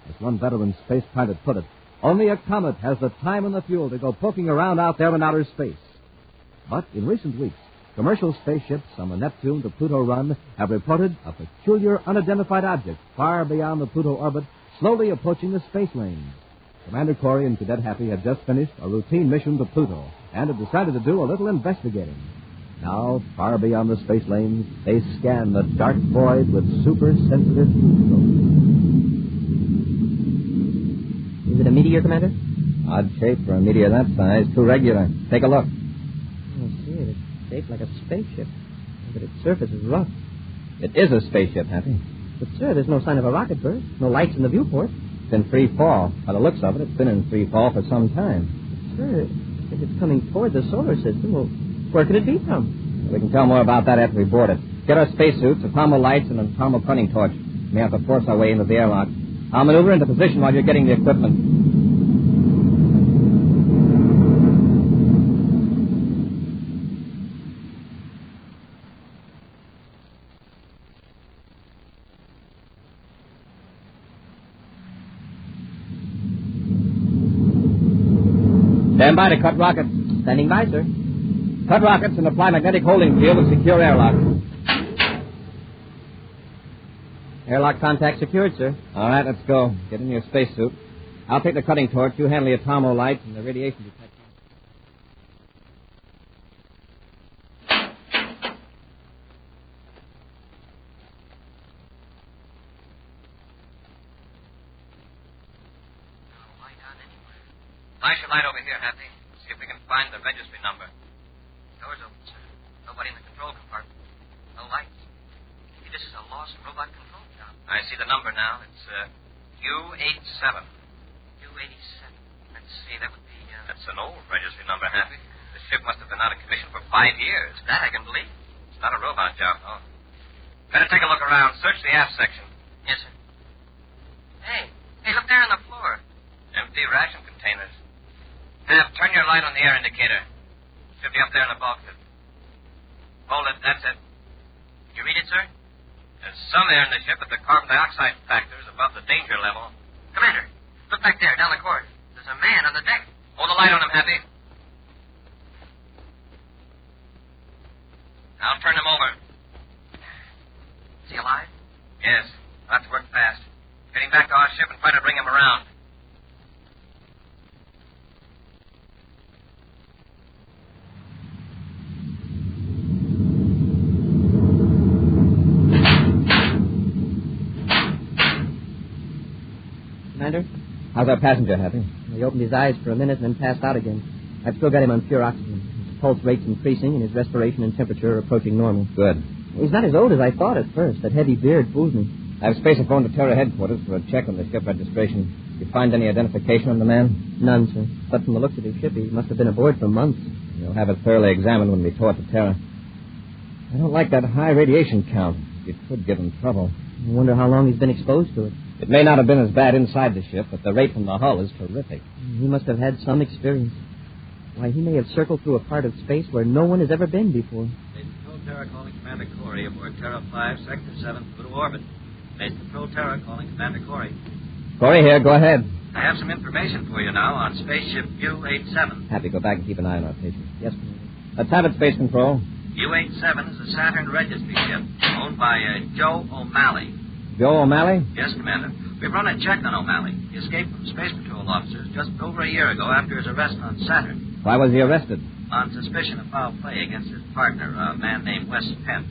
[SPEAKER 16] As one veteran space pilot put it, only a comet has the time and the fuel to go poking around out there in outer space. But in recent weeks, commercial spaceships on the Neptune to Pluto run have reported a peculiar unidentified object far beyond the Pluto orbit, slowly approaching the space lanes. Commander Corey and Cadet Happy had just finished a routine mission to Pluto and had decided to do a little investigating. Now, far beyond the space lanes, they scan the dark void with super-sensitive telescopes.
[SPEAKER 2] Is it a meteor, Commander?
[SPEAKER 16] Odd shape for a meteor that size. Too regular. Take a look.
[SPEAKER 2] Oh, see it. It's shaped like a spaceship. But its surface is rough.
[SPEAKER 16] It is a spaceship, Happy.
[SPEAKER 2] But, sir, there's no sign of a rocket burst. No lights in the viewport.
[SPEAKER 16] It's in free fall. By the looks of it, it's been in free fall for some time.
[SPEAKER 2] Sir, if it's coming toward the solar system, well, where could it be from?
[SPEAKER 16] We can tell more about that after we board it. Get our spacesuits, a thermal lights, and a thermal cutting torch. We have to force our way into the airlock. I'll maneuver into position while you're getting the equipment. Stand by to cut rockets.
[SPEAKER 2] Standing by, sir.
[SPEAKER 16] Cut rockets and apply magnetic holding field and secure airlock.
[SPEAKER 2] Airlock contact secured, sir.
[SPEAKER 16] All right, let's go. Get in your spacesuit. I'll take the cutting torch. You handle your thermo lights and the radiation detector.
[SPEAKER 18] Flash your light over here, Happy. See if we can find the registry number. Door's open, sir. Nobody in the control compartment. No lights. Maybe this is a lost robot control job. I see the number now. It's U87. U87. Let's see, that would be... That's an old registry number, Happy. The ship must have been out of commission for 5 years. That I can believe. It's not a robot job, no. Better take a look around. Search the aft section. Yes, sir. Hey, look there on the floor. Empty ration containers. Turn your light on the air indicator. Should be up there in the bulkhead. Hold it, that's it. You read it, sir? There's some air in the ship, but the carbon dioxide factor is above the danger level. Commander, look back there, down the corridor. There's a man on the deck. Hold the light on him, Happy. I'll turn him over. Is he alive? Yes. I'll have to work fast. Getting back to our ship and try to bring him around.
[SPEAKER 2] Commander?
[SPEAKER 16] How's our passenger, Happy?
[SPEAKER 2] He opened his eyes for a minute and then passed out again. I've still got him on pure oxygen. His pulse rate's increasing and his respiration and temperature are approaching normal.
[SPEAKER 16] Good.
[SPEAKER 2] He's not as old as I thought at first. That heavy beard fools me.
[SPEAKER 16] I have space phone to Terra headquarters for a check on the ship registration. Did you find any identification on the man?
[SPEAKER 2] None, sir. But from the looks of his ship, he must have been aboard for months.
[SPEAKER 16] We'll have it thoroughly examined when we tow it to Terra. I don't like that high radiation count. It could give him trouble.
[SPEAKER 2] I wonder how long he's been exposed to it.
[SPEAKER 16] It may not have been as bad inside the ship, but the rate from the hull is terrific.
[SPEAKER 2] He must have had some experience. Why, he may have circled through a part of space where no one has ever been before.
[SPEAKER 19] Base Control Terra calling Commander Corey aboard Terra 5, Sector 7, through to orbit. Base Control Terra calling Commander Corey.
[SPEAKER 16] Corey here, go ahead.
[SPEAKER 19] I have some information for you now on spaceship U87.
[SPEAKER 16] Happy, go back and keep an eye on our patient. Yes, Commander. Let's have it, Space Control.
[SPEAKER 19] U87 is a Saturn registry ship owned by Joe O'Malley.
[SPEAKER 16] Joe O'Malley?
[SPEAKER 19] Yes, Commander. We've run a check on O'Malley. He escaped from Space Patrol officers just over a year ago after his arrest on Saturn.
[SPEAKER 16] Why was he arrested?
[SPEAKER 19] On suspicion of foul play against his partner, a man named Wes Pence.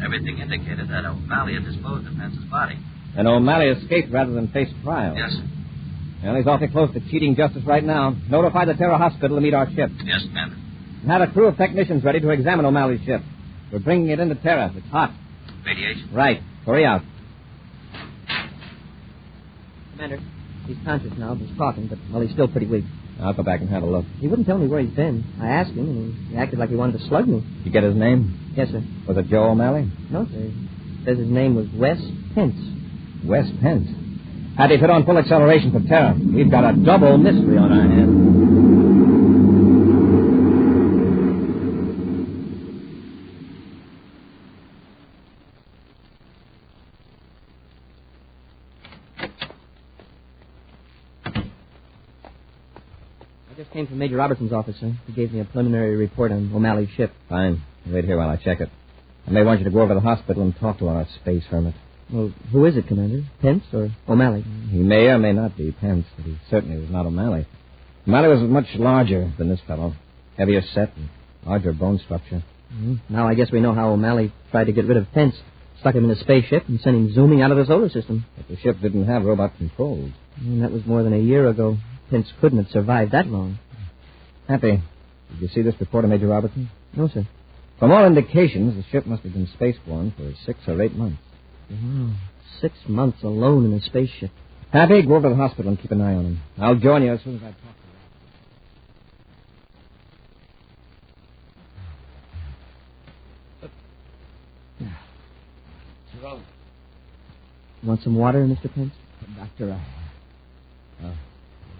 [SPEAKER 19] Everything indicated that O'Malley had disposed of Pence's body.
[SPEAKER 16] And O'Malley escaped rather than face trial.
[SPEAKER 19] Yes, sir.
[SPEAKER 16] Well, he's awfully close to cheating justice right now. Notify the Terra Hospital to meet our ship.
[SPEAKER 19] Yes, Commander.
[SPEAKER 16] And have a crew of technicians ready to examine O'Malley's ship. We're bringing it into Terra. It's hot.
[SPEAKER 19] Radiation?
[SPEAKER 16] Right. Hurry out.
[SPEAKER 2] Commander, he's conscious now. He's talking, but, well, he's still pretty weak.
[SPEAKER 16] I'll go back and have a look.
[SPEAKER 2] He wouldn't tell me where he's been. I asked him, and he acted like he wanted to slug me.
[SPEAKER 16] Did you get his name?
[SPEAKER 2] Yes, sir.
[SPEAKER 16] Was it Joe O'Malley?
[SPEAKER 2] No, sir. He says his name was Wes Pence.
[SPEAKER 16] Wes Pence? Had he put on full acceleration for Terra? We've got a double mystery on our hands.
[SPEAKER 2] Came from Major Robertson's office, sir. He gave me a preliminary report on O'Malley's ship.
[SPEAKER 16] Fine. Wait here while I check it. I may want you to go over to the hospital and talk to our space hermit.
[SPEAKER 2] Well, who is it, Commander? Pence or O'Malley?
[SPEAKER 16] He may or may not be Pence, but he certainly was not O'Malley. O'Malley was much larger than this fellow. Heavier set and larger bone structure.
[SPEAKER 2] Now I guess we know how O'Malley tried to get rid of Pence. Stuck him in a spaceship and sent him zooming out of the solar system.
[SPEAKER 14] But the ship didn't have robot controls.
[SPEAKER 2] That was more than a year ago. Pence couldn't have survived that long.
[SPEAKER 14] Happy, did you see this report of Major Robertson?
[SPEAKER 2] No, sir.
[SPEAKER 14] From all indications, the ship must have been spaceborne for 6 or 8 months.
[SPEAKER 2] Wow. 6 months alone in a spaceship.
[SPEAKER 14] Happy, go over to the hospital and keep an eye on him. I'll join you as soon as I talk to you. Wrong.
[SPEAKER 2] Want some water, Mr. Pence?
[SPEAKER 14] Doctor,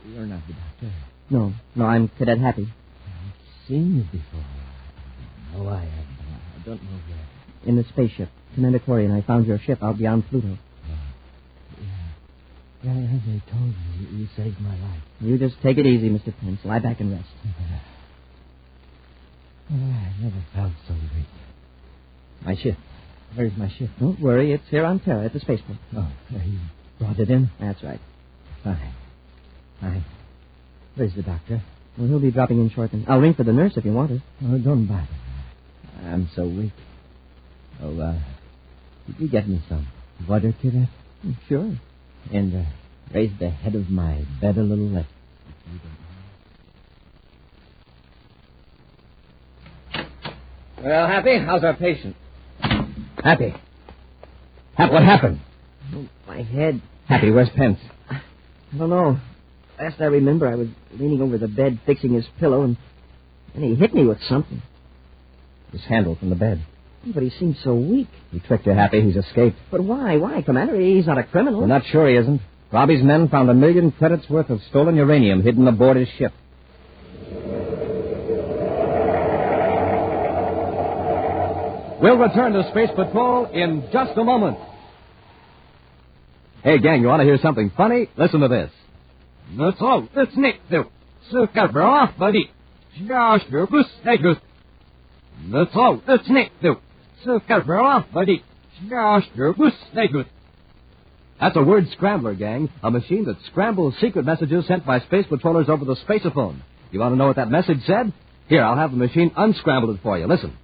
[SPEAKER 14] you're not the doctor.
[SPEAKER 2] No, I'm Cadet Happy.
[SPEAKER 14] I've seen you before. No, I haven't. I don't know where.
[SPEAKER 2] In the spaceship. Commander Corey and I found your ship out beyond Pluto.
[SPEAKER 14] Yeah, as I told you, you saved my life.
[SPEAKER 2] You just take it easy, Mr. Pence. Lie back and rest.
[SPEAKER 14] I never felt so weak. My ship. Where's my ship?
[SPEAKER 2] Don't worry. It's here on Terra at the spaceport.
[SPEAKER 14] Oh, you brought it in?
[SPEAKER 2] That's right.
[SPEAKER 14] Fine. Where's the doctor?
[SPEAKER 2] Well, he'll be dropping in shortly. I'll ring for the nurse if you want her.
[SPEAKER 14] Oh, don't bother. I'm so weak. Oh, could you get me some water, Cadet?
[SPEAKER 2] Sure.
[SPEAKER 14] And raise the head of my bed a little less. Well, Happy, how's our patient? Happy, what happened?
[SPEAKER 2] Oh, my head.
[SPEAKER 14] Happy, where's Pence?
[SPEAKER 2] I don't know. Last I remember, I was leaning over the bed fixing his pillow, and then he hit me with something.
[SPEAKER 14] His handle from the bed.
[SPEAKER 2] But he seemed so weak.
[SPEAKER 14] He tricked you, Happy. He's escaped.
[SPEAKER 2] But why? Why, Commander? He's not a criminal.
[SPEAKER 14] We're not sure he isn't. Robbie's men found 1 million credits worth of stolen uranium hidden aboard his ship.
[SPEAKER 16] We'll return to Space Patrol in just a moment. Hey, gang, you want to hear something funny? Listen to this. That's all. That's Nick. That's all. That's Nick. That's a word scrambler, gang. A machine that scrambles secret messages sent by space patrollers over the spaceophone. You want to know what that message said? Here, I'll have the machine unscramble it for you. Listen.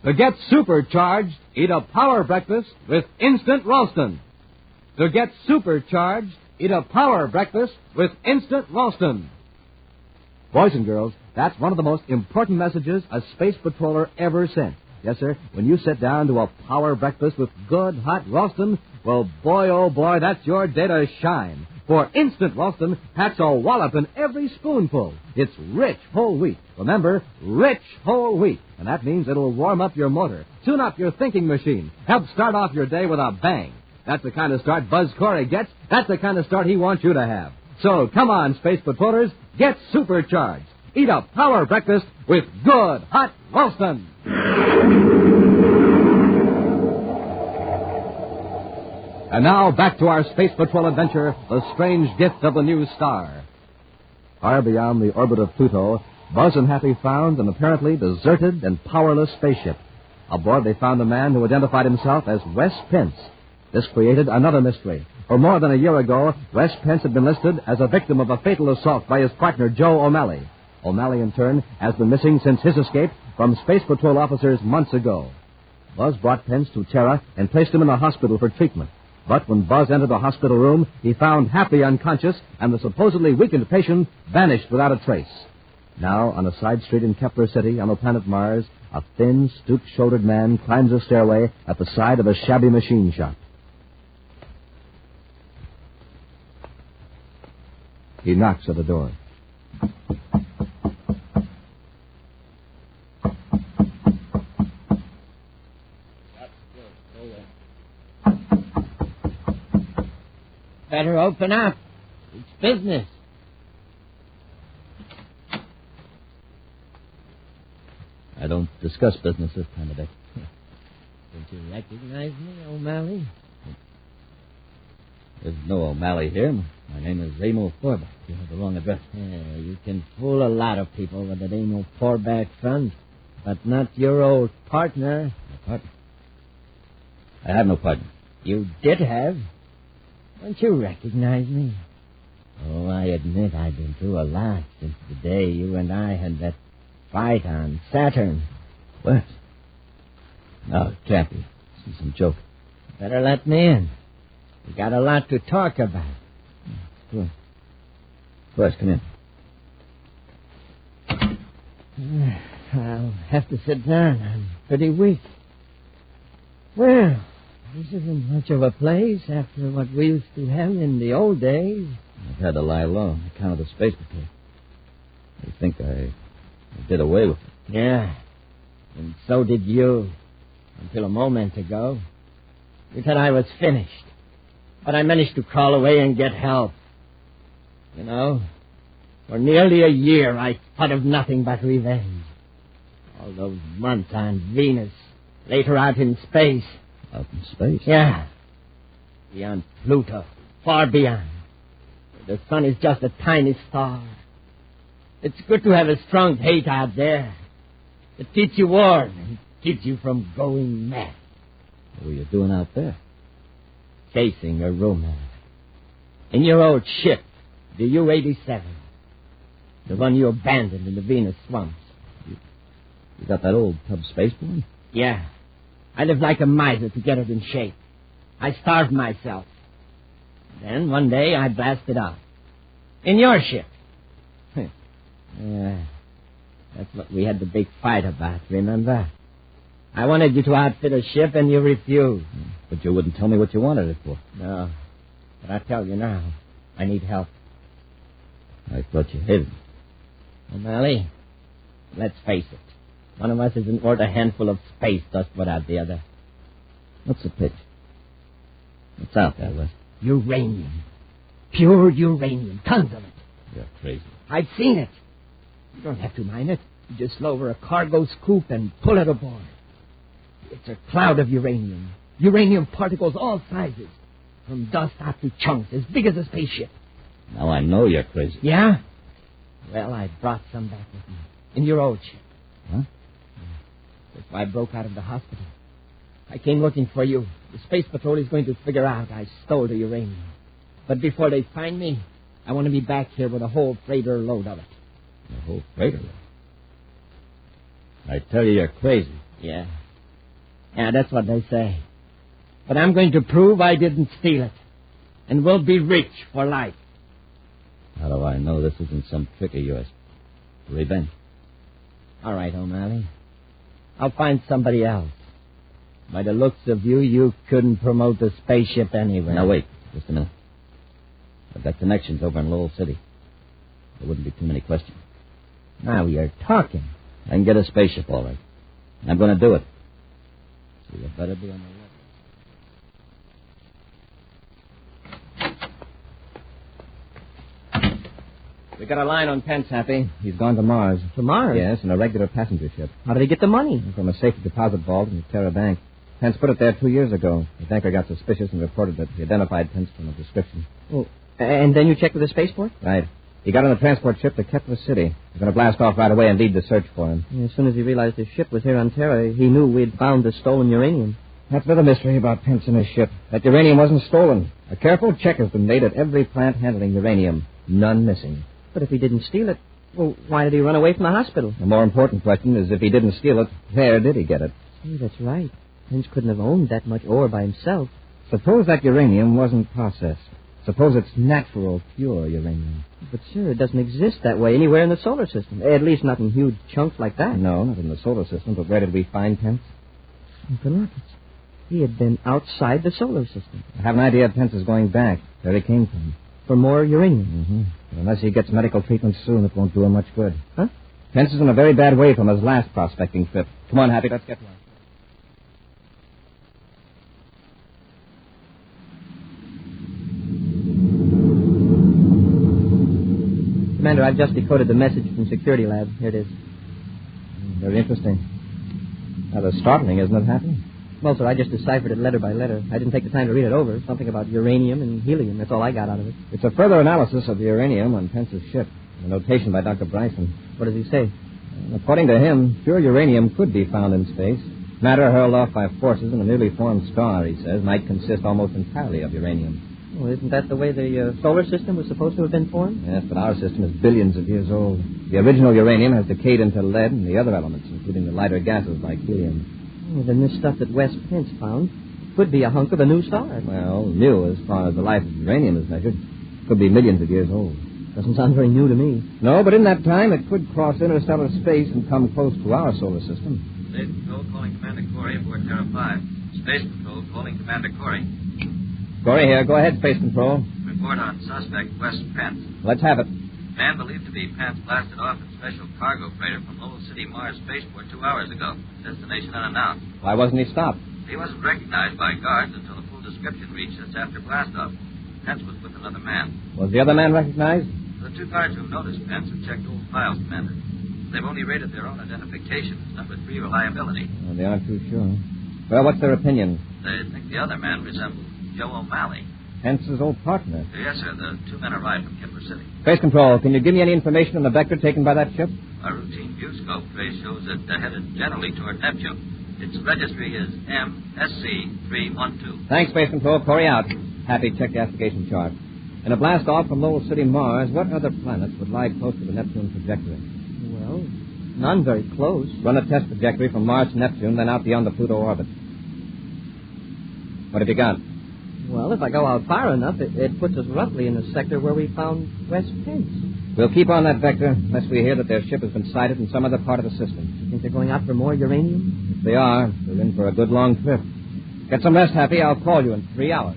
[SPEAKER 16] To get supercharged, eat a power breakfast with instant Ralston. To get supercharged, eat a power breakfast with instant Ralston. Boys and girls, that's one of the most important messages a space patroller ever sent. Yes, sir, when you sit down to a power breakfast with good hot Ralston, well, boy, oh boy, that's your day to shine. For instant Ralston packs a wallop in every spoonful. It's rich whole wheat. Remember, rich whole wheat. And that means it'll warm up your motor, tune up your thinking machine, help start off your day with a bang. That's the kind of start Buzz Corey gets. That's the kind of start he wants you to have. So come on, Space Patrollers, get supercharged. Eat a power breakfast with good hot Ralston. And now, back to our Space Patrol adventure, The Strange Gift of the New Star. Far beyond the orbit of Pluto, Buzz and Happy found an apparently deserted and powerless spaceship. Aboard, they found a man who identified himself as Wes Pence. This created another mystery. For more than a year ago, Wes Pence had been listed as a victim of a fatal assault by his partner, Joe O'Malley. O'Malley, in turn, has been missing since his escape from Space Patrol officers months ago. Buzz brought Pence to Terra and placed him in a hospital for treatment. But when Buzz entered the hospital room, he found Happy unconscious and the supposedly weakened patient vanished without a trace. Now, on a side street in Kepler City on the planet Mars, a thin, stoop-shouldered man climbs a stairway at the side of a shabby machine shop. He knocks at the door.
[SPEAKER 14] Better open up. It's business.
[SPEAKER 11] I don't discuss business this time of day.
[SPEAKER 14] Don't you recognize me, O'Malley?
[SPEAKER 11] There's no O'Malley here. My name is Amo Corbett. You have the wrong address.
[SPEAKER 14] Yeah, you can fool a lot of people with that Amo Corbett front, but not your old partner.
[SPEAKER 11] My partner? I have no partner.
[SPEAKER 14] You did have. Don't you recognize me? Oh, I admit I've been through a lot since the day you and I had that fight on Saturn. What? No, it can't be. This is some joke.
[SPEAKER 5] Better let me in. We got a lot to talk about.
[SPEAKER 14] Sure. First, come in.
[SPEAKER 5] I'll have to sit down. I'm pretty weak. Well, this isn't much of a place after what we used to have in the old days.
[SPEAKER 14] I've had to lie low on account of the space patrol. I think I did away with it.
[SPEAKER 5] Yeah, and so did you. Until a moment ago. You thought I was finished. But I managed to crawl away and get help. You know, for nearly a year I thought of nothing but revenge. All those months on Venus, later out in space.
[SPEAKER 14] Out in space?
[SPEAKER 5] Yeah. Beyond Pluto, far beyond. The sun is just a tiny star. It's good to have a strong hate out there. It keeps you warm and keeps you from going mad.
[SPEAKER 14] What were you doing out there?
[SPEAKER 5] Chasing a romance. In your old ship, the U-87. The one you abandoned in the Venus swamps.
[SPEAKER 14] You got that old tub spaceborne?
[SPEAKER 5] Yeah. I lived like a miser to get it in shape. I starved myself. Then one day I blasted off. In your ship. Yeah. That's what we had the big fight about, remember? I wanted you to outfit a ship and you refused.
[SPEAKER 14] But you wouldn't tell me what you wanted it for.
[SPEAKER 5] No. But I tell you now, I need help.
[SPEAKER 14] I thought you hated me.
[SPEAKER 5] O'Malley, let's face it. One of us isn't worth a handful of space dust without the other.
[SPEAKER 14] What's the pitch? What's out there, Wes?
[SPEAKER 5] Uranium. Pure uranium. Tons of it.
[SPEAKER 14] You're crazy.
[SPEAKER 5] I've seen it. You don't have to mine it. You just lower a cargo scoop and pull it aboard. It's a cloud of uranium. Uranium particles all sizes. From dust out to chunks as big as a spaceship.
[SPEAKER 14] Now I know you're crazy.
[SPEAKER 5] Yeah? Well, I brought some back with me. In your old ship.
[SPEAKER 14] Huh?
[SPEAKER 5] That's why I broke out of the hospital. I came looking for you. The Space Patrol is going to figure out I stole the uranium. But before they find me, I want to be back here with a whole freighter load of it.
[SPEAKER 14] A whole freighter load? I tell you, you're crazy.
[SPEAKER 5] Yeah. Yeah, that's what they say. But I'm going to prove I didn't steal it. And we'll be rich for life.
[SPEAKER 14] How do I know this isn't some trick of yours? Revenge.
[SPEAKER 5] All right, O'Malley. I'll find somebody else. By the looks of you, you couldn't promote the spaceship anyway.
[SPEAKER 14] Now, wait. Just a minute. I've got connections over in Lowell City. There wouldn't be too many questions.
[SPEAKER 5] Now you're talking.
[SPEAKER 14] I can get a spaceship, all right. And I'm going to do it. So you better be on the lookout.
[SPEAKER 2] We got a line on Pence, Happy. He's gone to Mars.
[SPEAKER 5] To Mars?
[SPEAKER 2] Yes, in a regular passenger ship.
[SPEAKER 5] How did he get the money?
[SPEAKER 2] From a safety deposit vault in the Terra Bank. Pence put it there 2 years ago. The banker got suspicious and reported that he identified Pence from a description.
[SPEAKER 5] Oh, and then you checked with the spaceport?
[SPEAKER 2] Right. He got on the transport ship to Kepler City. He's going to blast off right away and lead the search for him.
[SPEAKER 5] As soon as he realized his ship was here on Terra, he knew we'd found the stolen uranium.
[SPEAKER 2] That's another mystery about Pence and his ship. That uranium wasn't stolen. A careful check has been made at every plant handling uranium. None missing.
[SPEAKER 5] But if he didn't steal it, well, why did he run away from the hospital?
[SPEAKER 2] The more important question is if he didn't steal it, where did he get it?
[SPEAKER 5] Hey, that's right. Pence couldn't have owned that much ore by himself.
[SPEAKER 2] Suppose that uranium wasn't processed. Suppose it's natural, pure uranium.
[SPEAKER 5] But, sir, it doesn't exist that way anywhere in the solar system. At least not in huge chunks like that.
[SPEAKER 2] No, not in the solar system. But where did we find Pence?
[SPEAKER 5] The rockets. He had been outside the solar system.
[SPEAKER 2] I have an idea Pence is going back. Where he came from.
[SPEAKER 5] For more uranium?
[SPEAKER 2] Mm-hmm. But unless he gets medical treatment soon, it won't do him much good.
[SPEAKER 5] Huh?
[SPEAKER 2] Pence is in a very bad way from his last prospecting trip. Come on, Happy, let's get to him.
[SPEAKER 5] Commander, I've just decoded the message from Security Lab. Here it is.
[SPEAKER 2] Very interesting. Rather startling, isn't it, Happy?
[SPEAKER 5] Well, sir, I just deciphered it letter by letter. I didn't take the time to read it over. Something about uranium and helium. That's all I got out of it.
[SPEAKER 2] It's a further analysis of the uranium on Pence's ship. A notation by Dr. Bryson.
[SPEAKER 5] What does he say?
[SPEAKER 2] According to him, pure uranium could be found in space. Matter hurled off by forces in a newly formed star, he says, might consist almost entirely of uranium. Well, isn't that the way the solar system was supposed to have been formed?
[SPEAKER 16] Yes, but our system is billions of years old. The original uranium has decayed into lead and the other elements, including the lighter gases like helium.
[SPEAKER 2] Well, then this stuff that Wes Pence found could be a hunk of a new star.
[SPEAKER 16] Well, new as far as the life of uranium is measured. Could be millions of years old.
[SPEAKER 2] Doesn't sound very new to me.
[SPEAKER 16] No, but in that time, it could cross interstellar space and come close to our solar system.
[SPEAKER 19] Space Control calling Commander Corey aboard Terra 5. Space Control calling Commander Corey.
[SPEAKER 16] Corey here. Go ahead, Space Control.
[SPEAKER 19] Report on suspect Wes Pence.
[SPEAKER 16] Let's have it.
[SPEAKER 19] Man believed to be Pence blasted off a special cargo freighter from Lowell City, Mars spaceport 2 hours ago. Destination unannounced.
[SPEAKER 16] Why wasn't he stopped?
[SPEAKER 19] He wasn't recognized by guards until the full description reached us after blastoff. Pence was with another man.
[SPEAKER 16] Was the other man recognized?
[SPEAKER 19] The 2 guards who noticed Pence have checked old files, Commander. They've only rated their own identification as number 3 reliability.
[SPEAKER 16] Well, they aren't too sure. Well, what's their opinion?
[SPEAKER 19] They think the other man resembles Joe O'Malley.
[SPEAKER 16] Pence's old partner.
[SPEAKER 19] Yes, sir. The 2 men arrived from Kipper City.
[SPEAKER 16] Space Control, can you give me any information on the vector taken by that ship?
[SPEAKER 19] Our routine viewscope trace shows it headed generally toward Neptune. Its registry is MSC312.
[SPEAKER 16] Thanks, Space Control. Corey out. Happy, check the astrogation chart. In a blast off from Lowell City, Mars, what other planets would lie close to the Neptune trajectory?
[SPEAKER 2] Well, none very close.
[SPEAKER 16] Run a test trajectory from Mars to Neptune, then out beyond the Pluto orbit. What have you got?
[SPEAKER 2] Well, if I go out far enough, it puts us roughly in the sector where we found Wes Pence.
[SPEAKER 16] We'll keep on that vector unless we hear that their ship has been sighted in some other part of the system.
[SPEAKER 2] You think they're going out for more uranium?
[SPEAKER 16] If they are, we're in for a good long trip. Get some rest, Happy. I'll call you in 3 hours.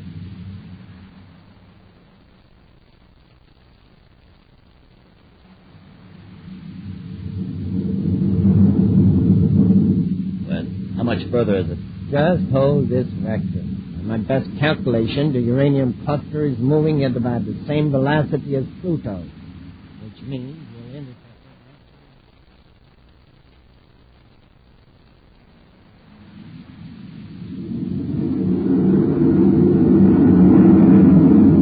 [SPEAKER 14] How much further is it?
[SPEAKER 5] Just hold this vector. On my best calculation, the uranium cluster is moving at about the same velocity as Pluto, which means we're in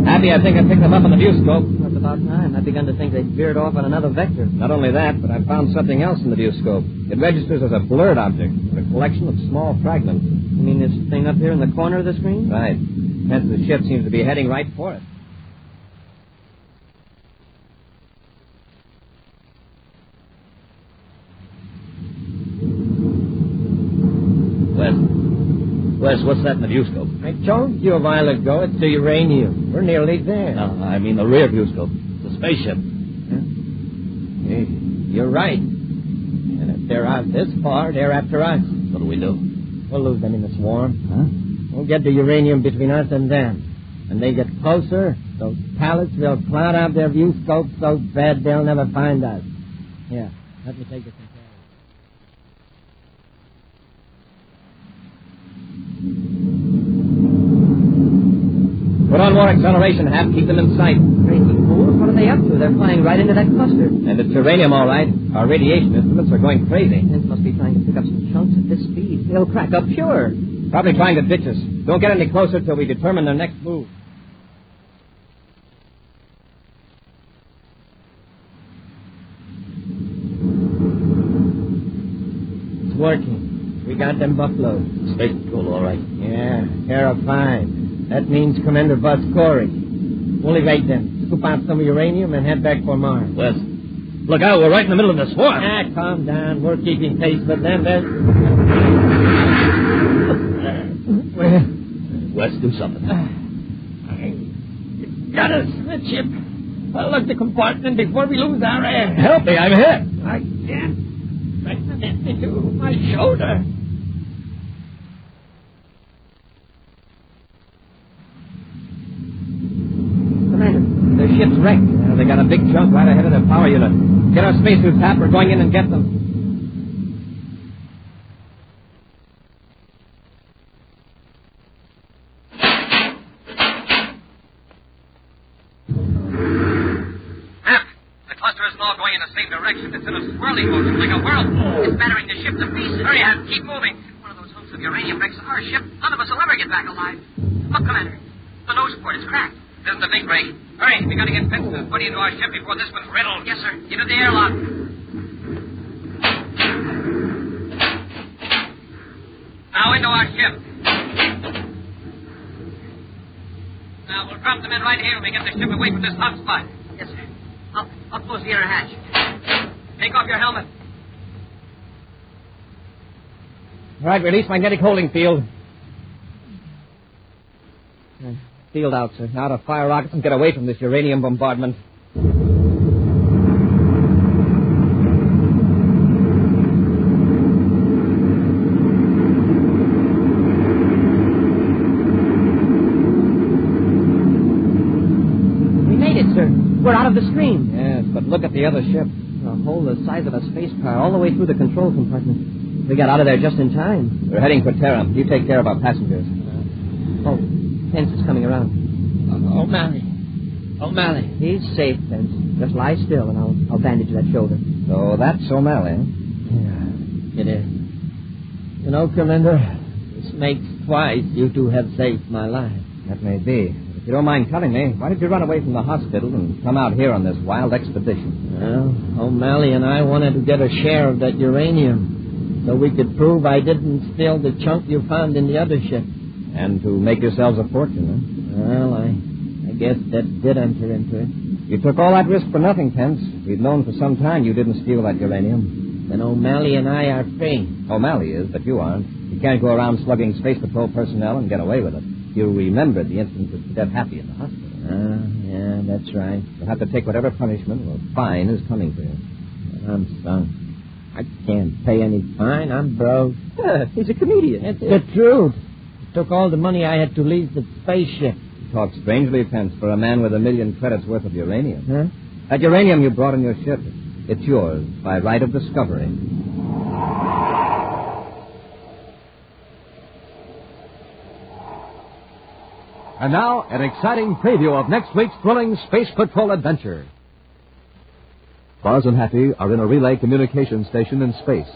[SPEAKER 16] Happy, I think I picked them up on the viewscope.
[SPEAKER 2] That's about time. I begun to think they'd veered off on another vector.
[SPEAKER 16] Not only that, but I found something else in the viewscope. It registers as a blurred object, a collection of small fragments.
[SPEAKER 2] You mean this thing up here in the corner of the screen?
[SPEAKER 16] Right. Hence the ship seems to be heading right for it.
[SPEAKER 14] Wes, what's that in the viewscope?
[SPEAKER 5] I told you a while ago it's the uranium. We're nearly there.
[SPEAKER 14] No, I mean the rear viewscope. It's a spaceship.
[SPEAKER 5] Huh? Hey, you're right. And if they're out this far, they're after us.
[SPEAKER 14] What do we do?
[SPEAKER 5] We'll lose them in the swarm.
[SPEAKER 14] Huh?
[SPEAKER 5] We'll get the uranium between us and them. When they get closer, those pallets will cloud out their viewscopes so bad they'll never find us. Here, let me take the control.
[SPEAKER 16] Put on more acceleration, Hap. Keep them in sight.
[SPEAKER 2] Crazy fools. What are they up to? They're flying right into that cluster.
[SPEAKER 16] And it's uranium, all right. Our radiation instruments are going crazy.
[SPEAKER 2] Pence must be trying to pick up some chunks at this speed. They'll crack up sure.
[SPEAKER 16] Probably trying to ditch us. Don't get any closer till we determine their next move.
[SPEAKER 5] It's working. We got them buffaloes.
[SPEAKER 14] Space Control, all right.
[SPEAKER 5] Yeah, Terra 5. That means Commander Buzz Corey. We'll evade them, scoop out some uranium, and head back for Mars.
[SPEAKER 14] Wes, look out. We're right in the middle of the swarm.
[SPEAKER 5] Calm down. We're keeping pace with them.
[SPEAKER 14] Wes, do something.
[SPEAKER 5] Got us, midship. Well, look the compartment before we lose our air.
[SPEAKER 14] Help me. I'm hit.
[SPEAKER 5] I can't. Right into my shoulder.
[SPEAKER 2] Their ship's wrecked.
[SPEAKER 16] They got a big chunk right ahead of their power unit. Get our spacesuits, Hap. We're going in and get them.
[SPEAKER 18] Hap, the cluster isn't all going in the same direction. It's in a swirling motion like a whirlpool. It's battering the ship to pieces. Hurry, Hap. Keep moving. If one of those hunks of uranium wrecks our ship, none of us will ever get back alive. Look, Commander. The nose port is cracked. This is the big break. Hurry, we gotta get Pence to put into our ship before this one's riddled. Yes, sir. Into the airlock. Now into our ship. now. We'll drop them in right here when we get the ship away from this hot spot.
[SPEAKER 19] Yes, sir. I'll close the inner hatch.
[SPEAKER 18] Take off your helmet.
[SPEAKER 2] All right, release magnetic holding field. Field out, sir. Now to fire rockets and get away from this uranium bombardment. We made it, sir. We're out of the stream. Yes, but look at the other ship. A hole the size of a space car all the way through the control compartment. We got out of there just in time. We're heading for Terra. You take care of our passengers. Oh, Pence is coming around. O'Malley. He's safe, Pence. Just lie still, and I'll bandage that shoulder.
[SPEAKER 5] So that's O'Malley, eh?
[SPEAKER 14] Yeah, it is. You know, Commander, this makes twice you two have saved my life.
[SPEAKER 5] That may be. If you don't mind telling me, why did you run away from the hospital and come out here on this wild expedition?
[SPEAKER 14] Well, O'Malley and I wanted to get a share of that uranium so we could prove I didn't steal the chunk you found in the other ship.
[SPEAKER 5] And to make yourselves a fortune, huh?
[SPEAKER 14] Well, I guess that did enter into it.
[SPEAKER 5] You took all that risk for nothing, Pence. We've known for some time you didn't steal that uranium.
[SPEAKER 14] Then O'Malley and I are free.
[SPEAKER 5] O'Malley is, but you aren't. You can't go around slugging Space Patrol personnel and get away with it. You remembered the incident with Cadet Happy in the hospital.
[SPEAKER 14] Yeah, that's right.
[SPEAKER 5] You'll have to take whatever punishment or fine is coming for you.
[SPEAKER 14] I'm sunk. I can't pay any fine. I'm broke.
[SPEAKER 2] He's a comedian.
[SPEAKER 14] It's the truth. It took all the money I had to leave the spaceship.
[SPEAKER 5] You talk strangely, Pence, for a man with 1 million credits worth of uranium.
[SPEAKER 14] Huh?
[SPEAKER 5] That uranium you brought on your ship, it's yours by right of discovery.
[SPEAKER 16] And now, an exciting preview of next week's thrilling Space Patrol adventure. Buzz and Happy are in a relay communication station in space.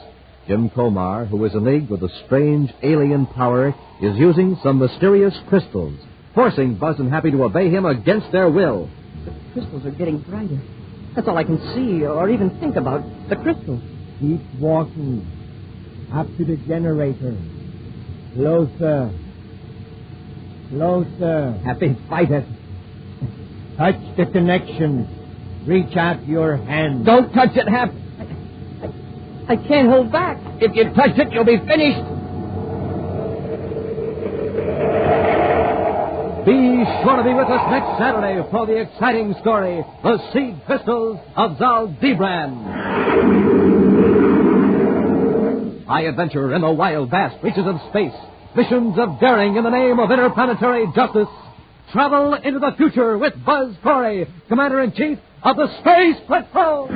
[SPEAKER 16] Jim Comar, who is in league with a strange alien power, is using some mysterious crystals, forcing Buzz and Happy to obey him against their will.
[SPEAKER 2] The crystals are getting brighter. That's all I can see or even think about. The crystals.
[SPEAKER 14] Keep walking. Up to the generator. Closer. Closer.
[SPEAKER 2] Happy, fight it.
[SPEAKER 14] Touch the connection. Reach out your hand.
[SPEAKER 2] Don't touch it, Hap. I can't hold back.
[SPEAKER 14] If you touch it, you'll be finished.
[SPEAKER 16] Be sure to be with us next Saturday for the exciting story, The Seed Crystals of Zaldibran. High adventure in the wild, vast reaches of space. Missions of daring in the name of interplanetary justice. Travel into the future with Buzz Corey, Commander-in-Chief of the Space Patrol.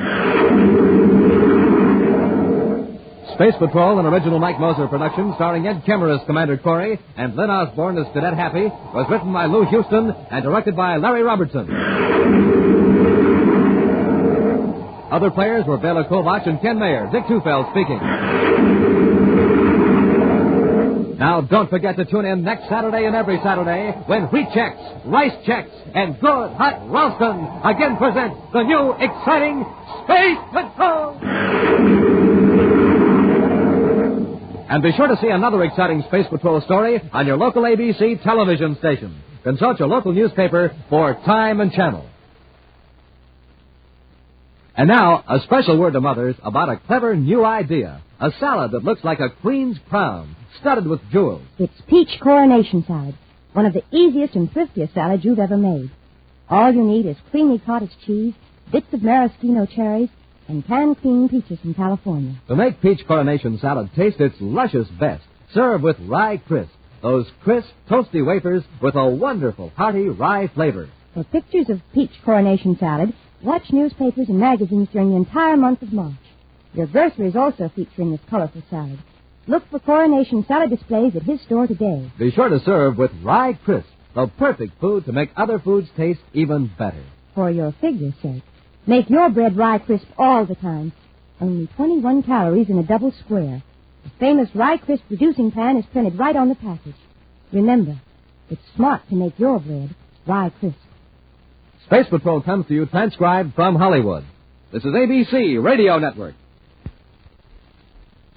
[SPEAKER 16] Space Patrol, an original Mike Moser production starring Ed Kemmer as Commander Corey and Lynn Osborne as Cadet Happy, was written by Lou Houston and directed by Larry Robertson. Other players were Bela Kovach and Ken Mayer. Dick Tufeld speaking. Now, don't forget to tune in next Saturday and every Saturday when Wheat Chex, Rice Chex, and Good Hot Ralston again present the new exciting Space Patrol. And be sure to see another exciting Space Patrol story on your local ABC television station. Consult your local newspaper for time and channel. And now, a special word to mothers about a clever new idea. A salad that looks like a queen's crown, studded with jewels.
[SPEAKER 17] It's peach coronation salad, one of the easiest and thriftiest salads you've ever made. All you need is creamy cottage cheese, bits of maraschino cherries, and canned cream peaches from California.
[SPEAKER 16] To make peach coronation salad taste its luscious best, serve with rye crisp, those crisp, toasty wafers with a wonderful, hearty rye flavor.
[SPEAKER 17] For pictures of peach coronation salad, watch newspapers and magazines during the entire month of March. Your groceries also feature in this colorful salad. Look for coronation salad displays at his store today.
[SPEAKER 16] Be sure to serve with rye crisp, the perfect food to make other foods taste even better.
[SPEAKER 17] For your figure's sake, make your bread rye crisp all the time. Only 21 calories in a double square. The famous rye crisp reducing pan is printed right on the package. Remember, it's smart to make your bread rye crisp.
[SPEAKER 16] Space Patrol comes to you transcribed from Hollywood. This is ABC Radio Network.